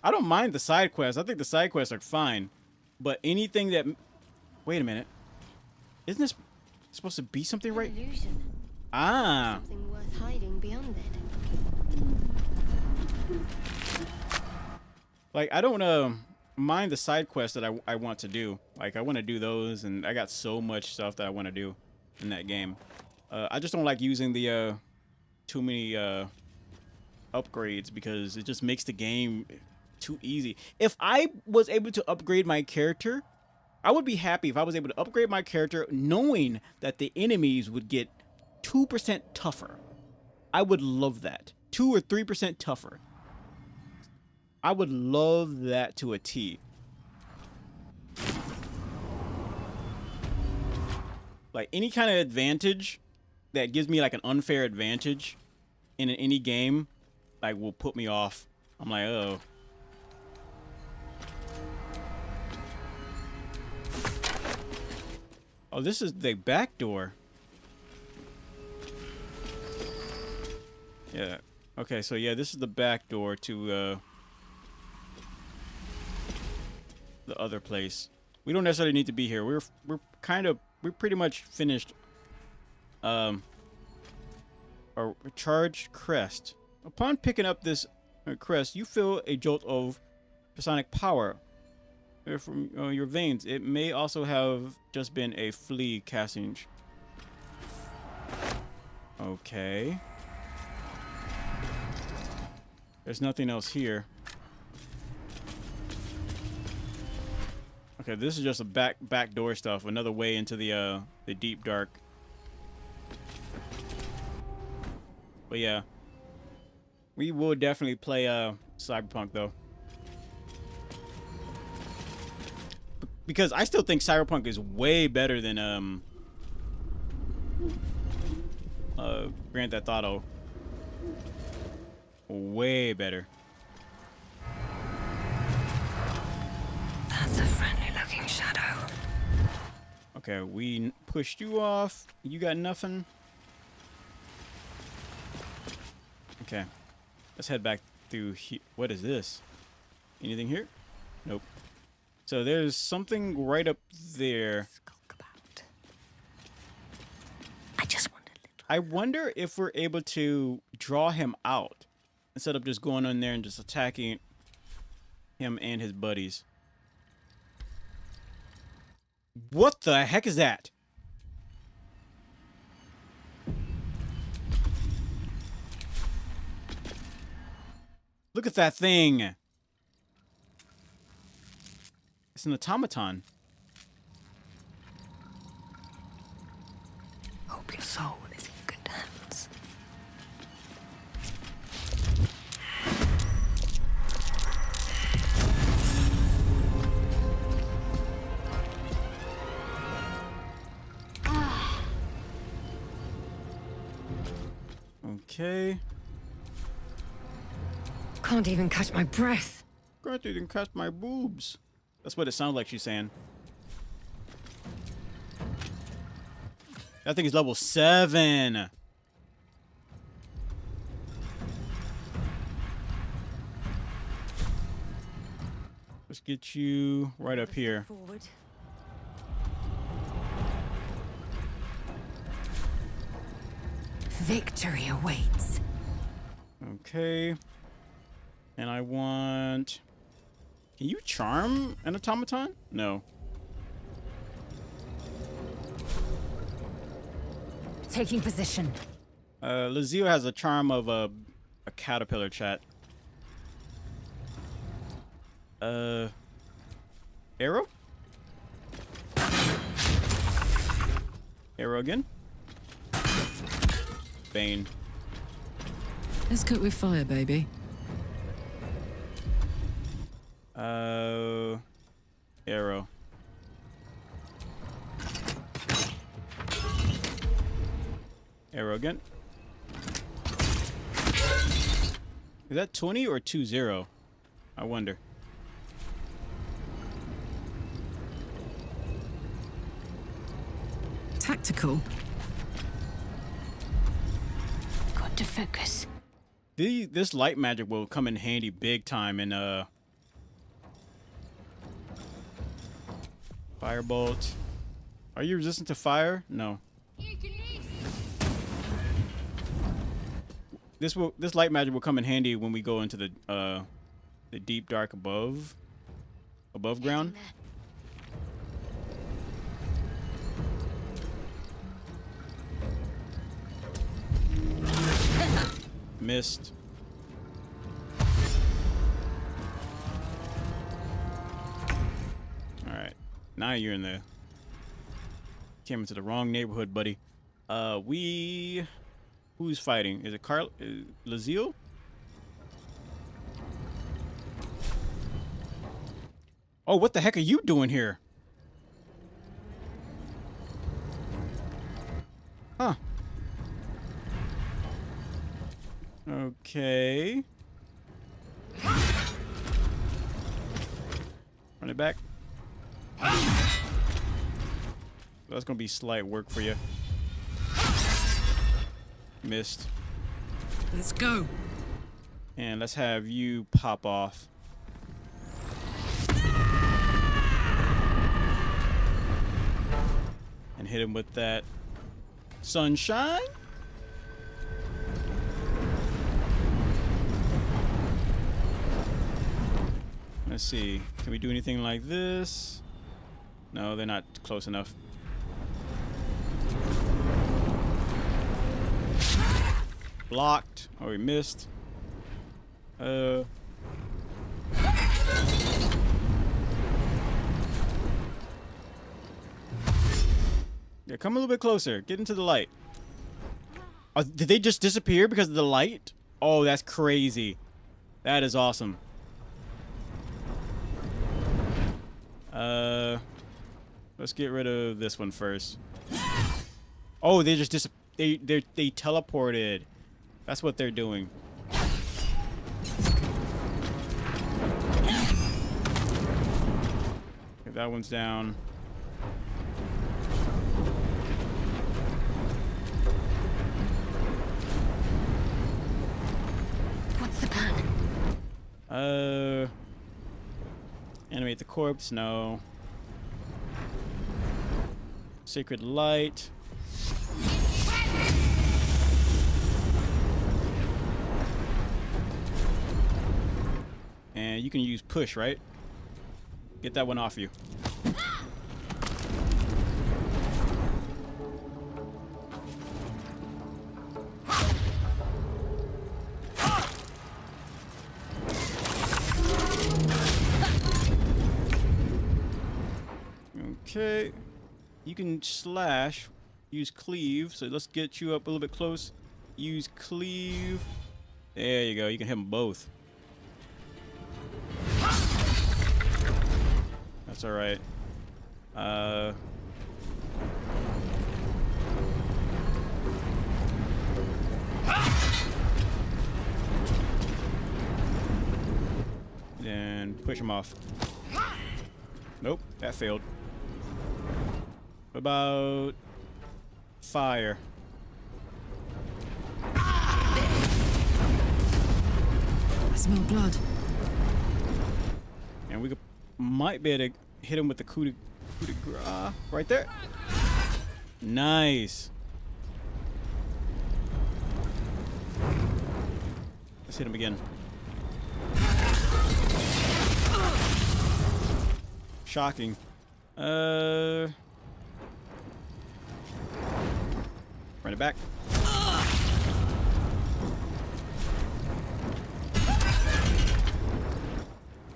I don't mind the side quests. I think the side quests are fine. But anything that... Wait a minute. Isn't this supposed to be something, right? Illusion. Ah. Something worth hiding beyond it. Like, I don't mind the side quests that I want to do. Like, I want to do those, and I got so much stuff that I want to do in that game. I just don't like using the too many upgrades because it just makes the game too easy. If I was able to upgrade my character, I would be happy if I was able to upgrade my character knowing that the enemies would get 2% tougher. I would love that. 2 or 3% tougher. I would love that to a T. Like, any kind of advantage that gives me like an unfair advantage in any game, like, will put me off. I'm like, oh. Oh, this is the back door. Yeah. Okay, so yeah, this is the back door to the other place. We don't necessarily need to be here. We're pretty much finished. A charged crest. Upon picking up this crest, you feel a jolt of psionic power from your veins. It may also have just been a flea casting. Okay. There's nothing else here. Okay, this is just a back door stuff. Another way into the deep dark. But yeah, we will definitely play Cyberpunk though, because I still think Cyberpunk is way better than Grand Theft Auto. Way better. That's a friendly-looking shadow. Okay, we pushed you off. You got nothing. Okay, let's head back through here. What is this? Anything here? Nope. So there's something right up there. I wonder if we're able to draw him out instead of just going on there and just attacking him and his buddies. What the heck is that? Look at that thing. It's an automaton. Hope your soul is in good hands. Okay. Can't even catch my breath. Can't even catch my boobs. That's what it sounds like she's saying. That thing is level 7. Let's get you right up here. Forward. Victory awaits. Okay. And I want... Can you charm an automaton? No. Taking position. Lazio has a charm of a caterpillar, chat. Arrow? Arrow again? Bane. Let's cook with fire, baby. Arrow. Arrow again. Is that 20 or 20? I wonder. Tactical. Got to focus. This light magic will come in handy big time in Firebolt. Are you resistant to fire? No. This light magic will come in handy when we go into the deep dark above ground. Missed. All right, now you're in the. Came into the wrong neighborhood, buddy. Who's fighting? Is it Lazio? Oh, what the heck are you doing here? Huh. Okay. Run it back. That's gonna be slight work for you. Missed. Let's go. And let's have you pop off. And hit him with that sunshine. Let's see. Can we do anything like this? No, they're not close enough. Blocked. Oh, we missed. Yeah, come a little bit closer. Get into the light. Oh, did they just disappear because of the light? Oh, that's crazy. That is awesome. Let's get rid of this one first. Oh, they just they teleported. That's what they're doing. Okay, that one's down. What's the plan? Animate the corpse, no. Sacred light. And you can use push, right? Get that one off you. Okay, you can slash, use cleave, so let's get you up a little bit close. Use cleave. There you go, you can hit them both. That's alright. Then push him off. Nope, that failed. What about fire? I smell blood. And we might be able to hit him with the coup de grace right there. Nice. Let's hit him again. Shocking. Run it back.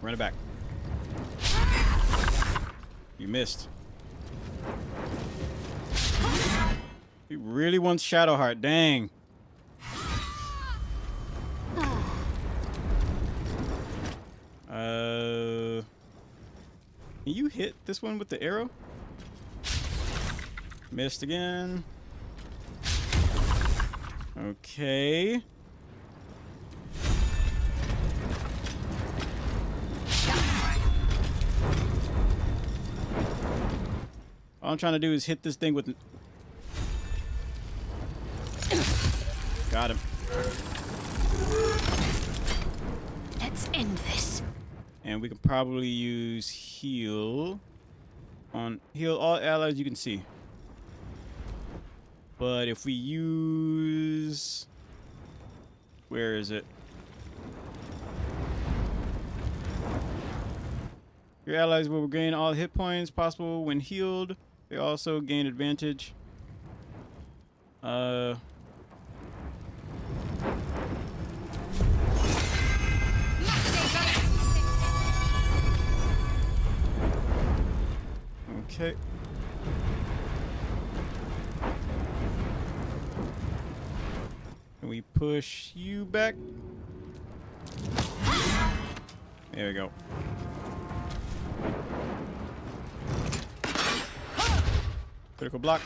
Run it back. You missed. He really wants Shadowheart. Dang. Can you hit this one with the arrow? Missed again. Okay. All I'm trying to do is hit this thing with... Got him. Let's end this. And we can probably use heal on all allies you can see. But if we use... Where is it? Your allies will regain all hit points possible when healed. They also gain advantage. Okay. Can we push you back? There we go. Critical block.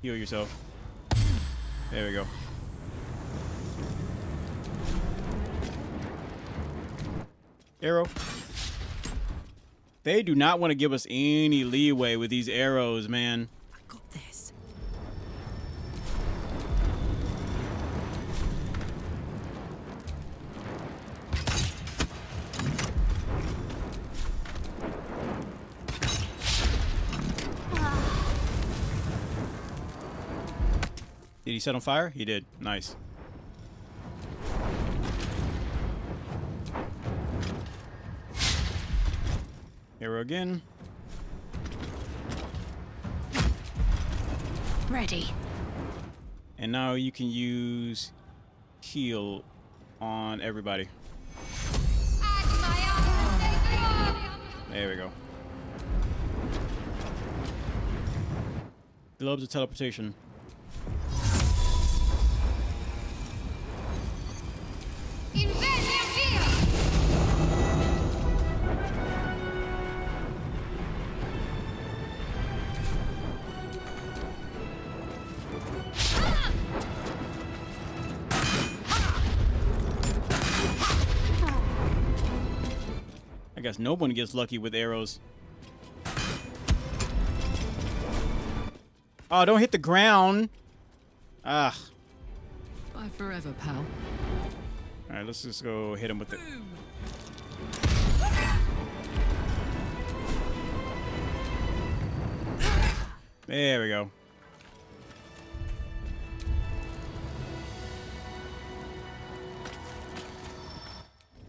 Heal yourself. There we go. Arrow. They do not want to give us any leeway with these arrows, man. I got this. Did he set on fire? He did. Nice. Arrow again. Ready. And now you can use heal on everybody. There we go. Globes of teleportation. I guess no one gets lucky with arrows. Oh, don't hit the ground. Ah. Bye forever, pal. Alright, let's just go hit him with it. There we go.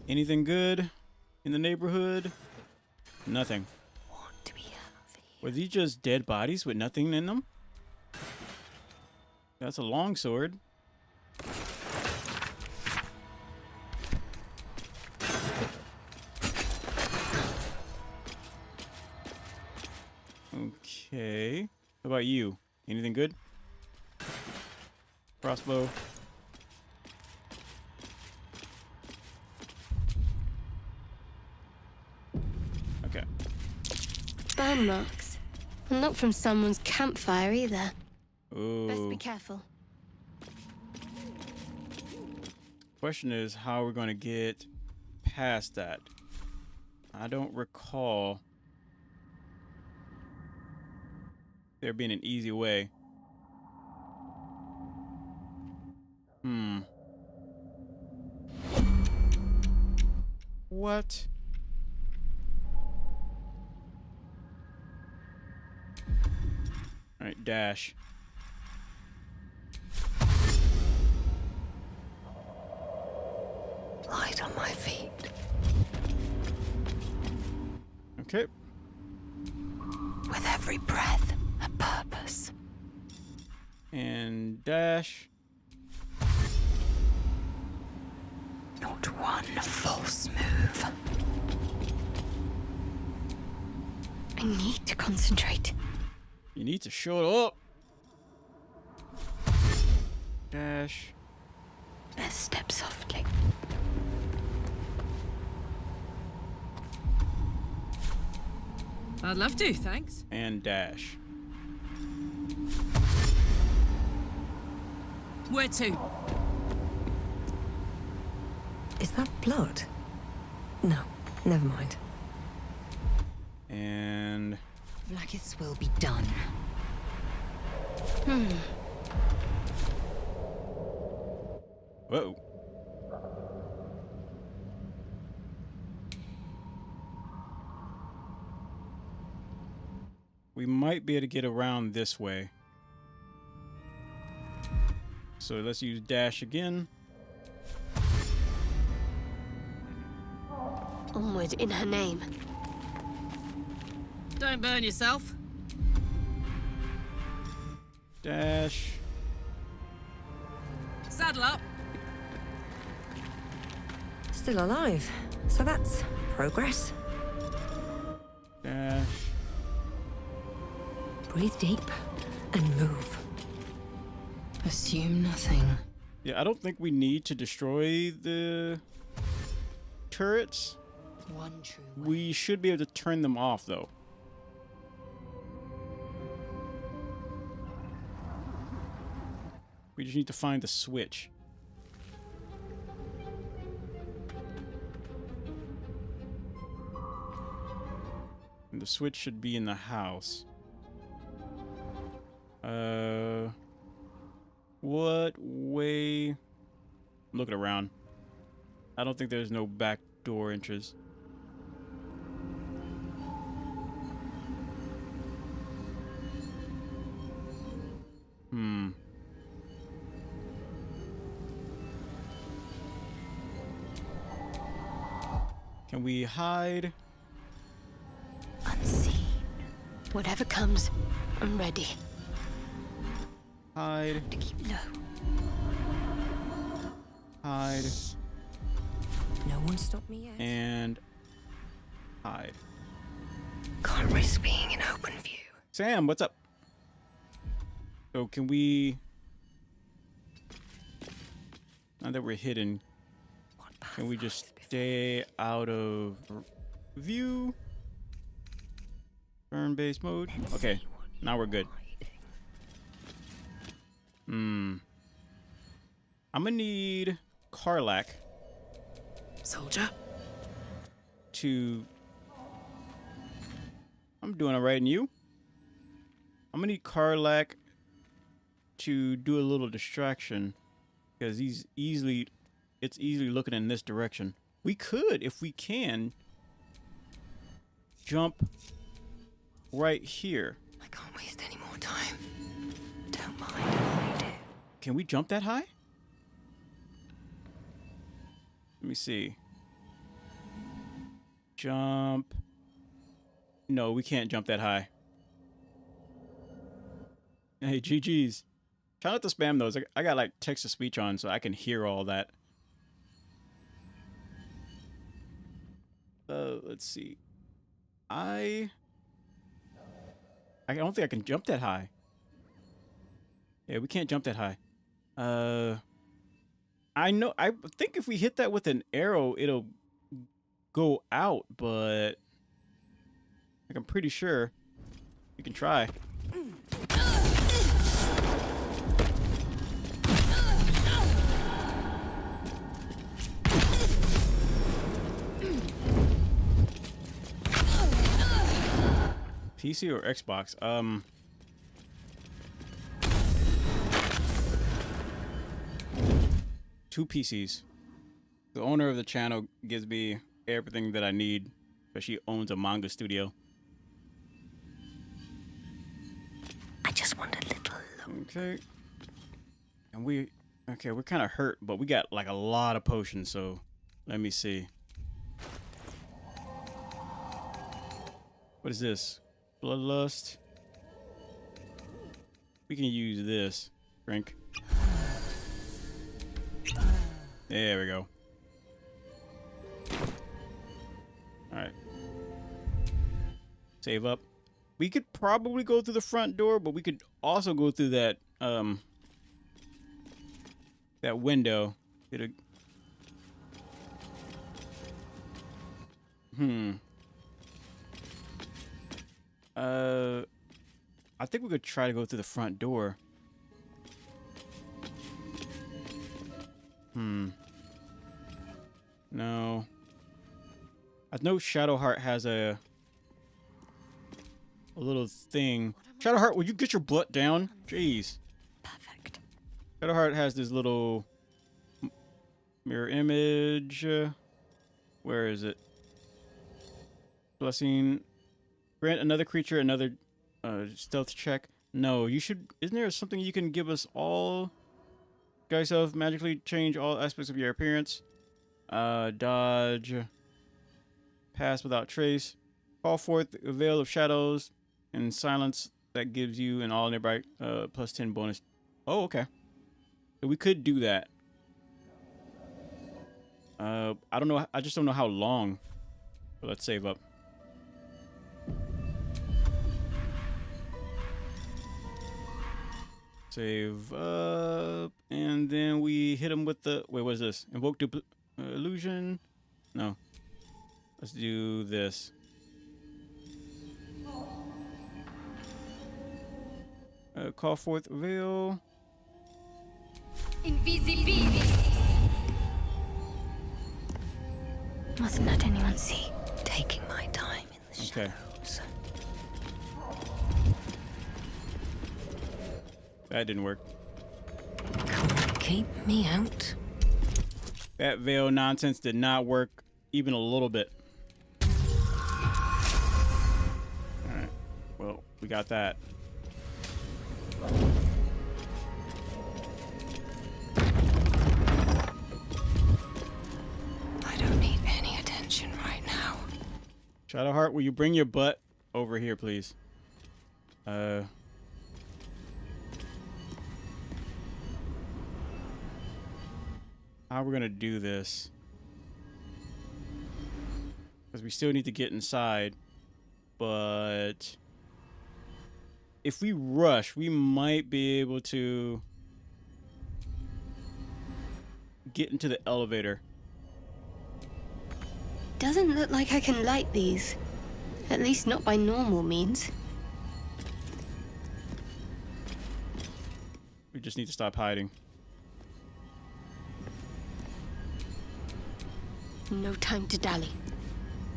Anything good in the neighborhood? Nothing. Were these just dead bodies with nothing in them? That's a long sword. Okay. How about you? Anything good? Crossbow. Okay. Burn marks. And not from someone's campfire either. Ooh. Best be careful. Question is how we're going to get past that. I don't recall there being an easy way. What? All right, dash. Light on my feet. Okay. With every breath, a purpose. And dash. Not one false move. I need to concentrate. You need to show up. Dash. Best step softly. I'd love to, thanks. And dash. Where to? Is that blood? No, never mind. And Vlaakith's will be done. whoa. We might be able to get around this way. So let's use dash again. Onward in her name. Don't burn yourself. Dash. Saddle up. Still alive. So that's progress. Dash. Breathe deep and move. Assume nothing. Yeah, I don't think we need to destroy the turrets. One true way. We should be able to turn them off, though. We just need to find the switch. And the switch should be in the house. What way? Look around. I don't think there's no back door entrance. Can we hide? Unseen. Whatever comes, I'm ready. Hide. To keep low. Hide. No one stopped me yet. And hide. Can't risk being in open view. Sam, what's up? So can we... Now that we're hidden, can we just stay out of view? Turn-based mode? Okay, now we're good. I'm gonna need Karlach. Soldier? To... I'm doing alright, and you? I'm gonna need Karlach to do a little distraction. Because it's easily looking in this direction. We could, if we can, jump right here. I can't waste any more time. Don't mind if I do. Can we jump that high? Let me see. Jump. No, we can't jump that high. Hey, GG's. Try not to spam those. I got like text to speech on so I can hear all that. Let's see. I don't think I can jump that high. Yeah, we can't jump that high. I think if we hit that with an arrow, it'll go out, but like, I'm pretty sure we can try. PC or Xbox? 2 PCs. The owner of the channel gives me everything that I need, but she owns a manga studio. I just want a little. Okay. And we're kind of hurt, but we got like a lot of potions, so let me see. What is this? Bloodlust. We can use this. Drink. There we go. Alright. Save up. We could probably go through the front door, but we could also go through that that window. I think we could try to go through the front door. No. I know Shadowheart has a little thing. Shadowheart, would you get your butt down? Jeez. Perfect. Shadowheart has this little mirror image. Where is it? Blessing. Grant another creature another stealth check. No, you should. Isn't there something you can give us all? Guys, self magically change all aspects of your appearance. Dodge. Pass without trace. Call forth a veil of shadows and silence that gives you an all nearby plus 10 bonus. Oh, okay. So we could do that. I don't know. I just don't know how long. But let's save up. Save up, and then we hit him with the. Wait, what is this? Invoke illusion. No. Let's do this. Call forth veil. Invisibility. Mustn't let anyone see. Taking my time in the shadows. That didn't work. Can't keep me out. That veil nonsense did not work even a little bit. Alright. Well, we got that. I don't need any attention right now. Shadowheart, will you bring your butt over here, please? how we're gonna do this. Because we still need to get inside. But if we rush, we might be able to get into the elevator. Doesn't look like I can light these. At least not by normal means. We just need to stop hiding. No time to dally.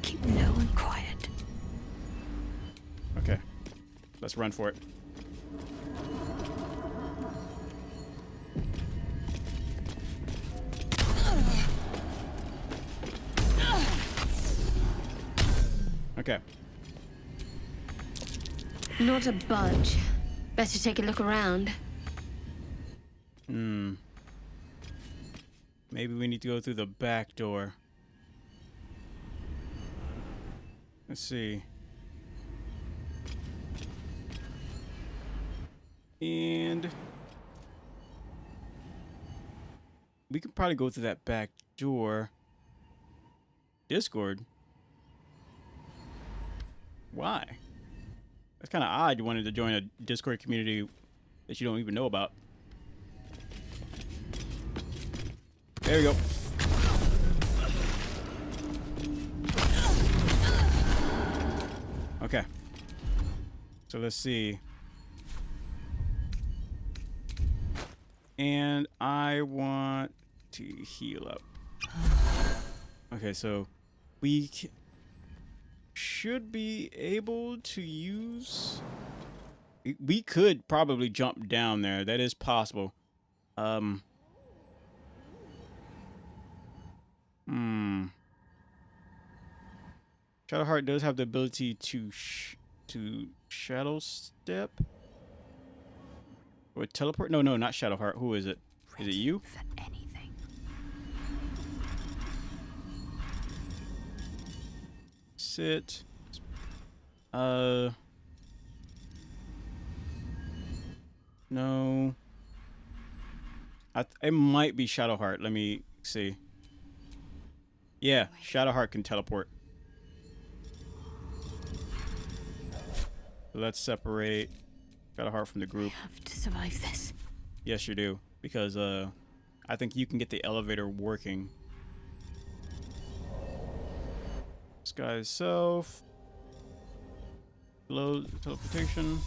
Keep low and quiet. Okay. Let's run for it. Okay. Not a budge. Better take a look around. Maybe we need to go through the back door. Let's see. And we could probably go through that back door. Discord? Why? That's kind of odd you wanted to join a Discord community that you don't even know about. There we go. Okay. So let's see. And I want to heal up. Okay, so we should be able to use... We could probably jump down there. That is possible. Shadowheart does have the ability to shadow step or teleport. No, not Shadowheart. Who is it? Is it you? For anything. Sit. No. It might be Shadowheart. Let me see. Yeah, Shadowheart can teleport. Let's separate Shadowheart from the group. I have to survive this. Yes, you do. Because I think you can get the elevator working. Disguise self. Load teleportation.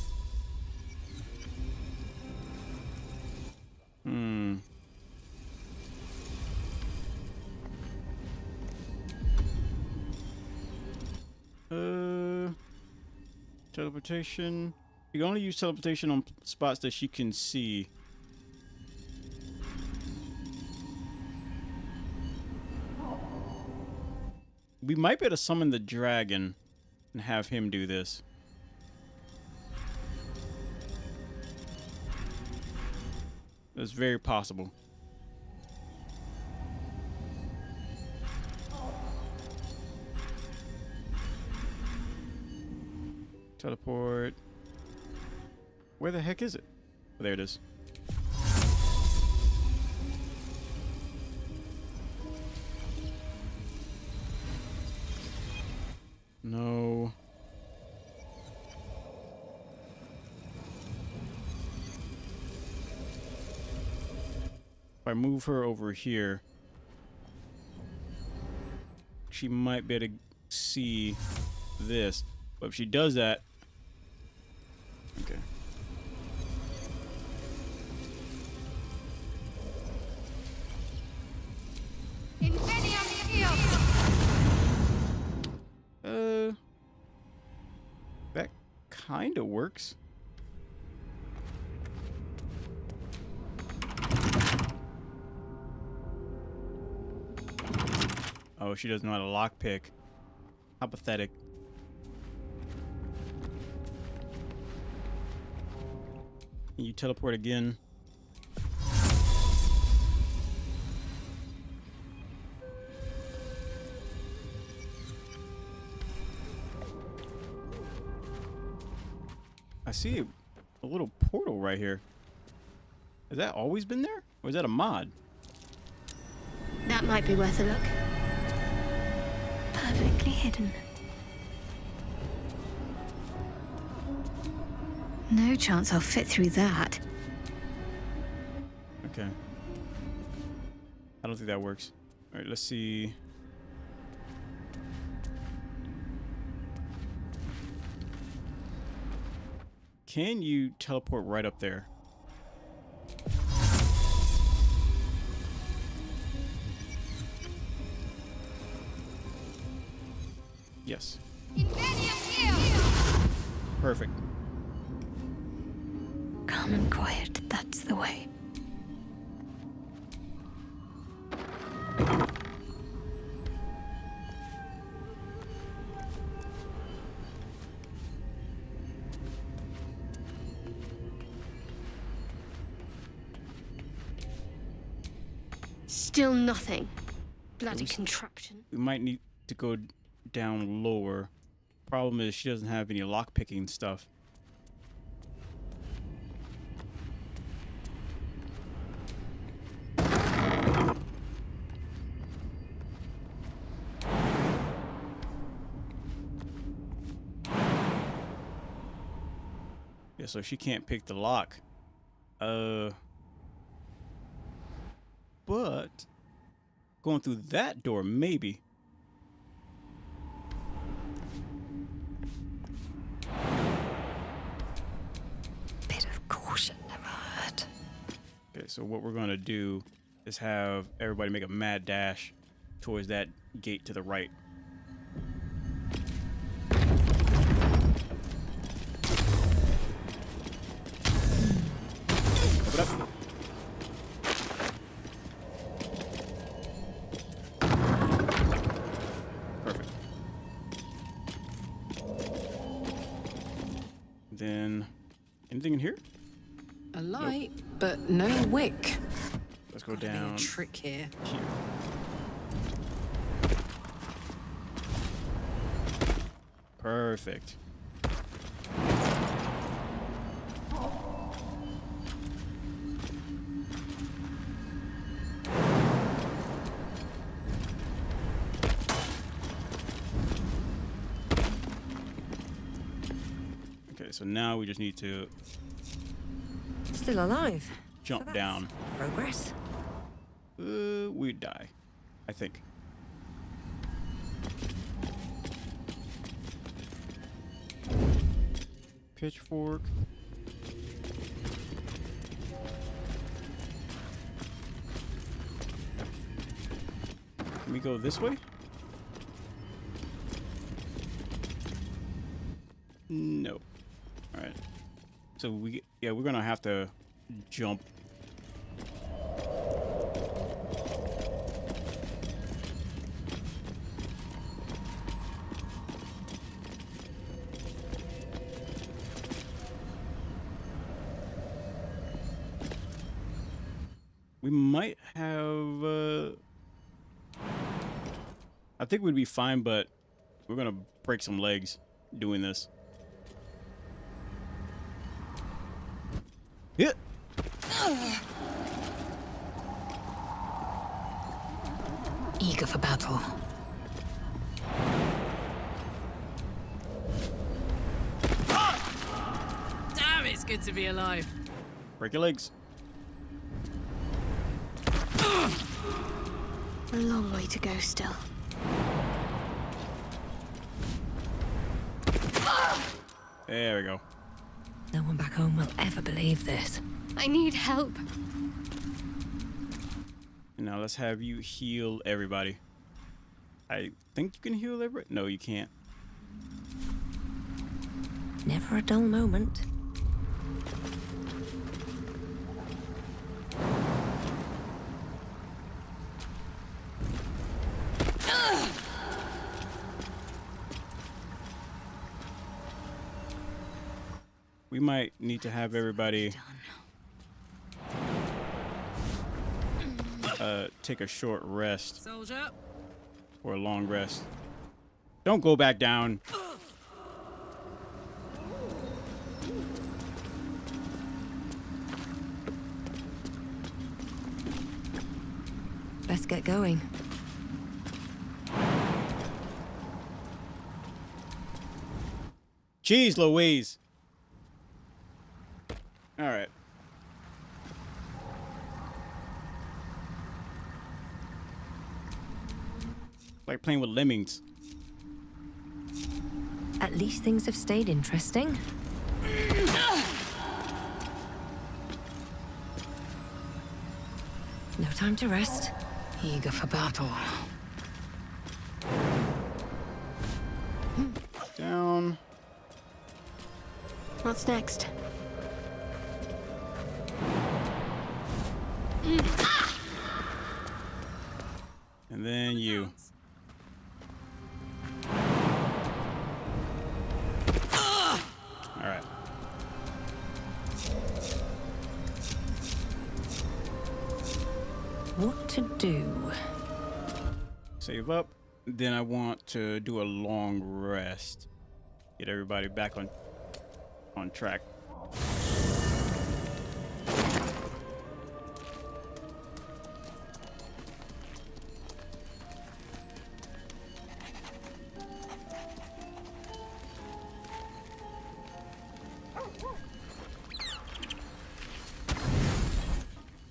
Teleportation. You can only use teleportation on spots that she can see. We might be able to summon the dragon and have him do this. That's very possible. Teleport. Where the heck is it? Oh, there it is. No. If I move her over here, she might be able to see this. But if she does that... Okay. That kind of works. Oh, she doesn't know how to lockpick. How pathetic. Can you teleport again? I see a little portal right here. Has that always been there? Or is that a mod? That might be worth a look. Perfectly hidden. No chance I'll fit through that. Okay. I don't think that works. All right, let's see. Can you teleport right up there? Yes. Perfect. Calm and quiet, that's the way. Still nothing. Bloody contraption. We might need to go down lower. Problem is she doesn't have any lockpicking stuff. Yeah, so she can't pick the lock. But going through that door, maybe. Bit of caution never hurt. Okay, so what we're gonna do is have everybody make a mad dash towards that gate to the right. Open up. Perfect. Then, anything in here? A light, but no wick. Let's go down. Trick here. Perfect. Okay, so now we just need to Still alive. jump down. Progress. We'd die, I think. Pitchfork. Can we go this way? No. All right. So we're gonna have to jump. We might have, I think we'd be fine, but we're gonna break some legs doing this. Yeah. Eager for battle. Damn, it's good to be alive. Break your legs. A long way to go still. There we go. No one back home will ever believe this. I need help. And now let's have you heal everybody. I think you can heal everybody. No, you can't. Never a dull moment. We might need to have everybody take a short rest. Soldier. Or a long rest. Don't go back down. Best get going. Jeez Louise. All right. Like playing with lemmings. At least things have stayed interesting. No time to rest. Eager for battle. Down. What's next? And then you. All right. What to do? Save up. Then I want to do a long rest. Get everybody back on track.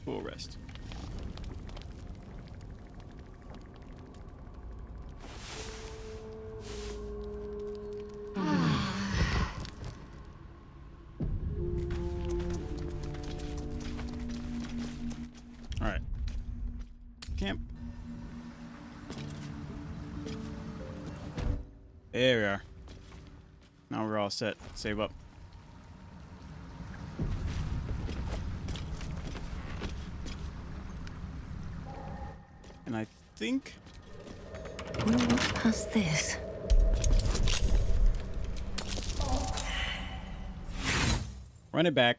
Full rest. All right. Camp. There we are. Now we're all set. Save up. And I think... Wonder what's past this. Run it back.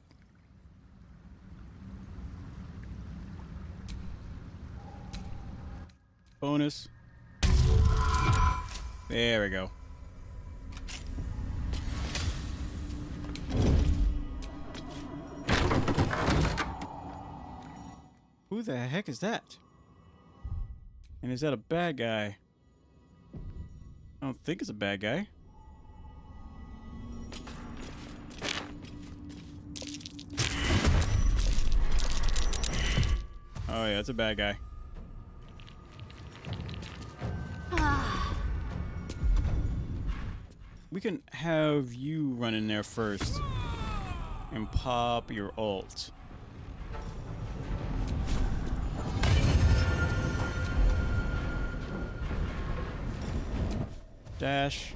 Bonus. There we go. Who the heck is that? And is that a bad guy? I don't think it's a bad guy. Oh yeah, it's a bad guy. We can have you run in there first and pop your ult. Dash.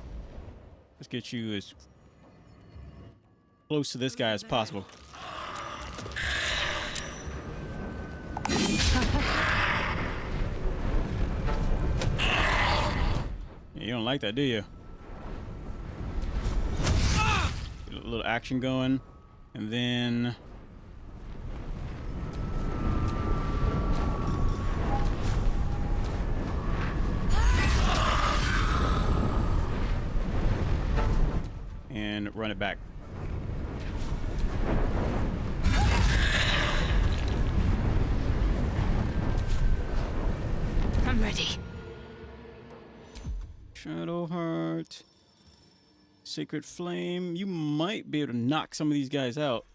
Let's get you as close to this guy as possible. You don't like that, do you? Get a little action going, and then and run it back. I'm ready. Shadowheart, Sacred Flame. You might be able to knock some of these guys out.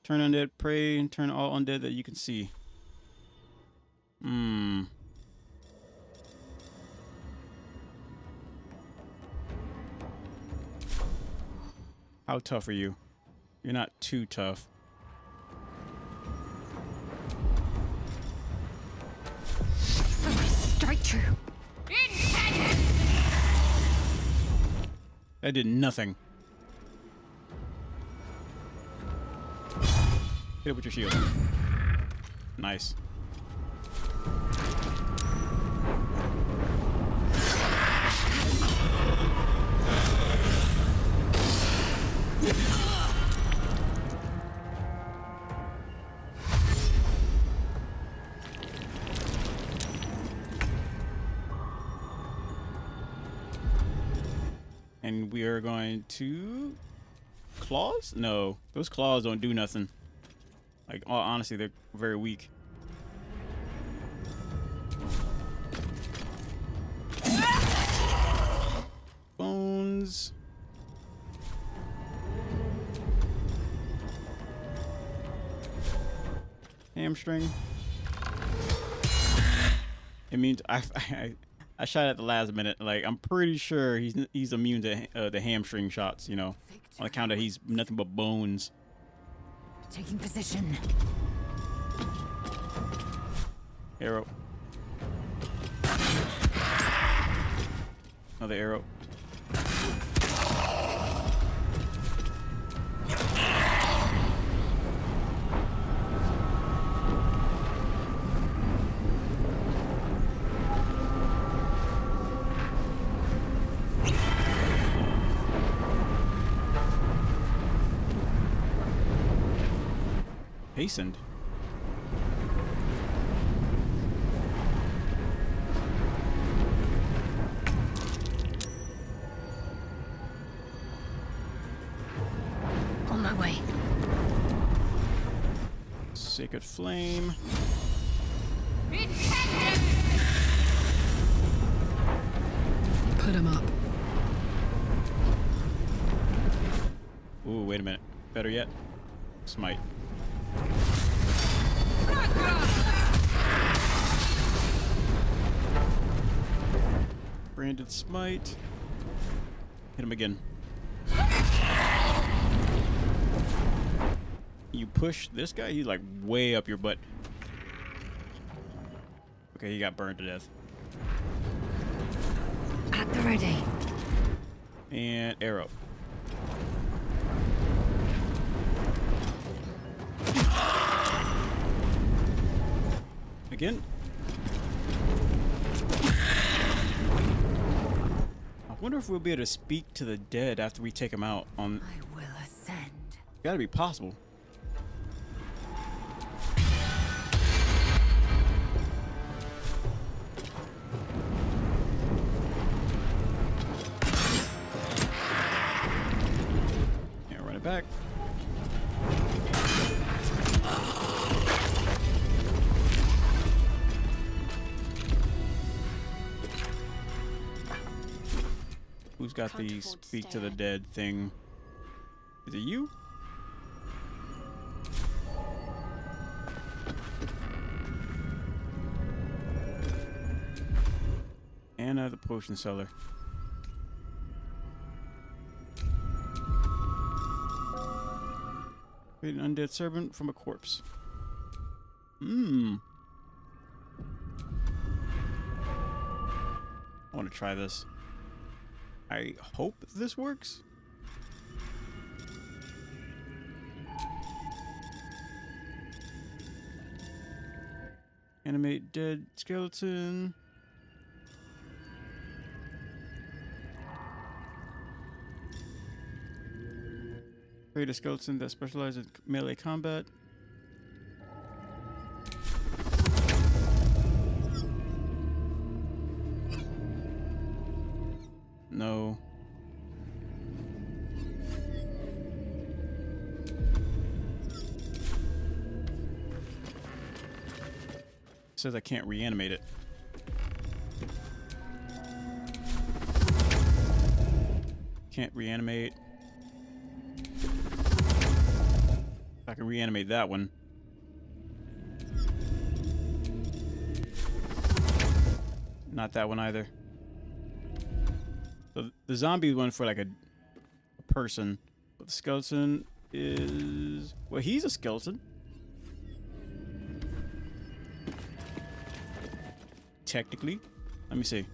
Turn undead prey and turn all undead that you can see. How tough are you? You're not too tough. Straight through. That did nothing. Hit it with your shield. Nice. And we are going to claws? No, those claws don't do nothing. Like, honestly, they're very weak. toes. Hamstring. It means I shot at the last minute. Like, I'm pretty sure he's immune to the hamstring shots, you know, on account of he's nothing but bones. Taking position. Arrow. Another arrow. Hastened. On my way. Sacred flame. Put him up. Ooh, wait a minute. Better yet, smite. Branded smite. Hit him again. You push this guy, he's like way up your butt. Okay, he got burned to death. At the ready. And arrow. Again. I wonder if we'll be able to speak to the dead after we take them out on... I will ascend. Gotta be possible. Yeah, run it back. Who's got the speak to the dead thing? Is it you? Anna, the potion seller. Create an undead servant from a corpse. I want to try this. I hope this works. Animate dead skeleton. Create a skeleton that specializes in melee combat. No. It says I can't reanimate it. Can't reanimate. I can reanimate that one. Not that one either. So the zombie one for like a person, but the skeleton is, well, he's a skeleton. Technically. Let me see.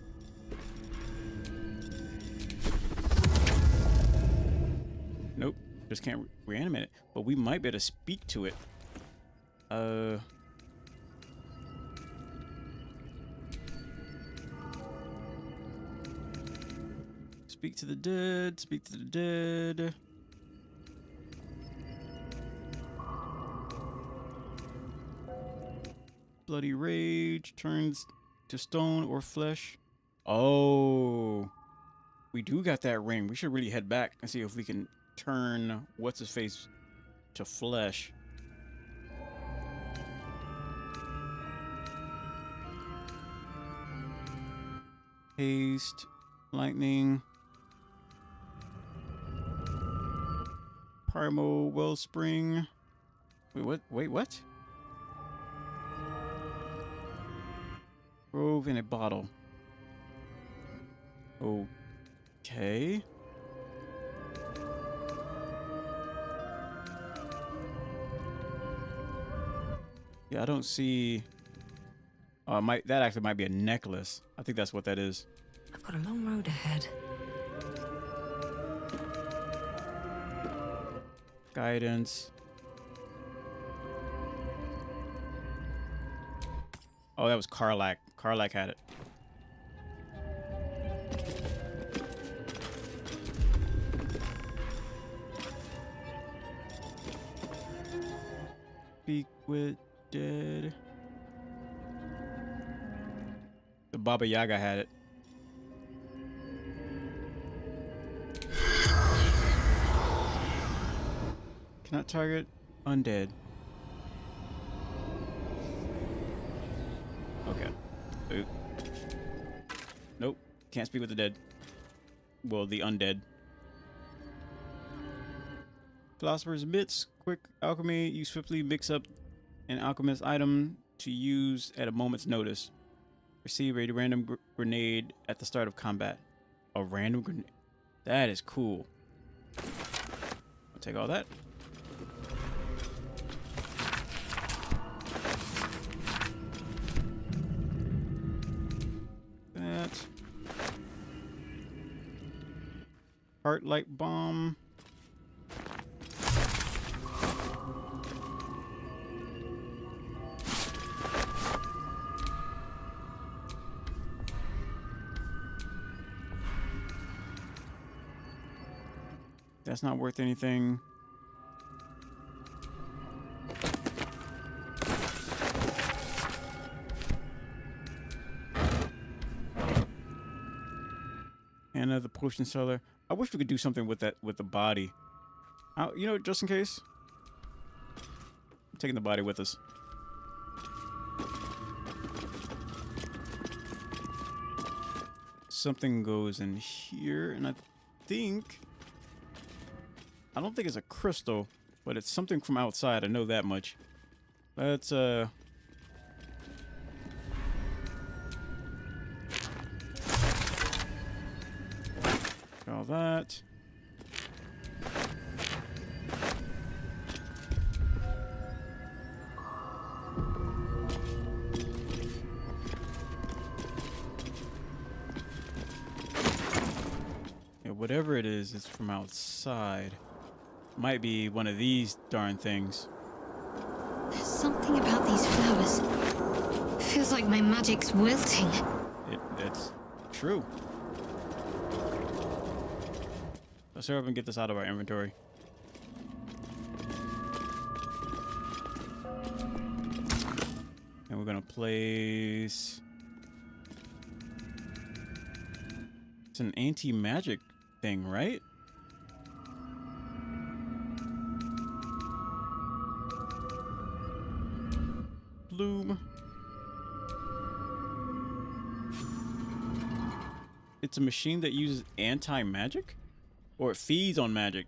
Nope. Just can't reanimate it. But we might be able to speak to it. Speak to the dead. Speak to the dead. Bloody rage turns to stone or flesh. Oh, we do got that ring. We should really head back and see if we can turn what's his face to flesh. Haste, lightning. Primal Wellspring. Wait, what? Wait, what? Grove in a bottle. Okay. Yeah, I don't see. That actually might be a necklace. I think that's what that is. I've got a long road ahead. Guidance. Oh, that was Karlak. Karlak had it. Speak with dead. The Baba Yaga had it. Cannot target undead. Okay. Ooh. Nope. Can't speak with the dead. Well, the undead. Philosopher's Bits. Quick alchemy. You swiftly mix up an alchemist item to use at a moment's notice. Receive a random grenade at the start of combat. A random grenade. That is cool. I'll take all that. That. Heart-like bomb. That's not worth anything. Anna, the potion seller. I wish we could do something with that, with the body. You know, just in case. I'm taking the body with us. Something goes in here, and I don't think it's a crystal, but it's something from outside. I know that much. Let's all that. Yeah, whatever it is, it's from outside. Might be one of these darn things. There's something about these flowers. Feels like my magic's wilting. That's true. Let's hurry up and get this out of our inventory. And we're gonna place... It's an anti-magic thing, right? Bloom. It's a machine that uses anti-magic? Or it feeds on magic?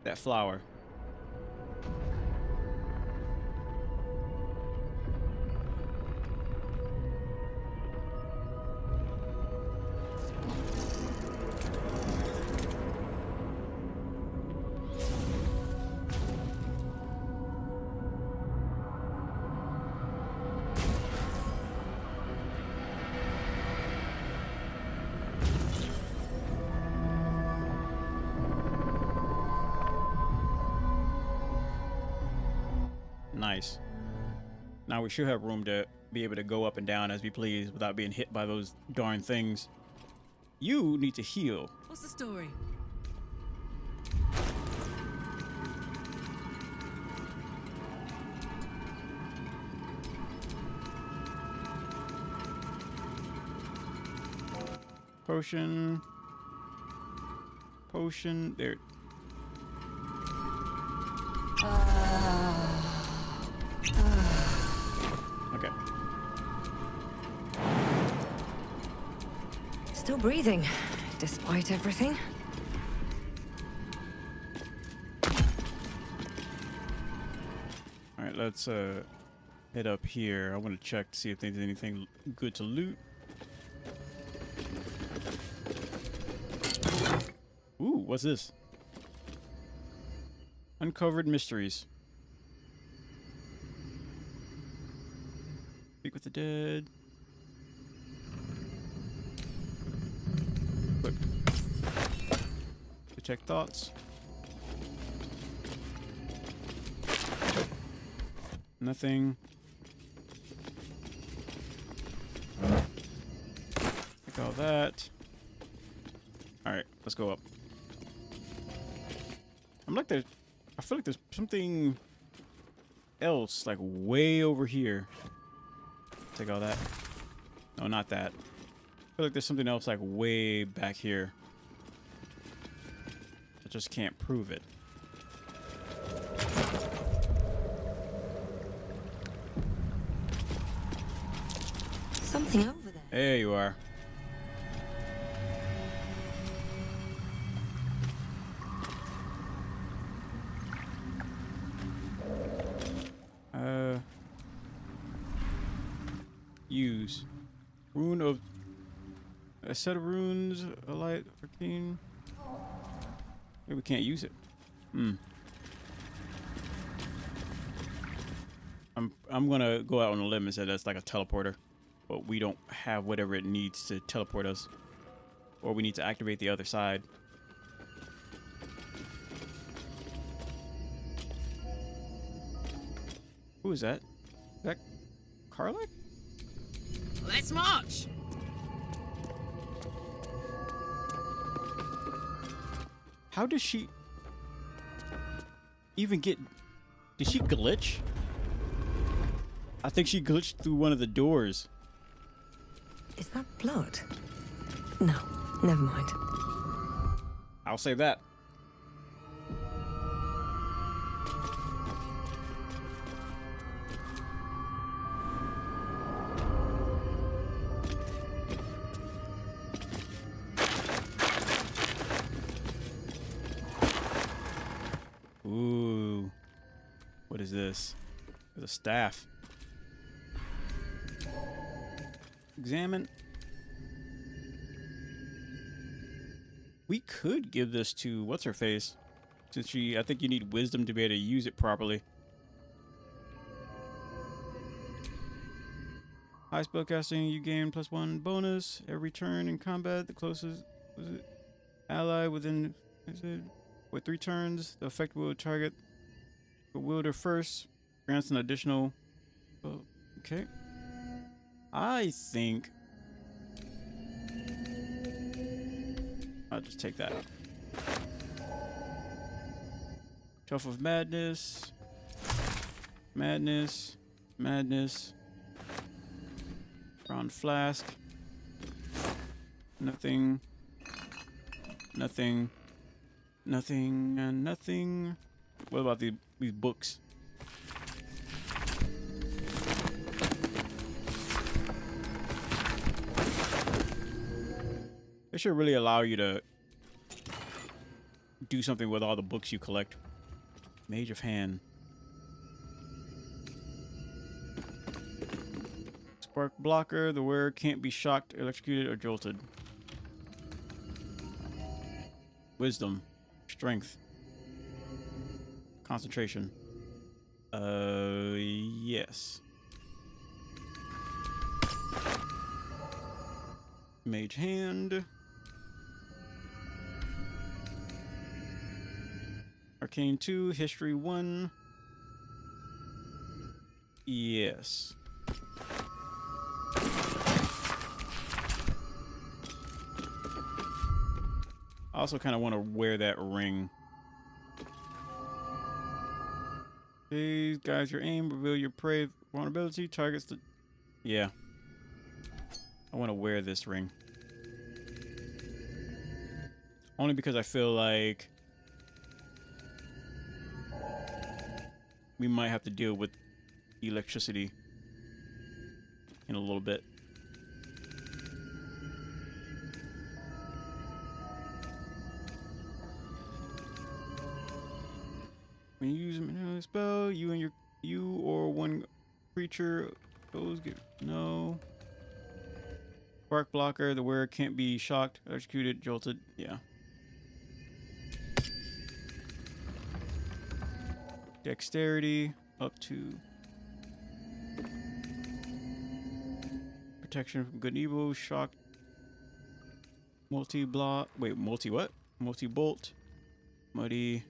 That flower. Nice. Now we should have room to be able to go up and down as we please without being hit by those darn things. You need to heal. What's the story? Potion. Potion. There. Okay. Still breathing, despite everything. let's head up here. I want to check to see if there's anything good to loot. Ooh, what's this? Uncovered mysteries. Speak with the dead. Quick. Detect thoughts. Nothing. Take all that. Alright, let's go up. I'm like there. I feel like there's something else, like way over here. Take all that. No, not that. I feel like there's something else, like way back here. I just can't prove it. Something over there. There you are. Use. Rune of... A set of runes, a light, arcane. Maybe we can't use it. I'm gonna go out on a limb and say that's like a teleporter. But we don't have whatever it needs to teleport us. Or we need to activate the other side. Who is that? Is that Karlach? Let's march! How does she even get... Did she glitch? I think she glitched through one of the doors. Is that blood? No, never mind. I'll say that. Ooh. What is this? There's a staff. Examine. We could give this to what's her face, since I think you need wisdom to be able to use it properly. High spellcasting, you gain +1 bonus every turn in combat. The closest ally within with 3 turns, the effect will target the wielder first. Grants an additional. Oh, okay. I think I'll just take that. Shelf of Madness. Madness. Madness. Brown Flask. Nothing. Nothing. Nothing and nothing. What about these books? It should really allow you to do something with all the books you collect. Mage of Hand. Spark blocker. The wearer can't be shocked, electrocuted, or jolted. Wisdom. Strength. Concentration. Yes. Mage Hand. Arcane 2, History 1. Yes. I also kind of want to wear that ring. Hey, guys, your aim, reveal your prey vulnerability, targets the... Yeah. I want to wear this ring. Only because I feel like we might have to deal with electricity in a little bit. When you use a spell, you and your You or one creature. Those get no. Spark blocker. The wearer can't be shocked, electrocuted, jolted. Yeah. Dexterity up to. Protection from good and evil. Shock. Multi-block. Wait, multi-what? Multi-bolt. Muddy.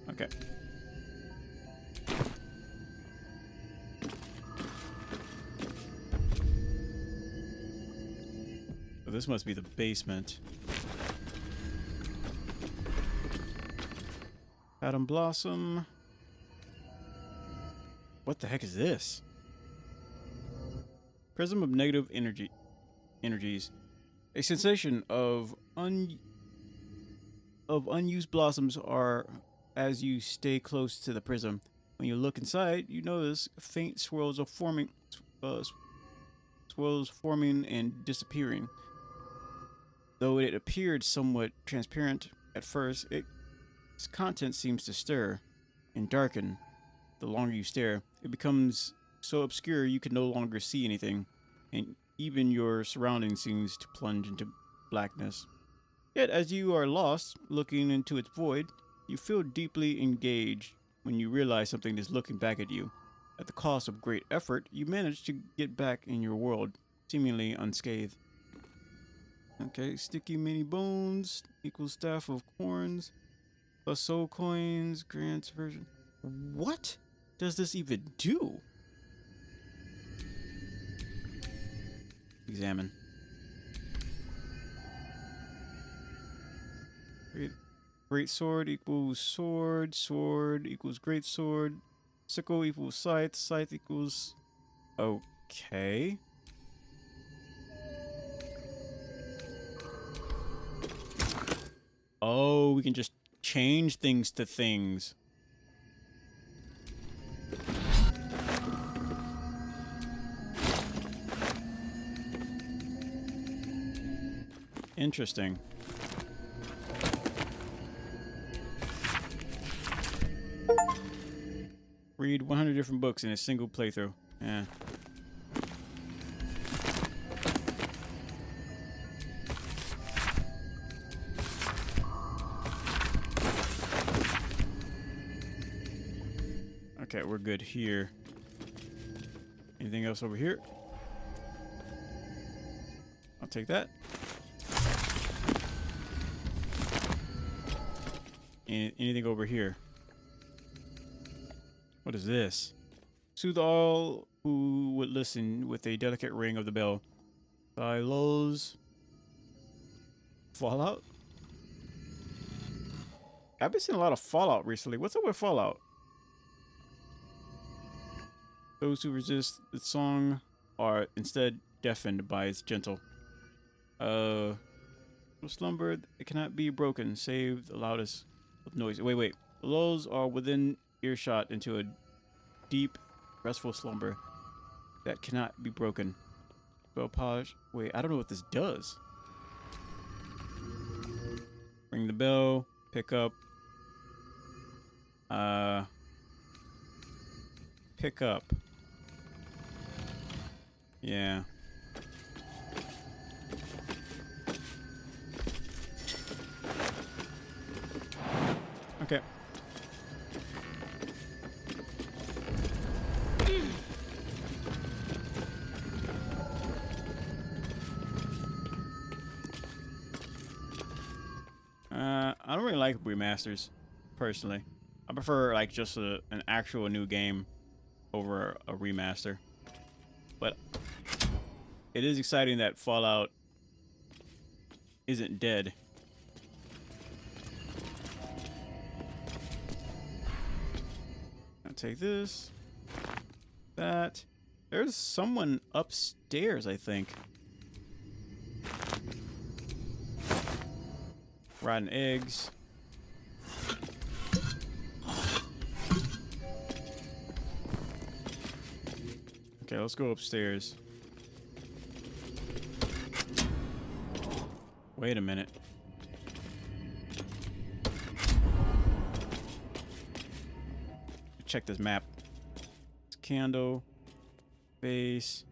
Okay. So this must be the basement. Adam Blossom. What the heck is this? Prism of negative energies. A sensation of unused blossoms are as you stay close to the prism. When you look inside, you notice faint swirls forming and disappearing. Though it appeared somewhat transparent at first, its content seems to stir and darken. The longer you stare, it becomes so obscure you can no longer see anything, and even your surroundings seems to plunge into blackness. Yet as you are lost, looking into its void, you feel deeply engaged when you realize something is looking back at you. At the cost of great effort, you manage to get back in your world, seemingly unscathed. Okay, sticky mini bones equals staff of corns plus soul coins grants version. What does this even do? Examine. Great sword equals sword. Sword equals great sword. Sickle equals scythe. Scythe equals. Okay. Oh, we can just change things to things. Interesting. Read 100 different books in a single playthrough. Yeah. Okay, we're good here. Anything else over here? I'll take that. Anything over here? What is this? Soothe all who would listen with a delicate ring of the bell. By Lowe's. Fallout? I've been seeing a lot of Fallout recently. What's up with Fallout? Those who resist the song are instead deafened by its gentle. Slumber, it cannot be broken, save the loudest of noise. Wait. The lulls are within earshot into a deep, restful slumber that cannot be broken. Spell polish. Wait, I don't know what this does. Ring the bell. Pick up. Pick up. Yeah. Okay. I don't really like remasters, personally. I prefer like just an actual new game over a remaster. But it is exciting that Fallout isn't dead. I'll take this. That. There's someone upstairs, I think. Rotten eggs. Okay, let's go upstairs. Wait a minute. Check this map. It's candle. Base.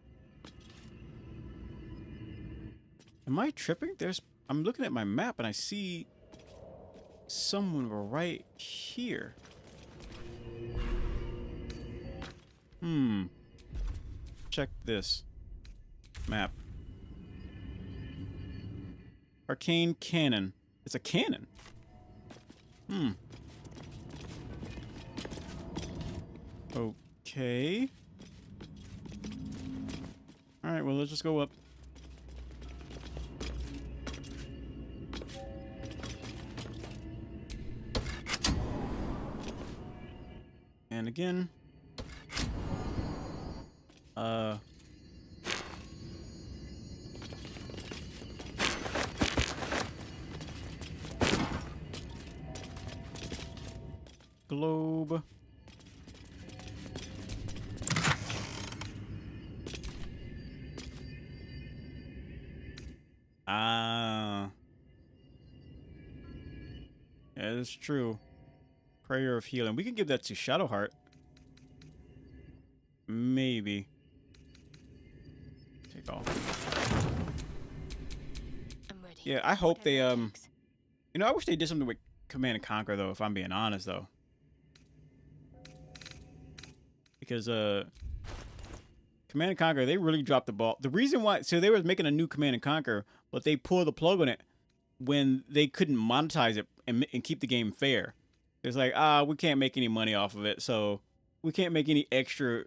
Am I tripping? I'm looking at my map and I see someone right here. Check this map. Arcane cannon. It's a cannon. Okay. Alright, well, let's just go up. And again. Globe. Yeah, that's true. Prayer of healing. We can give that to Shadowheart. Maybe. Take off. I'm ready. Yeah, I hope they you know, I wish they did something with Command and Conquer though, if I'm being honest though. Because Command and Conquer, they really dropped the ball. The reason why, so they were making a new Command and Conquer, but they pulled the plug on it when they couldn't monetize it and keep the game fair. It's like, we can't make any money off of it, so we can't make any extra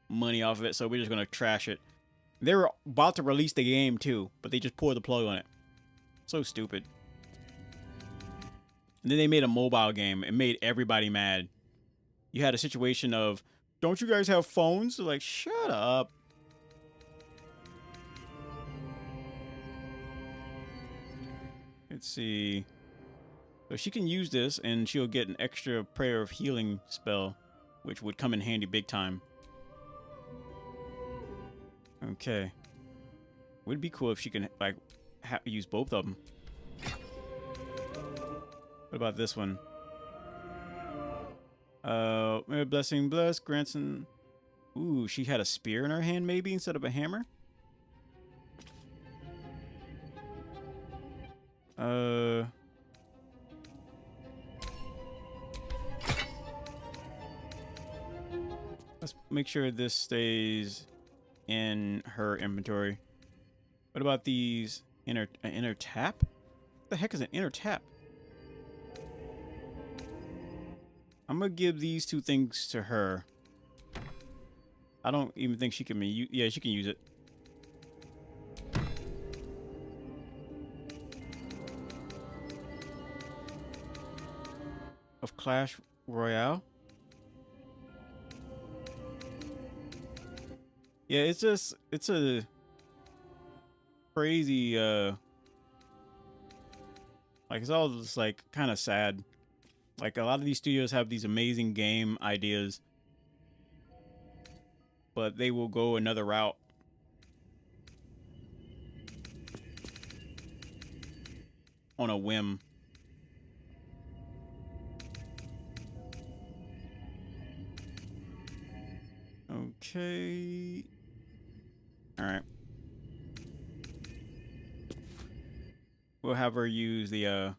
money off of it, so we're just gonna trash it. They were about to release the game too, but they just pulled the plug on it. So stupid. And then they made a mobile game and made everybody mad. You had a situation of, don't you guys have phones? They're like, shut up. Let's see. So she can use this and she'll get an extra prayer of healing spell, which would come in handy big time. Okay. Would be cool if she can like use both of them. What about this one? May blessing bless grandson. Ooh, she had a spear in her hand maybe instead of a hammer. Let's make sure this stays in her inventory. What about these inner tap? What the heck is an inner tap? I'm gonna give these two things to her. I don't even think she can yeah, she can use it. Of Clash Royale. Yeah, it's a crazy like it's all just like kind of sad. Like a lot of these studios have these amazing game ideas, but they will go another route. On a whim. Okay. All right. We'll have her use the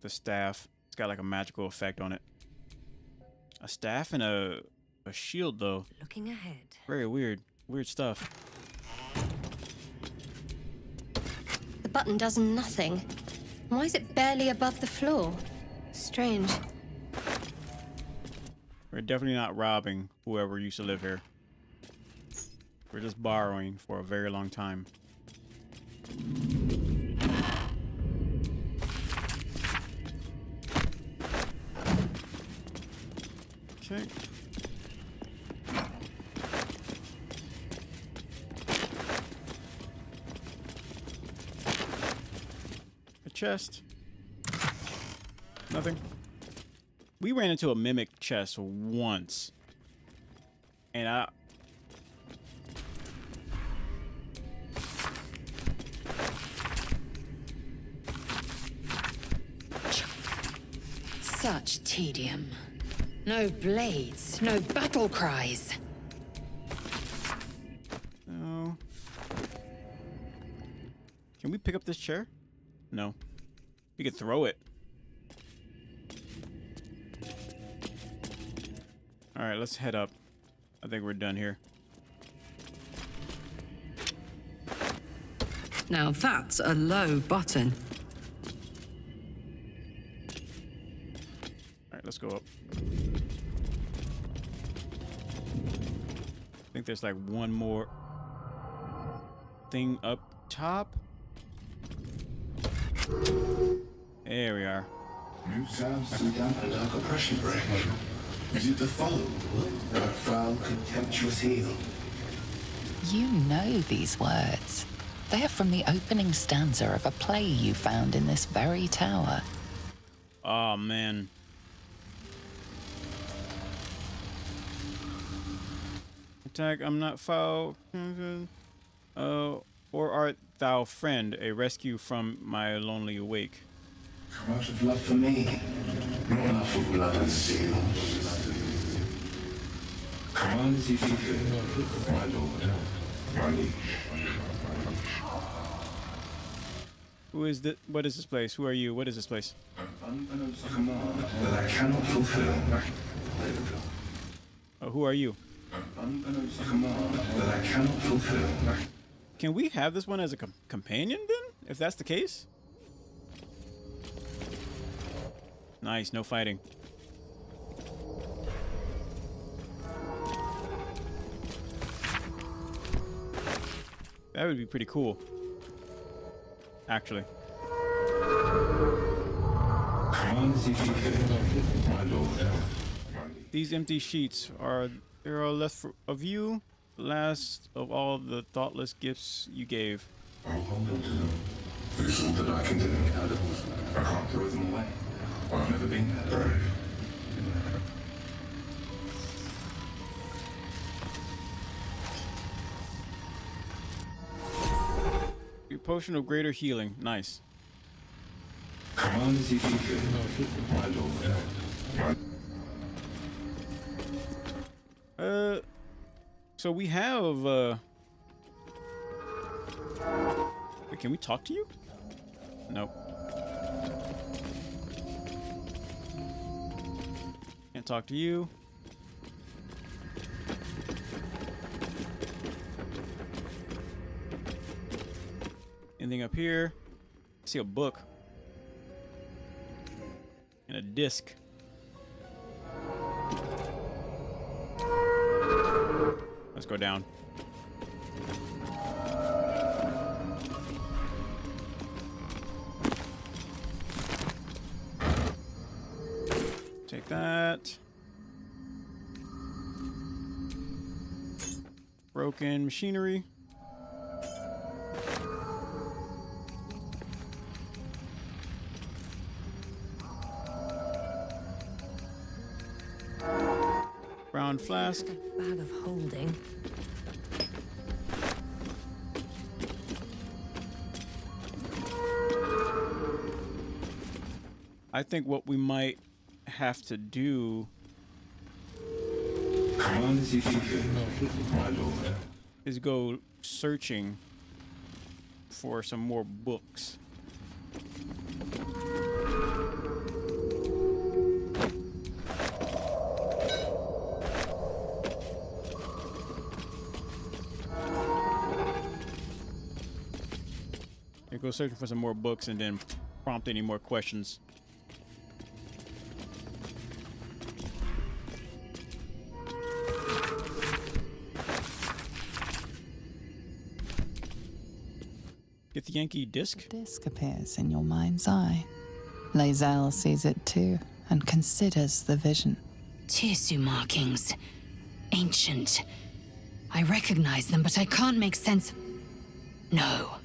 staff. It's got like a magical effect on it. A staff and a shield though. Looking ahead. Very weird. Weird stuff. The button does nothing. Why is it barely above the floor? Strange. We're definitely not robbing whoever used to live here. We're just borrowing for a very long time. Okay. A chest. Nothing. We ran into a mimic chest once. And Such tedium. No blades, no battle cries. No. Can we pick up this chair? No. We could throw it. Alright, let's head up. I think we're done here. Now that's a low button. Alright, let's go up. I think there's like one more thing up top. There we are. New sounds to dampen dark oppression break. Is it the follow? That foul, contemptuous heel? You know these words. They are from the opening stanza of a play you found in this very tower. Oh, man. Attack, I'm not foul. Or art thou friend, a rescue from my lonely wake? Come out of love for me, nor love for blood and steel. Command as you see fit, my lord, my liege. Who is this? What is this place? Who are you? What is this place? Unbeknownst command that I cannot fulfill. Oh, who are you? Unbeknownst command that I cannot fulfill. Can we have this one as a companion then? If that's the case? Nice, no fighting. That would be pretty cool. Actually. My lord. These empty sheets there are left of you, last of all the thoughtless gifts you gave. I'll hold on to them. It's all that I can do. I can't throw them away. I've never been that brave. Your potion of greater healing. Nice. Command as you see fit, my lord. So we have, wait, can we talk to you? Nope. Can't talk to you. Anything up here? I see a book. And a disc. Let's go down. Take that. Broken machinery. Brown flask. Bag of holding. I think what we might have to do is go searching for some more books. Go searching for some more books and then prompt any more questions. Get the Yankee disc? The disc appears in your mind's eye. Lae'zel sees it too and considers the vision. Tissue markings. Ancient. I recognize them, but I can't make sense of... No.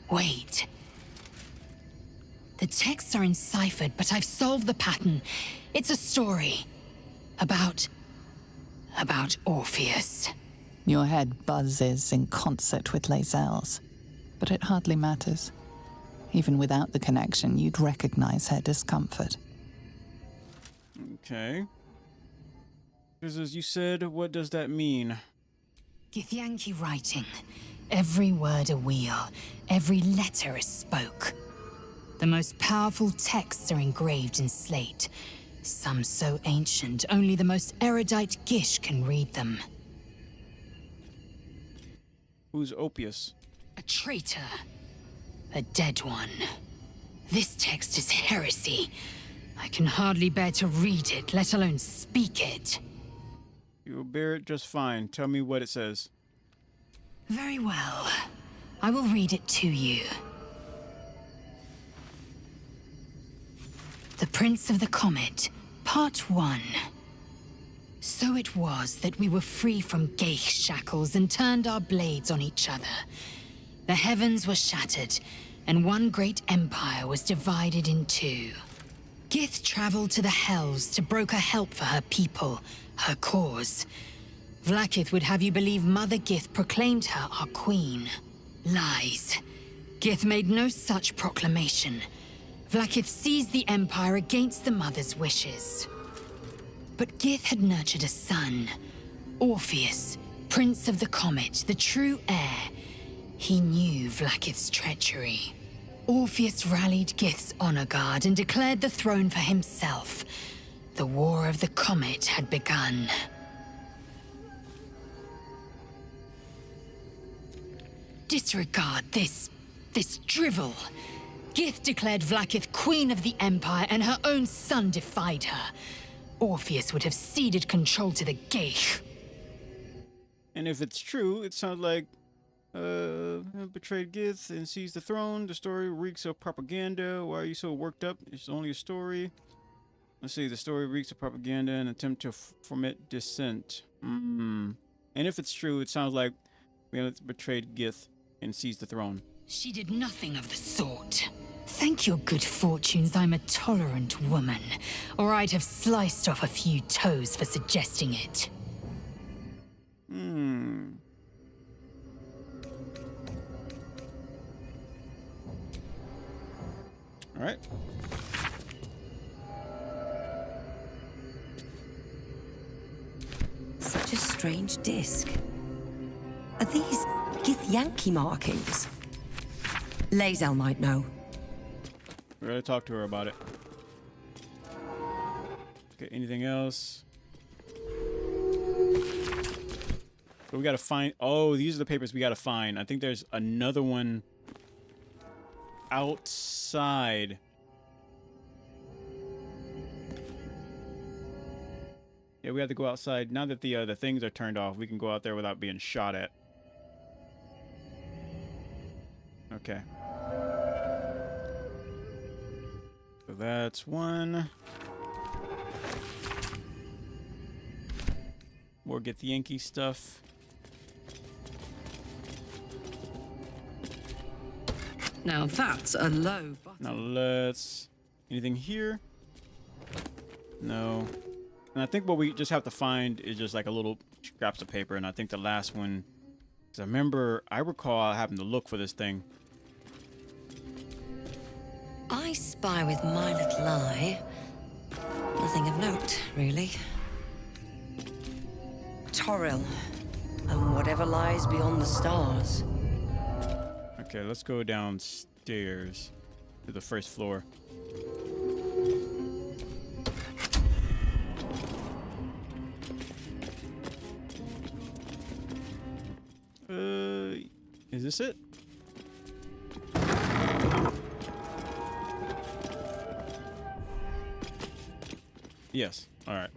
Wait. The texts are enciphered, but I've solved the pattern. It's a story. About Orpheus. Your head buzzes in concert with Lae'zel's, but it hardly matters. Even without the connection, you'd recognize her discomfort. Okay. Because as you said, what does that mean? Githyanki writing. Every word a wheel, every letter a spoke. The most powerful texts are engraved in slate. Some so ancient, only the most erudite Gish can read them. Who's Opius? A traitor. A dead one. This text is heresy. I can hardly bear to read it, let alone speak it. You will bear it just fine. Tell me what it says. Very well. I will read it to you. The Prince of the Comet, Part 1. So it was that we were free from Geich shackles and turned our blades on each other. The heavens were shattered, and one great empire was divided in two. Gith traveled to the Hells to broker help for her people, her cause. Vlaakith would have you believe Mother Gith proclaimed her our queen. Lies. Gith made no such proclamation. Vlaakith seized the Empire against the Mother's wishes. But Gith had nurtured a son, Orpheus, Prince of the Comet, the true heir. He knew Vlaakith's treachery. Orpheus rallied Gith's honor guard and declared the throne for himself. The War of the Comet had begun. Disregard this drivel. Gith declared Vlaakith Queen of the Empire, and her own son defied her. Orpheus would have ceded control to the Geich. And if it's true, it sounds like betrayed Gith and seized the throne. The story reeks of propaganda. Why are you so worked up? It's only a story. Let's see. The story reeks of propaganda and attempt to foment dissent. And if it's true, it sounds like we betrayed Gith and seized the throne. She did nothing of the sort. Thank your good fortunes I'm a tolerant woman, or I'd have sliced off a few toes for suggesting it. All right. Such a strange disc. Are these Githyanki markings? Lae'zel might know. We're gonna talk to her about it. Okay, anything else? So we gotta find. Oh, these are the papers we gotta find. I think there's another one outside. Yeah, we have to go outside. Now that the things are turned off, we can go out there without being shot at. Okay. So that's one. More get the Yankee stuff. Now that's a low button. Now let's... Anything here? No. And I think what we just have to find is just like a little scraps of paper. And I think the last one... Because I recall having to look for this thing. I spy with my little eye. Nothing of note, really. Toril, and whatever lies beyond the stars. Okay, let's go downstairs to the first floor. Is this it? Yes. All right.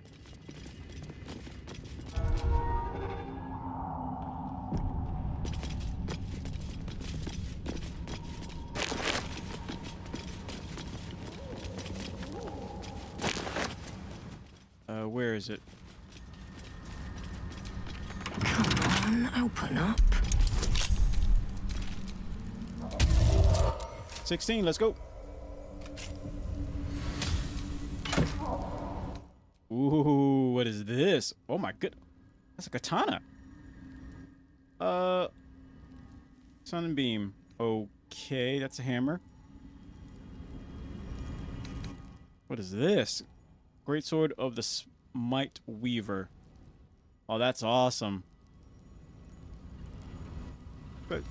Where is it? Come on, open up. 16, let's go. Ooh, what is this? Oh my good. That's a katana. Sunbeam. Okay, that's a hammer. What is this? Greatsword of the Smite Weaver. Oh, that's awesome. But,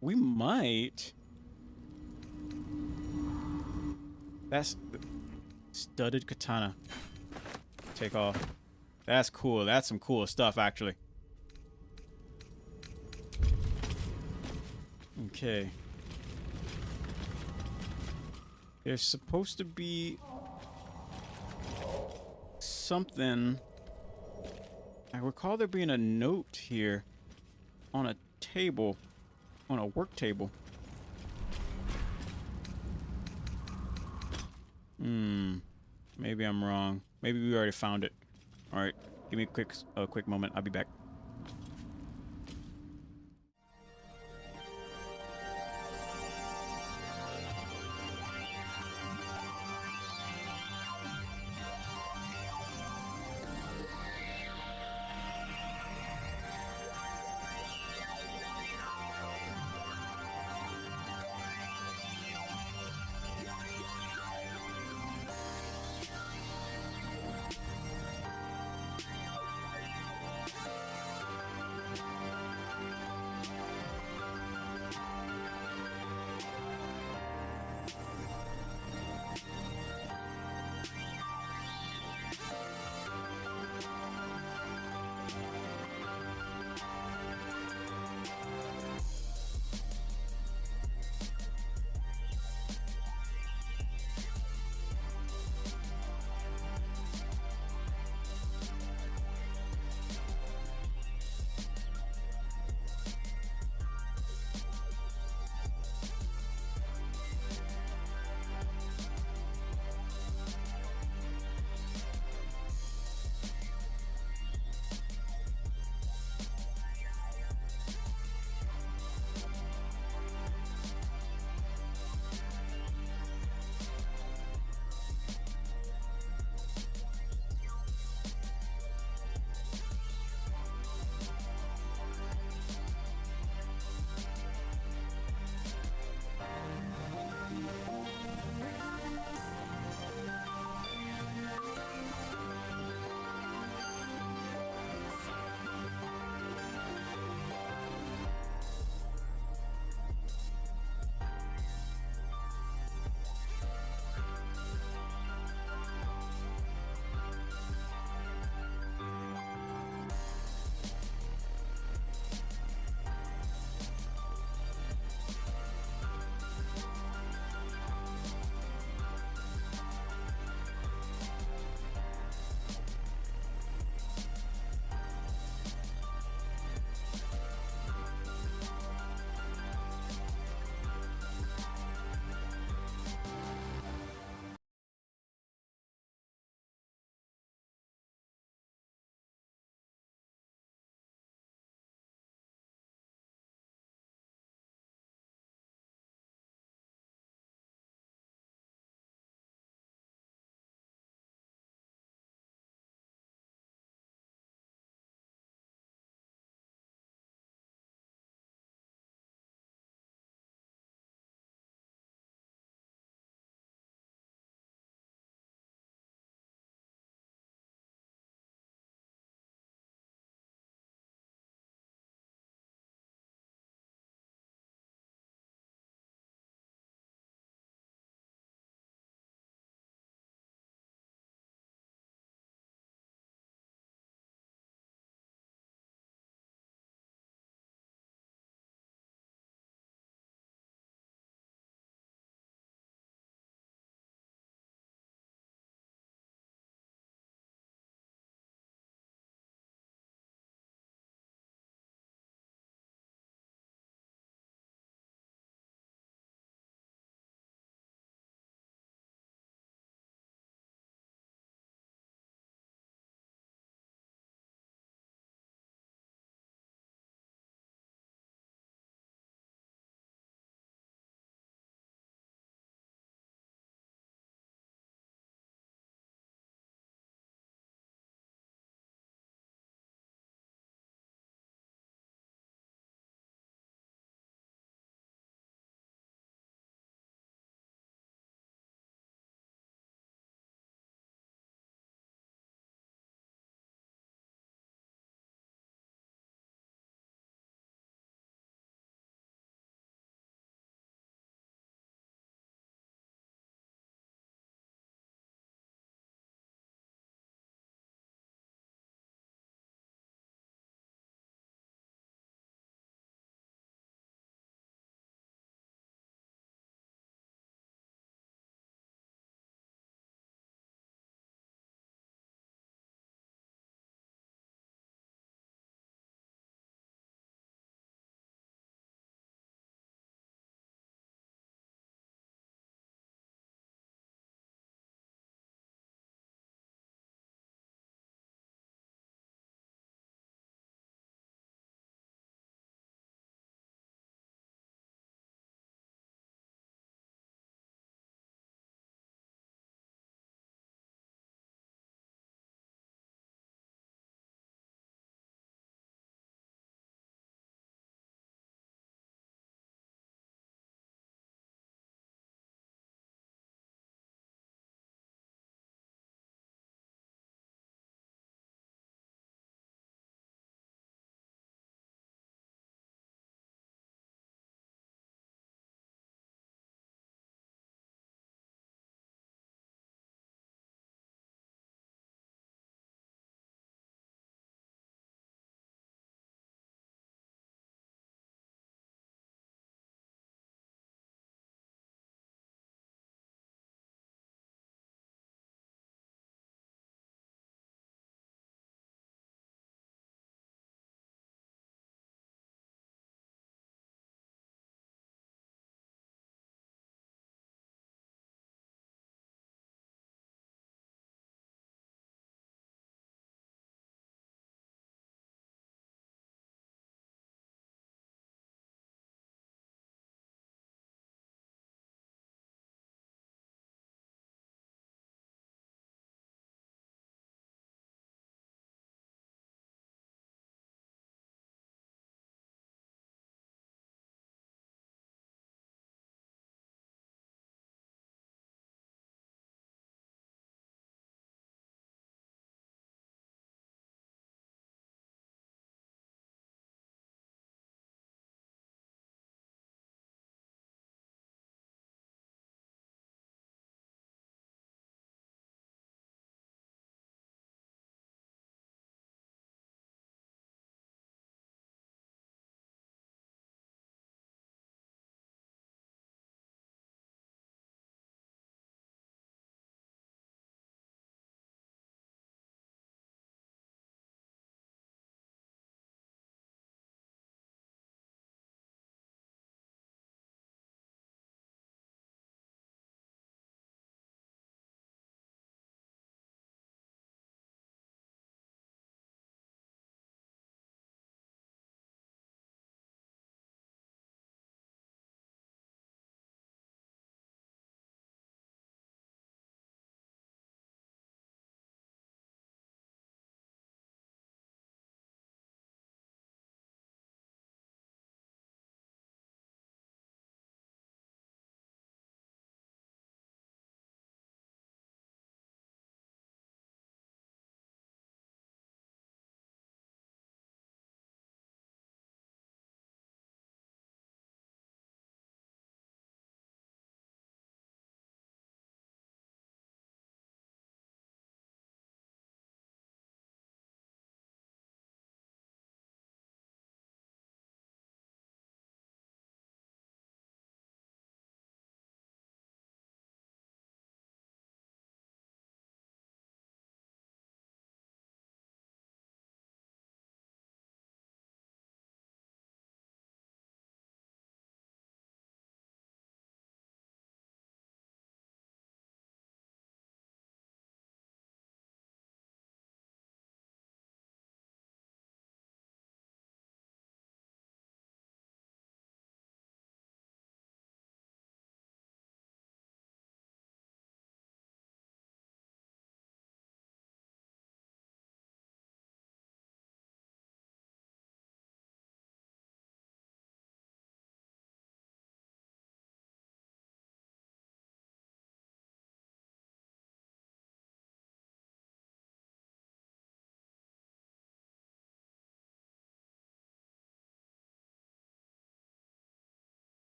we might. That's studded katana. Take off. That's cool. That's some cool stuff, actually. Okay. There's supposed to be something. I recall there being a note here on a table, on a work table. Maybe I'm wrong. Maybe we already found it. All right, give me a quick moment. I'll be back.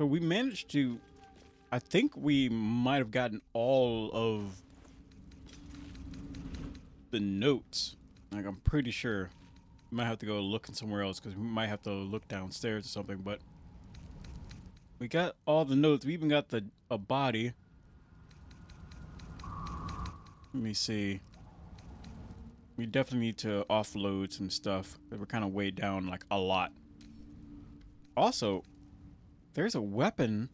So we managed to, I think we might have gotten all of the notes. Like, I'm pretty sure. We might have to go looking somewhere else because we might have to look downstairs or something, but we got all the notes. We even got a body. Let me see. We definitely need to offload some stuff. We're kind of weighed down like a lot. Also, there's a weapon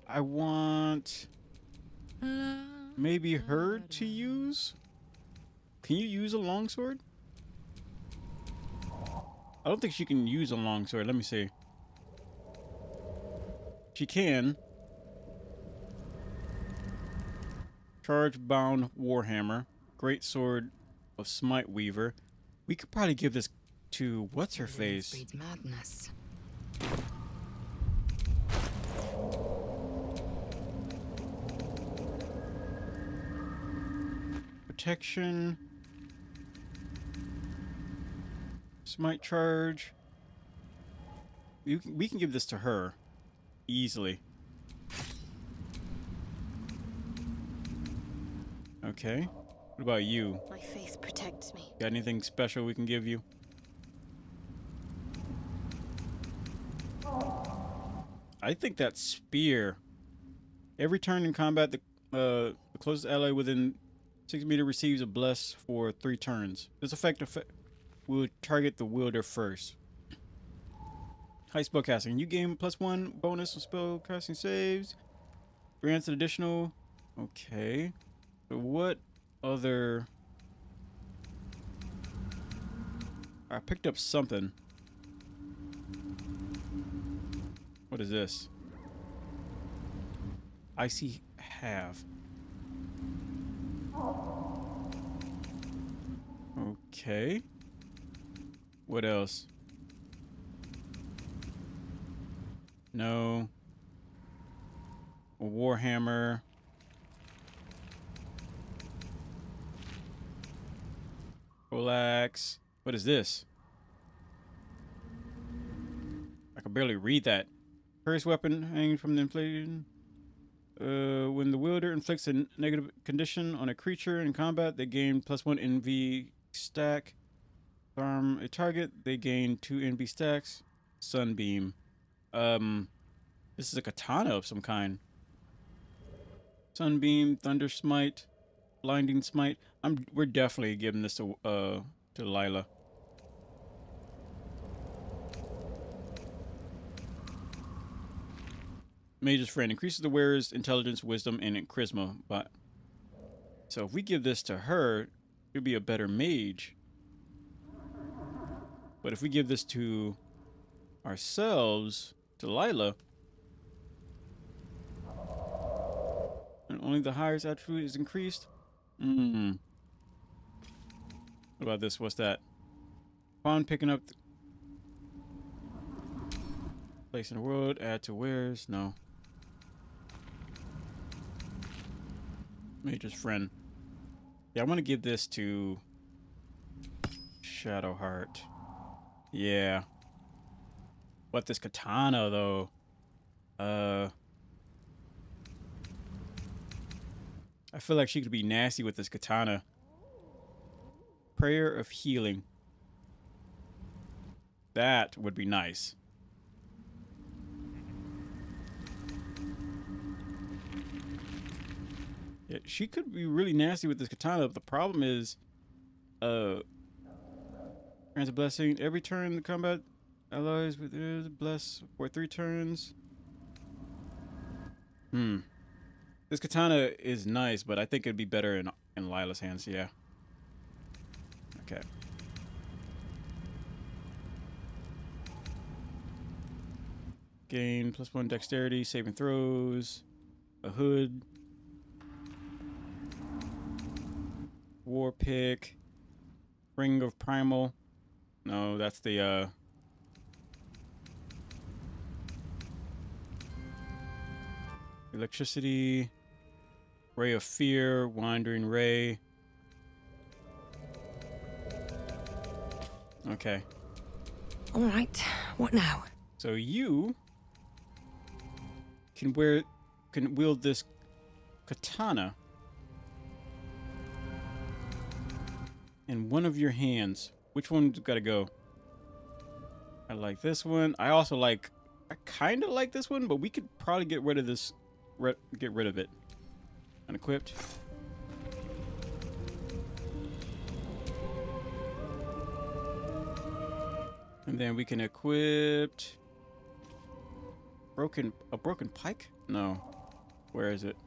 I want maybe her to use. Can you use a longsword? I don't think she can use a longsword. Let me see. She can. Charge bound warhammer. Great sword of smite weaver. We could probably give this to what's her face. Breeds madness. Protection. Smite charge. We can give this to her easily. Okay. What about you? My faith protects me. Got anything special we can give you? I think that spear. Every turn in combat, the closest ally within 6 meters receives a bless for 3 turns. This effect will target the wielder first. High spell casting. You gain +1 bonus on spell casting saves. Grants an additional. Okay. So what other? I picked up something. What is this? Icy half. Okay. What else? No. A warhammer. Relax. What is this? I can barely read that. Curse weapon hanging from the inflation. When the wielder inflicts a negative condition on a creature in combat, they gain +1 NV stack. Harm a target, they gain 2 NV stacks. Sunbeam. This is a katana of some kind. Sunbeam, Thunder Smite, Blinding Smite. We're definitely giving this to Lila. Mage's Friend increases the wearer's intelligence, wisdom, and charisma. So if we give this to her, she'll be a better mage. But if we give this to ourselves, to Lila, and only the highest attribute is increased. What about this? What's that? Upon picking up place in the world, add to wares. No. Mage's Friend. Yeah, I want to give this to Shadowheart. Yeah. But this katana, though. I feel like she could be nasty with this katana. Prayer of Healing. That would be nice. Yeah, she could be really nasty with this katana. The problem is, grants a blessing every turn in the combat. Allies with bless for 3 turns. This katana is nice, but I think it'd be better in Lila's hands. Yeah. Okay. Gain +1 dexterity, saving throws, a hood, war pick, ring of primal. No, that's the electricity, ray of fear, wandering ray. Okay. All right. What now? So you can wield this katana in one of your hands. Which one's got to go? I like this one. I kind of like this one, but we could probably get rid of this. Get rid of it. Unequipped. And then we can equip a broken pike? No. Where is it?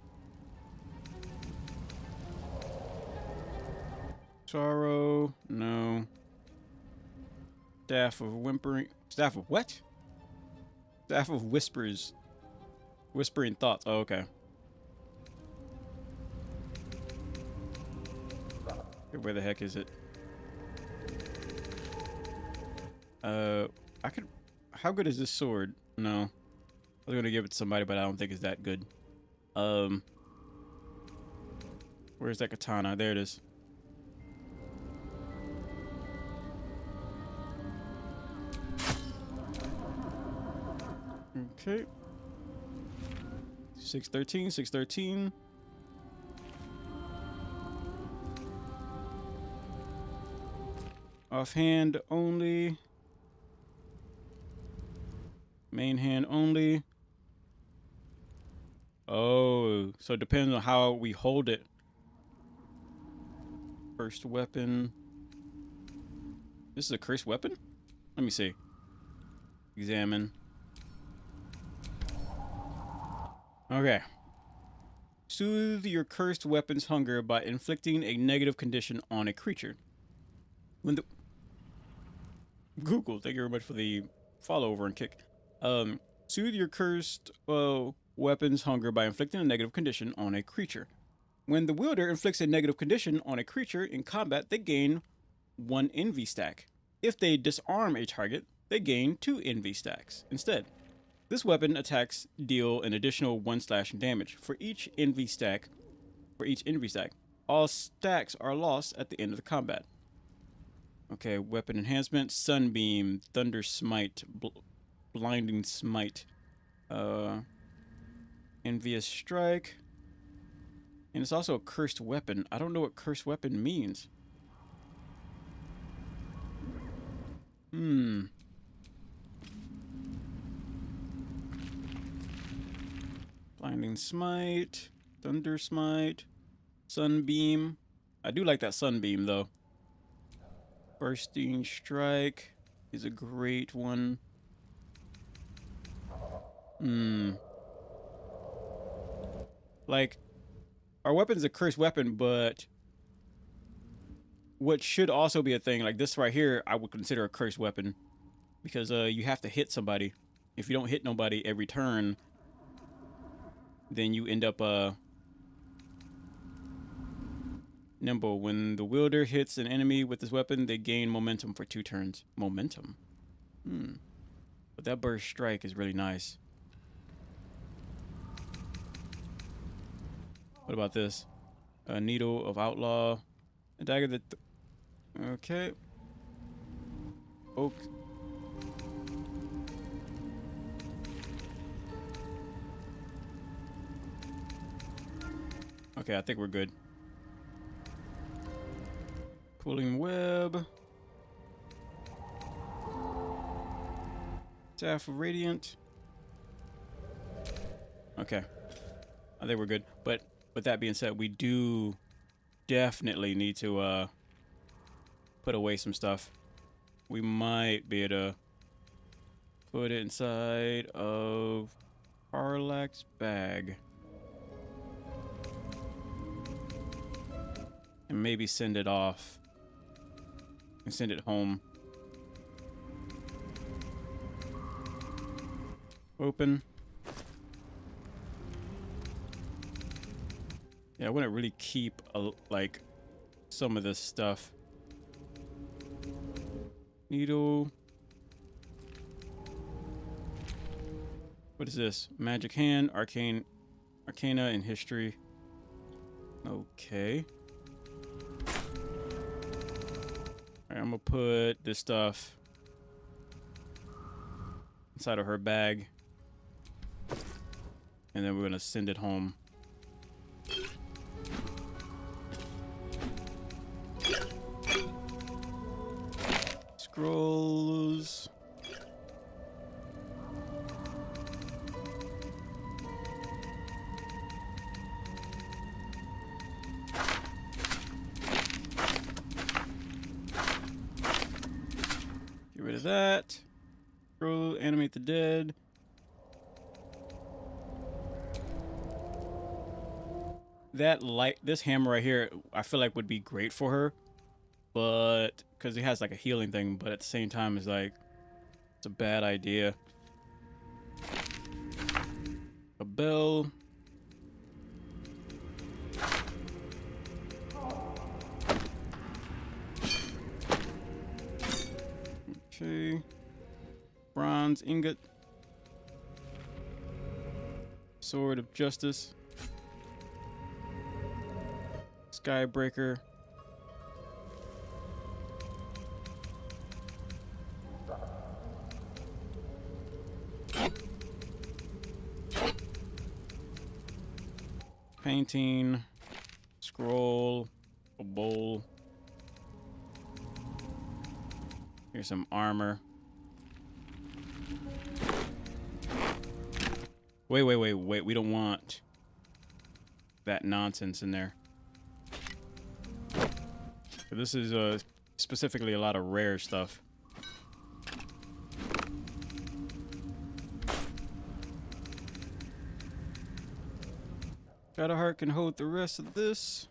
Sorrow? No. Staff of whimpering. Staff of what? Staff of whispers. Whispering thoughts. Oh, okay. Where the heck is it? I could. How good is this sword? No. I was gonna give it to somebody, but I don't think it's that good. Where's that katana? There it is. Okay. 613, 613. Offhand only. Main hand only. Oh, so it depends on how we hold it. First weapon. This is a cursed weapon? Let me see. Examine. Okay. Soothe your cursed weapon's hunger by inflicting a negative condition on a creature. When the Google, thank you very much for the follow over and kick. Soothe your cursed weapon's hunger by inflicting a negative condition on a creature. When the wielder inflicts a negative condition on a creature in combat, they gain 1 envy stack. If they disarm a target, they gain 2 envy stacks instead. This weapon attacks deal an additional 1 slashing damage for each envy stack. All stacks are lost at the end of the combat. Okay, weapon enhancement: Sunbeam, Thunder Smite, Blinding Smite, Envious Strike, and it's also a cursed weapon. I don't know what cursed weapon means. Blinding Smite, Thunder Smite, Sunbeam. I do like that Sunbeam though. Bursting Strike is a great one. Like, our weapon's a cursed weapon, but what should also be a thing, like this right here, I would consider a cursed weapon. Because you have to hit somebody. If you don't hit nobody every turn, then you end up nimble. When the wielder hits an enemy with this weapon, they gain momentum for 2 turns. Momentum? But that burst strike is really nice. What about this? A needle of outlaw. A dagger that... okay. Oak. Okay, I think we're good. Pulling web. Staff of Radiant. Okay. I think we're good. But with that being said, we do definitely need to put away some stuff. We might be able to put it inside of Harlack's bag. And maybe send it off. And send it home. Open. Yeah, I want to really keep like some of this stuff. Needle. What is this? Magic hand, arcana and history. Okay. Alright, I'm gonna put this stuff inside of her bag. And then we're gonna send it home. Scrolls. Get rid of that. Scroll, animate the dead. That light, this hammer right here, I feel like would be great for her, but because it has like a healing thing, but at the same time, it's like it's a bad idea. A bell. Okay. Bronze ingot. Sword of Justice. Skybreaker. Painting. Scroll. A bowl. Here's some armor. Wait. We don't want that nonsense in there. This is specifically a lot of rare stuff. Shadowheart can hold the rest of this.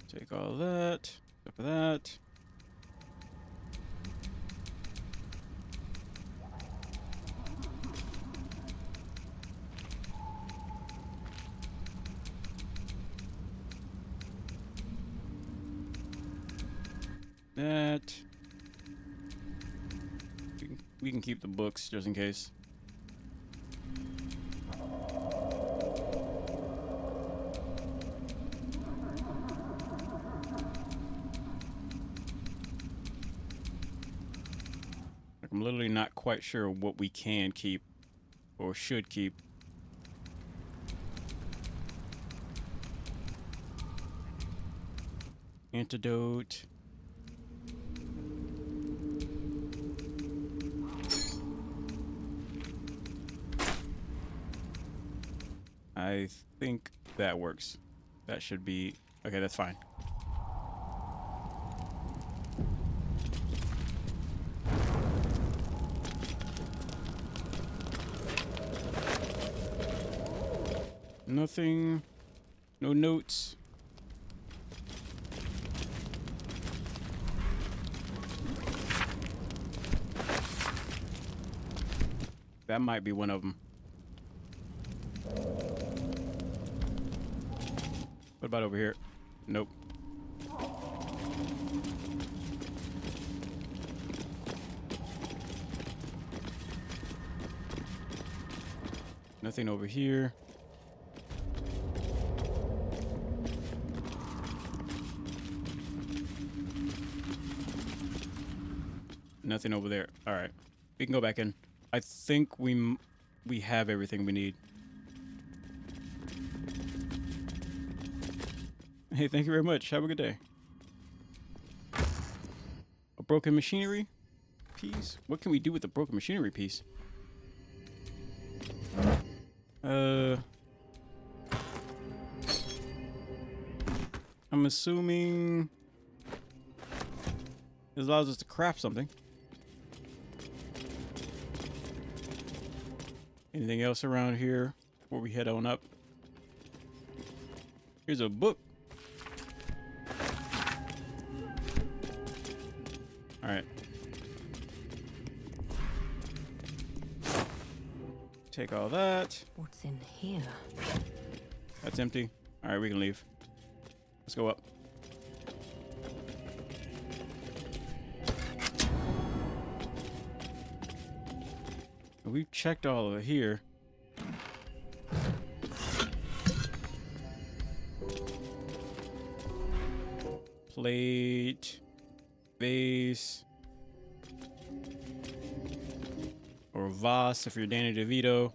Take all that. Up of that. That. We can keep the books just in case. Like, I'm literally not quite sure what we can keep or should keep. Antidote. I think that works. That should be okay. That's fine. Nothing. No notes. That might be one of them. What about over here? Nope. Nothing over here. Nothing over there. All right. We can go back in. I think we have everything we need. Hey, thank you very much. Have a good day. A broken machinery piece? What can we do with the broken machinery piece? I'm assuming this allows us to craft something. Anything else around here before we head on up? Here's a book. All right. Take all that. What's in here? That's empty. All right, we can leave. Let's go up. We've checked all of it here. Plate, vase, or vase if you're Danny DeVito.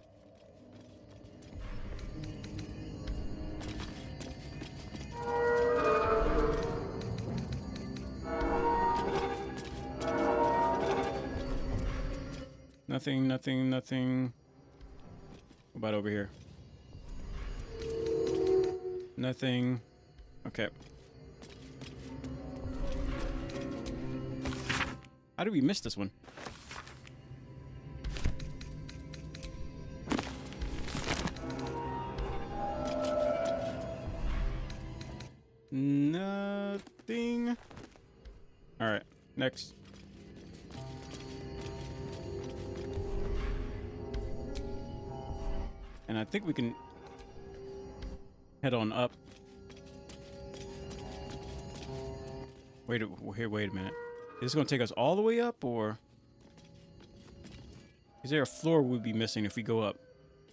Nothing, nothing, nothing. What about over here? Nothing. Okay. How did we miss this one? Nothing. All right, next. And I think we can head on up. Wait a minute. Is this gonna take us all the way up, or is there a floor we'd be missing if we go up?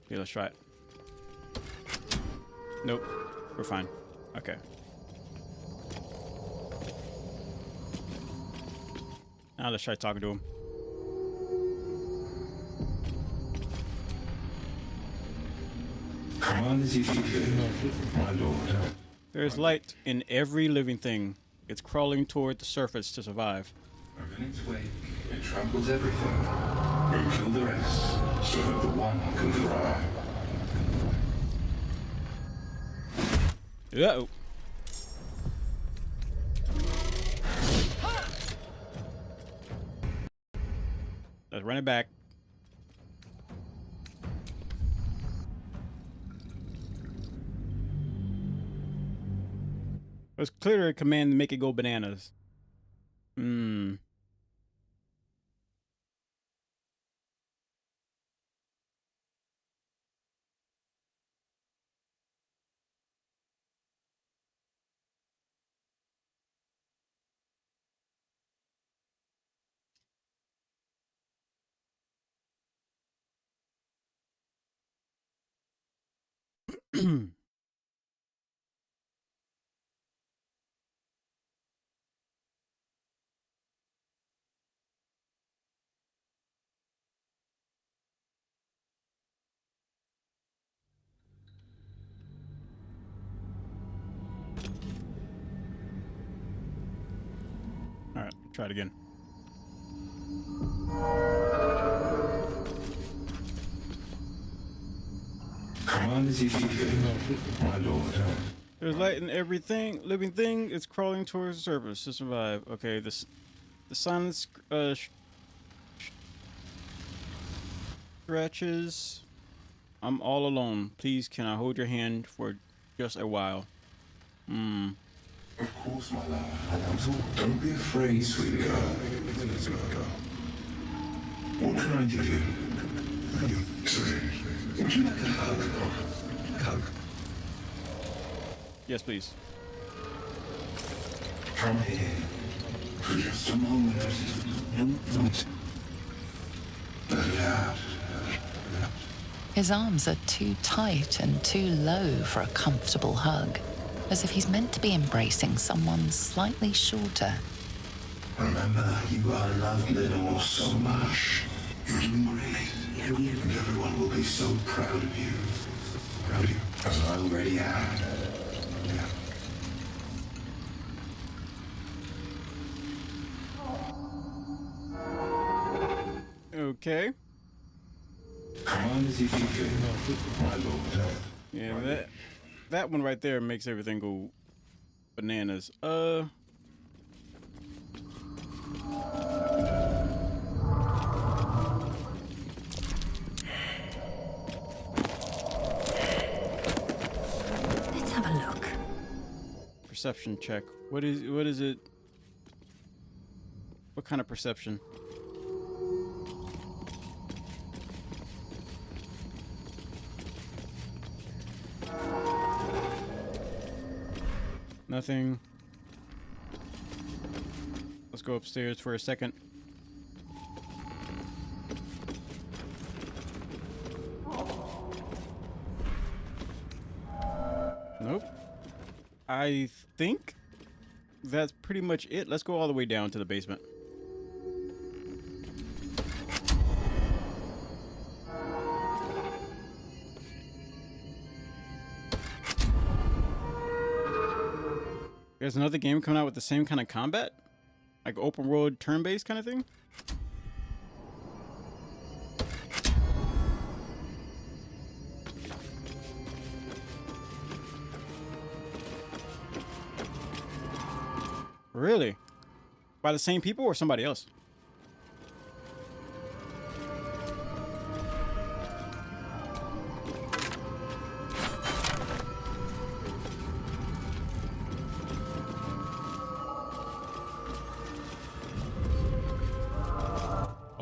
Okay, let's try it. Nope, we're fine. Okay. Now let's try talking to him. Command as you see fit, my lord. There's light in every living thing. It's crawling toward the surface to survive. Open its wake, it tramples everything. But kill the rest, so that the one can thrive. Uh-oh. Let's run it back. Let's clear a command to make it go bananas. Hmm. All right, try it again. Command as you see fit, my lord. There's light in everything, living thing. It's crawling towards the surface to survive. Okay, the silence stretches. I'm all alone. Please, can I hold your hand for just a while? Hmm. Of course, my love. Don't be afraid, sweet girl. What can I give you? Say, would you like a hug? Hug. Yes, please. Come here. For just a moment. His arms are too tight and too low for a comfortable hug, as if he's meant to be embracing someone slightly shorter. Remember, you are loved little so much. You're doing great. And everyone will be so proud of you. Proud of you, as I already am. Okay. Command as you see fit, my lord. Yeah, that one right there makes everything go bananas. Let's have a look. Perception check. What is it? What kind of perception? Nothing. Let's go upstairs for a second. Nope. I think that's pretty much it. Let's go all the way down to the basement. There's another game coming out with the same kind of combat? Like open world turn-based kind of thing? Really? By the same people or somebody else?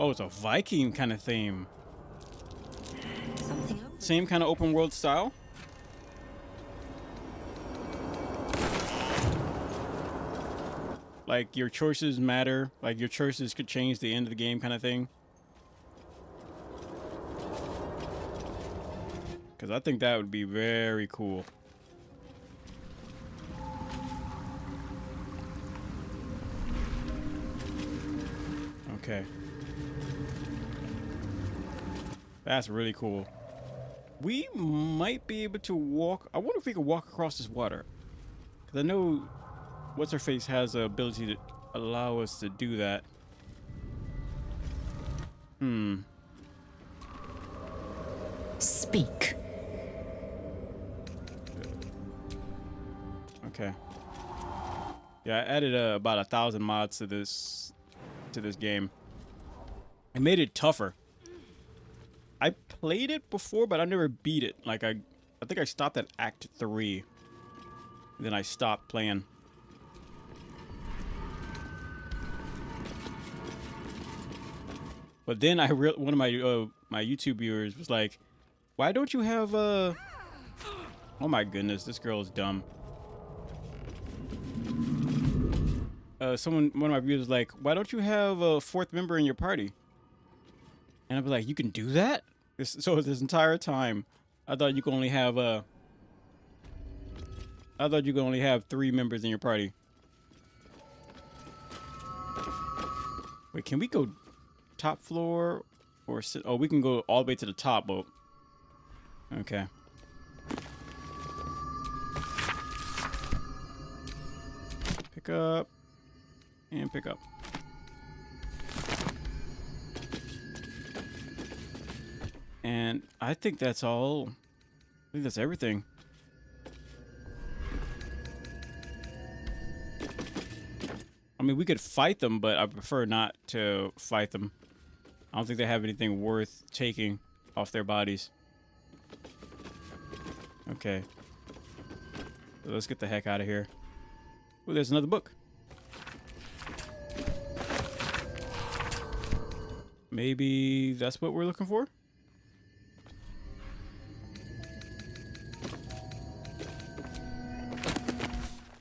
Oh, it's a Viking kind of theme. Same kind of open world style? Like your choices matter, like your choices could change the end of the game kind of thing. Because I think that would be very cool. Okay. That's really cool. We might be able to walk. I wonder if we could walk across this water. Because I know What's-Her-Face has the ability to allow us to do that. Speak. Okay. Yeah, I added about 1,000 mods to this game. I made it tougher. I played it before, but I never beat it. Like I think I stopped at Act 3. Then I stopped playing. But then one of my my YouTube viewers was like, "Why don't you have oh my goodness, this girl is dumb." One of my viewers was like, "Why don't you have a 4th member in your party?" And I'd be like, "You can do that?" So this entire time, I thought you could only have 3 members in your party. Wait, can we go top floor or sit? Oh, we can go all the way to the top, but okay. Pick up and pick up. And I think that's all. I think that's everything. I mean, we could fight them, but I prefer not to fight them. I don't think they have anything worth taking off their bodies. Okay. So let's get the heck out of here. Oh, there's another book. Maybe that's what we're looking for?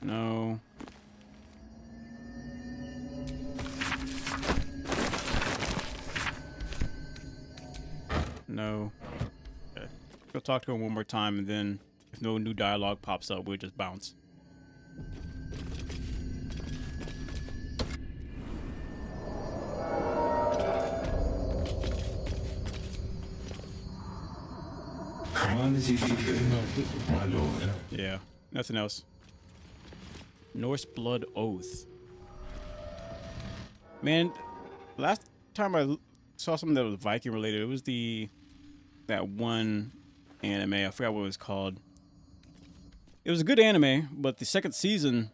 No. No. Okay. Go talk to him one more time, and then if no new dialogue pops up, we'll just bounce. Command as you see fit, my lord. Yeah, nothing else. Norse Blood Oath. Man, last time I saw something that was Viking related, it was that one anime. I forgot what it was called. It was a good anime, but the second season,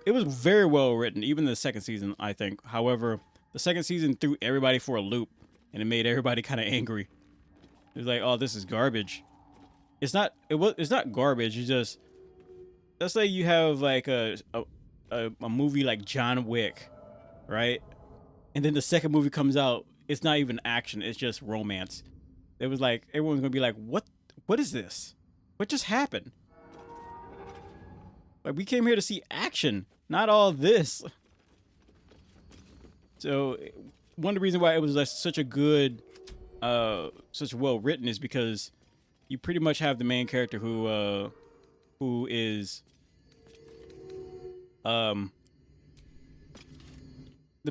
it was very well written. Even the second season, I think. However, the second season threw everybody for a loop, and it made everybody kind of angry. It was like, oh, this is garbage. It's not garbage. It's just, let's say you have like a movie like John Wick, right? And then the second movie comes out, it's not even action, it's just romance. It was like, everyone's gonna be like, what is this? What just happened? Like, we came here to see action, not all this. So one of the reasons why it was like such a good, such well written is because you pretty much have the main character who the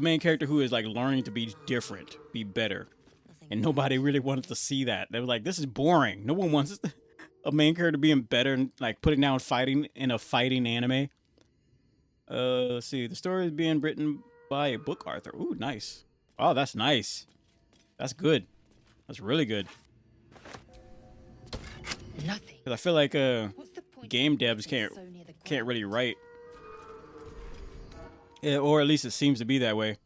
main character who is like learning to be different, be better. And nobody really wanted to see that. They were like, this is boring. No one wants a main character being better and like putting down fighting in a fighting anime. Let's see. The story is being written by a book author. Ooh, nice. Oh, that's nice. That's good. That's really good. Nothing. 'Cause I feel like game devs can't really write. Yeah, or at least it seems to be that way.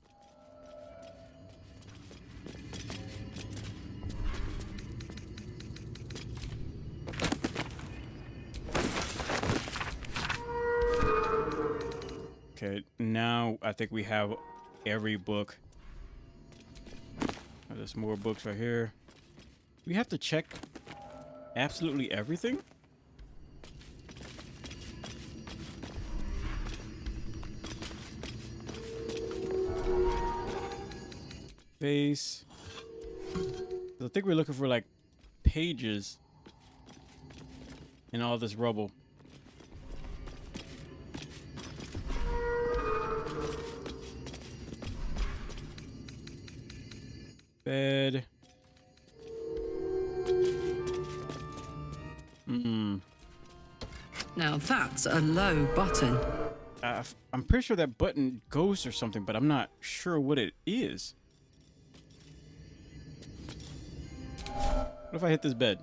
Okay, now I think we have every book. Oh, there's more books right here. We have to check absolutely everything? Base. I think we're looking for like pages in all this rubble. Bed. Now that's a low button. I'm pretty sure that button goes or something, but I'm not sure what it is. What if I hit this bed?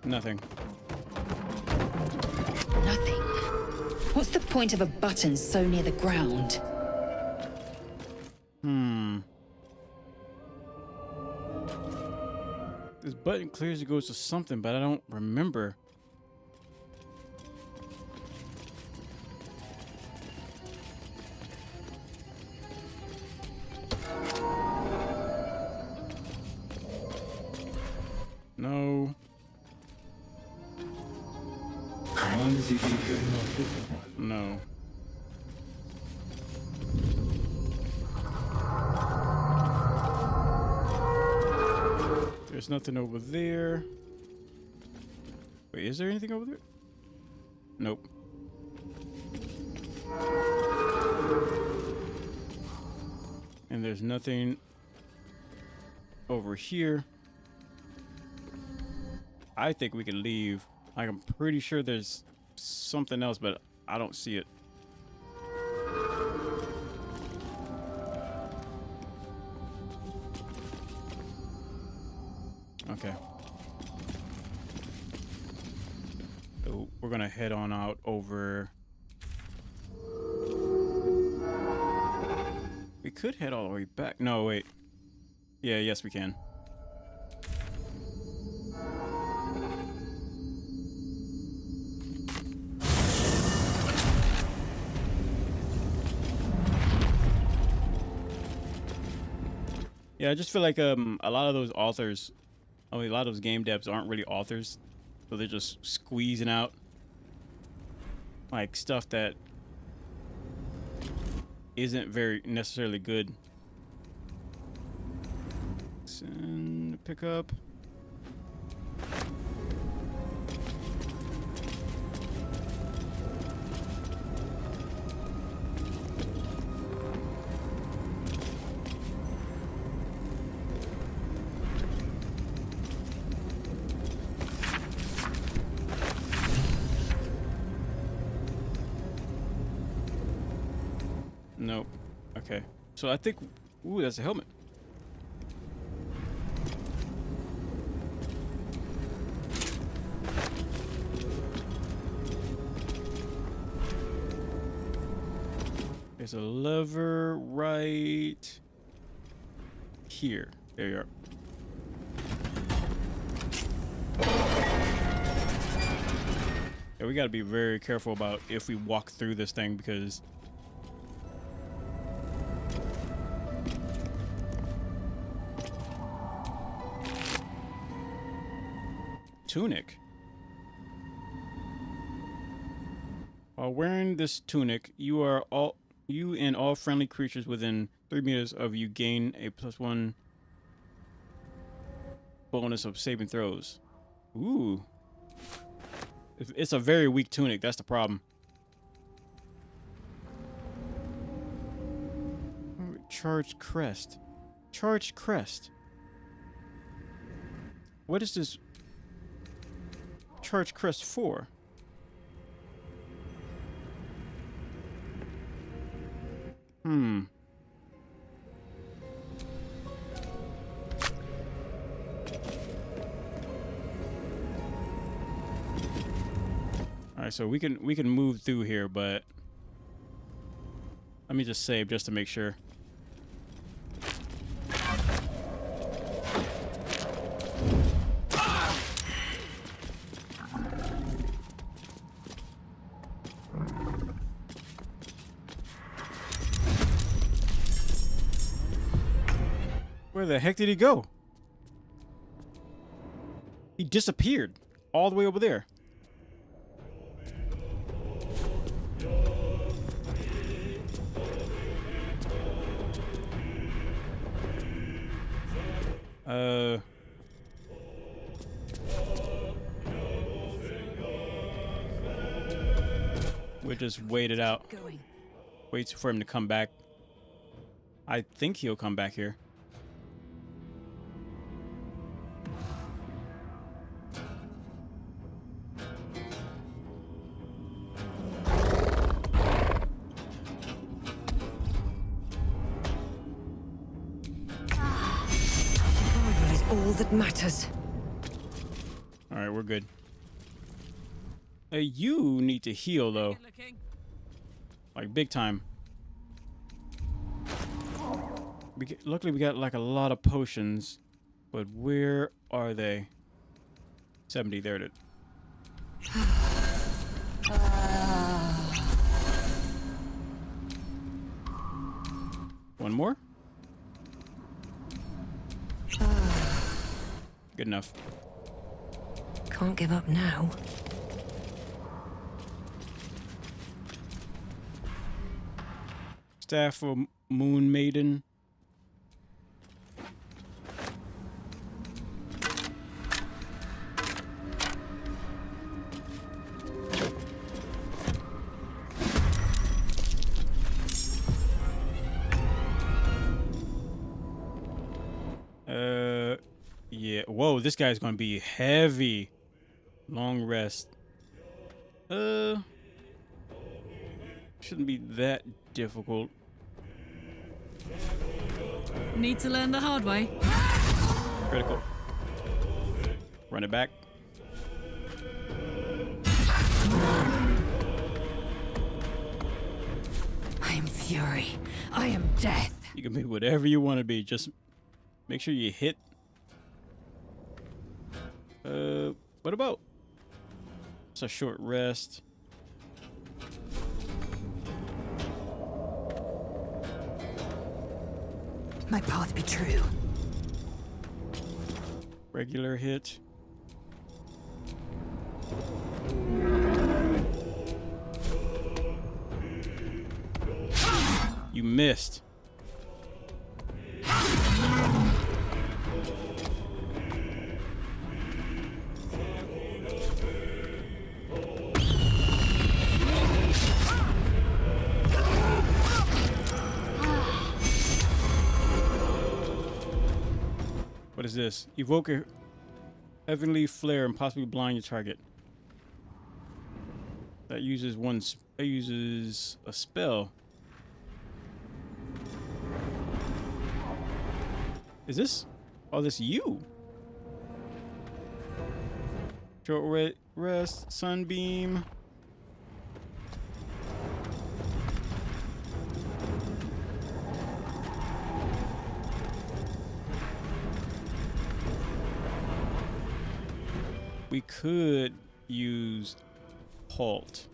Nothing. Nothing. What's the point of a button so near the ground? This button clearly goes to something, but I don't remember. No. No. There's nothing over there. Wait, is there anything over there? Nope. And there's nothing over here. I think we can leave. Like, I'm pretty sure there's something else, but I don't see it. Okay. So we're gonna head on out over. We could head all the way back. No, wait. Yeah, yes, we can. Yeah, I just feel like a lot of those authors, I mean, a lot of those game devs aren't really authors, so they're just squeezing out like stuff that isn't very necessarily good. Send, pick up. Nope. Okay. So I think... Ooh, that's a helmet. There's a lever right here. There you are. Yeah, we gotta be very careful about if we walk through this thing because... Tunic. While wearing this tunic, you and all friendly creatures within 3 meters of you gain a +1 bonus of saving throws. Ooh. It's a very weak tunic. That's the problem. Charged crest. Charged crest. What is this charged crest for? Alright, so we can move through here, but let me just save just to make sure. Where the heck did he go? He disappeared all the way over there. We'll just wait it out. Wait for him to come back. I think he'll come back here. Survival is all that matters. All right, we're good. You need to heal though, like big time. Luckily we got like a lot of potions, but where are they? 70, there it is. One more? Good enough. Can't give up now. Staff for Moon Maiden. Yeah. Whoa, this guy's gonna be heavy. Long rest. Shouldn't be that difficult. Need to learn the hard way. Critical. Run it back. I am fury. I am death. You can be whatever you want to be. Just make sure you hit. What about? It's a short rest. My path be true. Regular hit. You missed. What is this? Evoke a heavenly flare and possibly blind your target. That uses a spell. Is this? Oh, this you. Short rest, sunbeam. We could use halt.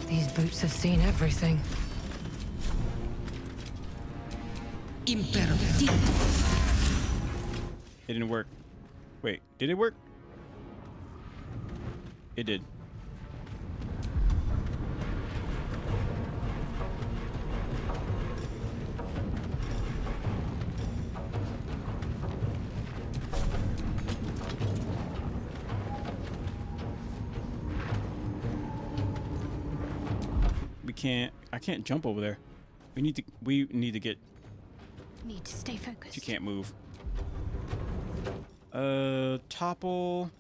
These boots have seen everything. It didn't work. Wait, did it work? It did. I can't jump over there. We need to get. Need to stay focused. You can't move. Topple.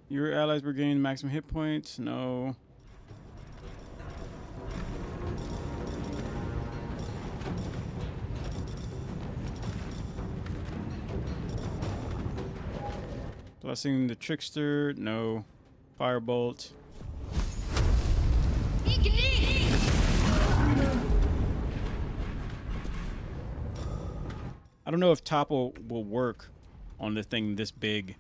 Your allies were gaining maximum hit points. No. Blessing the trickster. No. Firebolt. I don't know if topple will work on the thing this big.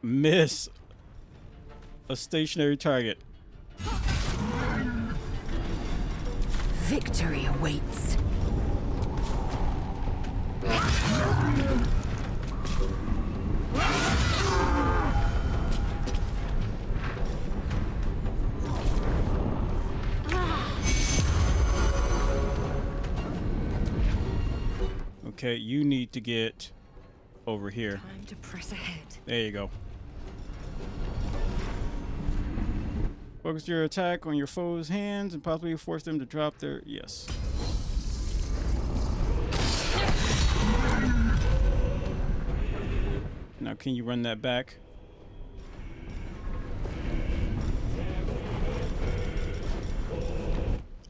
Miss a stationary target. Victory awaits. Okay, you need to get over here. Time to press ahead. There you go. Focus your attack on your foe's hands and possibly force them to drop their... Yes. Now, can you run that back?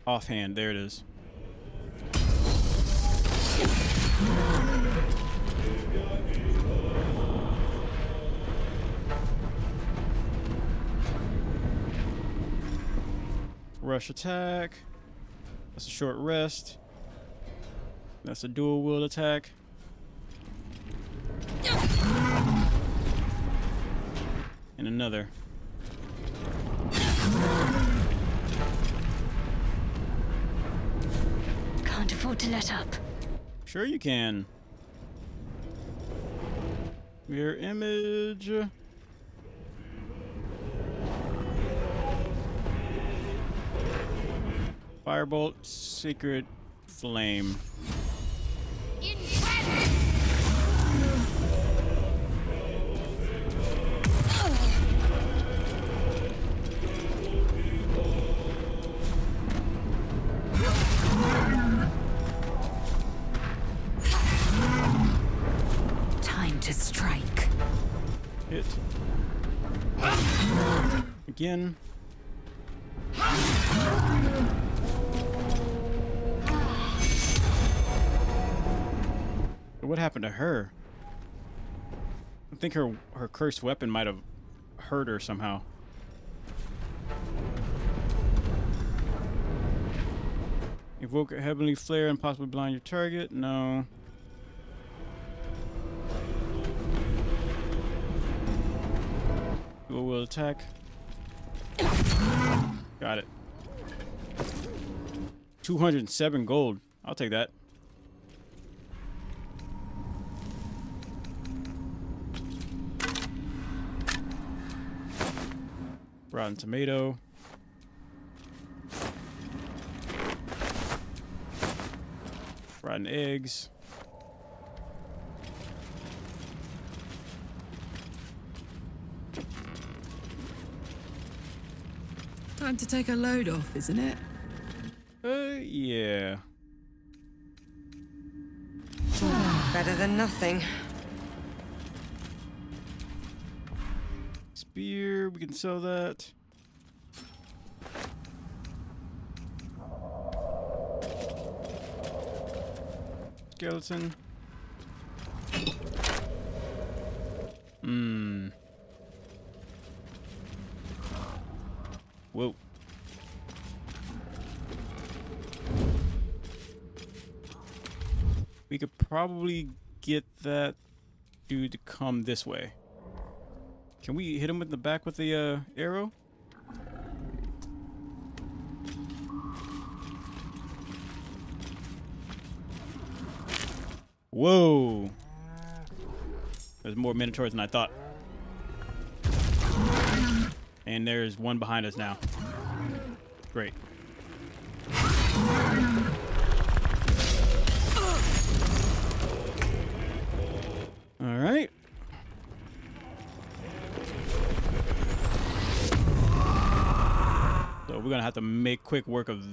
Offhand, there it is. Rush attack. That's a short rest. That's a dual wield attack. And another. Can't afford to let up. Sure you can. Mirror image. Firebolt, Sacred Flame. Time to strike. Hit. Again. What happened to her? I think her cursed weapon might have hurt her somehow. Evoke a heavenly flare and possibly blind your target. No. Dual wield attack. Got it. 207 gold. I'll take that. Rotten tomato. Rotten eggs. Time to take a load off, isn't it? Yeah. Better than nothing. Spear, we can sell that. Skeleton. Whoa. We could probably get that dude to come this way. Can we hit him in the back with the arrow? Whoa. There's more minotaurs than I thought. And there's one behind us now. Great. All right. So we're gonna have to make quick work of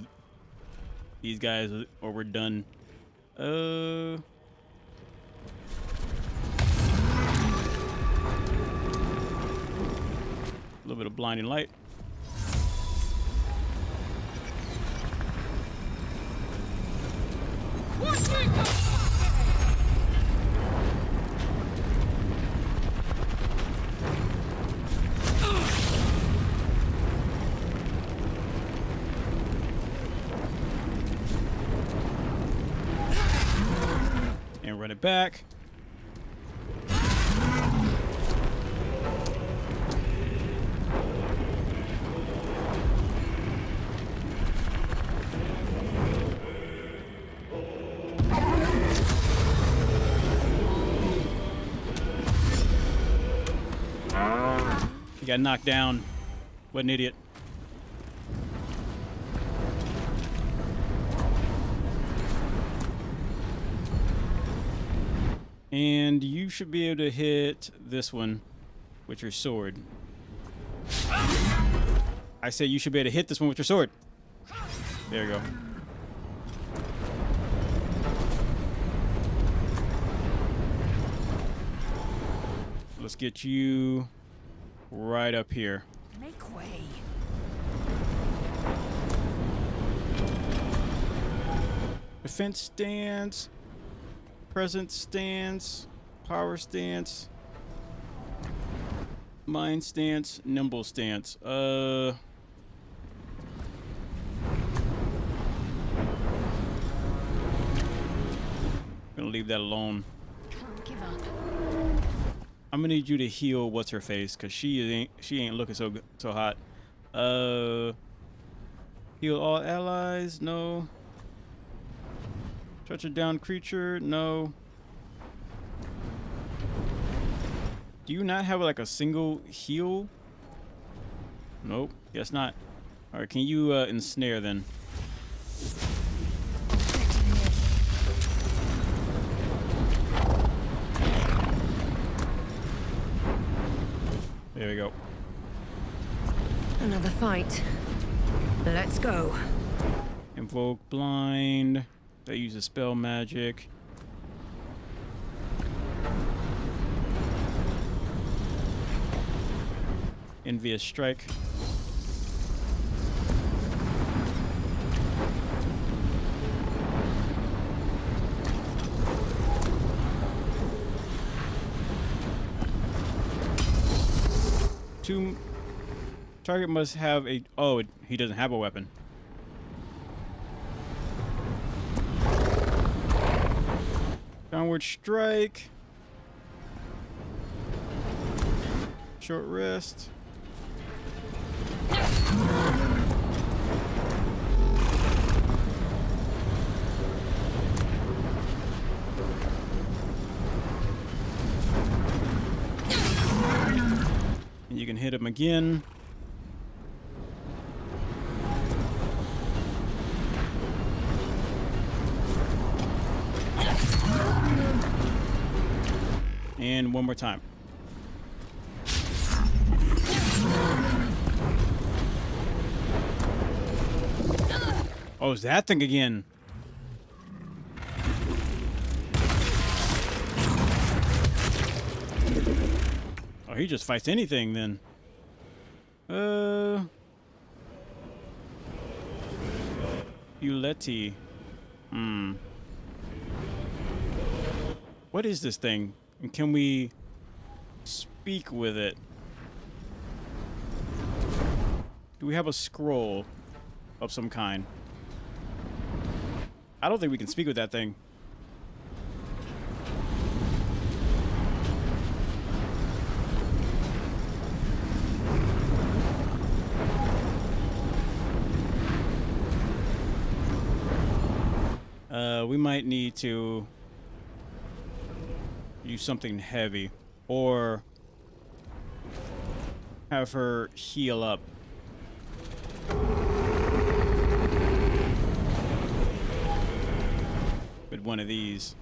these guys, or we're done. A little bit of blinding light. And run it back. He got knocked down. What an idiot. And you should be able to hit this one with your sword. I said you should be able to hit this one with your sword. There you go. Let's get you right up here. Make way. Defense stance, present stance, power stance, mind stance, nimble stance. Gonna leave that alone. Can't give up. I'm gonna need you to heal what's her face, cause she ain't looking so hot. Heal all allies, no. Touch a down creature, no. Do you not have like a single heal? Nope, guess not. All right, can you ensnare then? There we go. Another fight. Let's go. Invoke blind. That uses spell magic. Envious strike. Target must have a... Oh, he doesn't have a weapon. Downward strike. Short rest. And you can hit him again. And one more time. Oh, it's that thing again. Oh, he just fights anything then. Uleti. What is this thing? And can we speak with it? Do we have a scroll of some kind? I don't think we can speak with that thing. We might need to use something heavy, or have her heal up. With one of these.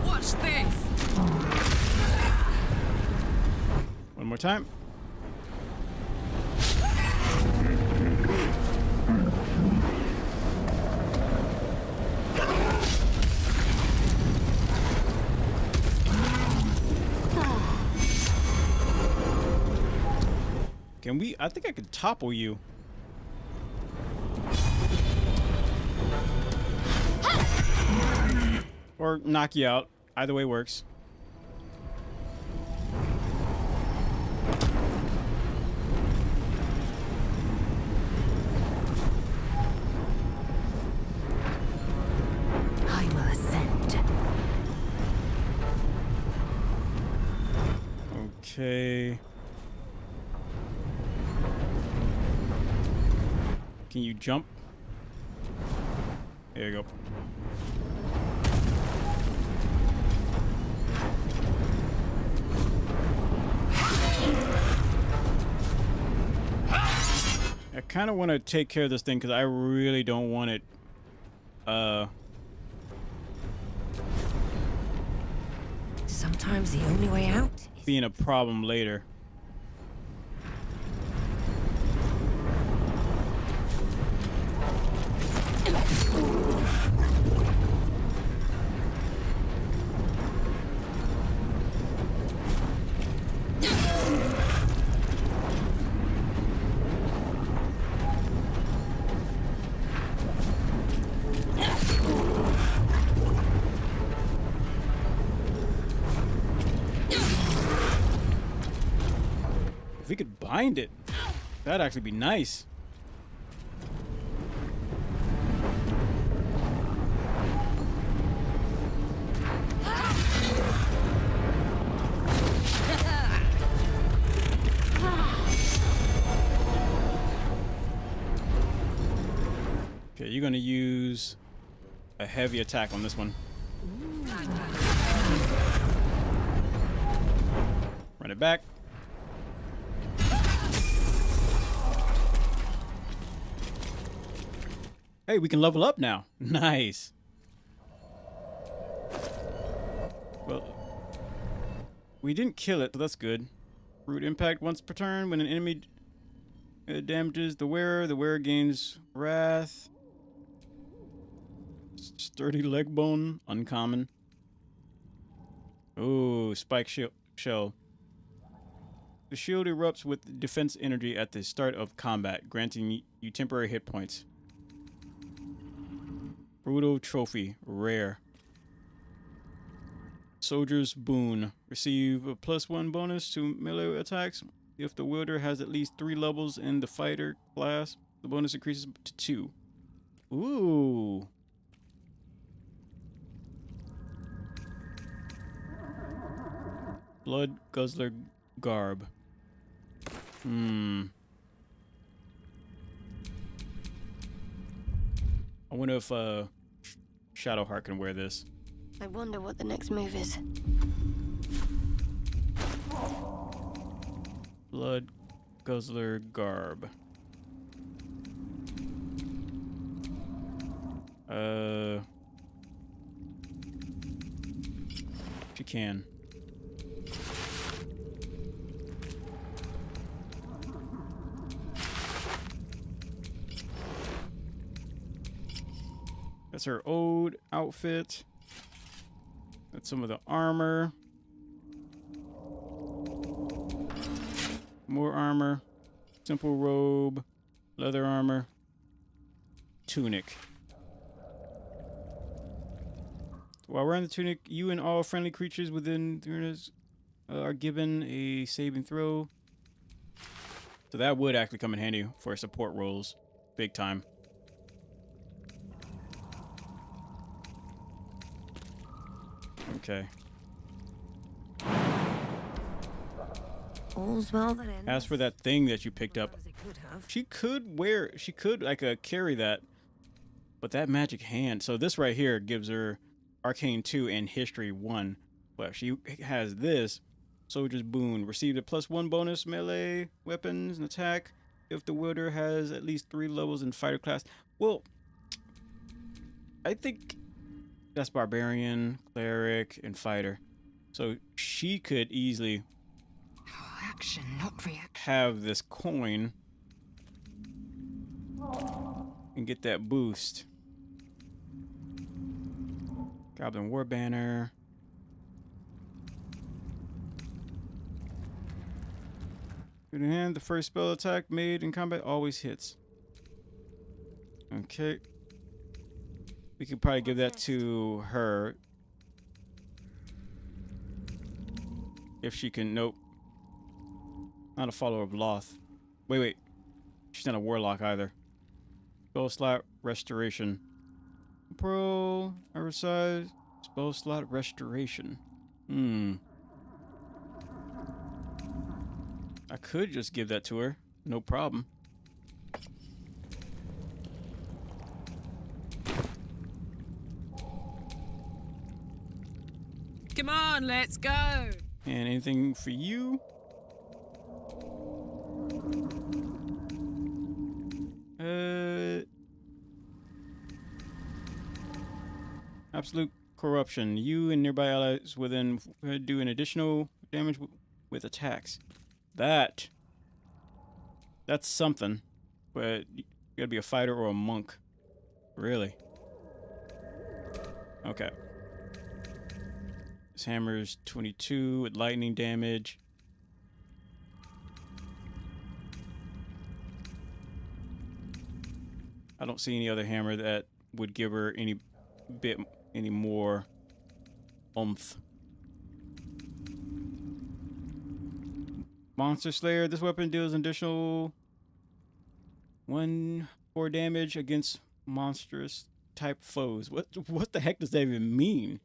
Watch this. One more time. Can we? I think I could topple you. Or knock you out. Either way works. I will ascend. Okay. Can you jump? There you go. I kind of want to take care of this thing because I really don't want it Sometimes the only way out being a problem later. If we could bind it, that'd actually be nice. Okay, you're gonna use a heavy attack on this one. Run it back. Hey, we can level up now. Nice. Well, we didn't kill it, so that's good. Root impact once per turn. When an enemy damages the wearer gains wrath. Sturdy leg bone, uncommon. Ooh, spike shell. The shield erupts with defense energy at the start of combat, granting you temporary hit points. Brutal trophy, rare. Soldier's boon. Receive a +1 bonus to melee attacks. If the wielder has at least 3 levels in the fighter class, the bonus increases to 2. Ooh. Blood Guzzler Garb. I wonder if Shadowheart can wear this. I wonder what the next move is. Blood Guzzler Garb. She can. That's her old outfit. That's some of the armor. More armor. Simple robe. Leather armor. Tunic. While wearing the tunic, you and all friendly creatures within the arenas are given a saving throw. So that would actually come in handy for support roles. Big time. Okay. All's well that ends. As for that thing that you picked up, she could like carry that, but that magic hand. So this right here gives her Arcane 2 and History 1, but she has this Soldier's Boon. Received a +1 bonus melee weapons and attack if the wielder has at least 3 levels in fighter class. Well, I think that's barbarian, cleric, and fighter. So she could easily Action, not reaction. have this coin and get that boost. Goblin War Banner. Good in hand, the first spell attack made in combat always hits. Okay. We could probably give that to her. If she can, nope. Not a follower of Loth. Wait. She's not a warlock either. Spell slot restoration. Pro, oversized, spell slot restoration. I could just give that to her. No problem. Come on, let's go. And anything for you? Absolute corruption. You and nearby allies within do an additional damage with attacks. That's something. But you gotta be a fighter or a monk. Really? Okay. This hammer's 22 with lightning damage. I don't see any other hammer that would give her any more oomph. Monster Slayer. This weapon deals additional 1/4 damage against monstrous type foes. What the heck does that even mean?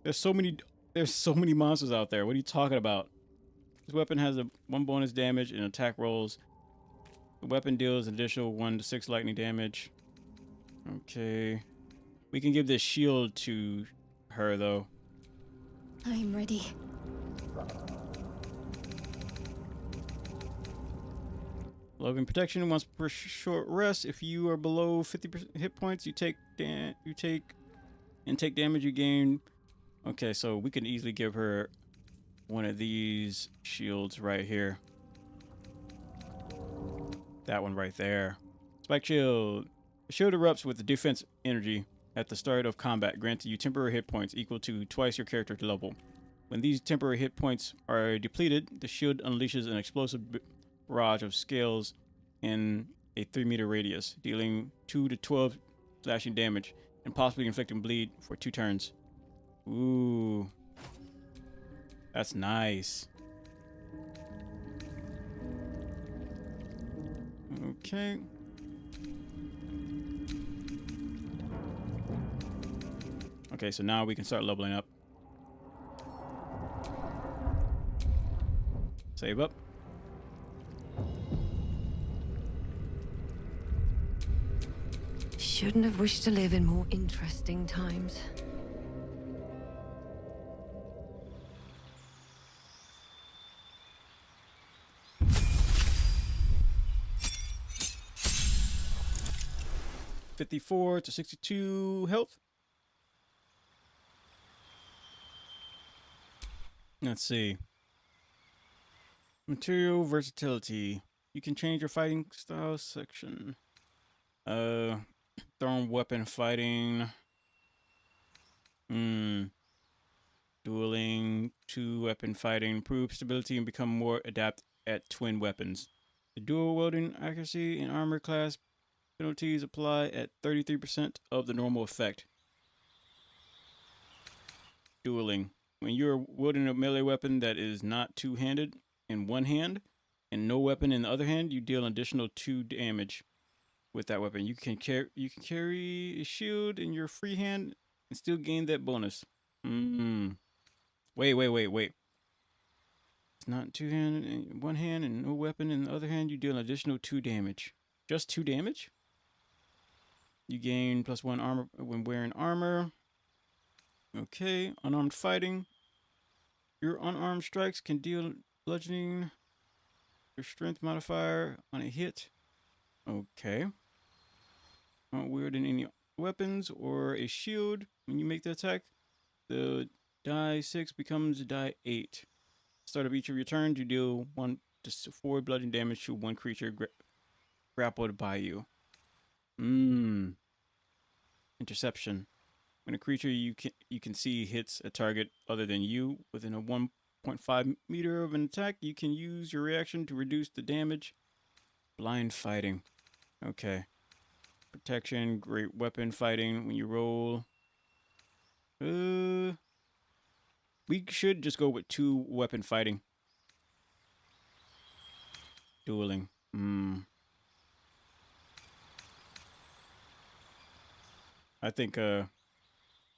There's so many monsters out there. What are you talking about? This weapon has a 1 bonus damage and attack rolls. The weapon deals additional 1 to 6 lightning damage. Okay. We can give this shield to her though. I'm ready. Loving protection once per short rest. If you are below 50% hit points, you take damage you gain. Okay, so we can easily give her one of these shields right here. That one right there. Spike shield. The shield erupts with the defense energy at the start of combat, granting you temporary hit points equal to twice your character level. When these temporary hit points are depleted, the shield unleashes an explosive barrage of scales in a 3-meter radius, dealing 2 to 12 slashing damage and possibly inflicting bleed for 2 turns. Ooh. That's nice. Okay. Okay, so now we can start leveling up. Save up. Shouldn't have wished to live in more interesting times. $54 to 62 health. Let's see. Material versatility. You can change your fighting style section. Thrown weapon fighting. Dueling, 2-weapon fighting. Improve stability and become more adept at twin weapons. The dual wielding accuracy and armor class penalties apply at 33% of the normal effect. Dueling. When you're wielding a melee weapon that is not two-handed in one hand and no weapon in the other hand, you deal an additional 2 damage with that weapon. You can carry a shield in your free hand and still gain that bonus. Wait. Not two hand in one hand and no weapon in the other hand. You deal an additional 2 damage. Just 2 damage? You gain +1 armor when wearing armor. Okay, unarmed fighting. Your unarmed strikes can deal bludgeoning. Your strength modifier on a hit. Okay. Not wielding any weapons or a shield. When you make the attack, the die 6 becomes die 8. Start of each of your turns, you deal 1 to 4 bludgeoning damage to one creature grappled by you. Interception. When a creature you can see hits a target other than you within a 1.5 meter of an attack, you can use your reaction to reduce the damage. Blind fighting. Okay. Protection, great weapon fighting. When you roll, we should just go with 2 weapon fighting. Dueling. I think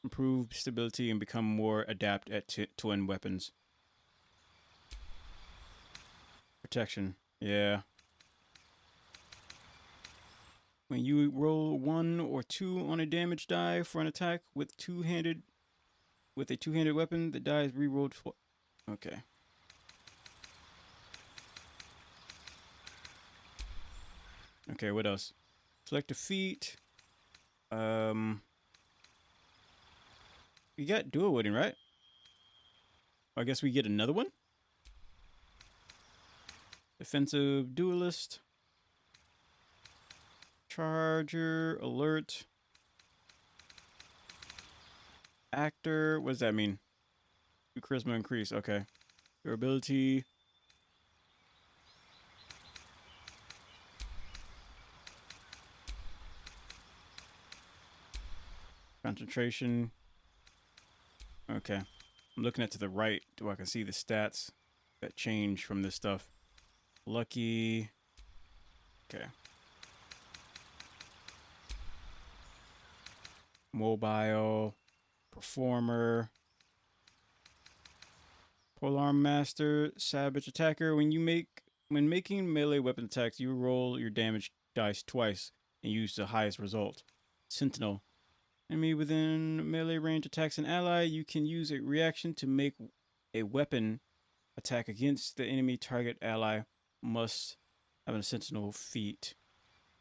improve stability and become more adept at twin weapons. Protection. Yeah. When you roll 1 or 2 on a damage die for an attack with a two-handed weapon, the die is re-rolled for. Okay. Okay, what else? Select a feat. We got dual wielding, right? I guess we get another one. Defensive duelist. Charger, alert. Actor, what does that mean? Your charisma increase, okay. Your ability. Concentration. Okay. I'm looking at to the right. Do I can see the stats that change from this stuff? Lucky. Okay. Mobile. Performer. Polearm Master. Savage Attacker. When making melee weapon attacks, you roll your damage dice twice and use the highest result. Sentinel. Enemy within melee range attacks an ally. You can use a reaction to make a weapon attack against the enemy target ally. Must have a sentinel feat.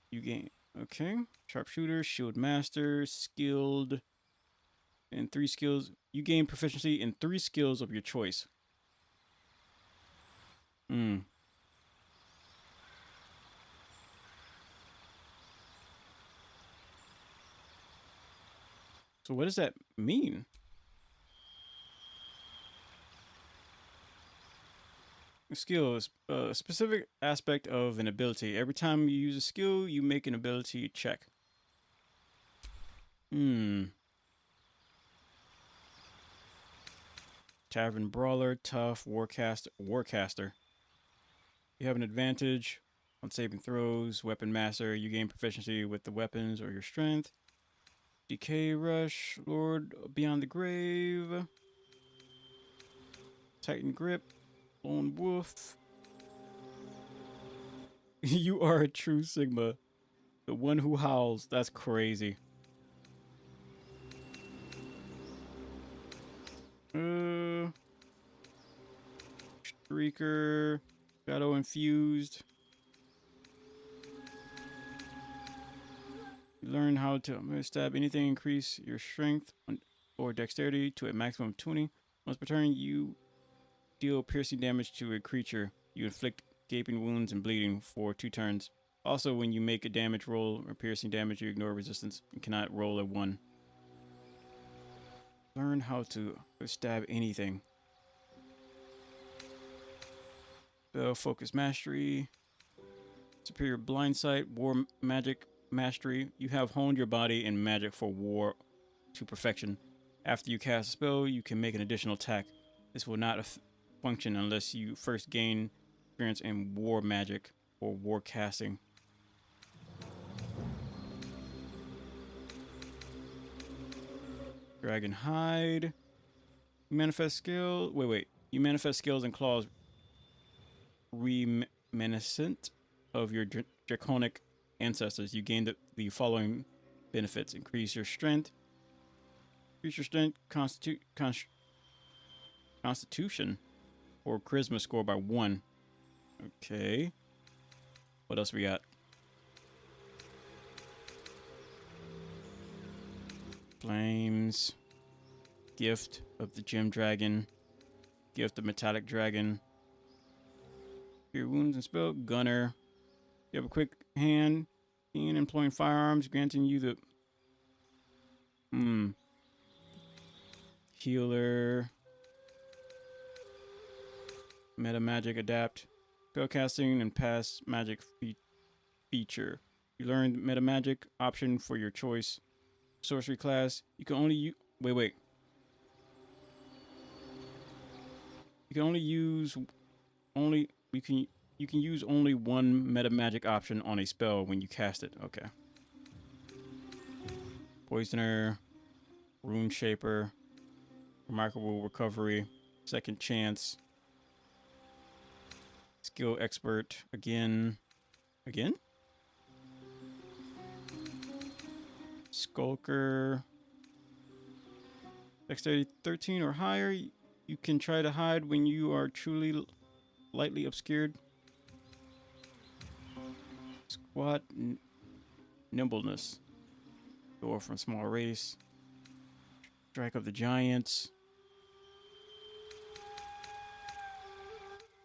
You gain. Okay. Sharpshooter, shield master, skilled. And 3 skills. You gain proficiency in 3 skills of your choice. So what does that mean? A skill is a specific aspect of an ability. Every time you use a skill, you make an ability check. Tavern Brawler, Tough, Warcaster. You have an advantage on saving throws. Weapon Master, you gain proficiency with the weapons or your strength. Decay Rush, Lord Beyond the Grave. Titan Grip, Lone Wolf. You are a true Sigma. The one who howls. That's crazy. Streaker, Shadow Infused. Learn how to stab anything, increase your strength or dexterity to a maximum of 20. Once per turn, you deal piercing damage to a creature. You inflict gaping wounds and bleeding for 2 turns. Also, when you make a damage roll or piercing damage, you ignore resistance and cannot roll a 1. Learn how to stab anything. Spell Focus Mastery. Superior Blind Sight. War Magic Mastery. You have honed your body in magic for war to perfection. After you cast a spell, you can make an additional attack. This will not function unless you first gain experience in war magic or war casting. Dragon Hide. Manifest skill. Wait. You manifest skills and claws reminiscent of your draconic ancestors. You gain the following benefits: increase your strength, constitution, or charisma score by 1. Okay. What else we got? Flames. Gift of the gem dragon. Gift of metallic dragon. Your wounds and spell. Gunner. You have a quick hand in employing firearms, granting you the healer. Meta magic adapt. Spellcasting and pass magic feature. You learn meta magic option for your choice. Sorcery class. You can only use. Wait. You can only use you can use only one meta magic option on a spell when you cast it. Okay. Poisoner, Rune Shaper, Remarkable Recovery, Second Chance, Skill Expert, again? Skulker, Dexterity 13 or higher. You can try to hide when you are truly lightly obscured. Squat, Nimbleness, Door from Small Race, Strike of the Giants.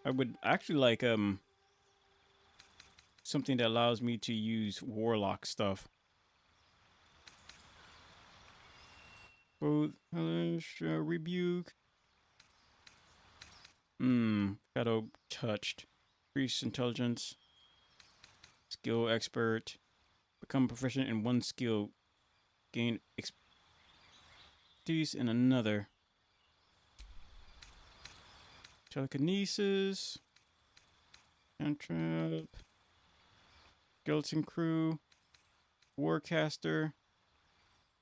I would actually like something that allows me to use warlock stuff. Both rebuke. Shadow touched. Increase intelligence. Skill expert. Become proficient in one skill. Gain expertise in another. Telekinesis. Cantrip. Skeleton crew. Warcaster.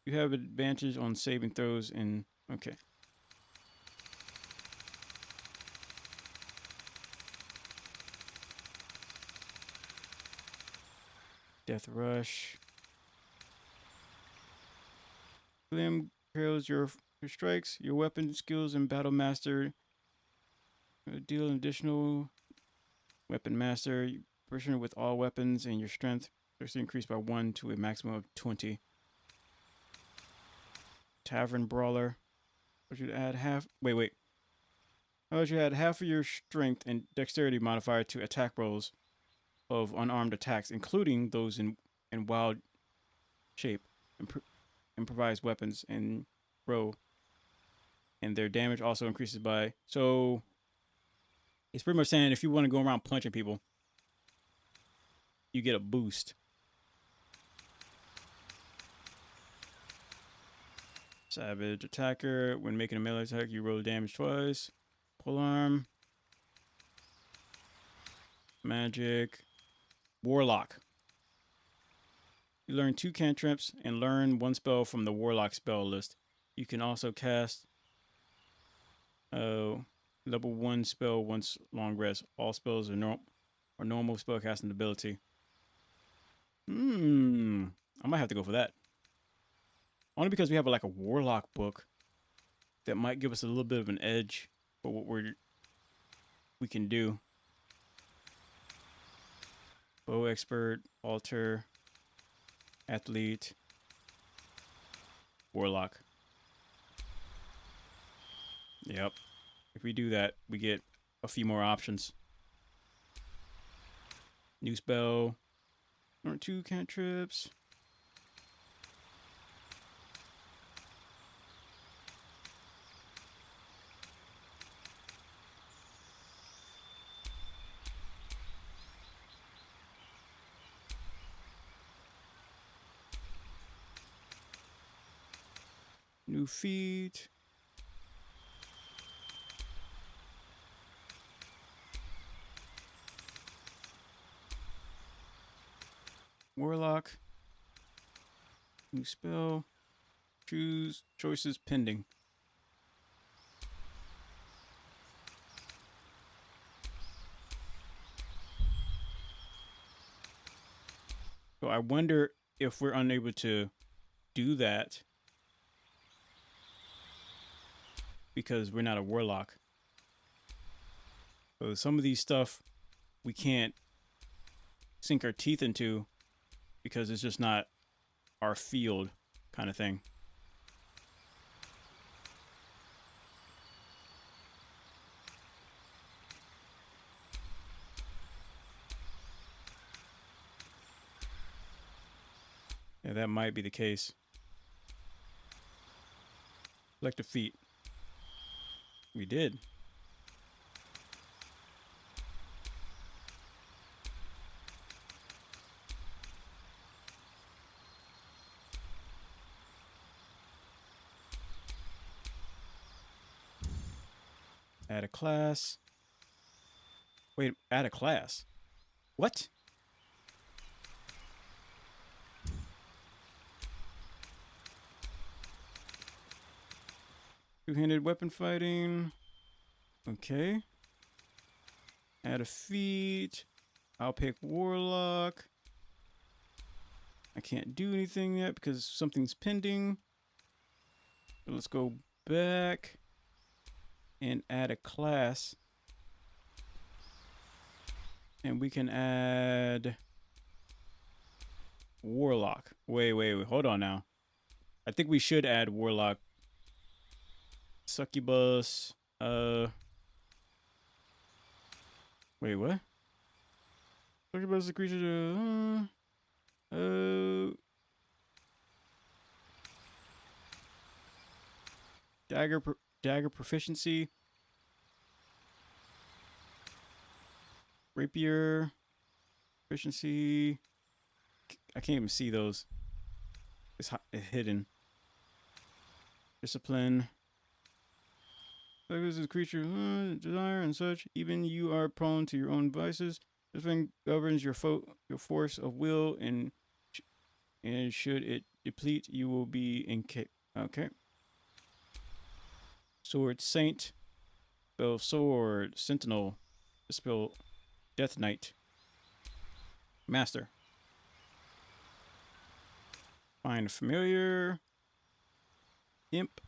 You have advantage on saving throws in. Okay. Death Rush. Glim trails your strikes, your weapon skills, and Battle Master. Deal an additional Weapon Master. Proficient with all weapons, and your strength is increased by 1 to a maximum of 20. Tavern Brawler. I should add half. Wait. I should add half of your strength and dexterity modifier to attack rolls of unarmed attacks, including those in wild shape, improvised weapons, and throw. And their damage also increases by. So it's pretty much saying if you want to go around punching people, you get a boost. Savage Attacker. When making a melee attack, you roll damage twice. Polearm. Magic. Warlock. You learn 2 cantrips and learn 1 spell from the Warlock spell list. You can also cast level 1 spell once long rest. All spells are normal spellcasting ability. I might have to go for that. Only because we have like a Warlock book that might give us a little bit of an edge for what we can do. Bow Expert, Alter, Athlete, Warlock. Yep. If we do that, we get a few more options. New spell. Or 2 cantrips. New feat. Warlock. New spell. Choose choices pending. So I wonder if we're unable to do that because we're not a warlock. So some of these stuff we can't sink our teeth into because it's just not our field kind of thing. Yeah, that might be the case. Select defeat. We did. Add a class. Wait, add a class. What? Two-handed weapon fighting. Okay. Add a feat. I'll pick warlock. I can't do anything yet because something's pending. So let's go back and add a class. And we can add warlock. Wait. Hold on now. I think we should add warlock. Succubus. Wait, what? Succubus is a creature to... Dagger proficiency. Rapier proficiency. I can't even see those. It's hidden. Discipline. This is a creature desire and such. Even you are prone to your own vices. This thing governs your force of will, and should it deplete, you will be incapable. Okay. Sword Saint. Spell Sword Sentinel. Spell Death Knight. Master. Find a familiar. Imp.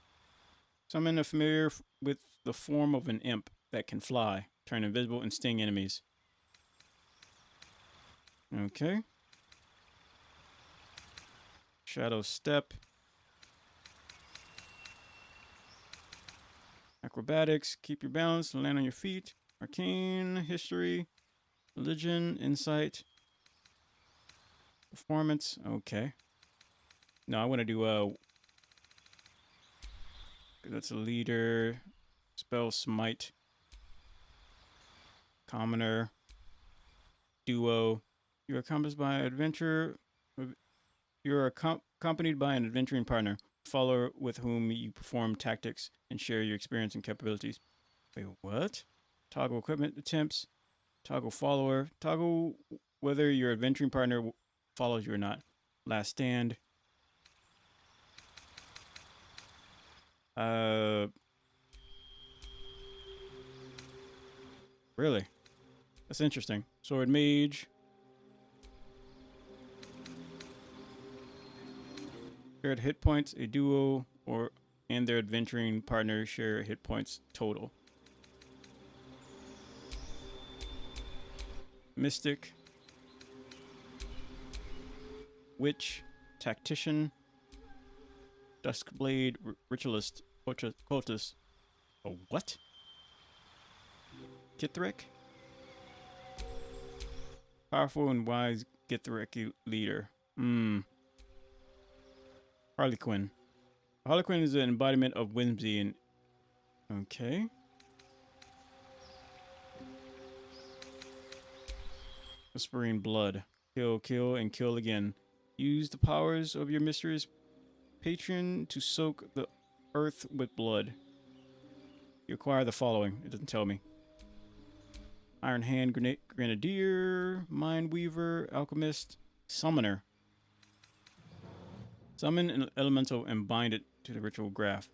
Summon a familiar with the form of an imp that can fly, turn invisible, and sting enemies. Okay. Shadow Step. Acrobatics. Keep your balance and land on your feet. Arcane. History. Religion. Insight. Performance. Okay. No, I want to do that's a leader. Spell Smite. Commoner. Duo. You are accompanied by an adventurer. You are accompanied by an adventuring partner, follower with whom you perform tactics and share your experience and capabilities. Wait, what? Toggle equipment attempts. Toggle follower. Toggle whether your adventuring partner follows you or not. Last stand. Really? That's interesting. Sword Mage. Shared hit points. A duo and their adventuring partner share hit points total. Mystic. Witch. Tactician. Duskblade. Ritualist. Cultist. A what? Githric? Powerful and wise Githric leader. Harlequin. Harlequin is an embodiment of whimsy and... Okay. Whispering blood. Kill, and kill again. Use the powers of your mysterious patron to soak the earth with blood. You acquire the following. It doesn't tell me. Iron Hand Grenadier, Mind Weaver, Alchemist, Summoner. Summon an elemental and bind it to the ritual graph.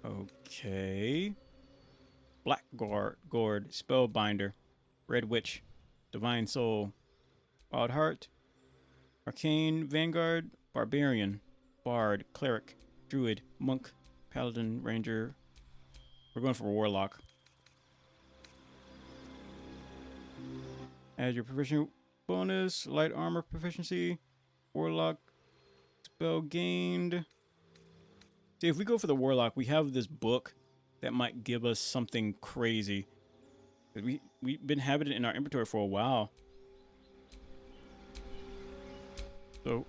Okay. Black Gourd, Spellbinder, Red Witch, Divine Soul, Wild Heart, Arcane, Vanguard, Barbarian, Bard, Cleric, Druid, Monk, Paladin, Ranger. We're going for Warlock. Add your proficiency bonus, light armor proficiency, Warlock, spell gained. See, if we go for the Warlock, we have this book that might give us something crazy. We've been having it in our inventory for a while. So,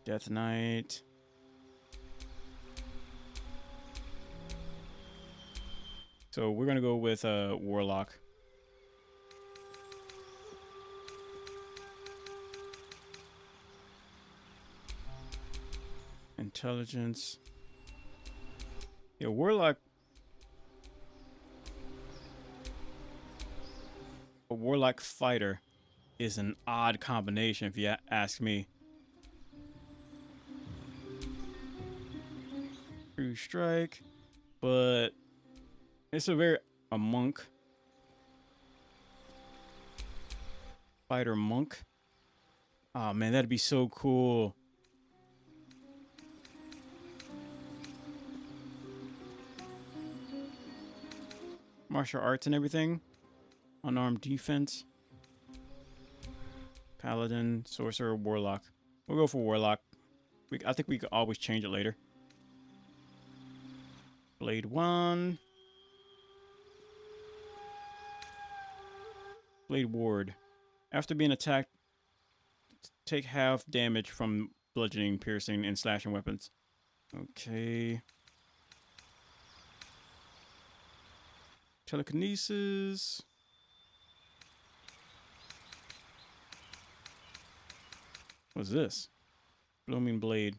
Death Knight. So we're gonna go with Warlock. Intelligence. Yeah, Warlock. A Warlock fighter is an odd combination, if you ask me. True strike, but it's a monk. Fighter monk. Oh man, that'd be so cool. Martial arts and everything. Unarmed defense. Paladin, sorcerer, warlock. We'll go for warlock. I think we could always change it later. Blade 1. Blade ward. After being attacked, take half damage from bludgeoning, piercing, and slashing weapons. Okay. Telekinesis. What's this? Blooming blade.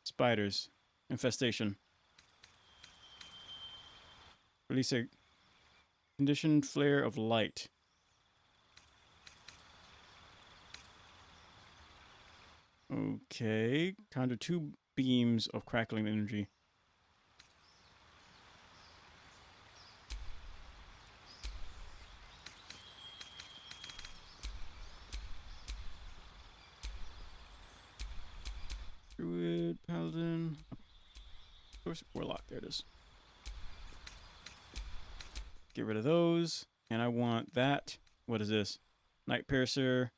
Spiders. Infestation. Release a conditioned flare of light. Okay. Conjure 2 beams of crackling energy. Druid, Paladin, Warlock, there it is. Get rid of those, and I want that. What is this? Night Piercer.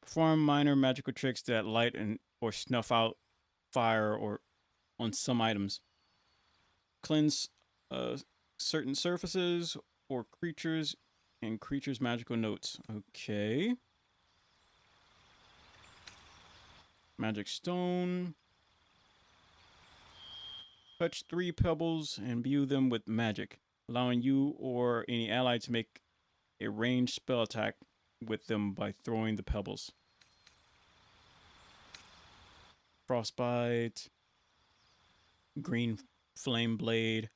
Perform minor magical tricks that light or snuff out fire or on some items. Cleanse certain surfaces or creatures and creatures' magical notes. Okay. Magic stone. Touch 3 pebbles and imbue them with magic, allowing you or any ally to make a ranged spell attack with them by throwing the pebbles. Frostbite. Green flame blade.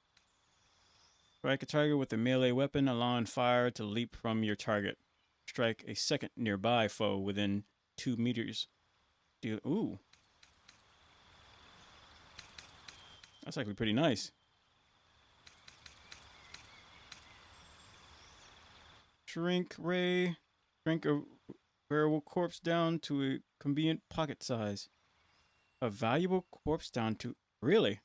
Strike a target with a melee weapon, allowing fire to leap from your target. Strike a second nearby foe within 2 meters. Ooh. That's actually pretty nice. Shrink ray. Shrink a wearable corpse down to a convenient pocket size. A valuable corpse down to... Really?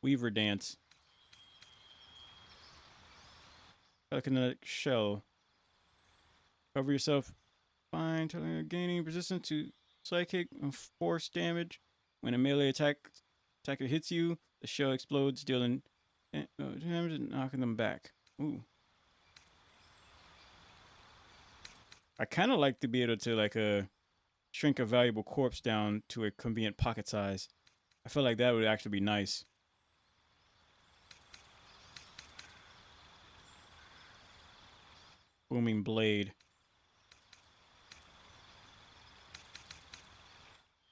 Weaver dance. Telekinetic shell. Cover yourself. Fine. Gaining resistance to psychic and force damage. When a melee attacker hits you, the shell explodes, dealing damage and knocking them back. Ooh. I kind of like to be able to shrink a valuable corpse down to a convenient pocket size. I feel like that would actually be nice. Booming blade.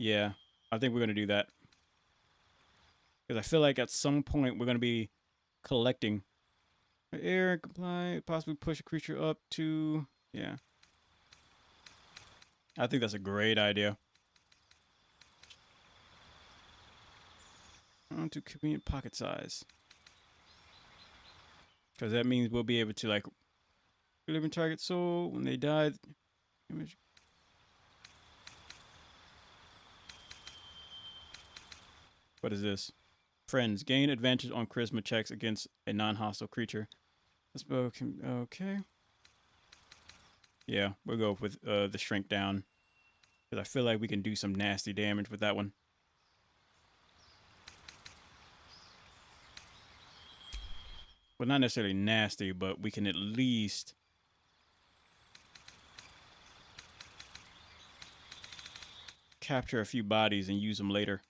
Yeah, I think we're going to do that. Because I feel like at some point we're going to be collecting. Air, comply, possibly push a creature up to... Yeah. I think that's a great idea. On to convenient pocket size. Because that means we'll be able to, like, living target soul when they die. Image. What is this? Friends. Gain advantage on charisma checks against a non-hostile creature. This bow can... Okay. Yeah, we'll go with the shrink down. Because I feel like we can do some nasty damage with that one. Well, not necessarily nasty, but we can at least capture a few bodies and use them later.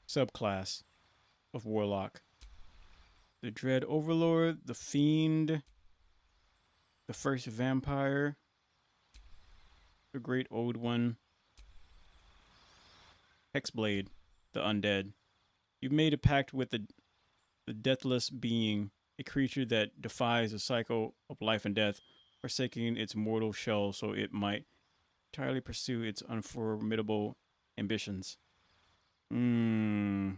Subclass of warlock. The Dread Overlord, the Fiend, the First Vampire, the Great Old One, Hexblade, the Undead. You've made a pact with the deathless being, a creature that defies the cycle of life and death, forsaking its mortal shell so it might entirely pursue its unformidable ambitions. The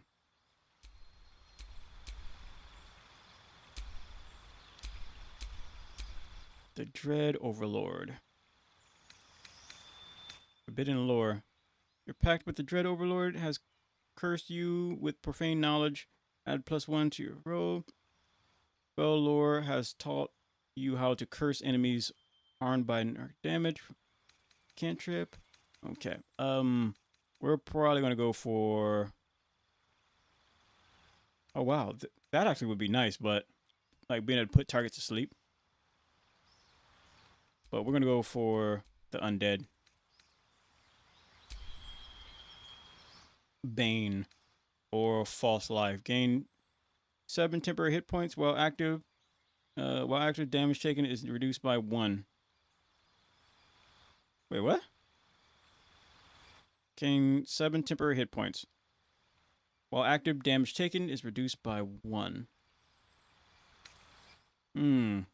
Dread Overlord. Forbidden lore. Your pact with the Dread Overlord has cursed you with profane knowledge. Add +1 to your roll. Spell lore has taught you how to curse enemies harmed by damage. Cantrip. Okay. We're probably gonna go for... Oh wow, that actually would be nice, but like being able to put targets to sleep. But we're gonna go for the Undead. Bane or False Life. Gain 7 temporary hit points while active. While active, damage taken is reduced by 1. Wait, what? Gain 7 temporary hit points. While active, damage taken is reduced by 1. To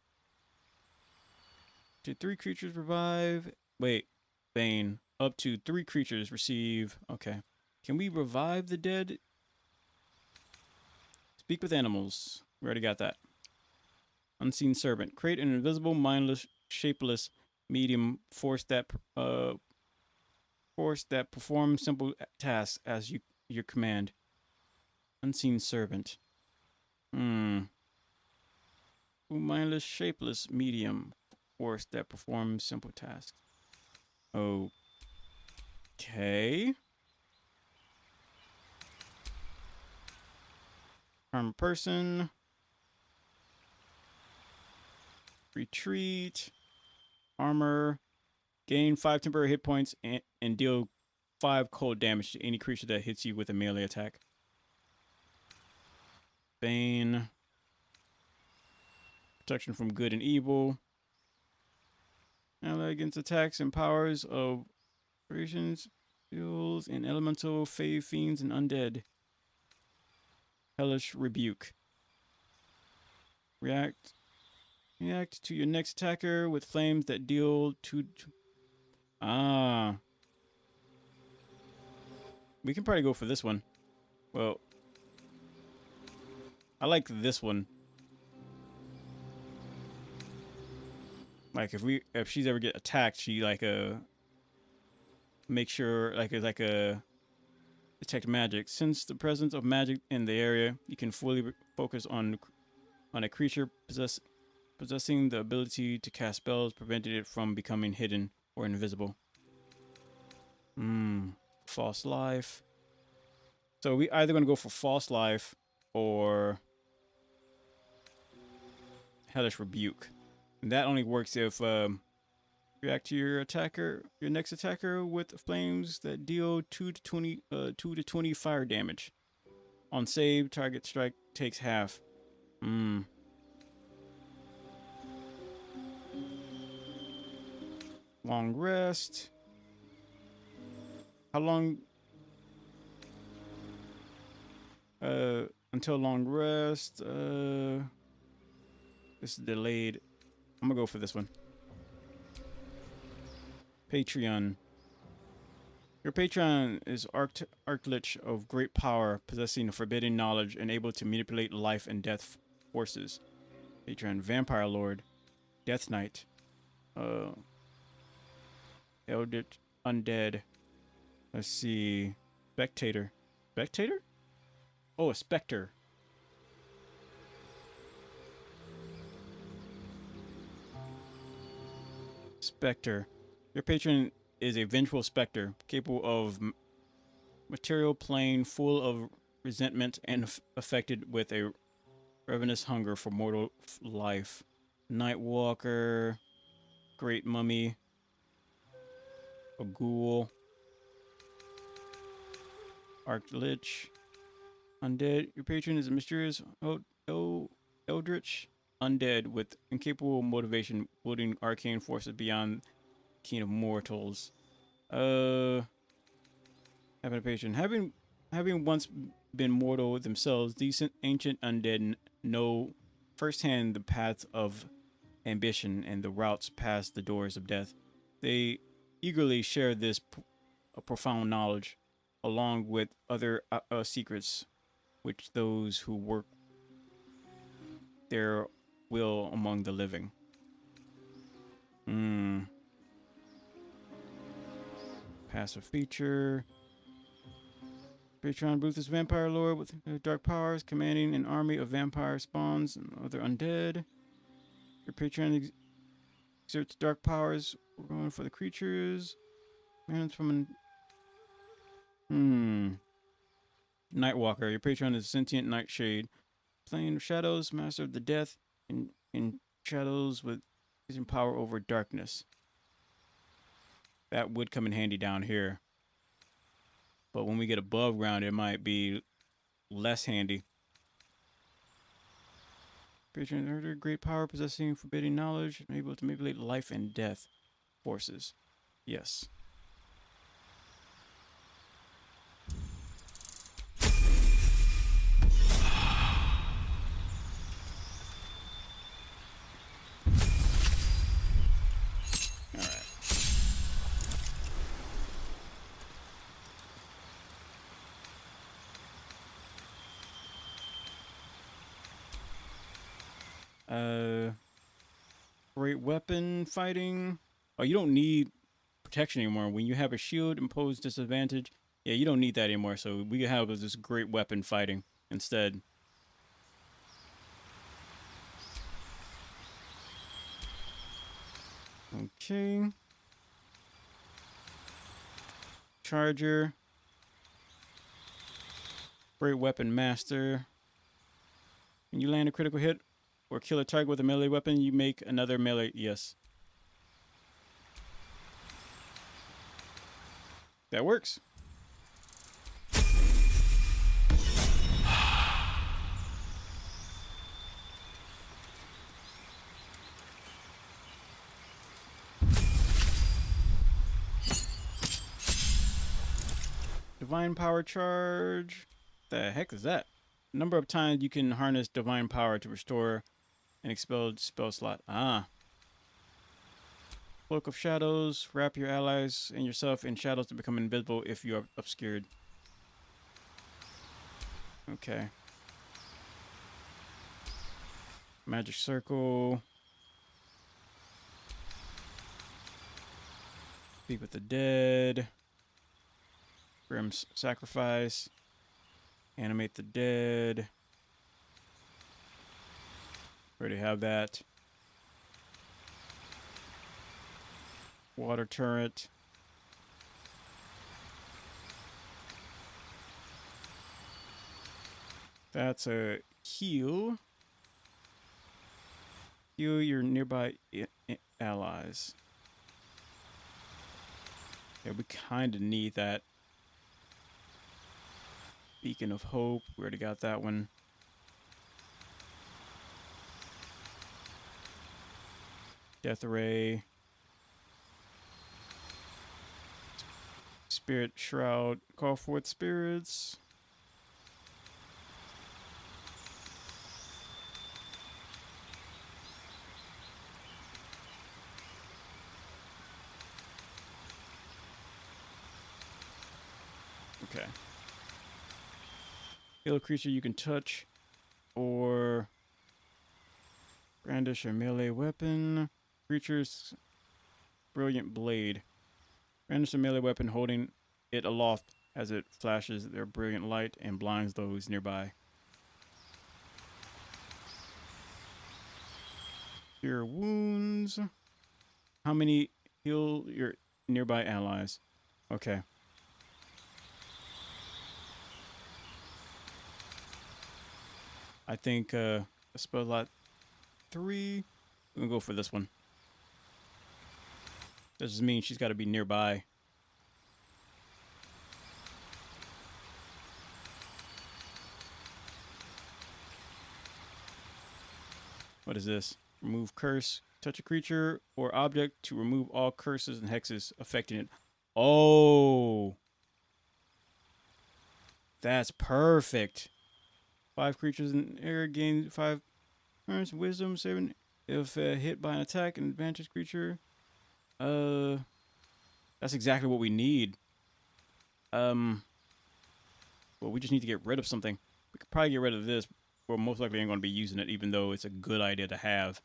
3 creatures revive. Wait, Bane. Up to 3 creatures receive. Okay. Can we revive the dead? Speak with animals. We already got that. Unseen Servant. Create an invisible, mindless, shapeless medium force that performs simple tasks as your command. Unseen Servant. Mindless, shapeless medium force that performs simple tasks. Okay. Harm person. Retreat. Armor. Gain 5 temporary hit points and deal 5 cold damage to any creature that hits you with a melee attack. Bane. Protection from good and evil. Ally against attacks and powers of operations, skills, and elemental, fey, fiends, and undead. Hellish Rebuke. React to your next attacker with flames that deal 2. We can probably go for this one. Well, I like this one. Like if she's ever get attacked, she like make sure like it's like a detect magic. Since the presence of magic in the area, you can fully focus on a creature possessing the ability to cast spells, preventing it from becoming hidden or invisible. False Life. So we either gonna go for False Life or Hellish Rebuke. And that only works if react to your next attacker with flames that deal 2 to 20 fire damage. On save, target strike takes half. Long rest. How long? Until long rest. This is delayed. I'm gonna go for this one. Patreon. Your patron is Archlich of great power, possessing forbidden knowledge and able to manipulate life and death forces. Patron Vampire Lord, Death Knight, Eldritch Undead. Let's see, Spectator. Spectator? Oh, a Spectre. Spectre. Your patron is a vengeful specter, capable of material plane, full of resentment and affected with a ravenous hunger for mortal life. Nightwalker, Great Mummy, a ghoul, Archlich, Undead. Your patron is a mysterious eldritch undead with incapable motivation, wielding arcane forces beyond the ken of mortals. Having a patron. Having once been mortal themselves, these ancient undead know firsthand the paths of ambition and the routes past the doors of death. They eagerly share this profound knowledge, along with other secrets, which those who work their will among the living. Passive feature. Patron Ruthless Vampire Lord with dark powers, commanding an army of vampire spawns and other undead. Your patron exerts dark powers, going for the creatures. Man, from Nightwalker. Your patron is a sentient nightshade, plane of shadows, master of the death, and in shadows with using power over darkness. That would come in handy down here. But when we get above ground, it might be less handy. Patron under great power, possessing forbidding knowledge, and able to manipulate life and death forces. Yes. Great weapon fighting. Oh, you don't need protection anymore. When you have a shield, impose disadvantage. Yeah, you don't need that anymore. So we have this great weapon fighting instead. Okay. Charger. Great weapon master. When you land a critical hit or kill a target with a melee weapon, you make another melee. Yes. That works. Divine power charge. The heck is that? Number of times you can harness divine power to restore an expelled spell slot. Cloak of shadows. Wrap your allies and yourself in shadows to become invisible if you are obscured. Okay. Magic circle. Speak with the dead. Grim's sacrifice. Animate the dead. Already have that. Water turret. That's a heal. Heal your nearby allies. Yeah, we kind of need that. Beacon of Hope. We already got that one. Death Ray. Spirit Shroud. Call forth spirits. Okay. Heal a creature you can touch or brandish a melee weapon. Creature's brilliant blade. Brandish a melee weapon holding it aloft as it flashes their brilliant light and blinds those nearby. Cure wounds. How many heal your nearby allies? Okay. I think spell lot 3. We're gonna go for this one. That just means she's got to be nearby. What is this? Remove curse. Touch a creature or object to remove all curses and hexes affecting it. Oh, that's perfect. 5 creatures in air gain 5 turns wisdom 7 if hit by an attack and advantage creature. That's exactly what we need. Well, we just need to get rid of something. We could probably get rid of this. We're most likely ain't going to be using it, even though it's a good idea to have.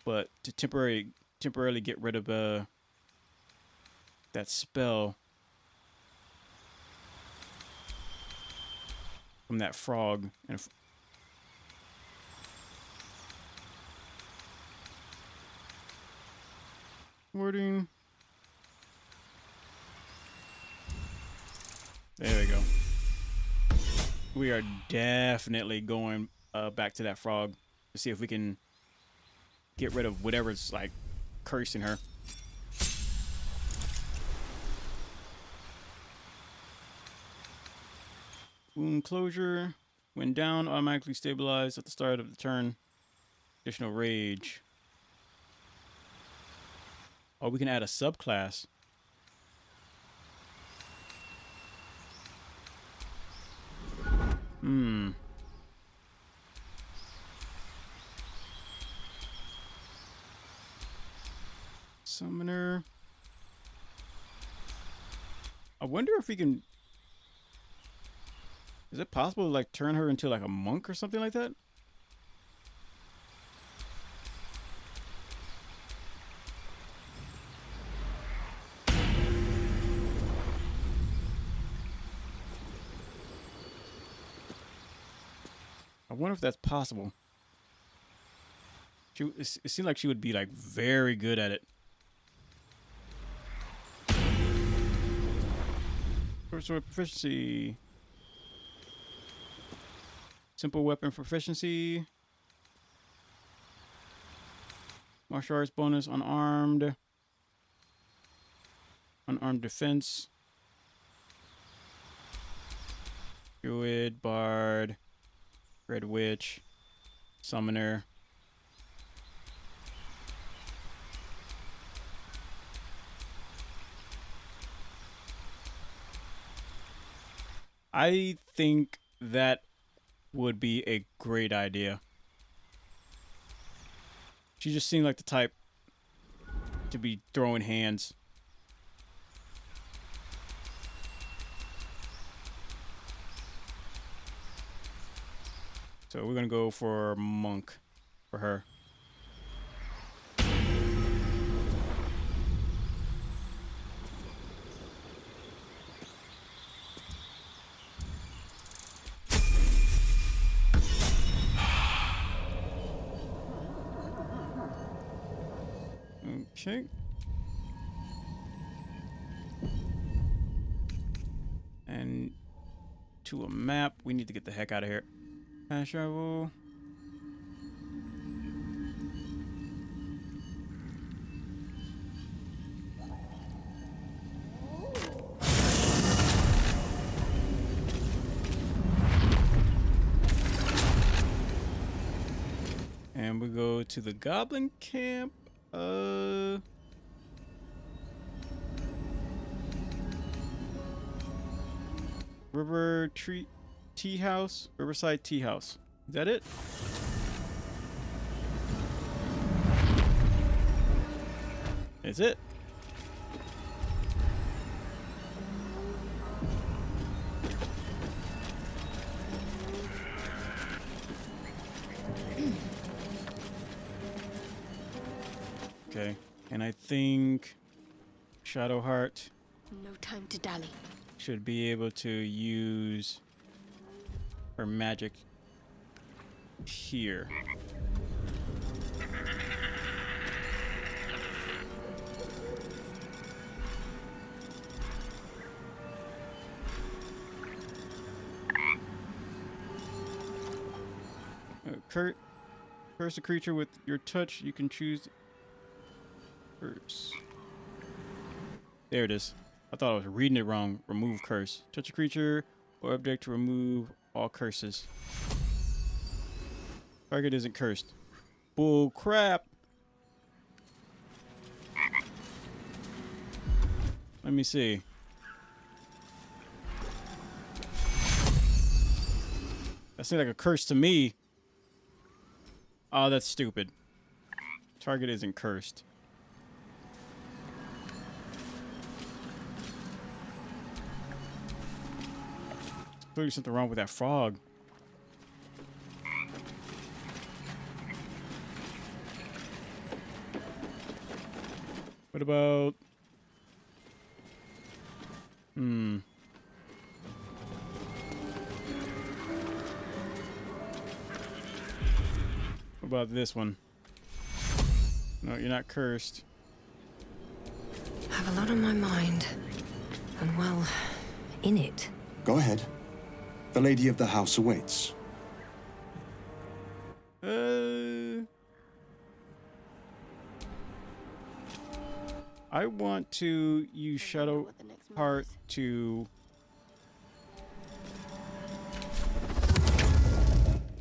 But to temporarily get rid of that spell from that frog and wording. There we go. We are definitely going back to that frog to see if we can get rid of whatever's like cursing her. Wound closure. When down, automatically stabilized at the start of the turn. Additional rage. Oh, we can add a subclass. Summoner. I wonder if we can... Is it possible to like turn her into like a monk or something like that? I wonder if that's possible. It seemed like she would be like very good at it. Sword proficiency. Simple weapon proficiency. Martial arts bonus unarmed. Unarmed defense. Druid, bard, red witch, summoner. I think that would be a great idea. She just seemed like the type to be throwing hands. So we're gonna go for monk for her. Okay. And to a map. We need to get the heck out of here. Fast travel. And we go to the goblin camp. River Tree Tea House, Riverside Tea House. Is that it? Is it? Okay. And I think Shadowheart No time to dally. should be able to use her magic here. Curse a creature with your touch. You can choose curse. There it is. I thought I was reading it wrong. Remove curse. Touch a creature or object to remove all curses. Target isn't cursed. Bull crap. Let me see. That seems like a curse to me. Oh, that's stupid. Target isn't cursed. There's clearly something wrong with that frog. What about... What about this one? No, you're not cursed. I have a lot on my mind. And, well, in it. Go ahead. The lady of the house awaits. I want to use Shadowheart to...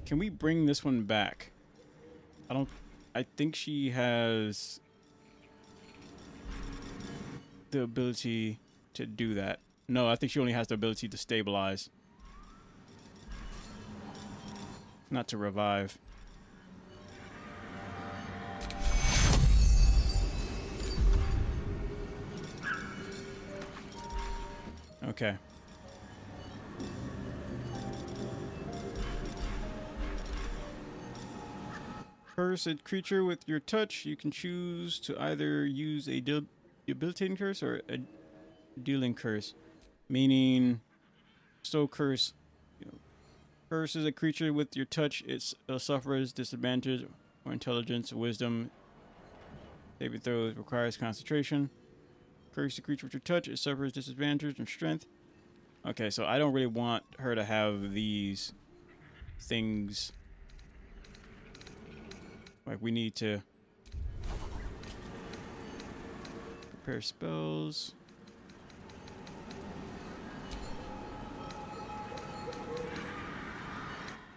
Can we bring this one back? I think she has the ability to do that. No, I think she only has the ability to stabilize. Not to revive. Okay. Curse a creature with your touch. You can choose to either use a debilitating curse or a dealing curse. Meaning, so curse. Curses a creature with your touch. It suffers disadvantage or intelligence, wisdom. Saving throws requires concentration. Curse a creature with your touch. It suffers disadvantage and strength. Okay, so I don't really want her to have these things. Like, we need to prepare spells.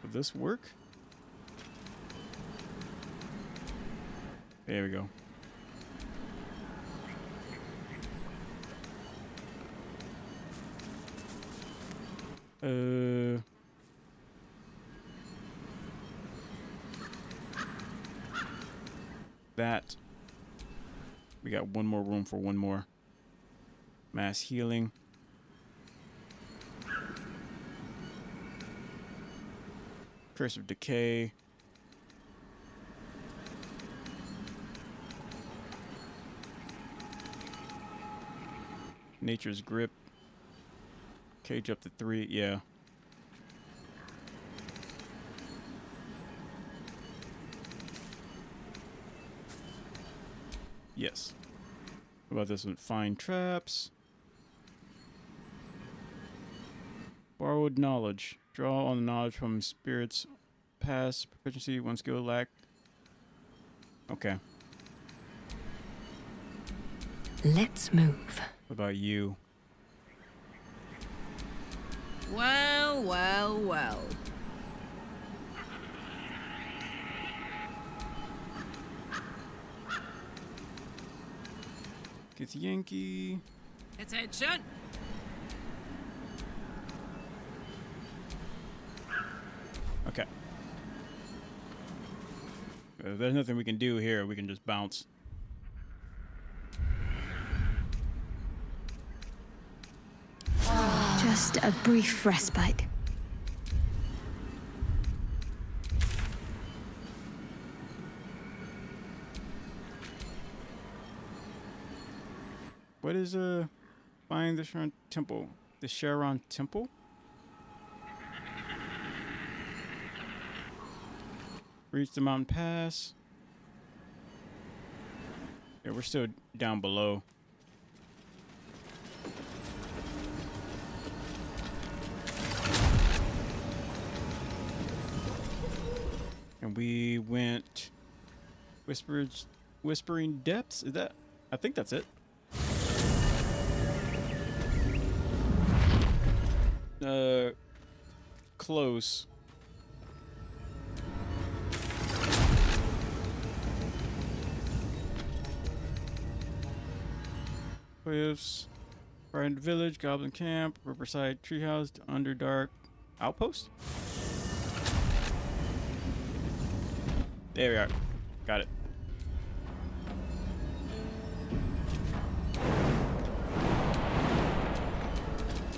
Will this work? There we go. That. We got one more room for one more. Mass healing. Curse of Decay. Nature's Grip. Cage up to 3, yeah. Yes. What about this one? Find traps. Borrowed knowledge. Draw on the knowledge from spirits. Pass. Proficiency. One skill lack. Okay. Let's move. What about you? Well, well, well. Gets Yankee. Attention! Okay. If there's nothing we can do here, we can just bounce. Just a brief respite. What is find the Sharon Temple? The Sharon Temple? Reach the mountain pass. Yeah, we're still down below. And we went Whispering Depths. Is that? I think that's it. Close. Cliffs, Frightened Village, Goblin Camp, Riverside Treehouse, Underdark Outpost. There we are. Got it.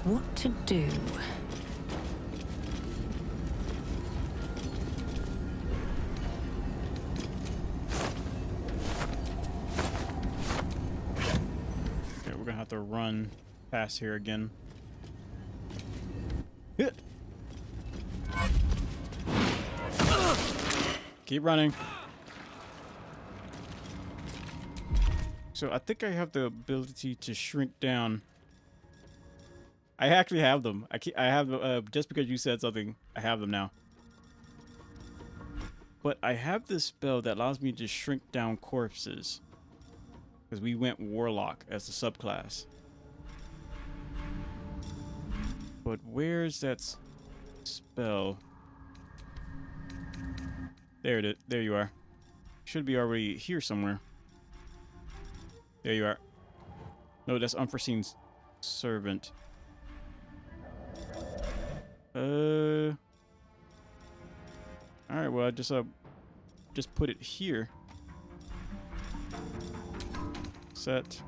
What to do? Okay, we're gonna have to run past here again. Hit. Keep running. So I think I have the ability to shrink down. I actually have them. I have just because you said something, I have them now. But I have this spell that allows me to shrink down corpses. Because we went warlock as the subclass. But where's that spell? There it is. There you are. Should be already here somewhere. There you are. No, that's unforeseen servant. All right. Well, I just put it here. Set.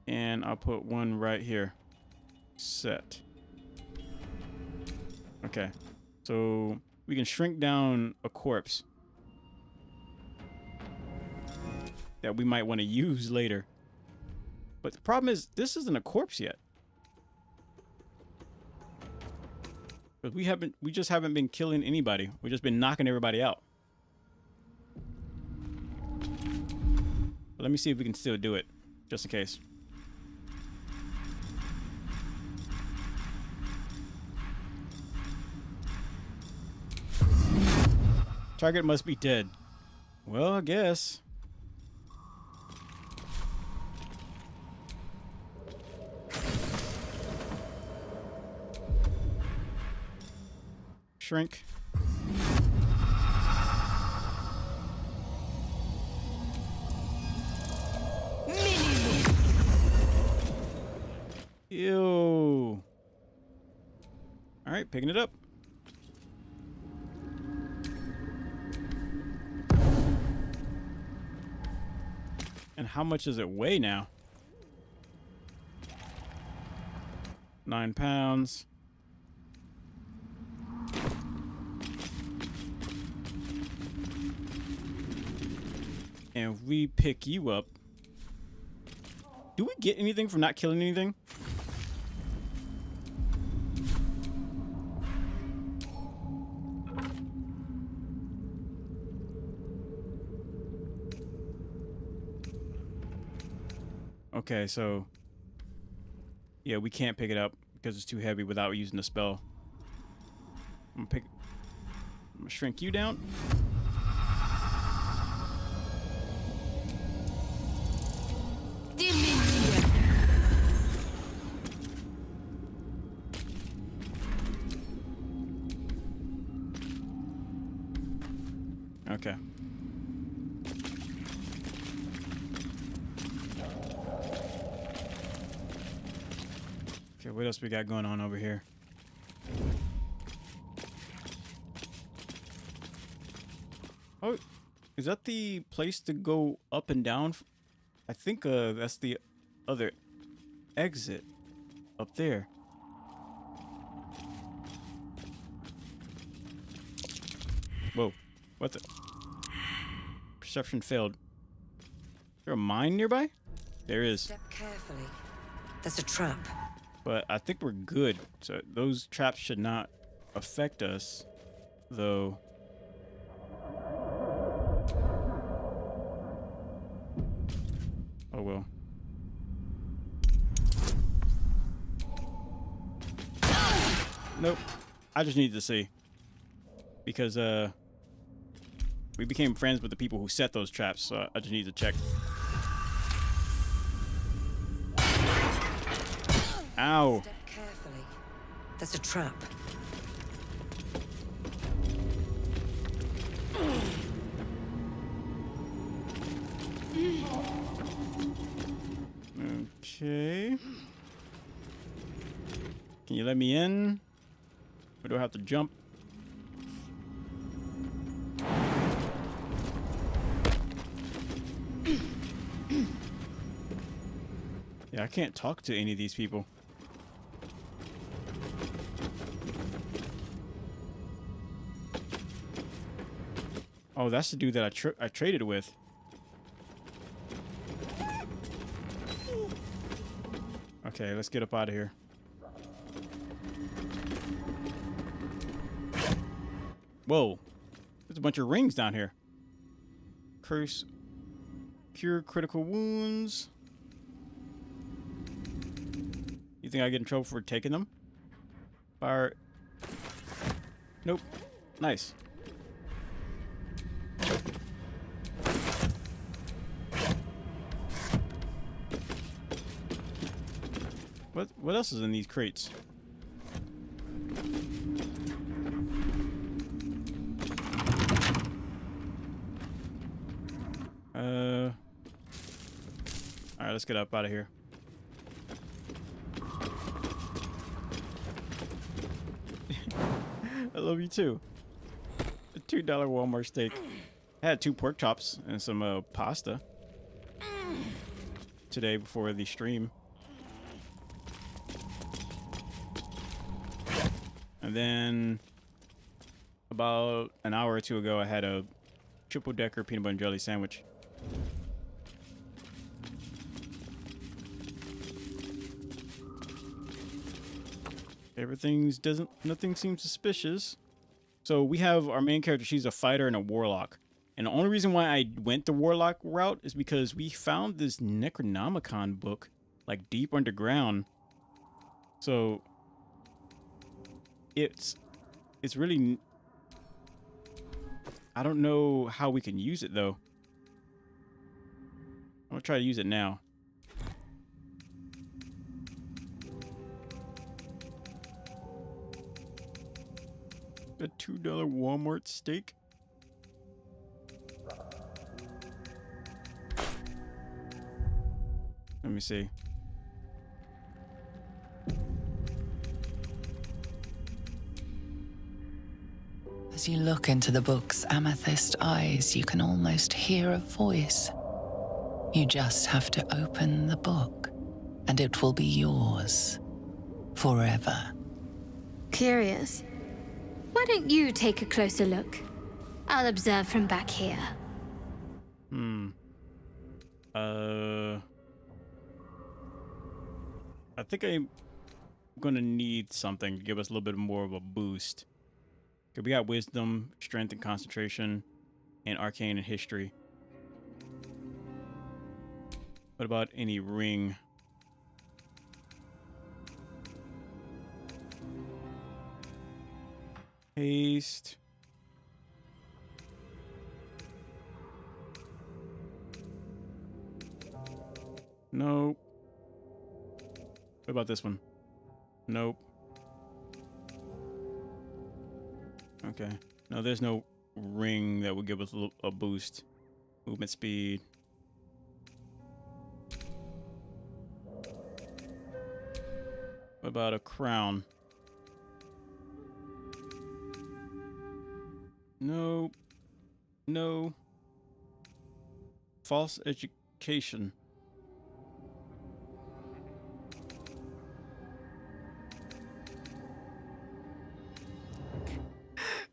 And I'll put one right here. Set. Okay. So we can shrink down a corpse that we might want to use later. But the problem is, this isn't a corpse yet. But we just haven't been killing anybody. We've just been knocking everybody out. But let me see if we can still do it, just in case. Target must be dead. Well, I guess. Shrink. Ew. All right, picking it up. And how much does it weigh now? 9 pounds. And if we pick you up, do we get anything from not killing anything? Okay, so yeah, we can't pick it up because it's too heavy without using the spell. I'm gonna shrink you down. Okay. Okay, what else we got going on over here? Oh, is that the place to go up and down? I think that's the other exit up there. Whoa, what the? Perception failed. Is there a mine nearby? There is. Step carefully. There's a trap. But I think we're good. So those traps should not affect us, though. Oh well. Nope. I just need to see. Because we became friends with the people who set those traps, so I just need to check. Ow. Step carefully. There's a trap. Okay. Can you let me in? Or do I have to jump? Yeah, I can't talk to any of these people. Oh, that's the dude that I traded with. Okay, let's get up out of here. Whoa. There's a bunch of rings down here. Curse. Cure critical wounds. You think I get in trouble for taking them? Fire. Nope. Nice. What else is in these crates? Alright, let's get up out of here. I love you too. A $2 Walmart steak. I had 2 pork chops and some pasta today before the stream. And then about an hour or two ago, I had a triple decker peanut butter and jelly sandwich. Nothing seems suspicious. So we have our main character. She's a fighter and a warlock. And the only reason why I went the warlock route is because we found this Necronomicon book, like deep underground. So it's really, I don't know how we can use it though. I'm gonna try to use it now. A $2 Walmart steak. Let me see. As you look into the book's amethyst eyes, you can almost hear a voice. You just have to open the book, and it will be yours forever. Curious. Why don't you take a closer look? I'll observe from back here. I think I'm gonna need something to give us a little bit more of a boost. Okay, we got wisdom, strength, and concentration, and arcane and history. What about any ring? Haste. Nope. What about this one? Nope. Okay. No, there's no ring that would give us a boost. Movement speed. What about a crown? Nope. No. False education.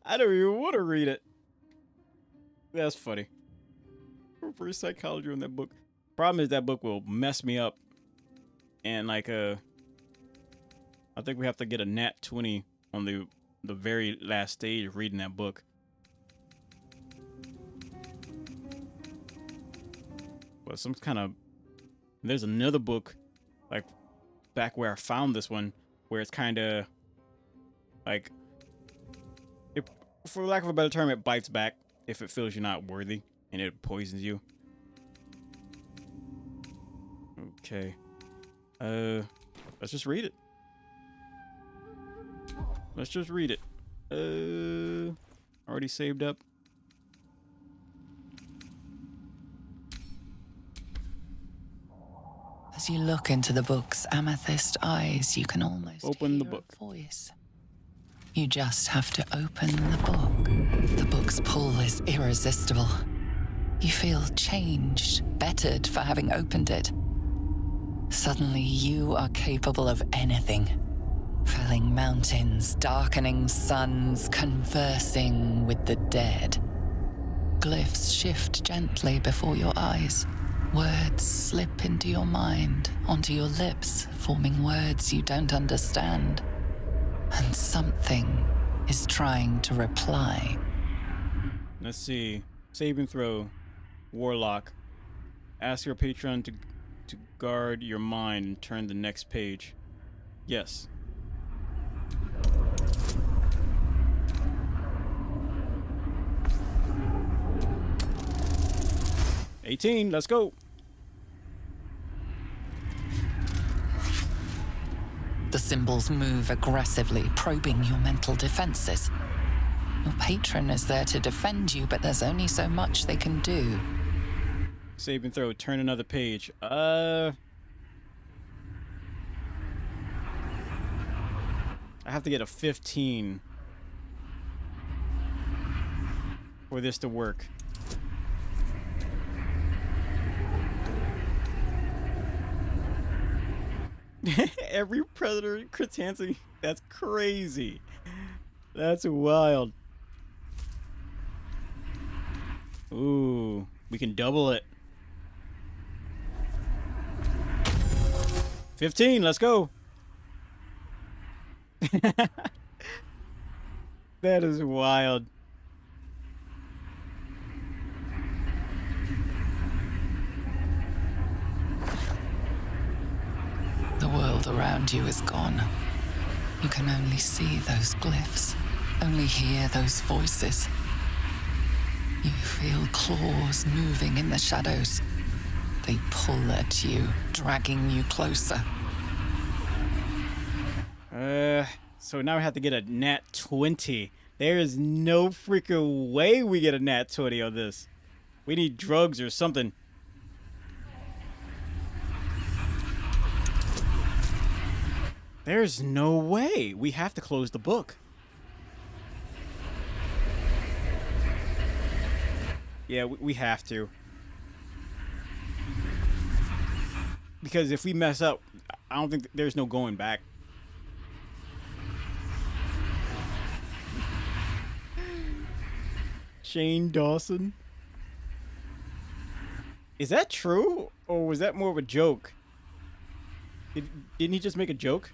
I don't even want to read it. That's funny. reverse psychology on that book. Problem is that book will mess me up. And like I think we have to get a nat 20 on the very last stage of reading that book. But some kind of, there's another book like back where I found this one where it's kind of like, it, for lack of a better term, it bites back if it feels you're not worthy and it poisons you. Okay. Let's just read it. Let's just read it. Already saved up. As you look into the book's amethyst eyes, you can almost open the hear book. A voice. You just have to open the book. The book's pull is irresistible. You feel changed, bettered for having opened it. Suddenly, you are capable of anything. Felling mountains, darkening suns, conversing with the dead. Glyphs shift gently before your eyes. Words slip into your mind, onto your lips, forming words you don't understand. And something is trying to reply. Let's see. Saving throw. Warlock. Ask your patron to guard your mind and turn the next page. Yes. $18. Let's go. The symbols move aggressively, probing your mental defenses. Your patron is there to defend you, but there's only so much they can do. Save and throw. Turn another page. I have to get a 15 for this to work. Every predator crits. That's crazy. That's wild. Ooh, we can double it. 15, let's go. That is wild. The world around you is gone. You can only see those glyphs, only hear those voices. You feel claws moving in the shadows. They pull at you, dragging you closer. So now I have to get a nat 20. There is no freaking way we get a nat 20 on this. We need drugs or something. There's no way. We have to close the book. Yeah, we have to. Because if we mess up, I don't think there's no going back. Shane Dawson. Is that true? Or was that more of a joke? Didn't he just make a joke?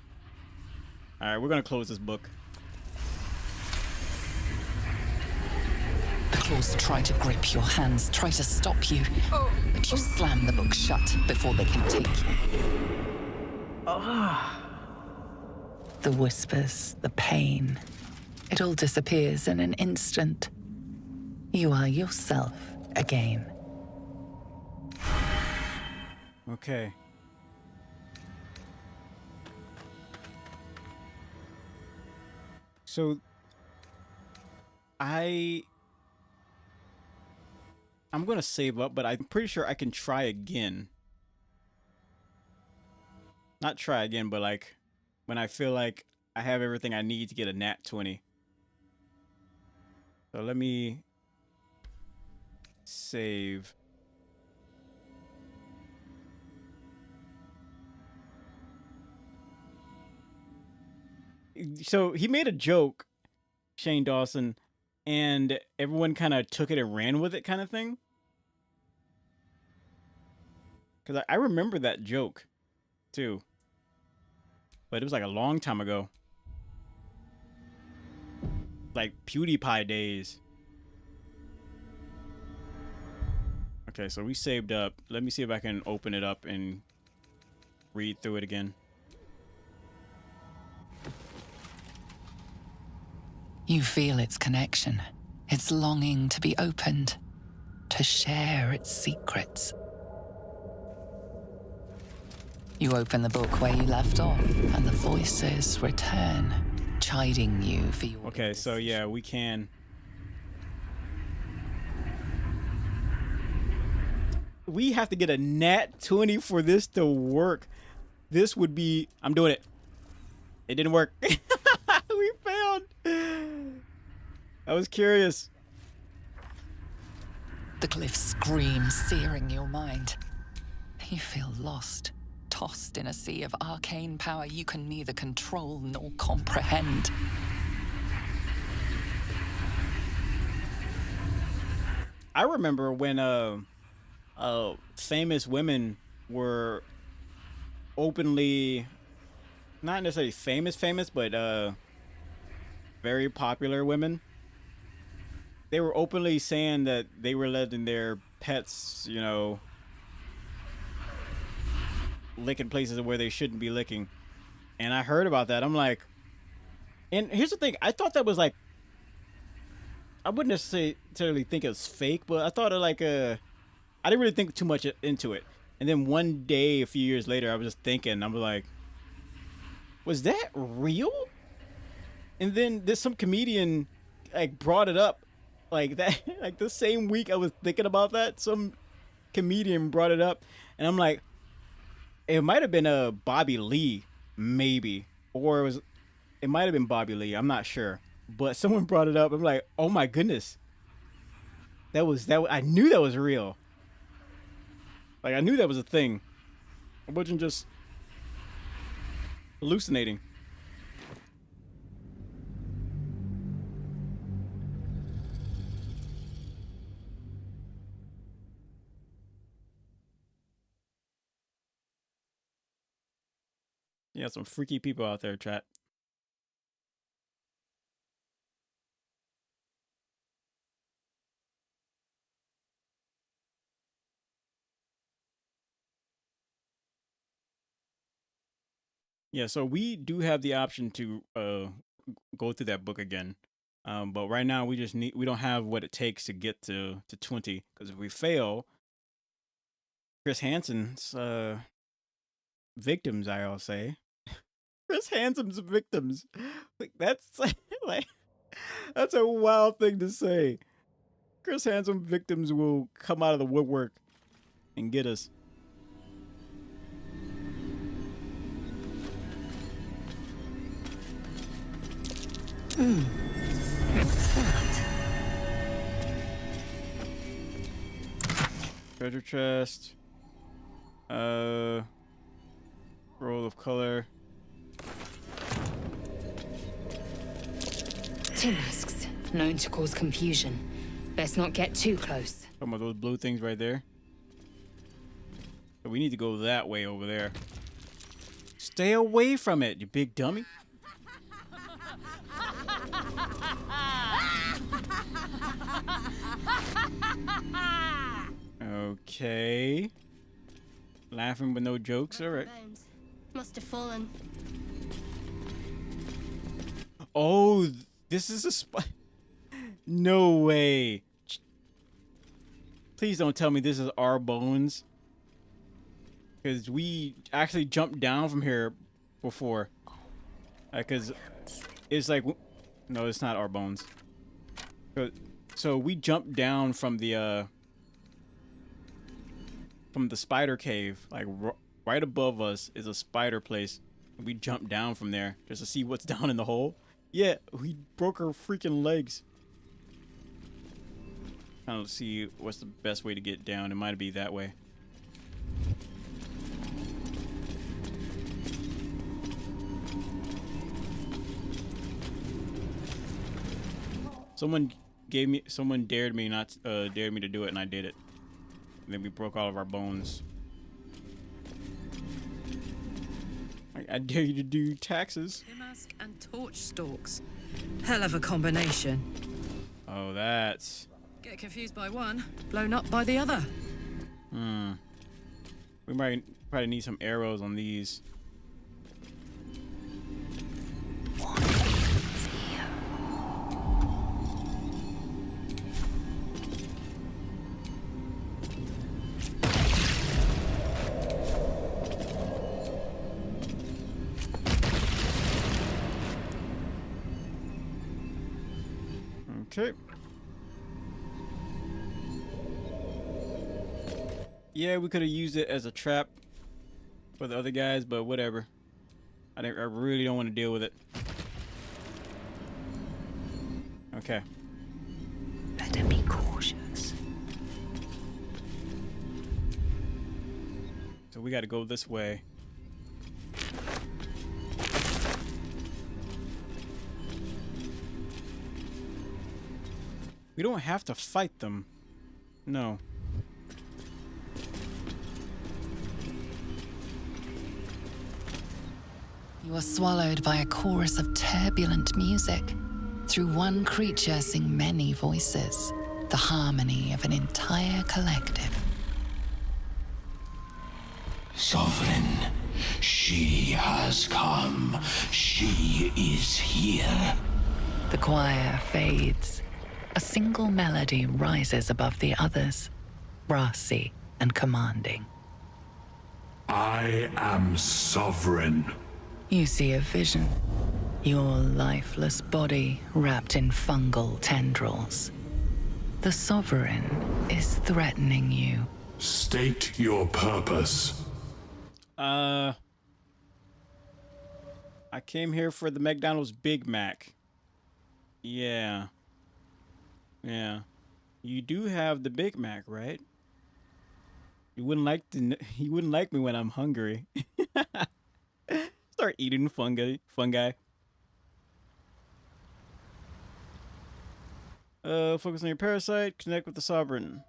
Alright, we're gonna close this book. The claws try to grip your hands, try to stop you. But you slam the book shut before they can take you. The whispers, the pain, it all disappears in an instant. You are yourself again. Okay. So I'm gonna save up, but I'm pretty sure I can try again. Not try again, but like when I feel like I have everything I need to get a nat 20. So let me save. So he made a joke, Shane Dawson, and everyone kind of took it and ran with it kind of thing. Because I remember that joke, too. But it was like a long time ago. Like PewDiePie days. Okay, so we saved up. Let me see if I can open it up and read through it again. You feel its connection, its longing to be opened, to share its secrets. You open the book where you left off, and the voices return, chiding you for your... Okay, so yeah, we can... We have to get a nat 20 for this to work. This would be... I'm doing it. It didn't work. We failed. I was curious. The cliffs scream, searing your mind. You feel lost, tossed in a sea of arcane power you can neither control nor comprehend. I remember when famous women were openly, not necessarily famous, but very popular women. They were openly saying that they were letting their pets, you know, lick in places where they shouldn't be licking. And I heard about that. I'm like, and here's the thing. I thought that was like, I wouldn't necessarily think it was fake, but I thought it like I didn't really think too much into it. And then one day, a few years later, I was just thinking, I'm like, was that real? And then there's some comedian like brought it up like that, like the same week I was thinking about that, some comedian brought it up, and I'm like, it might have been Bobby Lee, maybe, or it might have been Bobby Lee. I'm not sure, but someone brought it up. I'm like, oh my goodness, that. I knew that was real. Like I knew that was a thing. I wasn't just hallucinating. Yeah, some freaky people out there, chat. Yeah, so we do have the option to go through that book again. But right now we don't have what it takes to get to 20, because if we fail, Chris Hansen's victims, I'll say. Chris Hansen's victims. Like that's like that's a wild thing to say. Chris Hansen victims will come out of the woodwork and get us. What's that? Treasure chest. Roll of color. Tin husks, known to cause confusion. Best not get too close. Some of those blue things right there. So we need to go that way over there. Stay away from it, you big dummy. Okay. Laughing with no jokes, alright. Must have fallen. Oh, this is a spot. No way. Please don't tell me this is our bones. Because we actually jumped down from here before. Because it's like, no, it's not our bones. So we jumped down from the spider cave. Like right above us is a spider place. We jumped down from there just to see what's down in the hole. Yeah, we broke our freaking legs. Trying to see what's the best way to get down. It might be that way. Someone dared me to do it, and I did it. And then we broke all of our bones. I dare you to do taxes. Damask and torch stalks. Hell of a combination. Oh, that's... Get confused by one, blown up by the other. We might probably need some arrows on these. Okay. Yeah, we could have used it as a trap for the other guys, but whatever. I really don't want to deal with it. Okay. Better be cautious. So we got to go this way. We don't have to fight them. No. You are swallowed by a chorus of turbulent music. Through one creature sing many voices, the harmony of an entire collective. Sovereign, she has come. She is here. The choir fades. A single melody rises above the others, brassy and commanding. I am sovereign. You see a vision. Your lifeless body wrapped in fungal tendrils. The sovereign is threatening you. State your purpose. I came here for the McDonald's Big Mac. Yeah. Yeah. You do have the Big Mac, right? You wouldn't like me when I'm hungry. Start eating fungi. Focus on your parasite. Connect with the sovereign.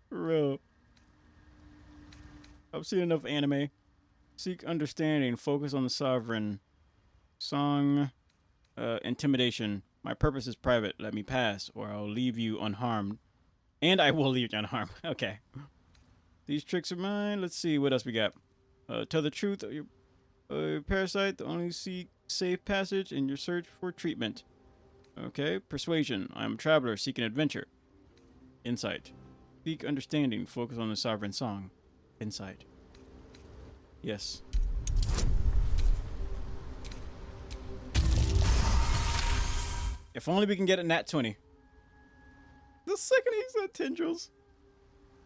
Bro. I've seen enough anime. Seek understanding. Focus on the sovereign. Song. Intimidation. My purpose is private. Let me pass, or I'll leave you unharmed. And I will leave you unharmed. Okay. These tricks are mine. Let's see what else we got. Tell the truth. Your parasite. Only seek safe passage in your search for treatment. Okay. Persuasion. I'm a traveler seeking adventure. Insight. Seek understanding. Focus on the sovereign song. Insight. Yes. If only we can get a nat 20. The second he said tendrils.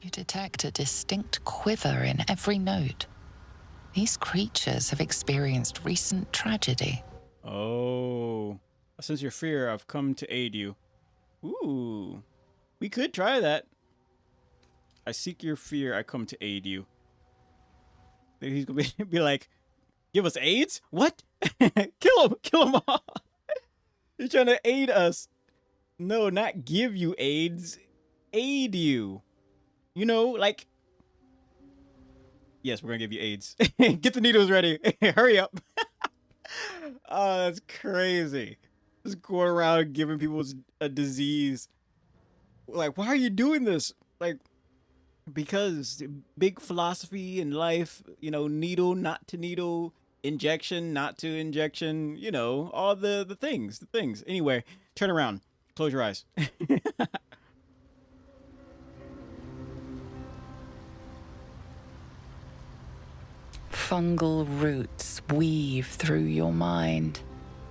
You detect a distinct quiver in every note. These creatures have experienced recent tragedy. Oh. Since your fear, I've come to aid you. Ooh. We could try that. I seek your fear, I come to aid you. He's gonna be like, give us AIDS? What? Kill him all. He's trying to aid us. No, not give you AIDS. Aid you. You know, like... Yes, we're gonna give you AIDS. Get the needles ready. Hurry up. Oh, that's crazy. Just going around giving people a disease. Like, why are you doing this? Like, because big philosophy in life, you know, needle, not to needle, injection, not to injection, you know, all the things. Anyway, turn around. Close your eyes. Fungal roots weave through your mind,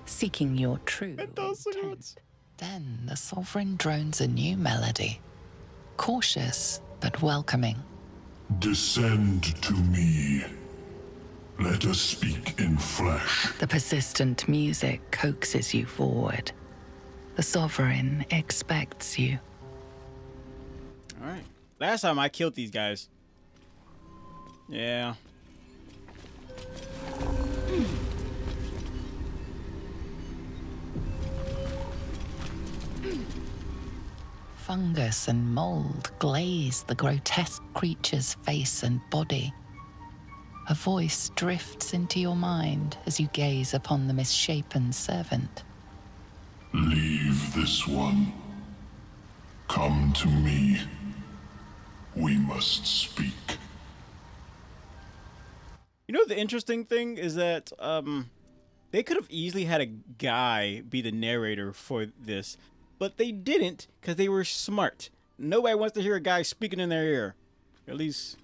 seeking your true intent. Then the sovereign drones a new melody, cautious but welcoming. Descend to me. Let us speak in flesh. The persistent music coaxes you forward. The sovereign expects you. All right. Last time I killed these guys. Yeah. Fungus and mold glaze the grotesque creature's face and body, A voice drifts into your mind as you gaze upon the misshapen servant. Leave this one. Come to me. We must speak. You know, the interesting thing is that they could have easily had a guy be the narrator for this, but they didn't because they were smart. Nobody wants to hear a guy speaking in their ear. At least,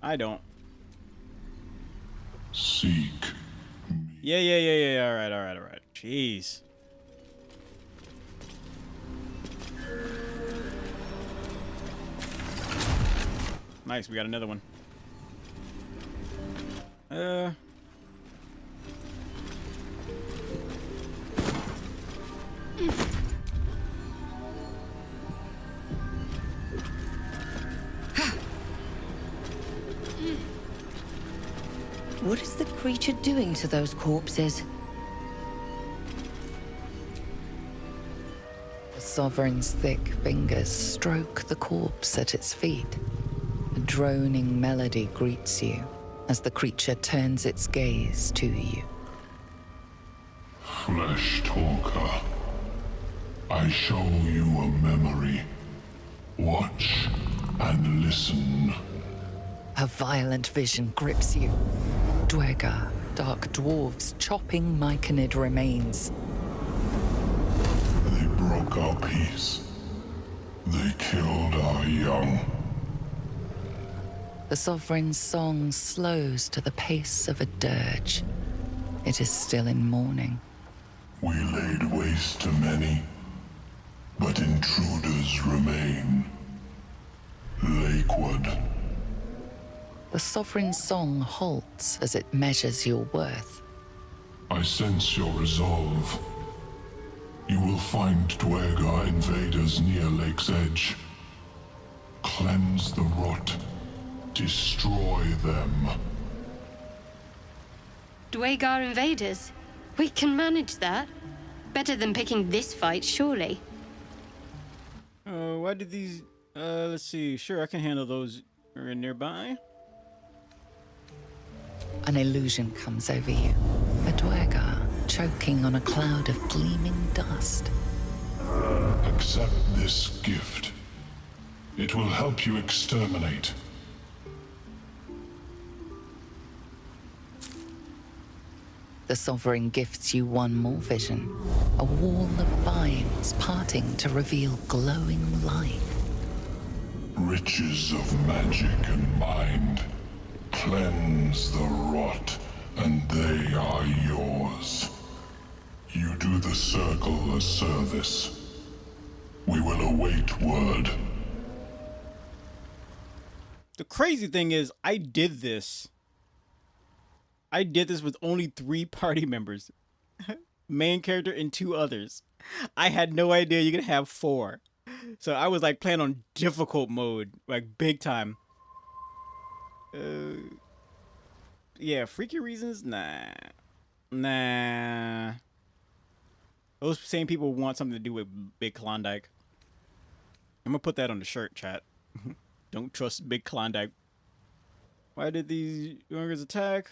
I don't. Seek. Yeah. All right. Jeez. Nice, we got another one. What is the creature doing to those corpses? The Sovereign's thick fingers stroke the corpse at its feet. A droning melody greets you as the creature turns its gaze to you. Flesh talker. I show you a memory. Watch and listen. A violent vision grips you. Dwergar, dark dwarves chopping myconid remains. They broke our peace. They killed our young. The Sovereign's song slows to the pace of a dirge. It is still in mourning. We laid waste to many, but intruders remain. Lakewood. The Sovereign's song halts as it measures your worth. I sense your resolve. You will find Dwergar invaders near Lake's Edge. Cleanse the rot. Destroy them. Dwergar invaders? We can manage that. Better than picking this fight, surely. Why did these... let's see. Sure, I can handle those nearby. An illusion comes over you. A Dwergar choking on a cloud of gleaming dust. Accept this gift. It will help you exterminate. The Sovereign gifts you one more vision. A wall of vines parting to reveal glowing light. Riches of magic and mind. Cleanse the rot, and they are yours. You do the circle a service. We will await word. The crazy thing is, I did this with only 3 party members. Main character and 2 others. I had no idea you could have 4. So I was like playing on difficult mode, like big time. Yeah, freaky reasons? Nah. Those same people want something to do with Big Klondike. I'm gonna put that on the shirt, chat. Don't trust Big Klondike. Why did these youngers attack?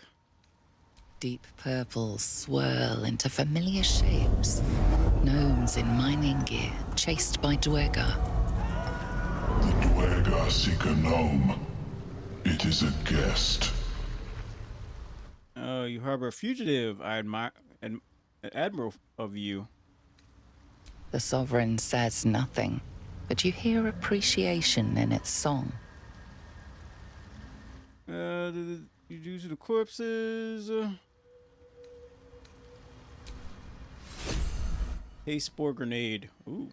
Deep purples swirl into familiar shapes. Gnomes in mining gear, chased by Dwergar. The Dwergar seek a gnome. It is a guest. Oh, you harbor a fugitive. I admire and admiral of you. The Sovereign says nothing, but you hear appreciation in its song. You do to the corpses. Hey, spore grenade. Ooh.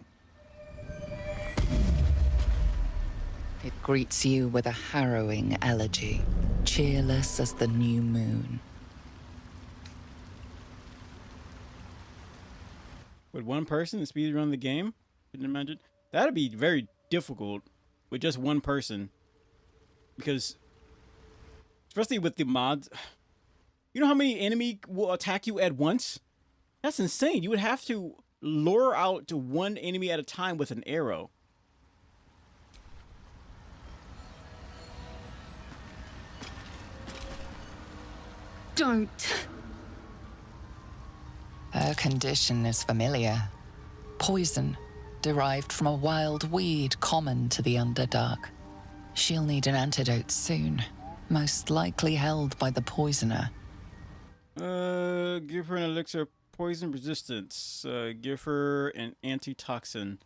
It greets you with a harrowing elegy, cheerless as the new moon. With one person to speedrun the game? Couldn't imagine. That'd be very difficult with just one person. Because, especially with the mods, you know how many enemy will attack you at once? That's insane. You would have to lure out to one enemy at a time with an arrow. Don't. Her condition is familiar. Poison, derived from a wild weed common to the Underdark. She'll need an antidote soon, most likely held by the poisoner. Give her an elixir of poison resistance. Give her an antitoxin.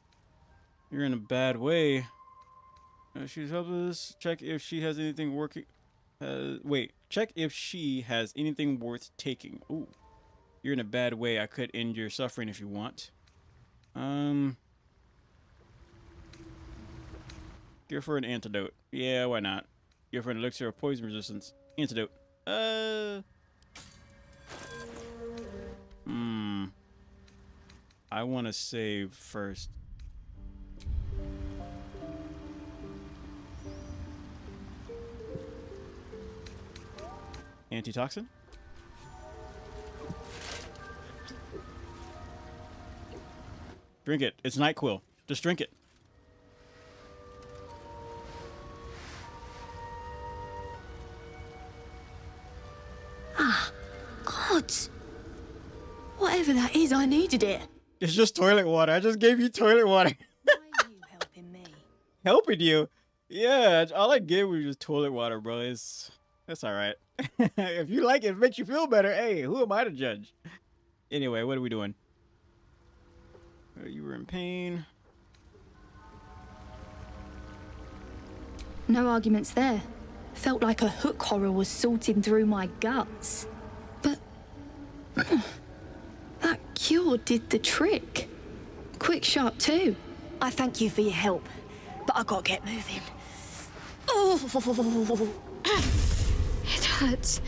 You're in a bad way. She's helpless. Check if she has anything working. Wait. Check if she has anything worth taking. Ooh. You're in a bad way. I could end your suffering if you want. Give her an antidote. Yeah, why not? Give her an elixir of poison resistance. Antidote. I want to save first. Antitoxin? Drink it. It's NyQuil. Just drink it. Ah, gods. Whatever that is, I needed it. It's just toilet water. I just gave you toilet water. Why are you helping me? Helping you? Yeah, all I gave was just toilet water, bro. That's all right. If you like it, it makes you feel better. Hey, who am I to judge? Anyway, what are we doing? You were in pain. No arguments there. Felt like a hook horror was sorting through my guts. But that cure did the trick. Quick, sharp too. I thank you for your help, but I gotta get moving. Oh, it hurts.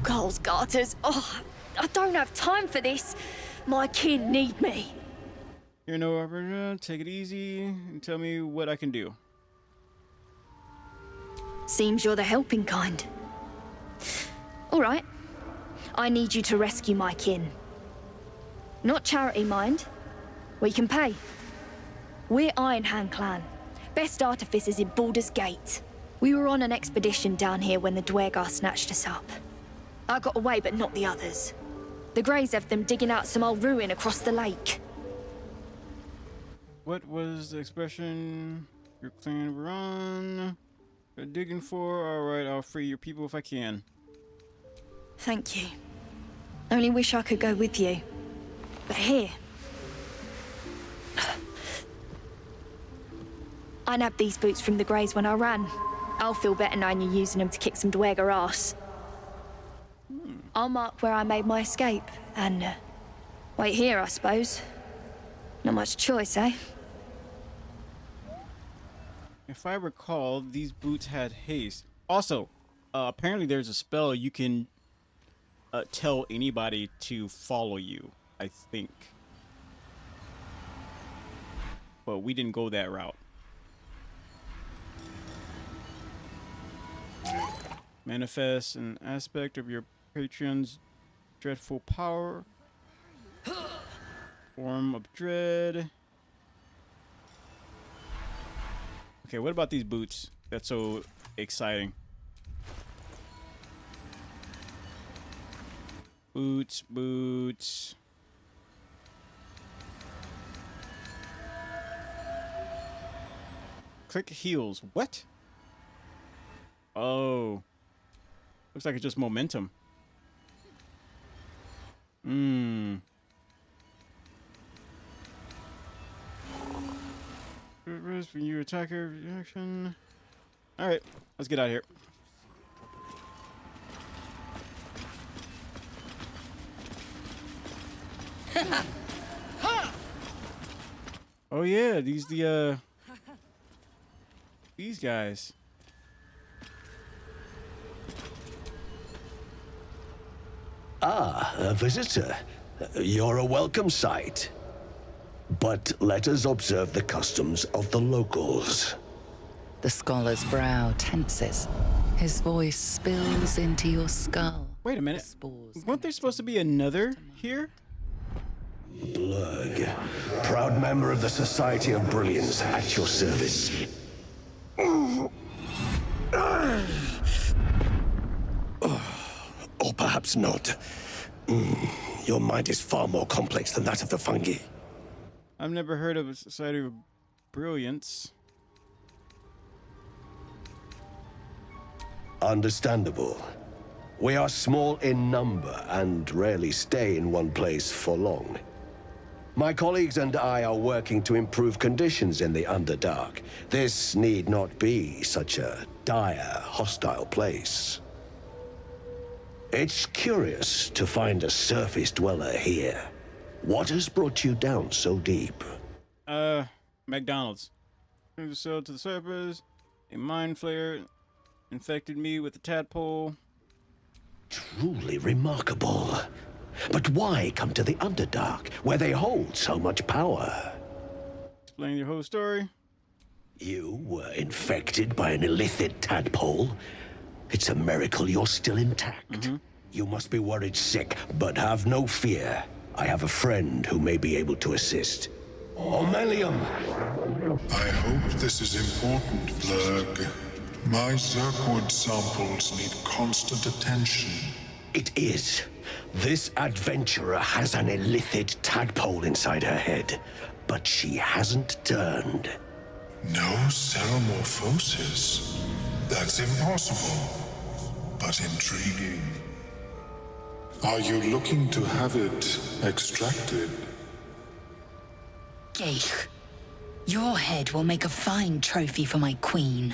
Girls, garters. Oh, I don't have time for this. My kin need me. You're no operator. Take it easy and tell me what I can do. Seems you're the helping kind. All right. I need you to rescue my kin. Not charity, mind. We can pay. We're Iron Hand Clan. Best artificers in Baldur's Gate. We were on an expedition down here when the Dwergar snatched us up. I got away, but not the others. The Greys have them digging out some old ruin across the lake. What was the expression your clan were on? They're digging for? Alright, I'll free your people if I can. Thank you. Only wish I could go with you. But here. I nabbed these boots from the Greys when I ran. I'll feel better knowing you're using them to kick some Dwergar ass. I'll mark where I made my escape, and wait here, I suppose. Not much choice, eh? If I recall, these boots had haste. Also, apparently there's a spell you can tell anybody to follow you, I think. But we didn't go that route. Manifest an aspect of your patron's dreadful power. Form of dread. Okay, what about these boots? That's so exciting. Boots, boots. Click heals. What? Oh. Looks like it's just momentum. Rest when you attack her reaction. Alright, let's get out of here. Oh yeah, these guys. Ah, a visitor. You're a welcome sight. But let us observe the customs of the locals. The scholar's brow tenses. His voice spills into your skull. Wait a minute. Weren't there supposed to be another here? Blurg, proud member of the Society of Brilliance, at your service. Perhaps not. Your mind is far more complex than that of the fungi. I've never heard of a Society of Brilliance. Understandable. We are small in number and rarely stay in one place for long. My colleagues and I are working to improve conditions in the Underdark. This need not be such a dire, hostile place. It's curious to find a surface dweller here. What has brought you down so deep? McDonald's. Moved the cell to the surface. A mind flare infected me with a tadpole. Truly remarkable. But why come to the Underdark, where they hold so much power? Explain your whole story. You were infected by an illithid tadpole? It's a miracle you're still intact. You must be worried sick, but have no fear. I have a friend who may be able to assist. Omelium! I hope this is important, Blurg. My Zirkwood samples need constant attention. It is. This adventurer has an illithid tadpole inside her head, but she hasn't turned. No ceremorphosis. That's impossible, but intriguing. Are you looking to have it extracted? Geich, your head will make a fine trophy for my queen.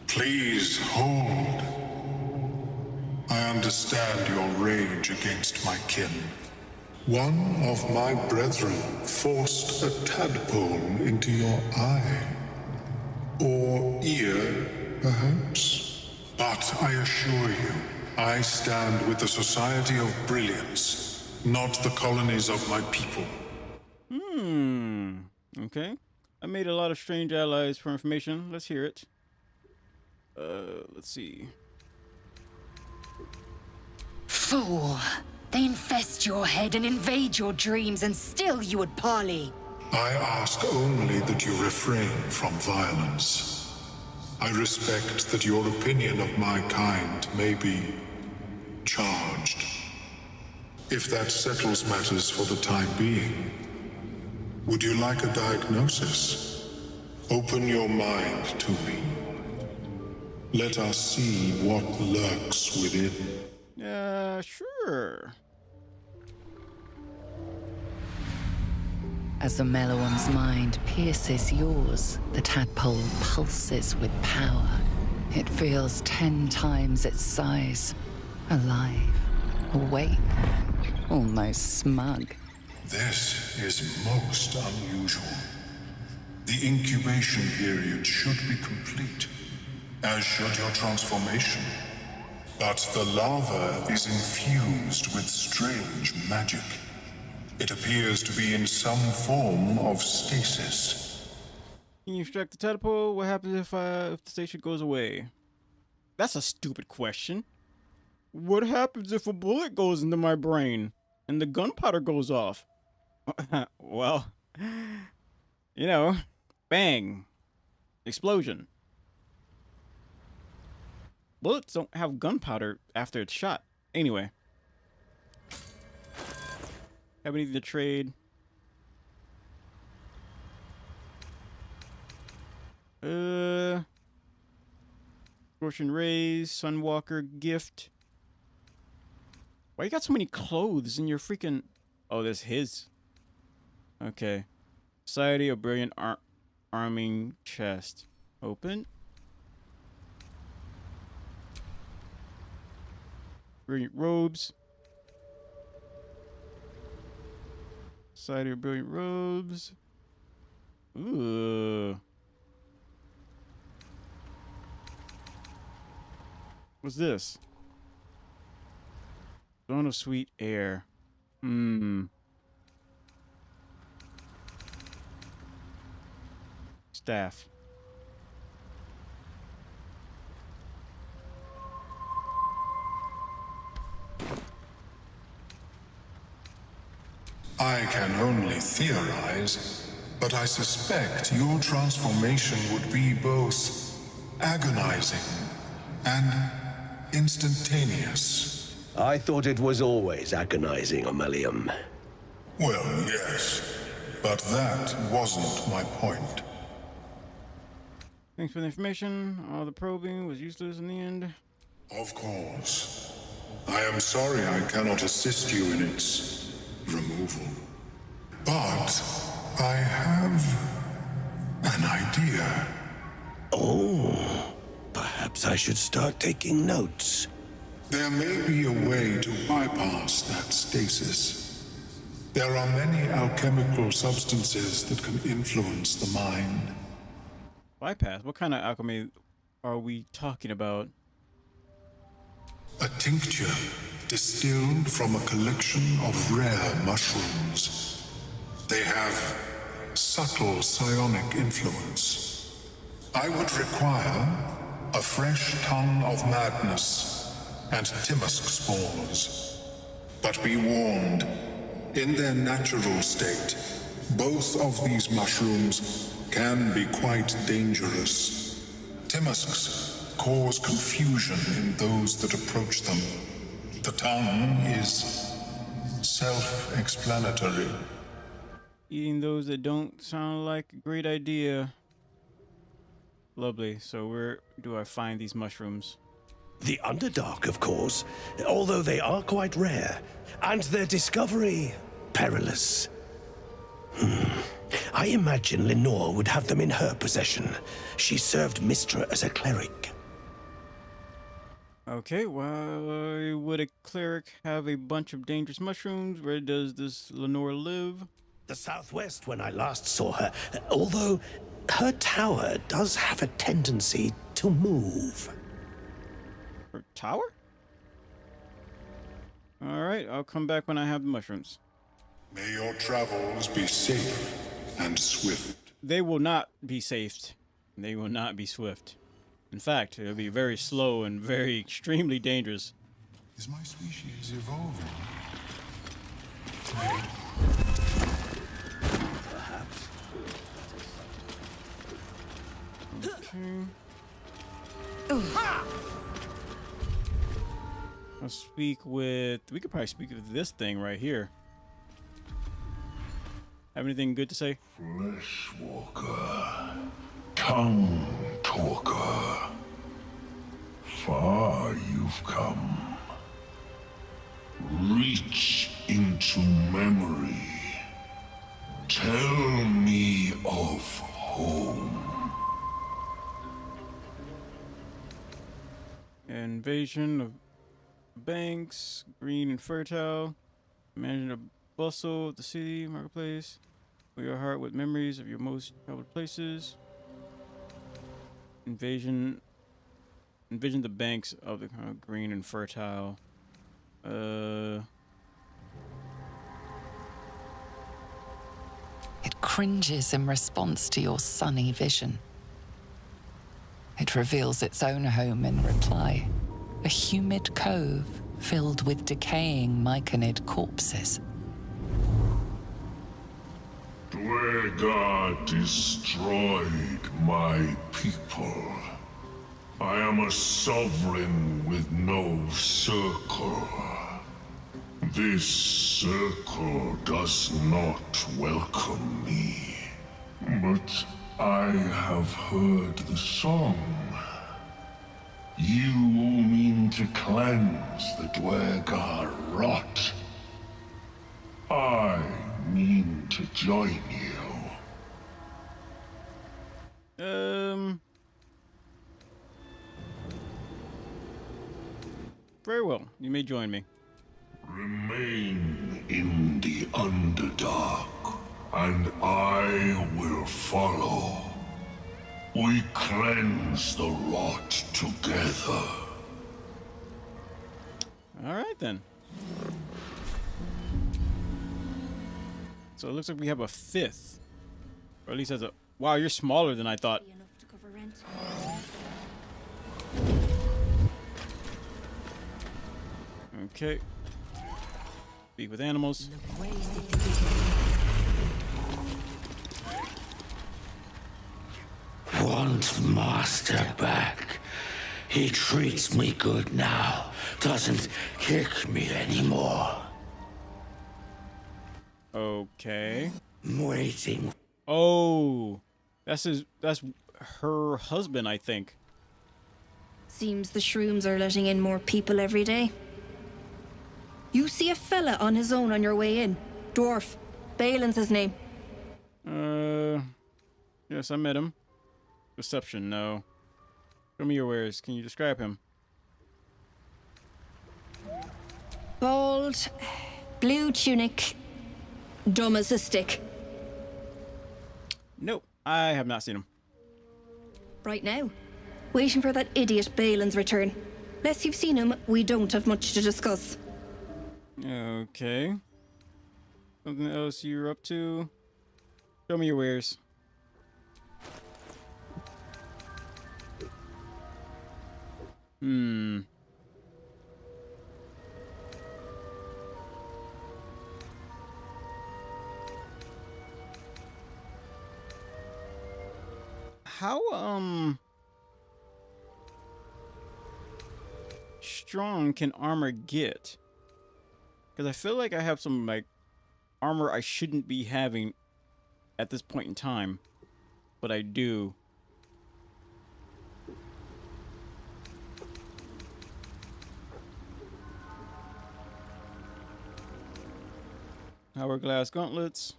Please hold. I understand your rage against my kin. One of my brethren forced a tadpole into your eye. Or ear, perhaps? But I assure you, I stand with the Society of Brilliance, not the colonies of my people. Okay. I made a lot of strange allies for information. Let's hear it. Let's see. Fool! They infest your head and invade your dreams, and still you would parley. I ask only that you refrain from violence. I respect that your opinion of my kind may be charged. If that settles matters for the time being, would you like a diagnosis? Open your mind to me. Let us see what lurks within. Sure. As the Meloam's mind pierces yours, the tadpole pulses with power. It feels 10 times its size. Alive, awake, almost smug. This is most unusual. The incubation period should be complete, as should your transformation. But the larva is infused with strange magic. It appears to be in some form of stasis. Can you extract the tadpole? What happens if the station goes away? That's a stupid question. What happens if a bullet goes into my brain and the gunpowder goes off? Well, you know, bang, explosion. Bullets don't have gunpowder after it's shot. Anyway. Have anything to trade? Scorching Rays, Sunwalker gift. Why you got so many clothes in your freaking... Oh, that's his. Okay. Society of Brilliant Arming Chest. Open. Brilliant Robes. Society of Brilliant Robes. Ooh. What's this? Zone of Sweet Air. Staff. I can only theorize, but I suspect your transformation would be both agonizing and instantaneous. I thought it was always agonizing, Ammelium. Well, yes, but that wasn't my point. Thanks for the information. All the probing was useless in the end. Of course. I am sorry I cannot assist you in its removal. But I have an idea. Oh, perhaps I should start taking notes. There may be a way to bypass that stasis. There are many alchemical substances that can influence the mind. Bypass? What kind of alchemy are we talking about? A tincture distilled from a collection of rare mushrooms. They have subtle psionic influence. I would require a fresh ton of madness and Timusk spores. But be warned, in their natural state, both of these mushrooms can be quite dangerous. Timusks cause confusion in those that approach them. The tongue is self-explanatory. Eating those that don't sound like a great idea. Lovely. So where do I find these mushrooms? The Underdark, of course, although they are quite rare, and their discovery perilous. I imagine Lenore would have them in her possession. She served Mistra as a cleric. Okay, why would a cleric have a bunch of dangerous mushrooms? Where does this Lenore live? The southwest when I last saw her, although her tower does have a tendency to move. Her tower? Alright, I'll come back when I have the mushrooms. May your travels be safe and swift. They will not be safe. They will not be swift. In fact, it'll be very slow and very extremely dangerous. Is my species evolving? Perhaps. Okay. I'll speak with... We could probably speak with this thing right here. Have anything good to say? Fleshwalker, tongue talker. Far you've come. Reach into memory. Tell me of home. Invasion of banks, green and fertile. Managing the bustle of the city, marketplace. Fill your heart with memories of your most troubled places. Envision the banks of the green and fertile. It cringes in response to your sunny vision. It reveals its own home in reply. A humid cove filled with decaying myconid corpses. Dwegar destroyed my people. I am a sovereign with no circle. This circle does not welcome me. But I have heard the song. You mean to cleanse the Dwegar rot. I mean to join you. Very well. You may join me. Remain in the Underdark, and I will follow. We cleanse the rot together. All right, then. So it looks like we have a fifth. Or at least as a... Wow, you're smaller than I thought. Okay. Speak with animals. Want Master back. He treats me good now, doesn't kick me anymore. Okay. I'm waiting. Oh, that's her husband, I think. Seems the shrooms are letting in more people every day. You see a fella on his own on your way in. Dwarf. Balin's his name. Yes, I met him. Deception, no. Show me your wares. Can you describe him? Bald, blue tunic, dumb as a stick. Nope, I have not seen him. Right now. Waiting for that idiot Balin's return. Unless you've seen him, we don't have much to discuss. Okay. Something else you're up to? Show me your wares. How, strong can armor get? Because I feel like I have some, like, armor I shouldn't be having at this point in time. But I do. Hourglass gauntlets.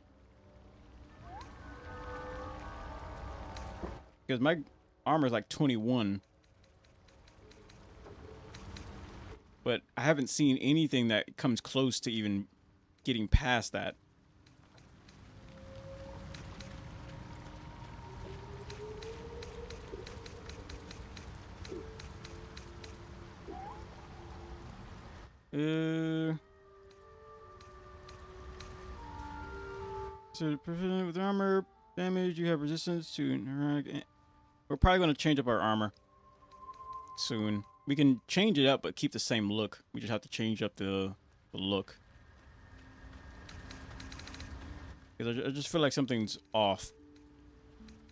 Because my armor is like 21. But I haven't seen anything that comes close to even getting past that. So with armor damage, you have resistance to neurotic. We're probably going to change up our armor soon. We can change it up, but keep the same look. We just have to change up the look. Because I just feel like something's off.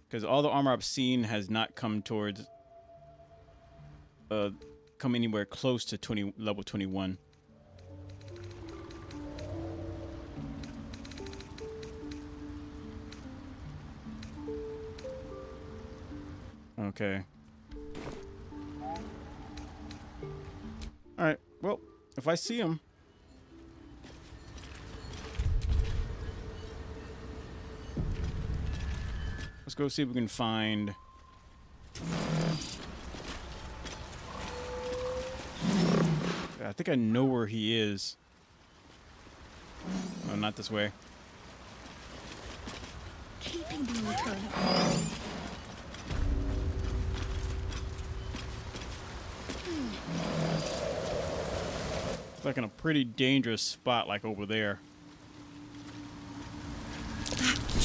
Because all the armor I've seen has not come towards, come anywhere close to level 21. Okay. Alright, well, if I see him. Let's go see if we can find. I think I know where he is. Oh, not this way. Keeping the return. It's like in a pretty dangerous spot, like over there.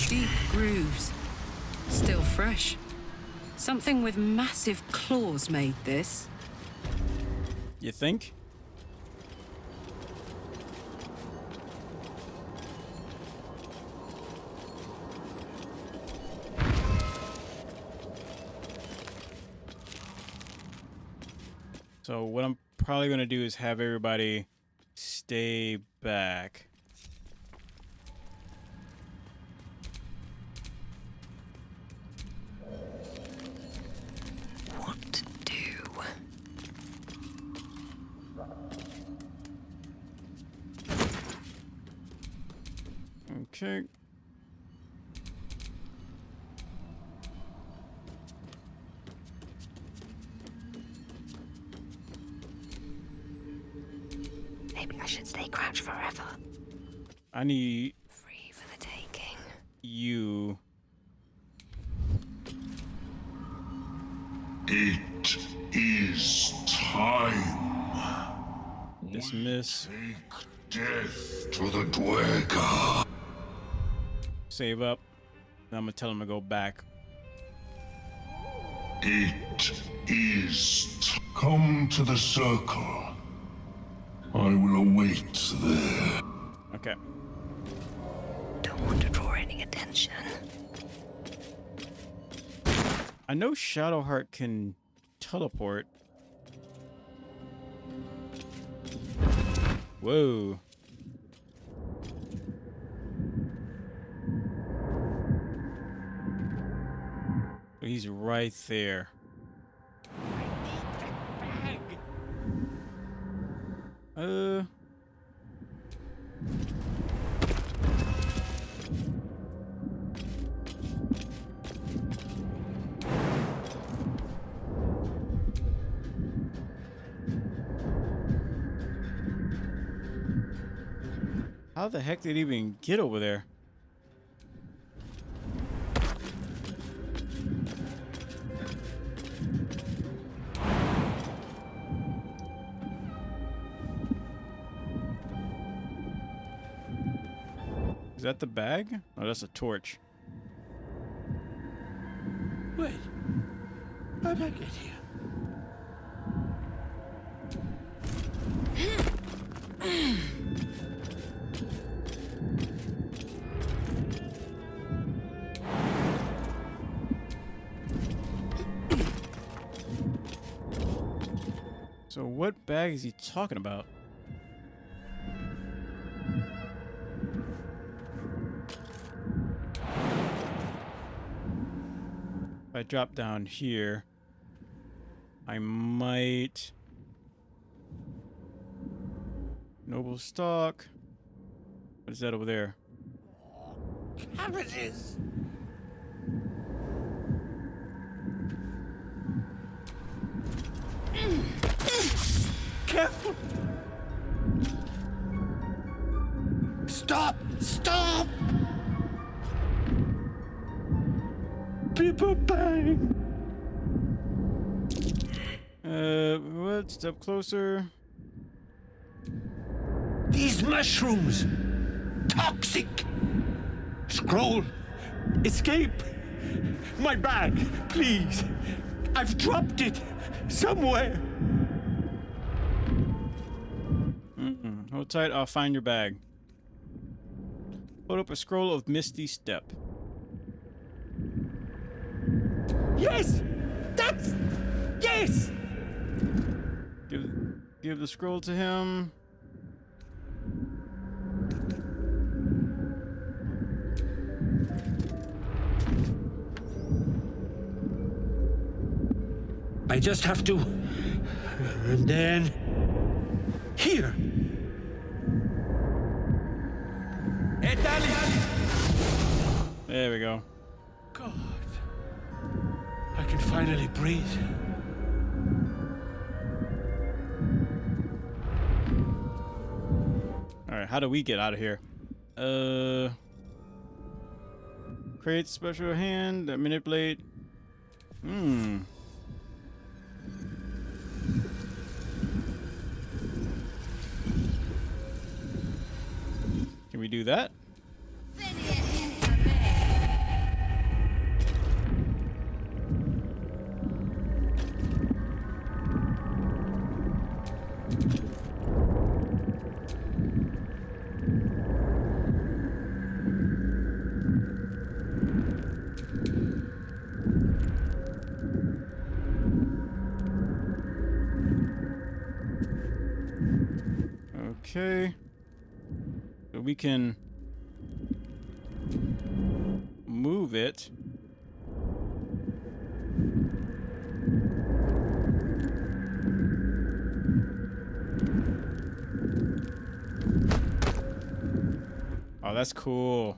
Deep grooves. Still fresh. Something with massive claws made this. You think? So what I'm probably going to do is have everybody stay back. What to do? Okay. Maybe I should stay crouched forever. I need Free for the taking. you. It is time. Dismiss. Take death to the Dwerga. Save up. Then I'm gonna tell him to go back. It is come to the circle. I will await there. Okay. Don't want to draw any attention. I know Shadowheart can teleport. Whoa. He's right there. How the heck did he even get over there? Is that the bag? Oh, that's a torch. Wait. How'd I get here? So what bag is he talking about? If I drop down here, I might... Noble stock. What is that over there? Cabbages! Careful! Stop! Stop! People bang! What? Step closer. These mushrooms! Toxic! Scroll! Escape! My bag, please! I've dropped it! Somewhere! Hold tight, I'll find your bag. Hold up a scroll of Misty Step. Yes! That's... Yes! Give the scroll to him. I just have to... And then... Here! There we go. God. I can finally breathe. Alright, how do we get out of here? Create special hand, manipulate. Can we do that? Okay. So we can move it. Oh, that's cool.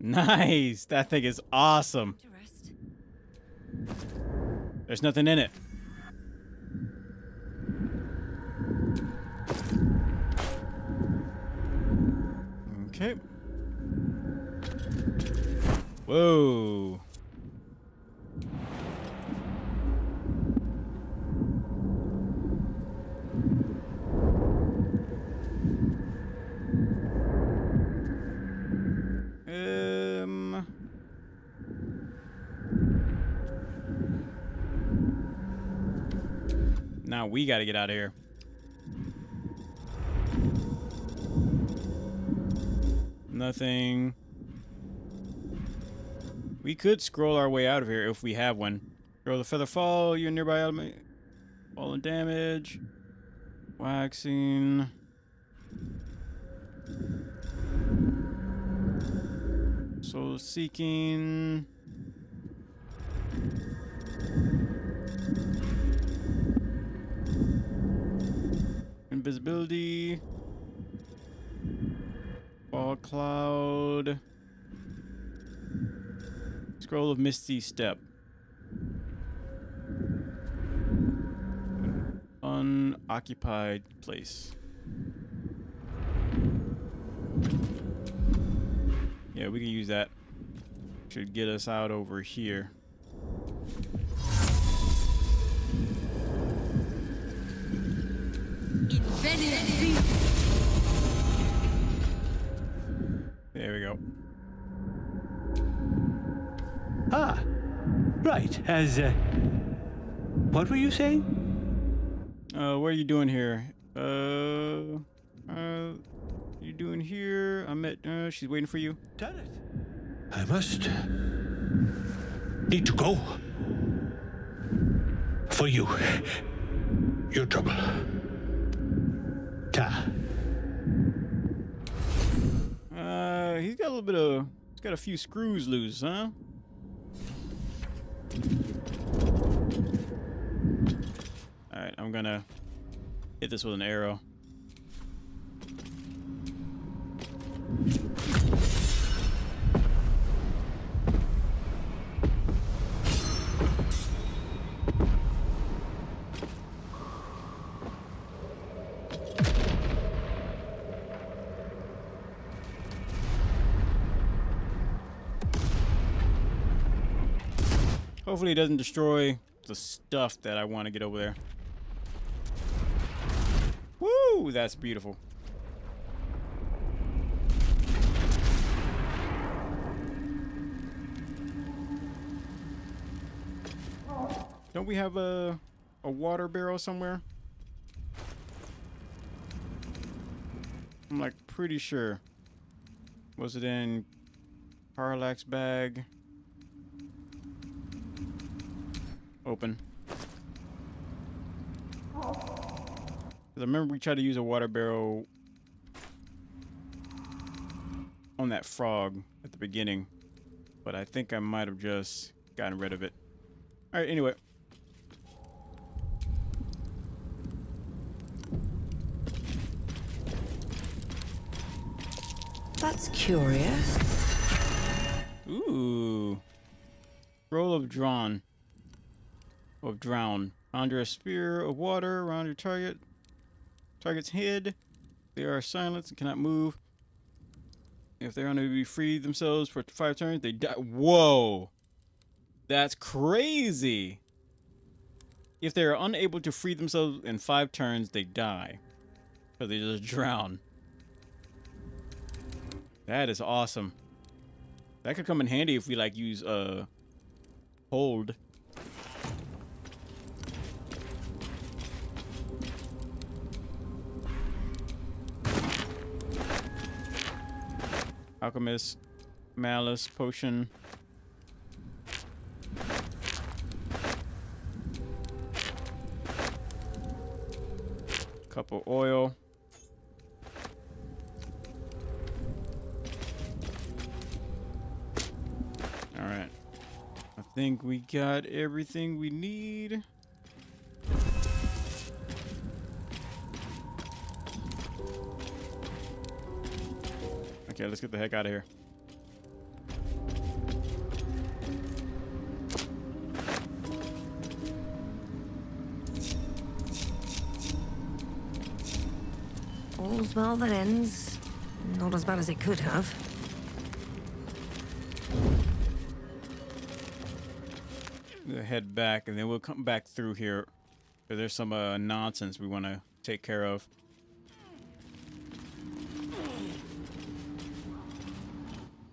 Nice! That thing is awesome. There's nothing in it. Okay. Whoa. Now we gotta get out of here. We could scroll our way out of here if we have one. Scroll the feather fall, your nearby element. Falling damage. Waxing. Soul seeking. Invisibility. Fog cloud. Scroll of Misty Step. Unoccupied place. Yeah, we can use that. Should get us out over here. There we go. Ah, right. What were you saying? What are you doing here? You doing here? I met. She's waiting for you. I must need to go. For you. Your trouble. Ta. He's got a little bit of. He's got a few screws loose, huh? Alright, I'm gonna hit this with an arrow. Hopefully it doesn't destroy the stuff that I want to get over there. Woo! That's beautiful. Don't we have a water barrel somewhere? I'm like pretty sure. Was it in Karlak's bag? Open. I remember we tried to use a water barrel on that frog at the beginning, but I think I might have just gotten rid of it. All right, anyway. That's curious. Ooh. Roll of drawn. Of drown. Under a spear of water around your target. Target's head. They are silenced and cannot move. If they're unable to be free themselves for 5 turns, they die. Whoa! That's crazy! If they are unable to free themselves in 5 turns, they die. So they just drown. That is awesome. That could come in handy if we like use hold. Alchemist, malice, potion. Cup of oil. All right. I think we got everything we need. Okay, let's get the heck out of here. All's well that ends. Not as bad as it could have. We'll head back and then we'll come back through here. There's some nonsense we want to take care of.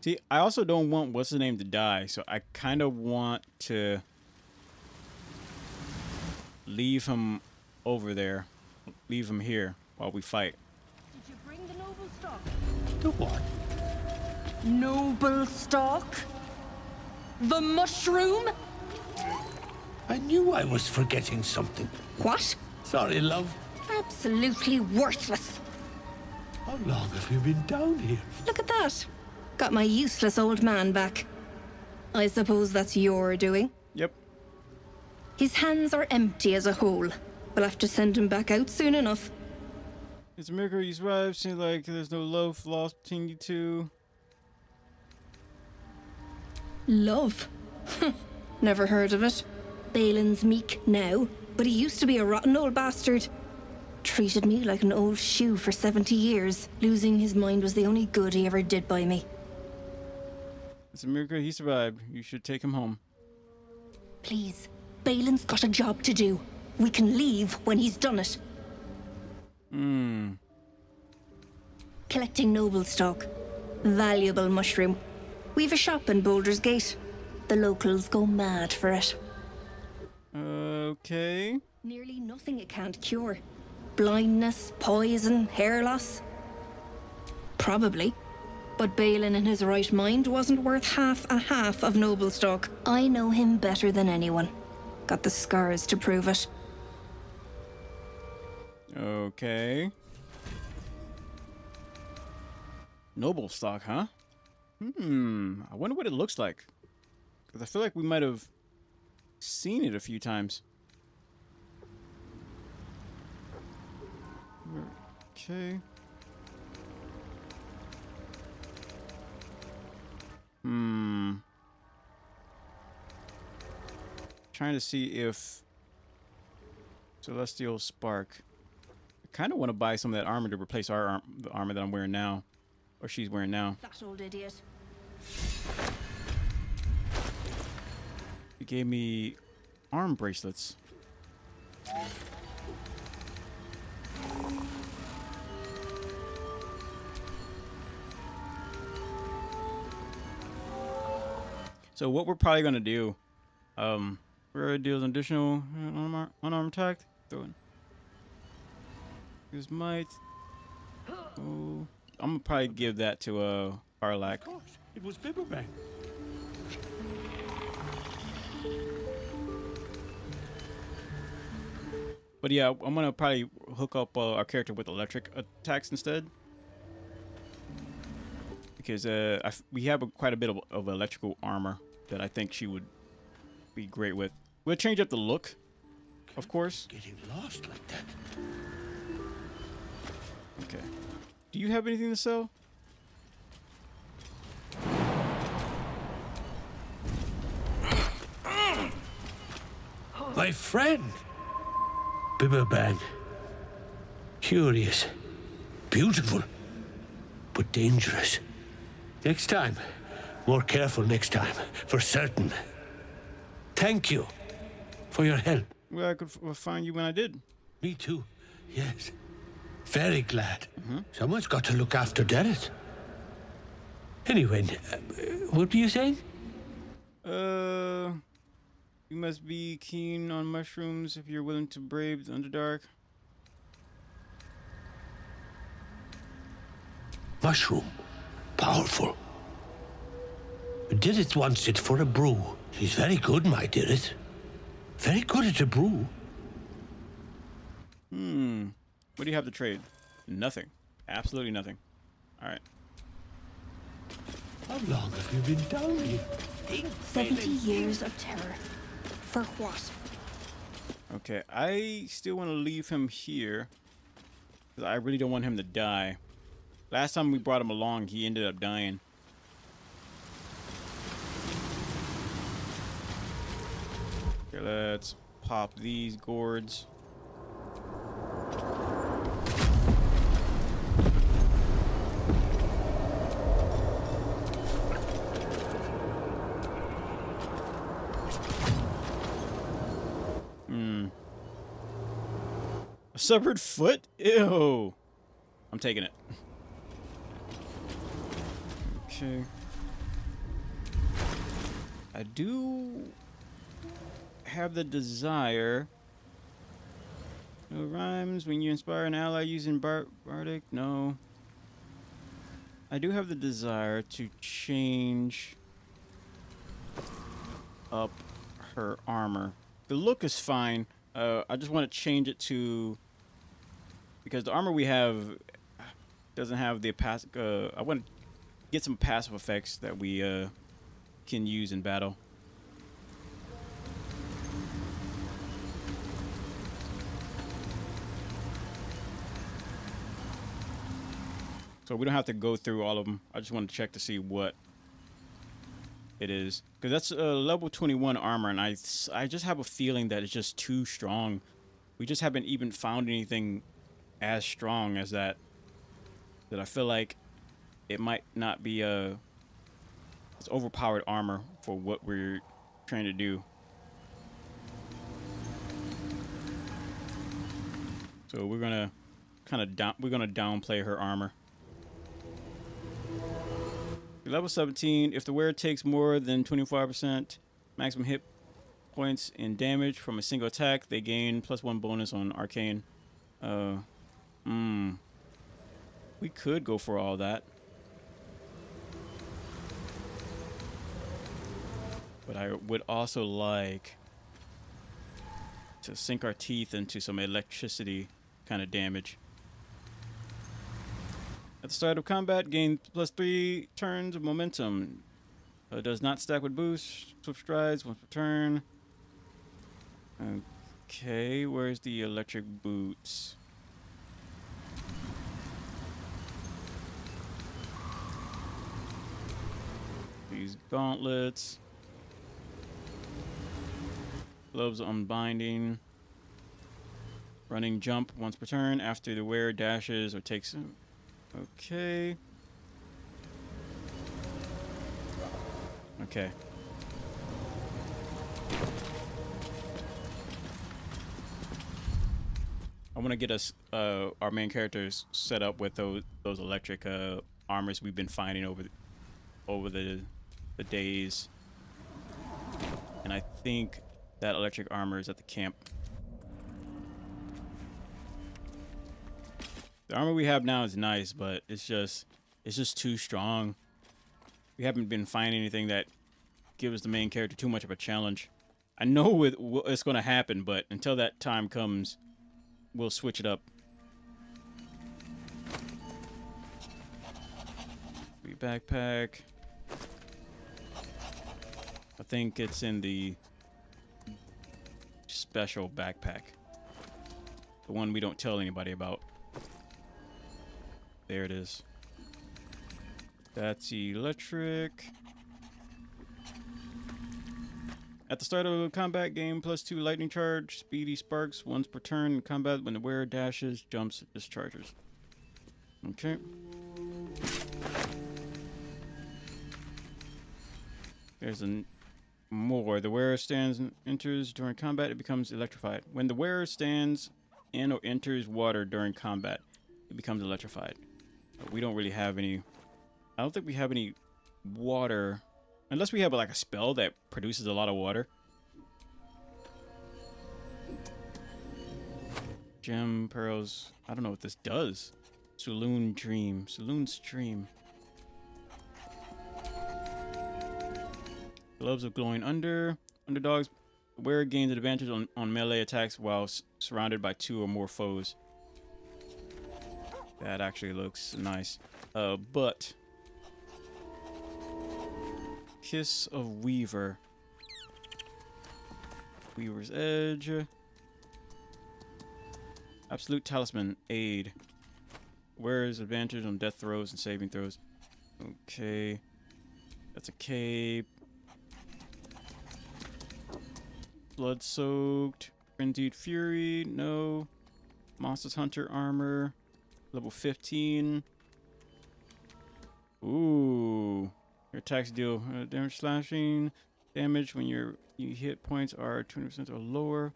See, I also don't want what's the name to die, so I kind of want to leave him over there, leave him here while we fight. Did you bring the noble stock? The what? Noble stock? The mushroom? I knew I was forgetting something. What? Sorry, love. Absolutely worthless. How long have you been down here? Look at that. Got my useless old man back. I suppose that's your doing? Yep. His hands are empty as a whole. We'll have to send him back out soon enough. It's a miracle you survived. Seems like there's no love lost between you two. Love? Never heard of it. Balin's meek now, but he used to be a rotten old bastard. Treated me like an old shoe for 70 years. Losing his mind was the only good he ever did by me. It's a miracle he survived. You should take him home. Please, Balin's got a job to do. We can leave when he's done it. Collecting noble stock. Valuable mushroom. We've a shop in Baldur's Gate. The locals go mad for it. Okay. Nearly nothing it can't cure. Blindness, poison, hair loss. Probably. But Balin in his right mind wasn't worth half of noble stock. I know him better than anyone. Got the scars to prove it. Okay. Noble stock, huh? I wonder what it looks like. Because I feel like we might have seen it a few times. Okay. Trying to see if Celestial Spark. I kind of want to buy some of that armor to replace the armor that I'm wearing now, or she's wearing now. That old idiot. It gave me arm bracelets. So what we're probably gonna do, where deals an additional unarmed attack, throw it. Use might. Oh, I'm gonna probably give that to Arlac. Of course, it was Bibberbang. But yeah, I'm gonna probably hook up our character with electric attacks instead, because we have quite a bit of electrical armor that I think she would be great with. We'll change up the look, of course. Getting lost like that. Okay. Do you have anything to sell? My friend! Bibberbang. Curious. Beautiful. But dangerous. Next time. More careful next time. For certain. Thank you. For your help. Well, I could find you when I did. Me too. Yes. Very glad. Someone's got to look after Derek. Anyway, what were you saying? You must be keen on mushrooms if you're willing to brave the Underdark. Mushroom. Powerful. Dirith wants it for a brew. She's very good, my Dirith. Very good at a brew. What do you have to trade? Nothing. Absolutely nothing. All right. How long have you been down here? 70 years of terror. For what? Okay, I still want to leave him here, because I really don't want him to die. Last time we brought him along, he ended up dying. Okay, let's pop these gourds. A severed foot? Ew. I'm taking it. Okay. I do have the desire. No rhymes when you inspire an ally using bardic. No. I do have the desire to change up her armor. The look is fine. I just want to change it to, because the armor we have doesn't have the I want to get some passive effects that we can use in battle. So we don't have to go through all of them. I just want to check to see what it is, because that's level 21 armor, and I just have a feeling that it's just too strong. We just haven't even found anything as strong as that. That I feel like it might not be it's overpowered armor for what we're trying to do. So we're gonna downplay her armor. Level 17, if the wearer takes more than 25% maximum hit points and damage from a single attack, they gain +1 bonus on arcane. We could go for all that. But I would also like to sink our teeth into some electricity kind of damage. At the start of combat, gain +3 turns of momentum. Does not stack with boost. Swift strides once per turn. Okay, where's the electric boots? These gauntlets. Gloves unbinding. Running jump once per turn after the wearer dashes or takes. Okay. Okay. I want to get us our main characters set up with those electric armors we've been finding over the days. And I think that electric armor is at the camp. The armor we have now is nice, but it's just too strong. We haven't been finding anything that gives the main character too much of a challenge. I know it's going to happen, but until that time comes, we'll switch it up. Backpack. I think it's in the special backpack. The one we don't tell anybody about. There it is. That's electric. At the start of combat, gain +2 lightning charge, speedy sparks once per turn in combat when the wearer dashes, jumps, discharges. Okay. There's more. The wearer stands and enters during combat, it becomes electrified. When the wearer stands in or enters water during combat, it becomes electrified. We don't really have any. I don't think we have any water, unless we have like a spell that produces a lot of water. Gem, pearls. I don't know what this does. Saloon dream. Saloon stream. Gloves of glowing underdogs. The wearer gains an advantage on melee attacks while surrounded by 2 or more foes. That actually looks nice. But Kiss of Weaver. Weaver's Edge. Absolute Talisman. Aid. Wearer's advantage on death throws and saving throws. Okay. That's a cape. Blood soaked. Frenzied Fury. No. Monsters Hunter armor. Level 15. Ooh. Your attacks deal damage slashing damage when your hit points are 20% or lower.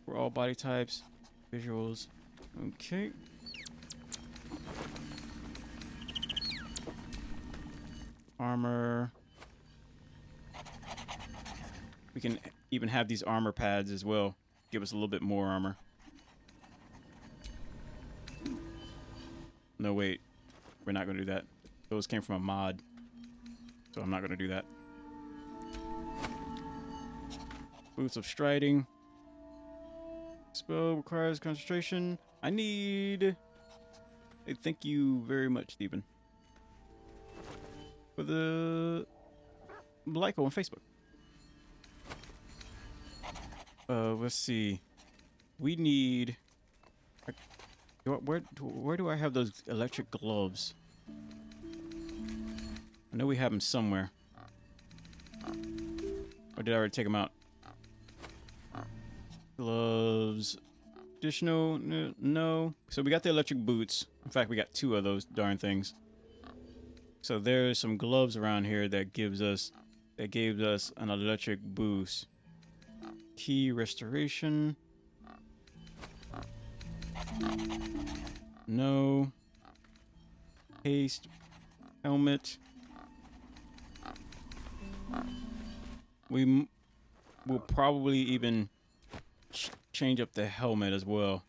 For all body types. Visuals. Okay. Armor. We can even have these armor pads as well. Give us a little bit more armor. No, wait. We're not going to do that. Those came from a mod. So I'm not going to do that. Boots of Striding. Spell requires concentration. I need... Hey, thank you very much, Stephen. For the... like on Facebook. Let's see. We need... Where do I have those electric gloves? I know we have them somewhere. Or did I already take them out? Gloves. Additional? No. So we got the electric boots. In fact, we got 2 of those darn things. So there's some gloves around here that gave us an electric boost. Key restoration. No. Haste. Helmet. We will probably even change up the helmet as well.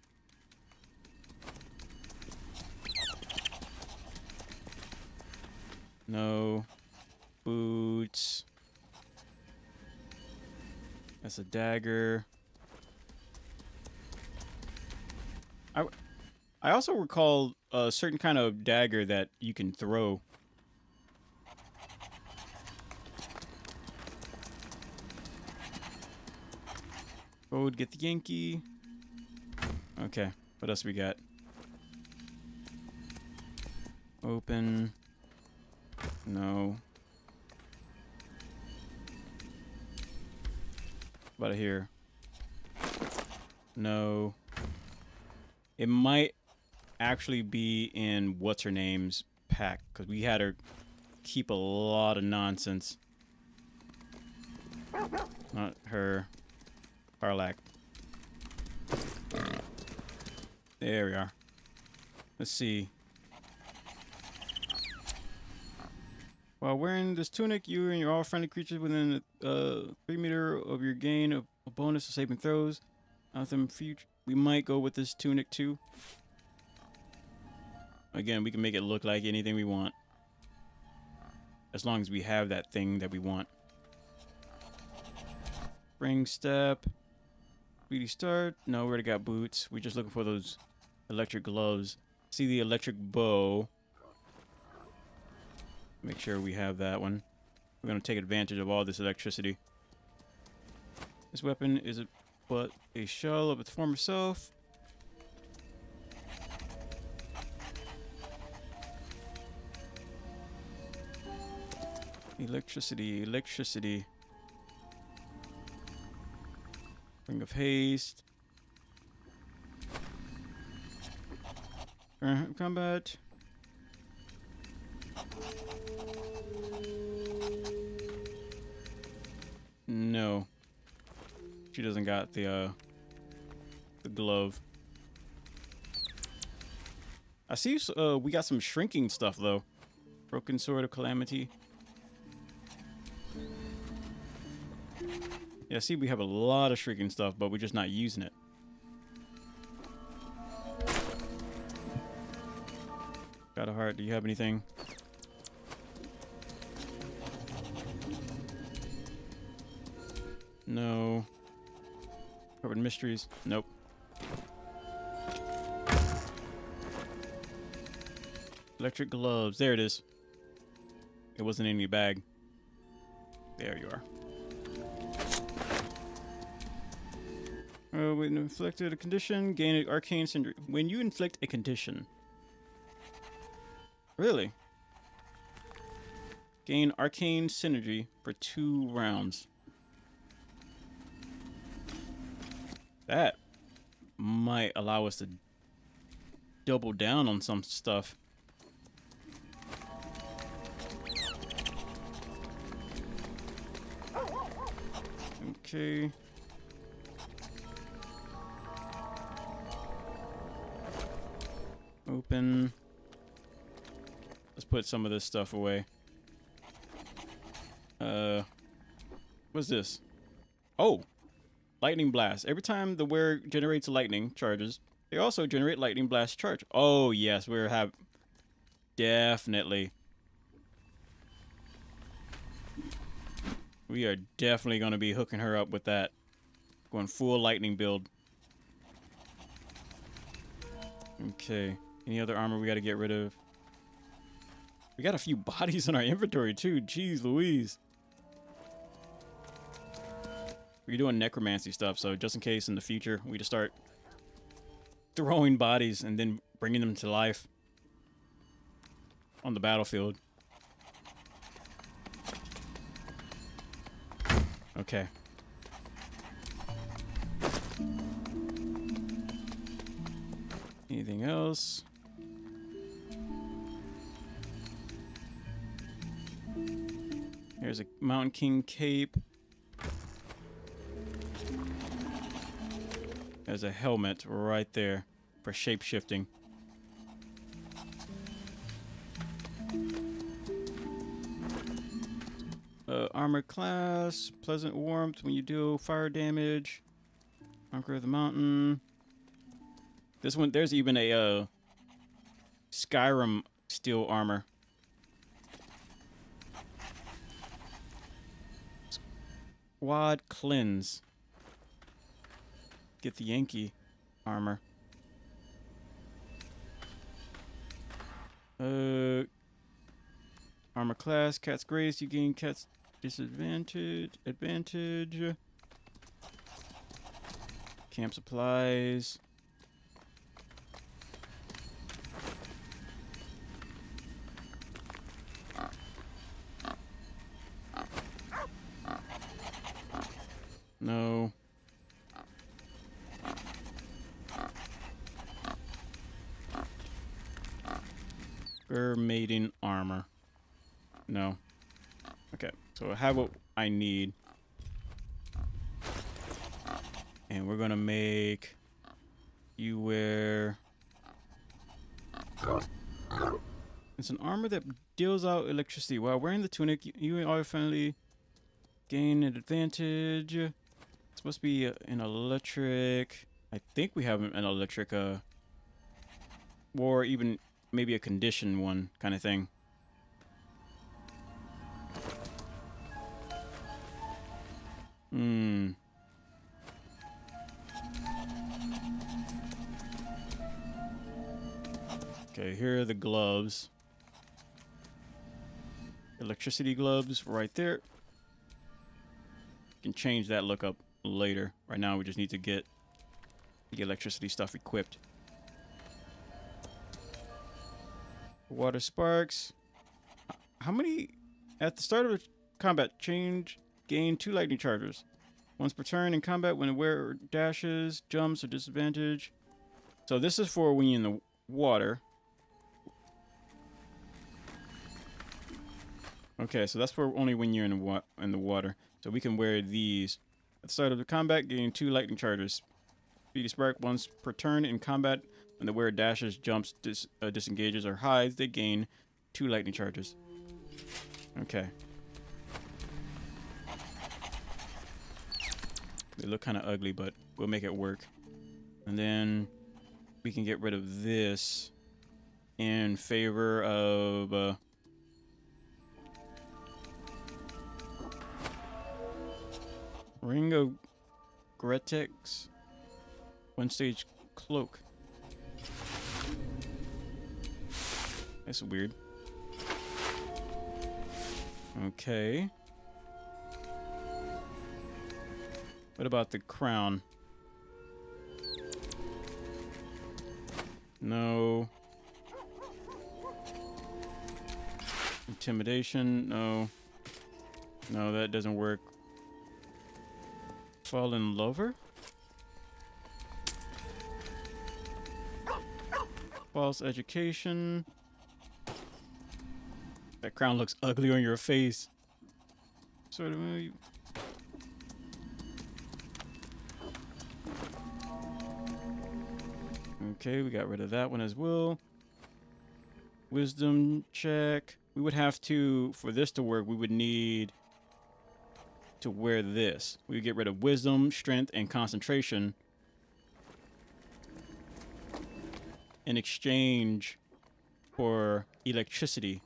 No. Boots. That's a dagger. I also recall a certain kind of dagger that you can throw. Oh, get the Yankee. Okay, what else we got? Open. No. What about here? No. It might actually be in what's her name's pack, because we had her keep a lot of nonsense. Not her. Parlak. There we are. Let's see. While wearing this tunic, you and your all friendly creatures within 3 meters of your gain a bonus of saving throws. We might go with this tunic too. Again, we can make it look like anything we want, as long as we have that thing that we want. Spring step. Speedy start. No, we already got boots. We're just looking for those electric gloves. See the electric bow. Make sure we have that one. We're going to take advantage of all this electricity. This weapon is but a shell of its former self. Electricity, electricity. Ring of Haste. Combat. No. She doesn't got the glove. I see we got some shrinking stuff though. Broken Sword of Calamity. Yeah, see, we have a lot of shrinking stuff, but we're just not using it. Shadowheart, do you have anything? No. Covered mysteries? Nope. Electric gloves. There it is. It wasn't in your bag. There you are. When you inflicted a condition, gain an arcane syndrome. When you inflict a condition. Really? Gain arcane synergy for 2 rounds. That might allow us to double down on some stuff. Okay. Open. Let's put some of this stuff away. What's this? Oh, lightning blast. Every time the wearer generates lightning charges, they also generate lightning blast charge. Oh yes, definitely. We are definitely going to be hooking her up with that. Going full lightning build. Okay. Any other armor we got to get rid of? We got a few bodies in our inventory too. Jeez Louise. We're doing necromancy stuff, so just in case in the future we just start throwing bodies and then bringing them to life on the battlefield. Okay. Anything else? Here's a Mountain King cape. There's a helmet right there for shape-shifting. Armor class, pleasant warmth when you do fire damage. Conquer of the mountain. This one, there's even a Skyrim steel armor. Squad cleanse. Get the Yankee armor. Armor class, Cat's Grace, you gain Cat's advantage. Camp supplies. No. Maiden armor. No. Okay, so I have what I need. And we're gonna make you wear... It's an armor that deals out electricity. While wearing the tunic, you automatically gain an advantage. It's supposed to be an electric... I think we have an electric, or even maybe a condition one kind of thing. Okay, here are the gloves. Electricity gloves right there. You can change that look up later. Right now we just need to get the electricity stuff equipped. Water sparks. How many at the start of combat gain 2 lightning charges. Once per turn in combat when the wearer dashes, jumps, or disadvantage. So this is for when you're in the water. Okay, so that's for only when you're in the water. So we can wear these. At the start of the combat, gain 2 lightning charges. Speedy spark once per turn in combat. When the wearer dashes, jumps, disengages, or hides, they gain 2 lightning charges. Okay. They look kind of ugly, but we'll make it work. And then we can get rid of this in favor of... Ring of Gretex. 1-stage cloak. That's weird. Okay. What about the crown? No. Intimidation? No. No, that doesn't work. Fallen lover? False education. That crown looks ugly on your face. Sort of. Okay, we got rid of that one as well. Wisdom check. We would have to, for this to work, we would need to wear this. We would get rid of wisdom, strength, and concentration in exchange for electricity.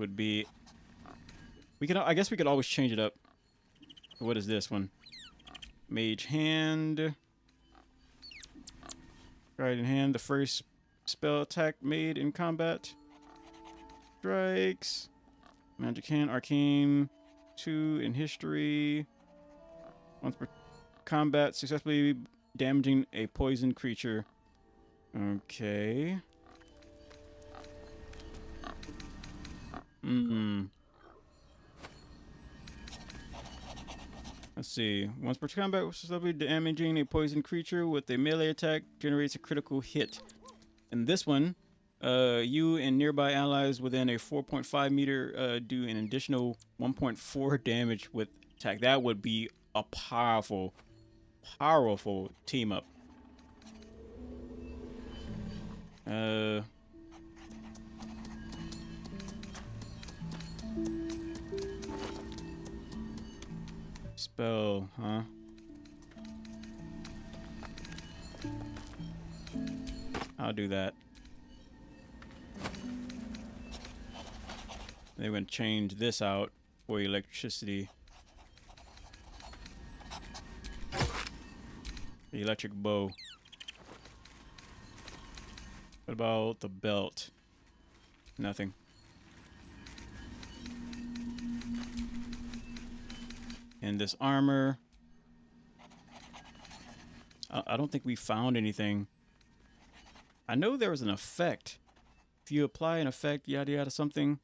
would be... I guess we could always change it up. What is this one? Mage hand. Guardian hand. The first spell attack made in combat. Strikes. Magic hand. Arcane. 2 in history. Once per combat, successfully damaging a poison creature. Okay. Let's see. Once per combat, successfully damaging a poison creature with a melee attack generates a critical hit. In this one, you and nearby allies within a 4.5 meter do an additional 1.4 damage with attack. That would be a powerful team up. Spell, huh? I'll do that. They're going to change this out for electricity. The electric bow. What about the belt? Nothing. And this armor. I don't think we found anything. I know there was an effect. If you apply an effect, yada yada something.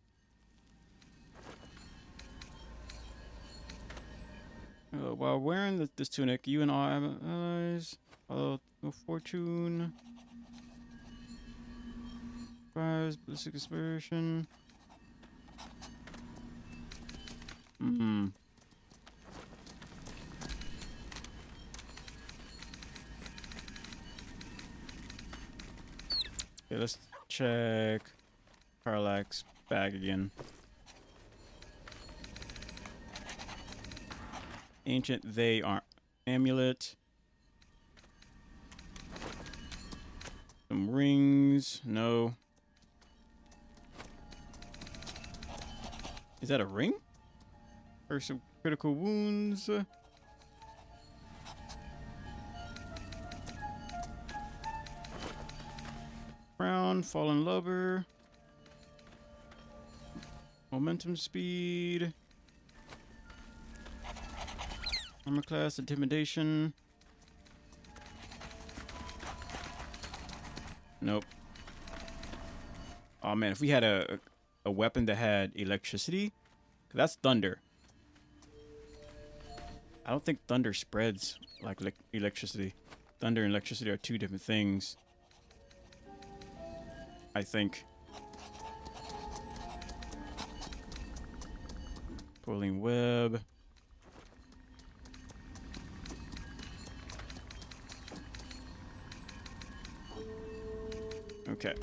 While wearing this tunic, you and all allies follow fortune. Rise, ballistic inspiration. Okay, let's check Karlak's bag again. Ancient they aren't. Amulet. Some rings. No. Is that a ring? Or some critical wounds? Crown, fallen lover. Momentum speed. Armor class, intimidation. Nope. Oh man, if we had a weapon that had electricity, 'cause that's thunder. I don't think thunder spreads like electricity. Thunder and electricity are two different things. I think. Pulling web. Okay.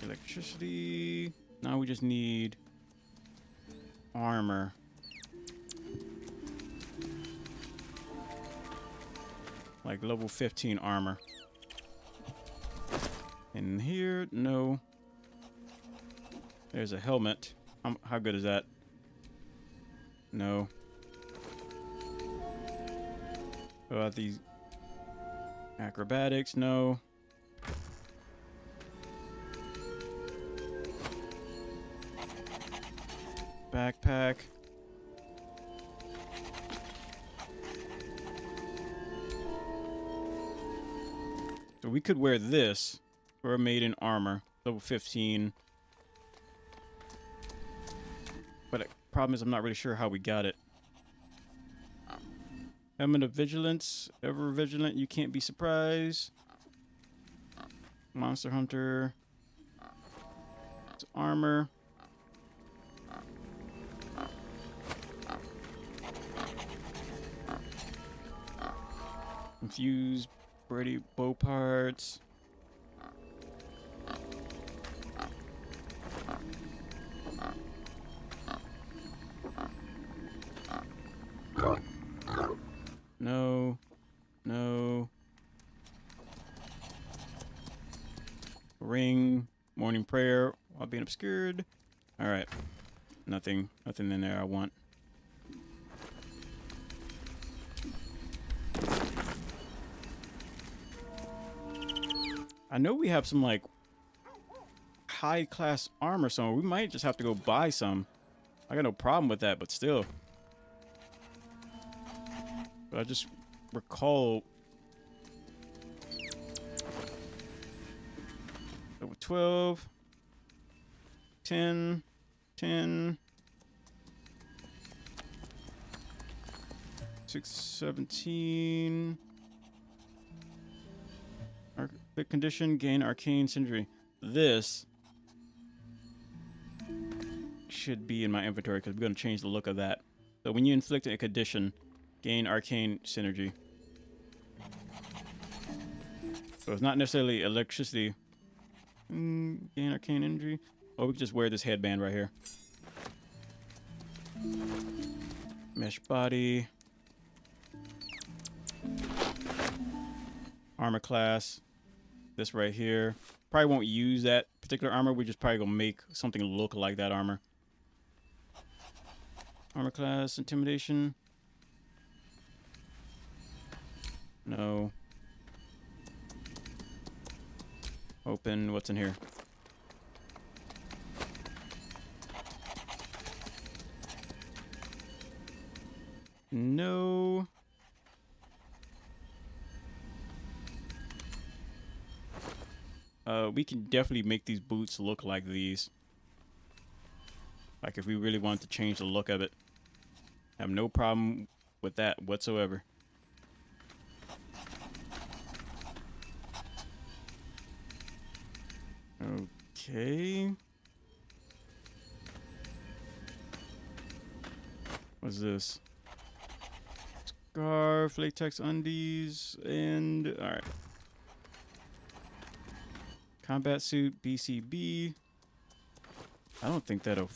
Electricity. Now we just need armor. Like level 15 armor. In here, no. There's a helmet. How good is that? No. What about these acrobatics? No. Backpack. So we could wear this. We're made in armor. Level 15. But the problem is I'm not really sure how we got it. Helmet of Vigilance. Ever vigilant, you can't be surprised. Monster Hunter. It's armor. Infused Brady bow parts. being obscured. All right. Nothing in there I want. I know we have some like high class armor, so we might just have to go buy some. I got no problem with that, but still. But I just recall over 12, 10, 10, 6, 17. Quick condition, gain arcane synergy. This should be in my inventory because we're going to change the look of that. So when you inflict a condition, gain arcane synergy. So it's not necessarily electricity. Gain arcane energy. Or we can just wear this headband right here. Mesh body. Armor class. This right here. Probably won't use that particular armor. We're just probably gonna make something look like that armor. Armor class, intimidation. No. Open. What's in here? No. We can definitely make these boots look like these. Like if we really wanted to change the look of it. I have no problem with that whatsoever. Okay. What's this? Scarf, latex undies, and alright. Combat suit, BCB. I don't think that'll...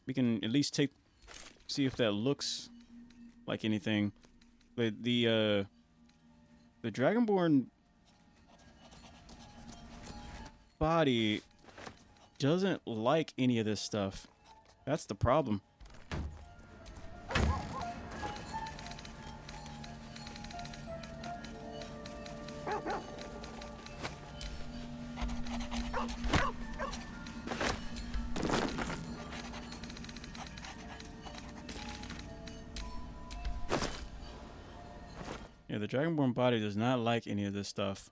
We can at least see if that looks like anything. The Dragonborn body doesn't like any of this stuff. That's the problem. Yeah, the Dragonborn body does not like any of this stuff.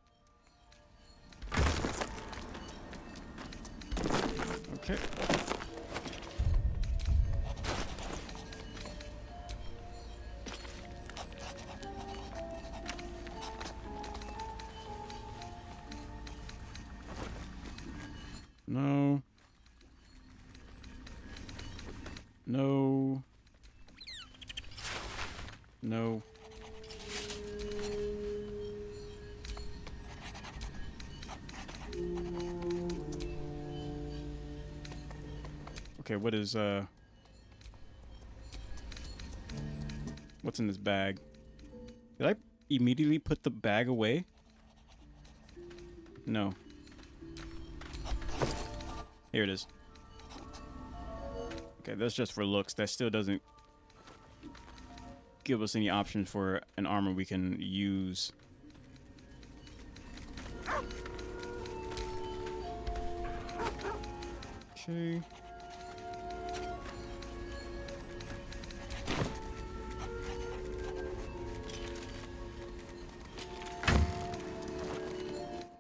Okay. No. No. No. Okay, what is what's in this bag? Did I immediately put the bag away? No. Here it is. Okay, that's just for looks. That still doesn't give us any options for an armor we can use. Okay.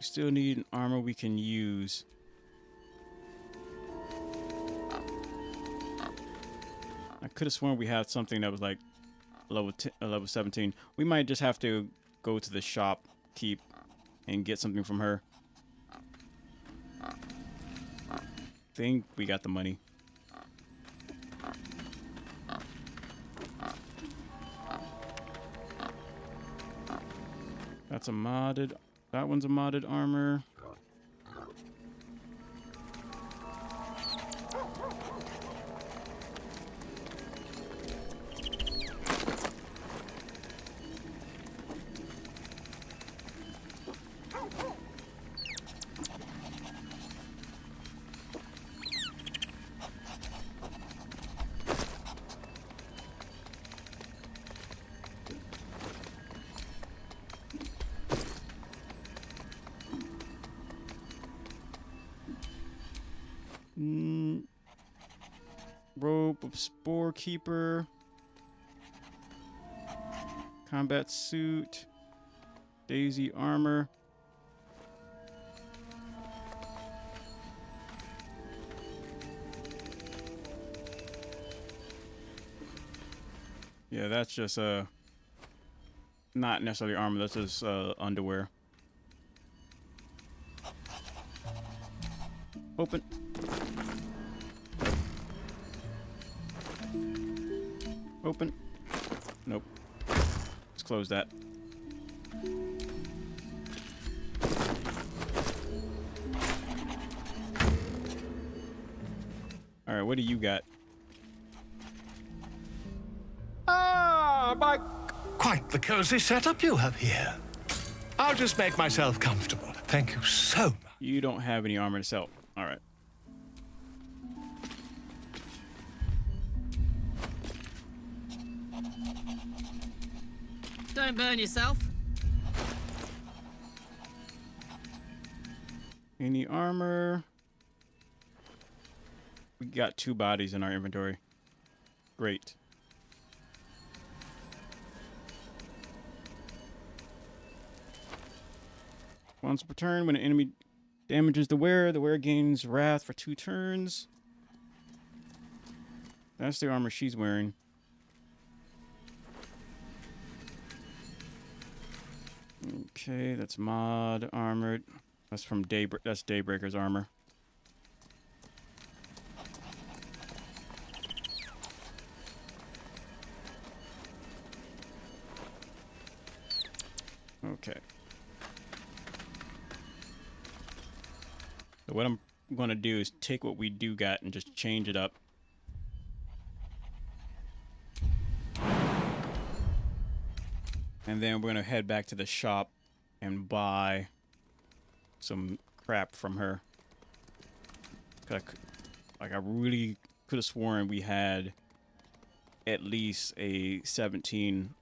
Still need an armor we can use. I could have sworn we had something that was like level 17. We might just have to go to the shop keep and get something from her. Think we got the money. That's a modded. That one's a modded armor. Robe of Spore Keeper. Combat suit. Daisy armor. Yeah, that's just not necessarily armor, that's just underwear. Open. Open. Nope. Let's close that. All right, what do you got? Ah, my... Quite the cozy setup you have here. I'll just make myself comfortable. Thank you so much. You don't have any armor to sell. All right. Don't burn yourself. Any armor? We got 2 bodies in our inventory. Great. Once per turn, when an enemy damages the wearer gains wrath for 2 turns. That's the armor she's wearing. Okay, that's mod armored. That's from that's Daybreaker's armor. Okay. So what I'm going to do is take what we do got and just change it up. And then we're going to head back to the shop and buy some crap from her. Like I really could have sworn we had at least a 17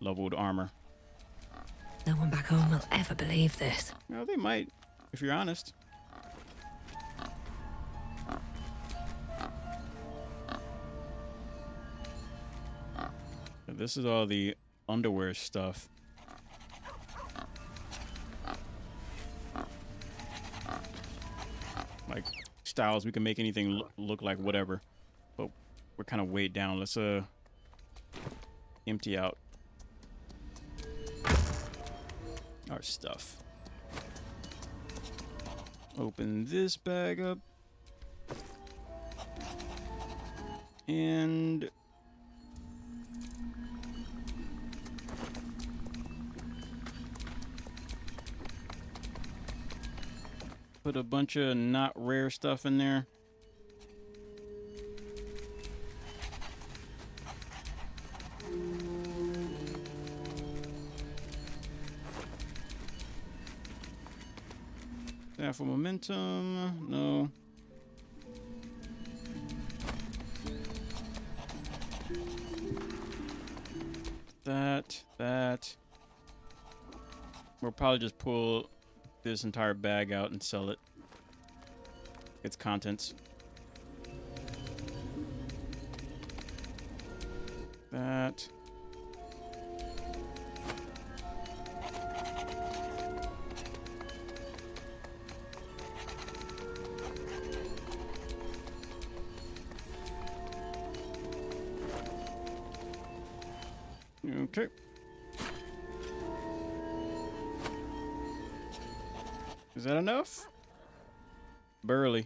leveled armor. No one back home will ever believe this. Well, they might, if you're honest. So this is all the underwear stuff. Like styles, we can make anything look like whatever, but we're kind of weighed down. Let's empty out our stuff. Open this bag up and put a bunch of not rare stuff in there. Staff of momentum, no. That. We'll probably just pull this entire bag out and sell it. Its contents. That. Okay. Is that enough? Barely.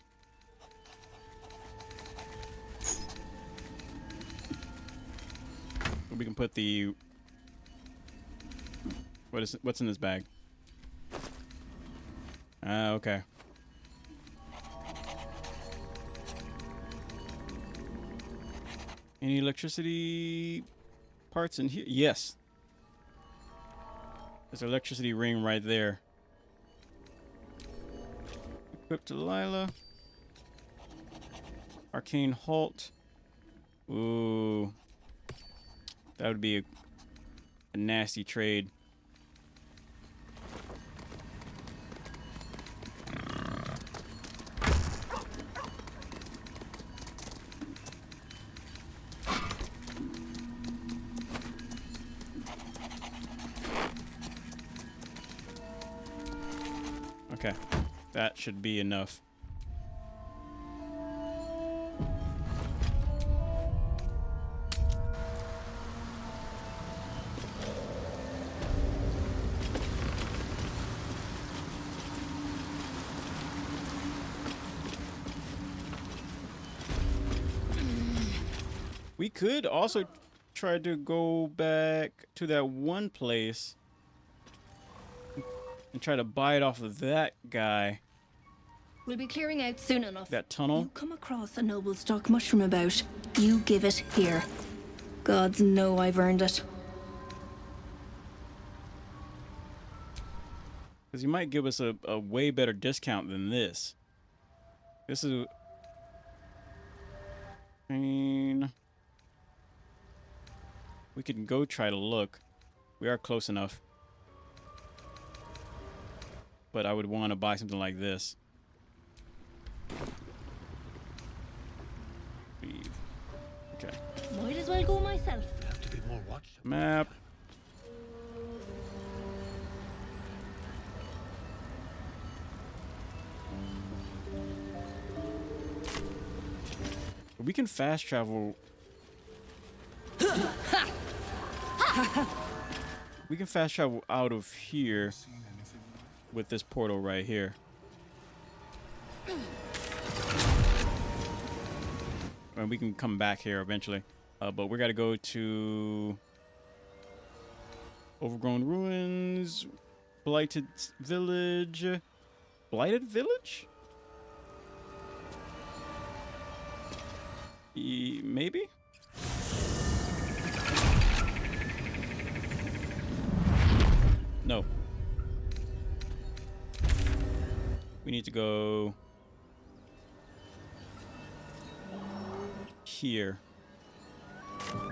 We can put the... What's in this bag? Ah, okay. Any electricity parts in here? Yes. There's an electricity ring right there. Equip Delilah. Arcane Halt. Ooh. That would be a nasty trade. Okay, that should be enough. We could also try to go back to that one place and try to buy it off of that guy. We'll be clearing out soon enough. That tunnel? You come across a noble stock mushroom about, you give it here. Gods know I've earned it. Because you might give us a way better discount than this. This is... I mean... We can go try to look. We are close enough. But I would want to buy something like this. Okay. Might as well go myself. Have to be more watchful. Map. We can fast travel. We can fast travel out of here with this portal right here. And we can come back here eventually. But we got to go to Overgrown Ruins, Blighted Village. Blighted Village? Maybe? No. We need to go here. Allow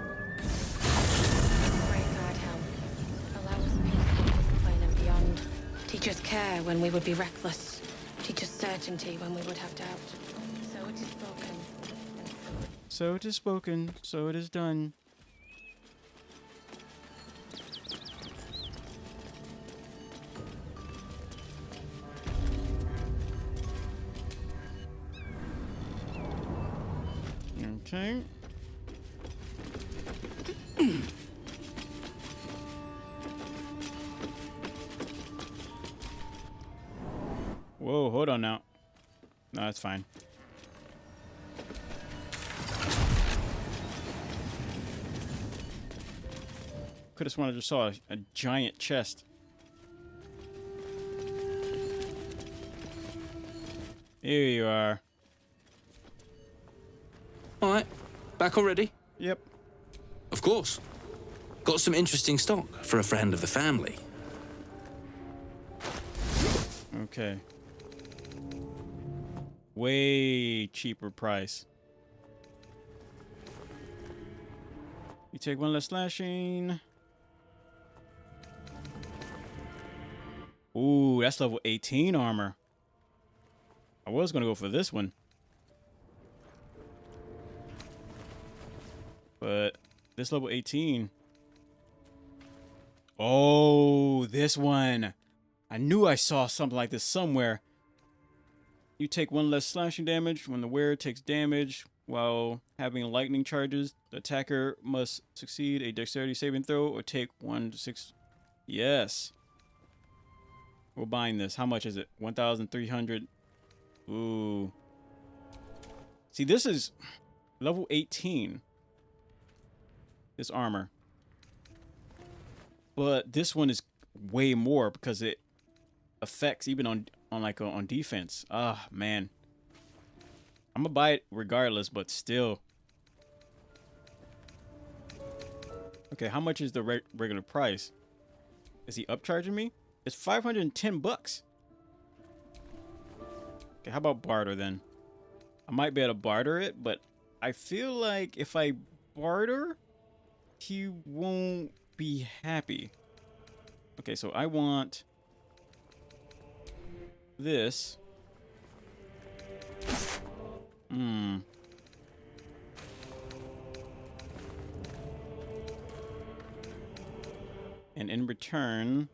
us peace in this plane and beyond. Teach us care when we would be reckless. Teach us certainty when we would have doubt. So it is spoken. So it is spoken, so it is done. Okay. Whoa, hold on now. No, that's fine. Could have sworn I just saw a giant chest. Here you are. All right, back already? Yep. Of course. Got some interesting stock for a friend of the family. Okay. Way cheaper price. You take one less slashing. Ooh, that's level 18 armor. I was gonna go for this one. But this level 18. Oh, this one. I knew I saw something like this somewhere. You take one less slashing damage when the wearer takes damage while having lightning charges. The attacker must succeed a dexterity saving throw or take 1 to 6. Yes. We're buying this. How much is it? 1,300. Ooh. See, this is level 18. This armor. But this one is way more because it affects even on defense. Ah, man. I'm gonna buy it regardless, but still. Okay, how much is the regular price? Is he upcharging me? It's 510 bucks. Okay, how about barter then? I might be able to barter it, but I feel like if I barter, he won't be happy. Okay, so I want this. And in return,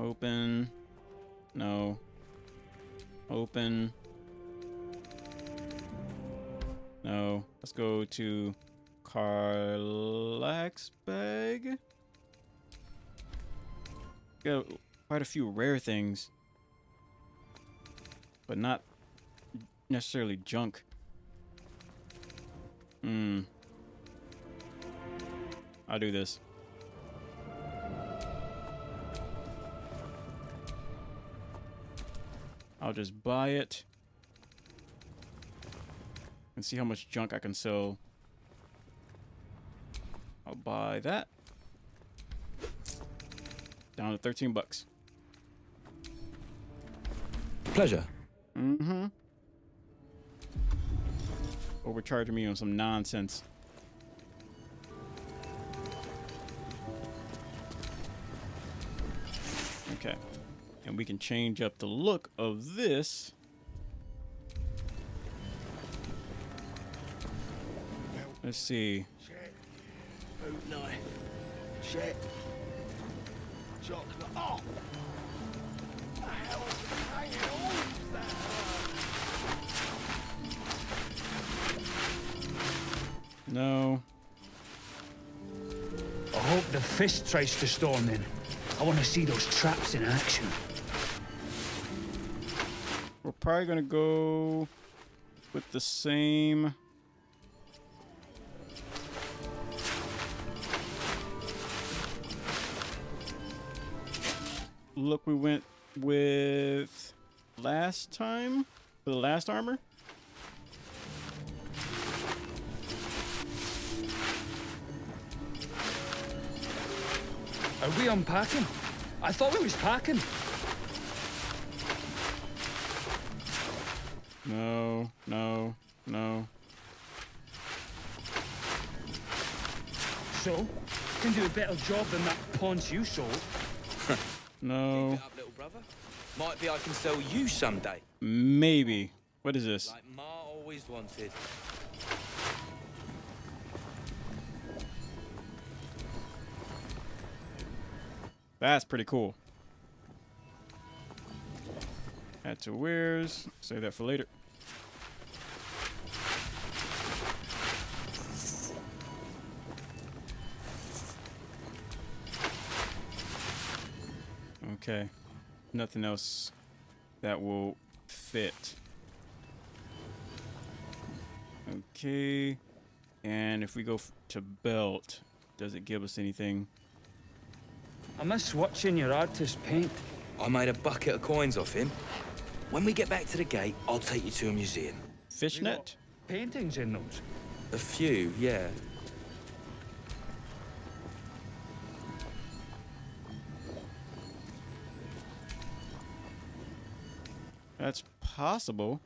Open. No. Open. No. Let's go to Carlax's bag. Got quite a few rare things, but not necessarily junk. I'll do this. I'll just buy it and see how much junk I can sell. I'll buy that. Down to 13 bucks. Pleasure. Mm-hmm. Overcharging me on some nonsense. Okay. And we can change up the look of this. Let's see. Boot knife. Shit. Chocolate. Oh! The hell is hanging on there? No. I hope the fist tries to storm in. I want to see those traps in action. We're probably gonna go with the same. Look, we went with last time for the last armor. Are we unpacking? I thought we was packing. No, no, no. So, can do a better job than that paunch you sold. No. Keep it up, little brother. Might be I can sell you someday. Maybe. What is this? Like Ma always wanted. That's pretty cool. Add to wares. Save that for later. Okay. Nothing else that will fit. Okay. And if we go to belt, does it give us anything? I miss watching your artist paint. I made a bucket of coins off him. When we get back to the gate, I'll take you to a museum. Fishnet? Paintings in those? A few, yeah. That's possible.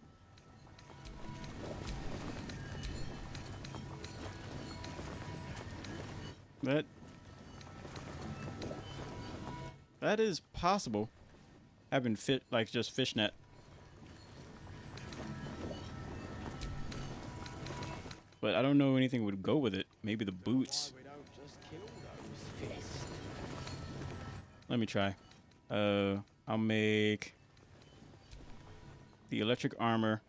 That is possible. Having fit like just fishnet. But I don't know anything would go with it. Maybe the boots. Let me try. I'll make the electric armor.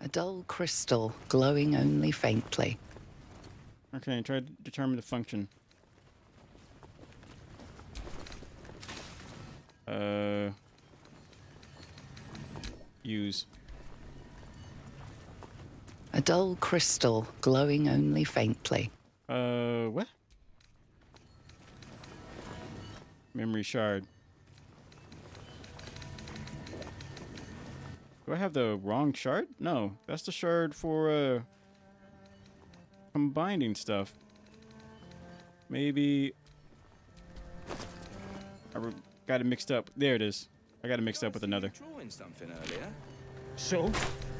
A dull crystal, glowing only faintly. Okay, try to determine the function. Use. A dull crystal, glowing only faintly. What? Memory shard. Do I have the wrong shard? No, that's the shard for, combining stuff. Maybe I got it mixed up. There it is. I got it mixed up with another. Drawing something earlier. So,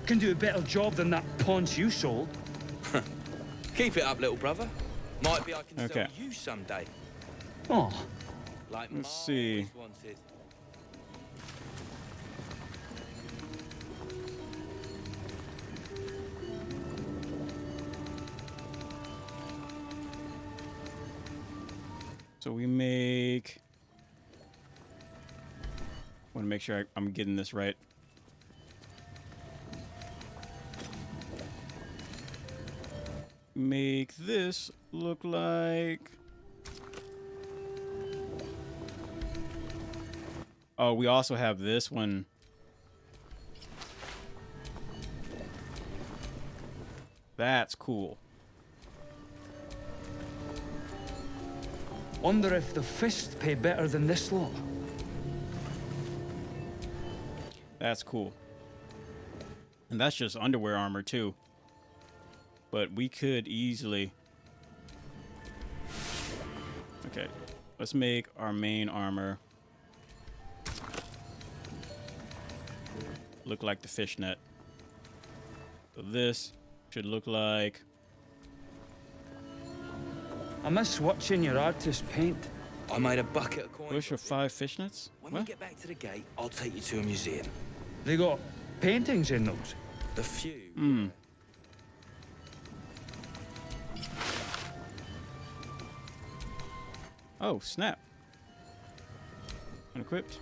can do a better job than that paunch you sold. Keep it up, little brother. Might be I can Okay. sell you someday. Oh. Like Let's Ma see. always wanted. So we make Want to make sure I'm getting this right. Make this look like... Oh, we also have this one. That's cool. Wonder if the fists pay better than this lot. That's cool. And that's just underwear armor too. But we could easily... Okay, let's make our main armor look like the fishnet. So this should look like... I miss watching your artist paint. I made a bucket of coins. Bush of 5 fishnets? When we get back to the gate, I'll take you to a museum. They got paintings in those? A few. Hmm. Oh, snap. Unequipped.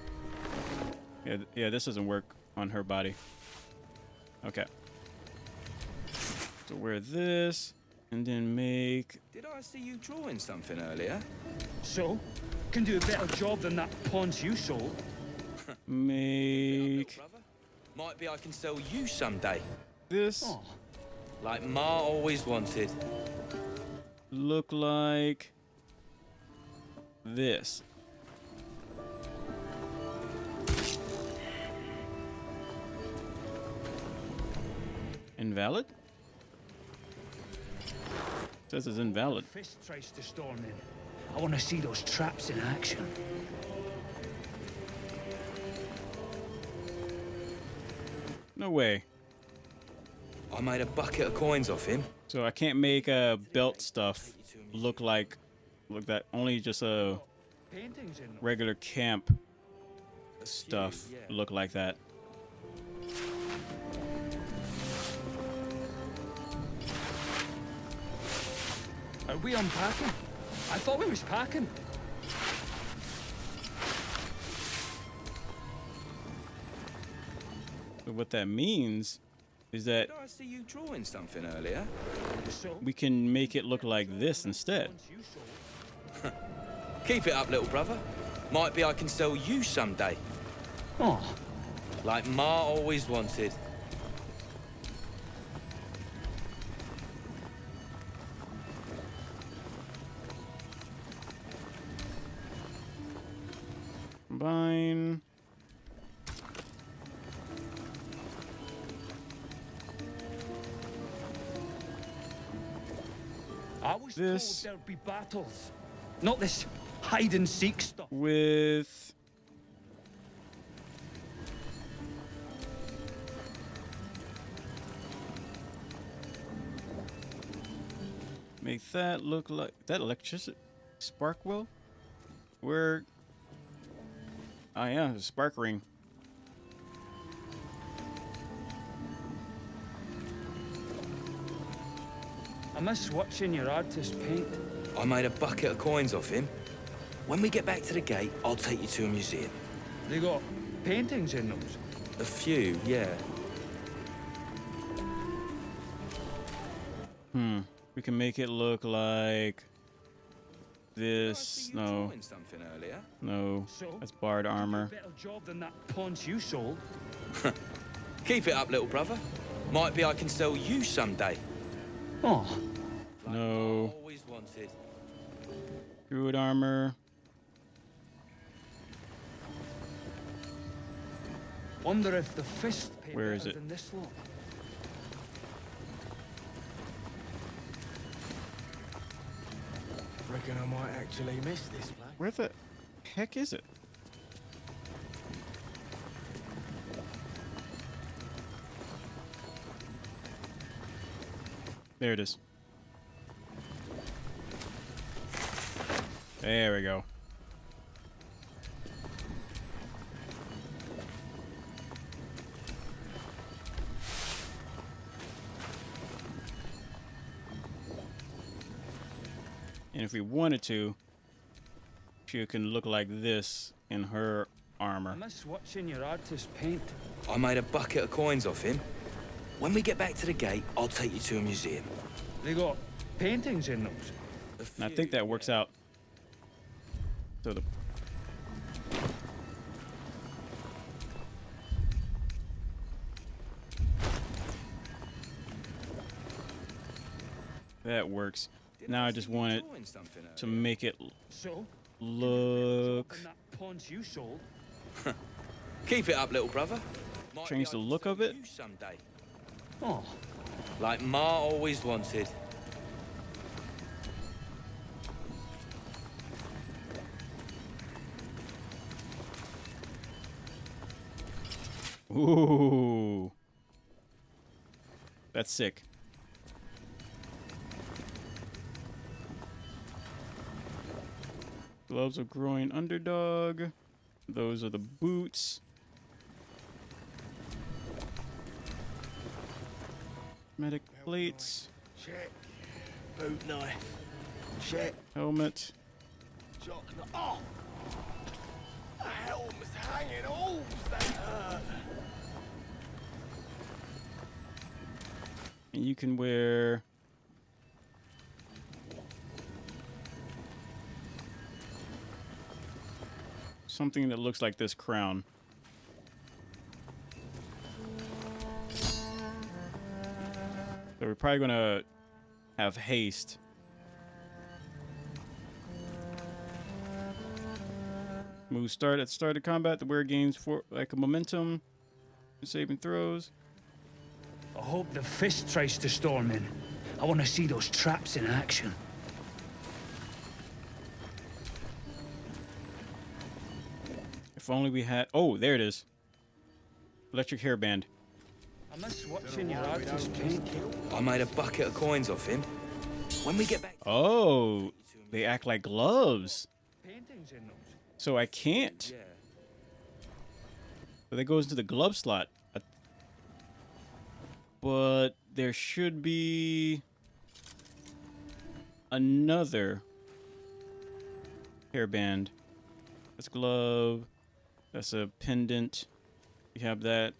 Yeah, this doesn't work on her body. Okay. So wear this, and then make... Did I see you drawing something earlier? So? Can do a better job than that paunch you sold. Make... Might be I can sell you someday. This... Oh. Like Ma always wanted. Look like... this. Invalid? Says it's invalid. Fist tries to storm in. I want to see those traps in action. No way. I made a bucket of coins off him. So I can't make belt stuff look that. Only just a regular camp stuff look like that. Are we unpacking? I thought we was packing. But what that means is that Did I see you drawing something earlier? we can make it look like this instead. Keep it up, little brother. Might be I can sell you someday. Oh. Like Ma always wanted. Combine. I was This- told there'd be battles. Not this hide and seek stuff. With make that look like that electricity spark well? Where? Oh yeah, the spark ring. I miss watching your artist paint. I made a bucket of coins off him. When we get back to the gate, I'll take you to a museum. They got paintings in those? A few, yeah. We can make it look like this. No. Drawing something earlier? No. So? That's barred armor. Better job than that paunch you sold. Keep it up, little brother. Might be I can sell you someday. Oh. No. Always wanted. Druid armor. Wonder if the fist pay Where better is it? than this lot. Reckon I might actually miss this place. Where the heck is it? There it is. There we go. And if we wanted to, she can look like this in her armor. I miss watching your artist paint. I made a bucket of coins off him. When we get back to the gate, I'll take you to a museum. They got paintings in those. And I think that works out. So the that works. Now I just want it to make it So? look. That pawn's you sold. Keep it up, little brother. Change the look of it. Someday. Oh. Like Ma always wanted. Ooh. That's sick. Gloves of growing underdog. Those are the boots. Medic plates. Check. Boot knife. Check. Helmet. Jock knife. Oh! The helm's hanging. Oh, that hurt. And you can wear something that looks like this crown. So we're probably gonna have haste. Move start at the start of combat. The wearer gains for like a momentum. Saving throws. I hope the fist tries to storm in. I want to see those traps in action. If only we had. Oh, there it is. Electric hairband. I miss watching your artist paint. I made a bucket of coins off him. When we get back. Oh, they act like gloves. Paintings in those. So I can't. So that goes into the glove slot. But there should be another hairband. That's a glove. That's a pendant. We have that.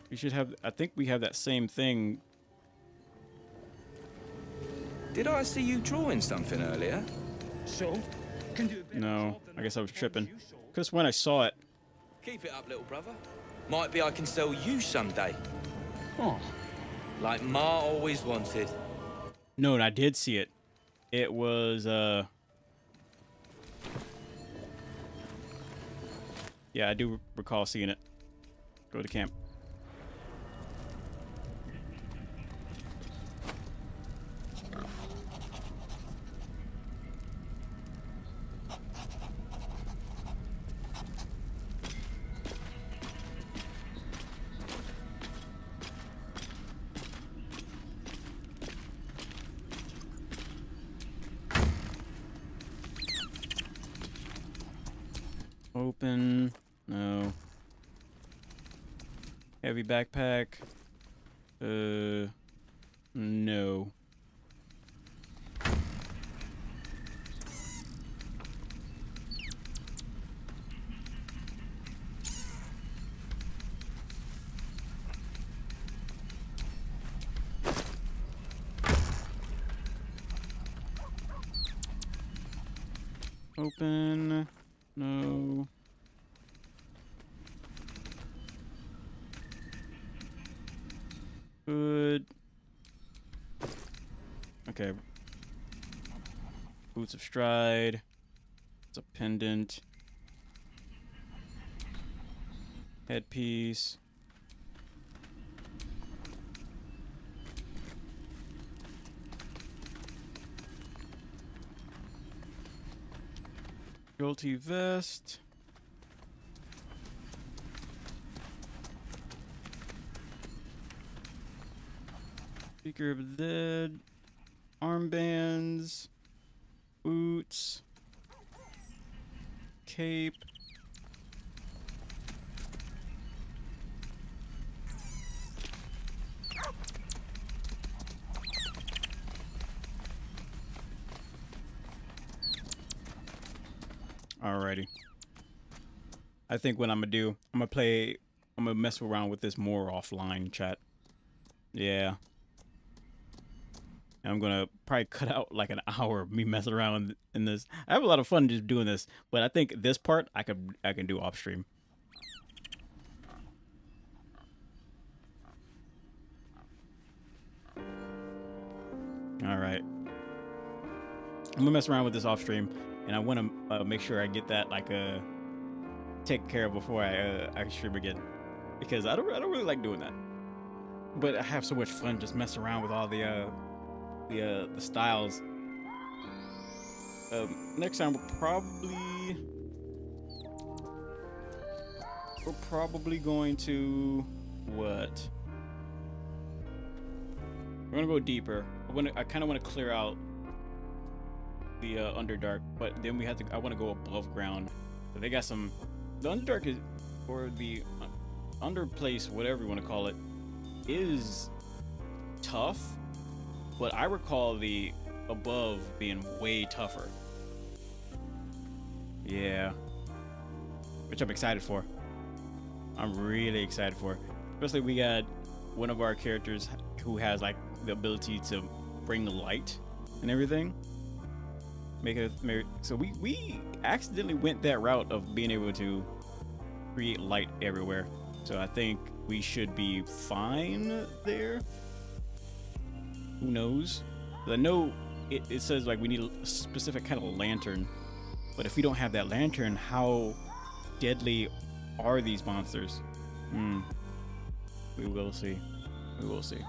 We should have. I think we have that same thing. Did I see you drawing something earlier? So? Can do a bit No, I guess I was tripping. Because when I saw it. Keep it up, little brother. Might be I can sell you someday. Oh. Like Ma always wanted. No, and I did see it. It was, yeah, I do recall seeing it. Go to camp. Open. No. Heavy backpack. No. Open. No. Good. Okay. Boots of stride. It's a pendant. Headpiece. Guilty vest. Speaker of the Dead. Armbands. Boots. Cape. Alrighty. I think what I'm gonna mess around with this more offline, chat. Yeah. And I'm gonna probably cut out like an hour of me messing around in this. I have a lot of fun just doing this, but I think this part I can do off stream. All right. I'm gonna mess around with this off stream, and I want to make sure I get that like taken care of before I stream again, because I don't really like doing that. But I have so much fun just messing around with all the styles. Next time we're probably going to what? We're gonna go deeper. I kind of want to clear out the Underdark, but then I want to go above ground. So they got some. The Underdark is, or the Underplace, whatever you want to call it, is tough. But I recall the above being way tougher. Yeah. Which I'm excited for. I'm really excited for. Especially we got one of our characters who has like the ability to bring light and everything. So we accidentally went that route of being able to create light everywhere. So I think we should be fine there. Who knows? I know it says like we need a specific kind of lantern, but if we don't have that lantern, how deadly are these monsters? We will see. We will see.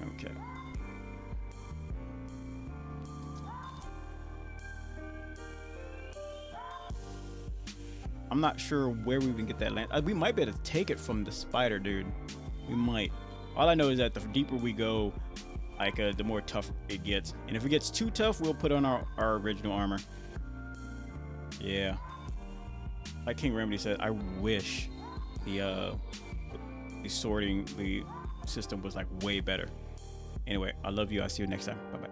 Okay. I'm not sure where we can get that lantern. We might be able to take it from the spider dude. We might. All I know is that the deeper we go, like the more tough it gets. And if it gets too tough, we'll put on our original armor. Yeah. Like King Remedy said, I wish the sorting, the system was like way better. Anyway, I love you. I'll see you next time. Bye-bye.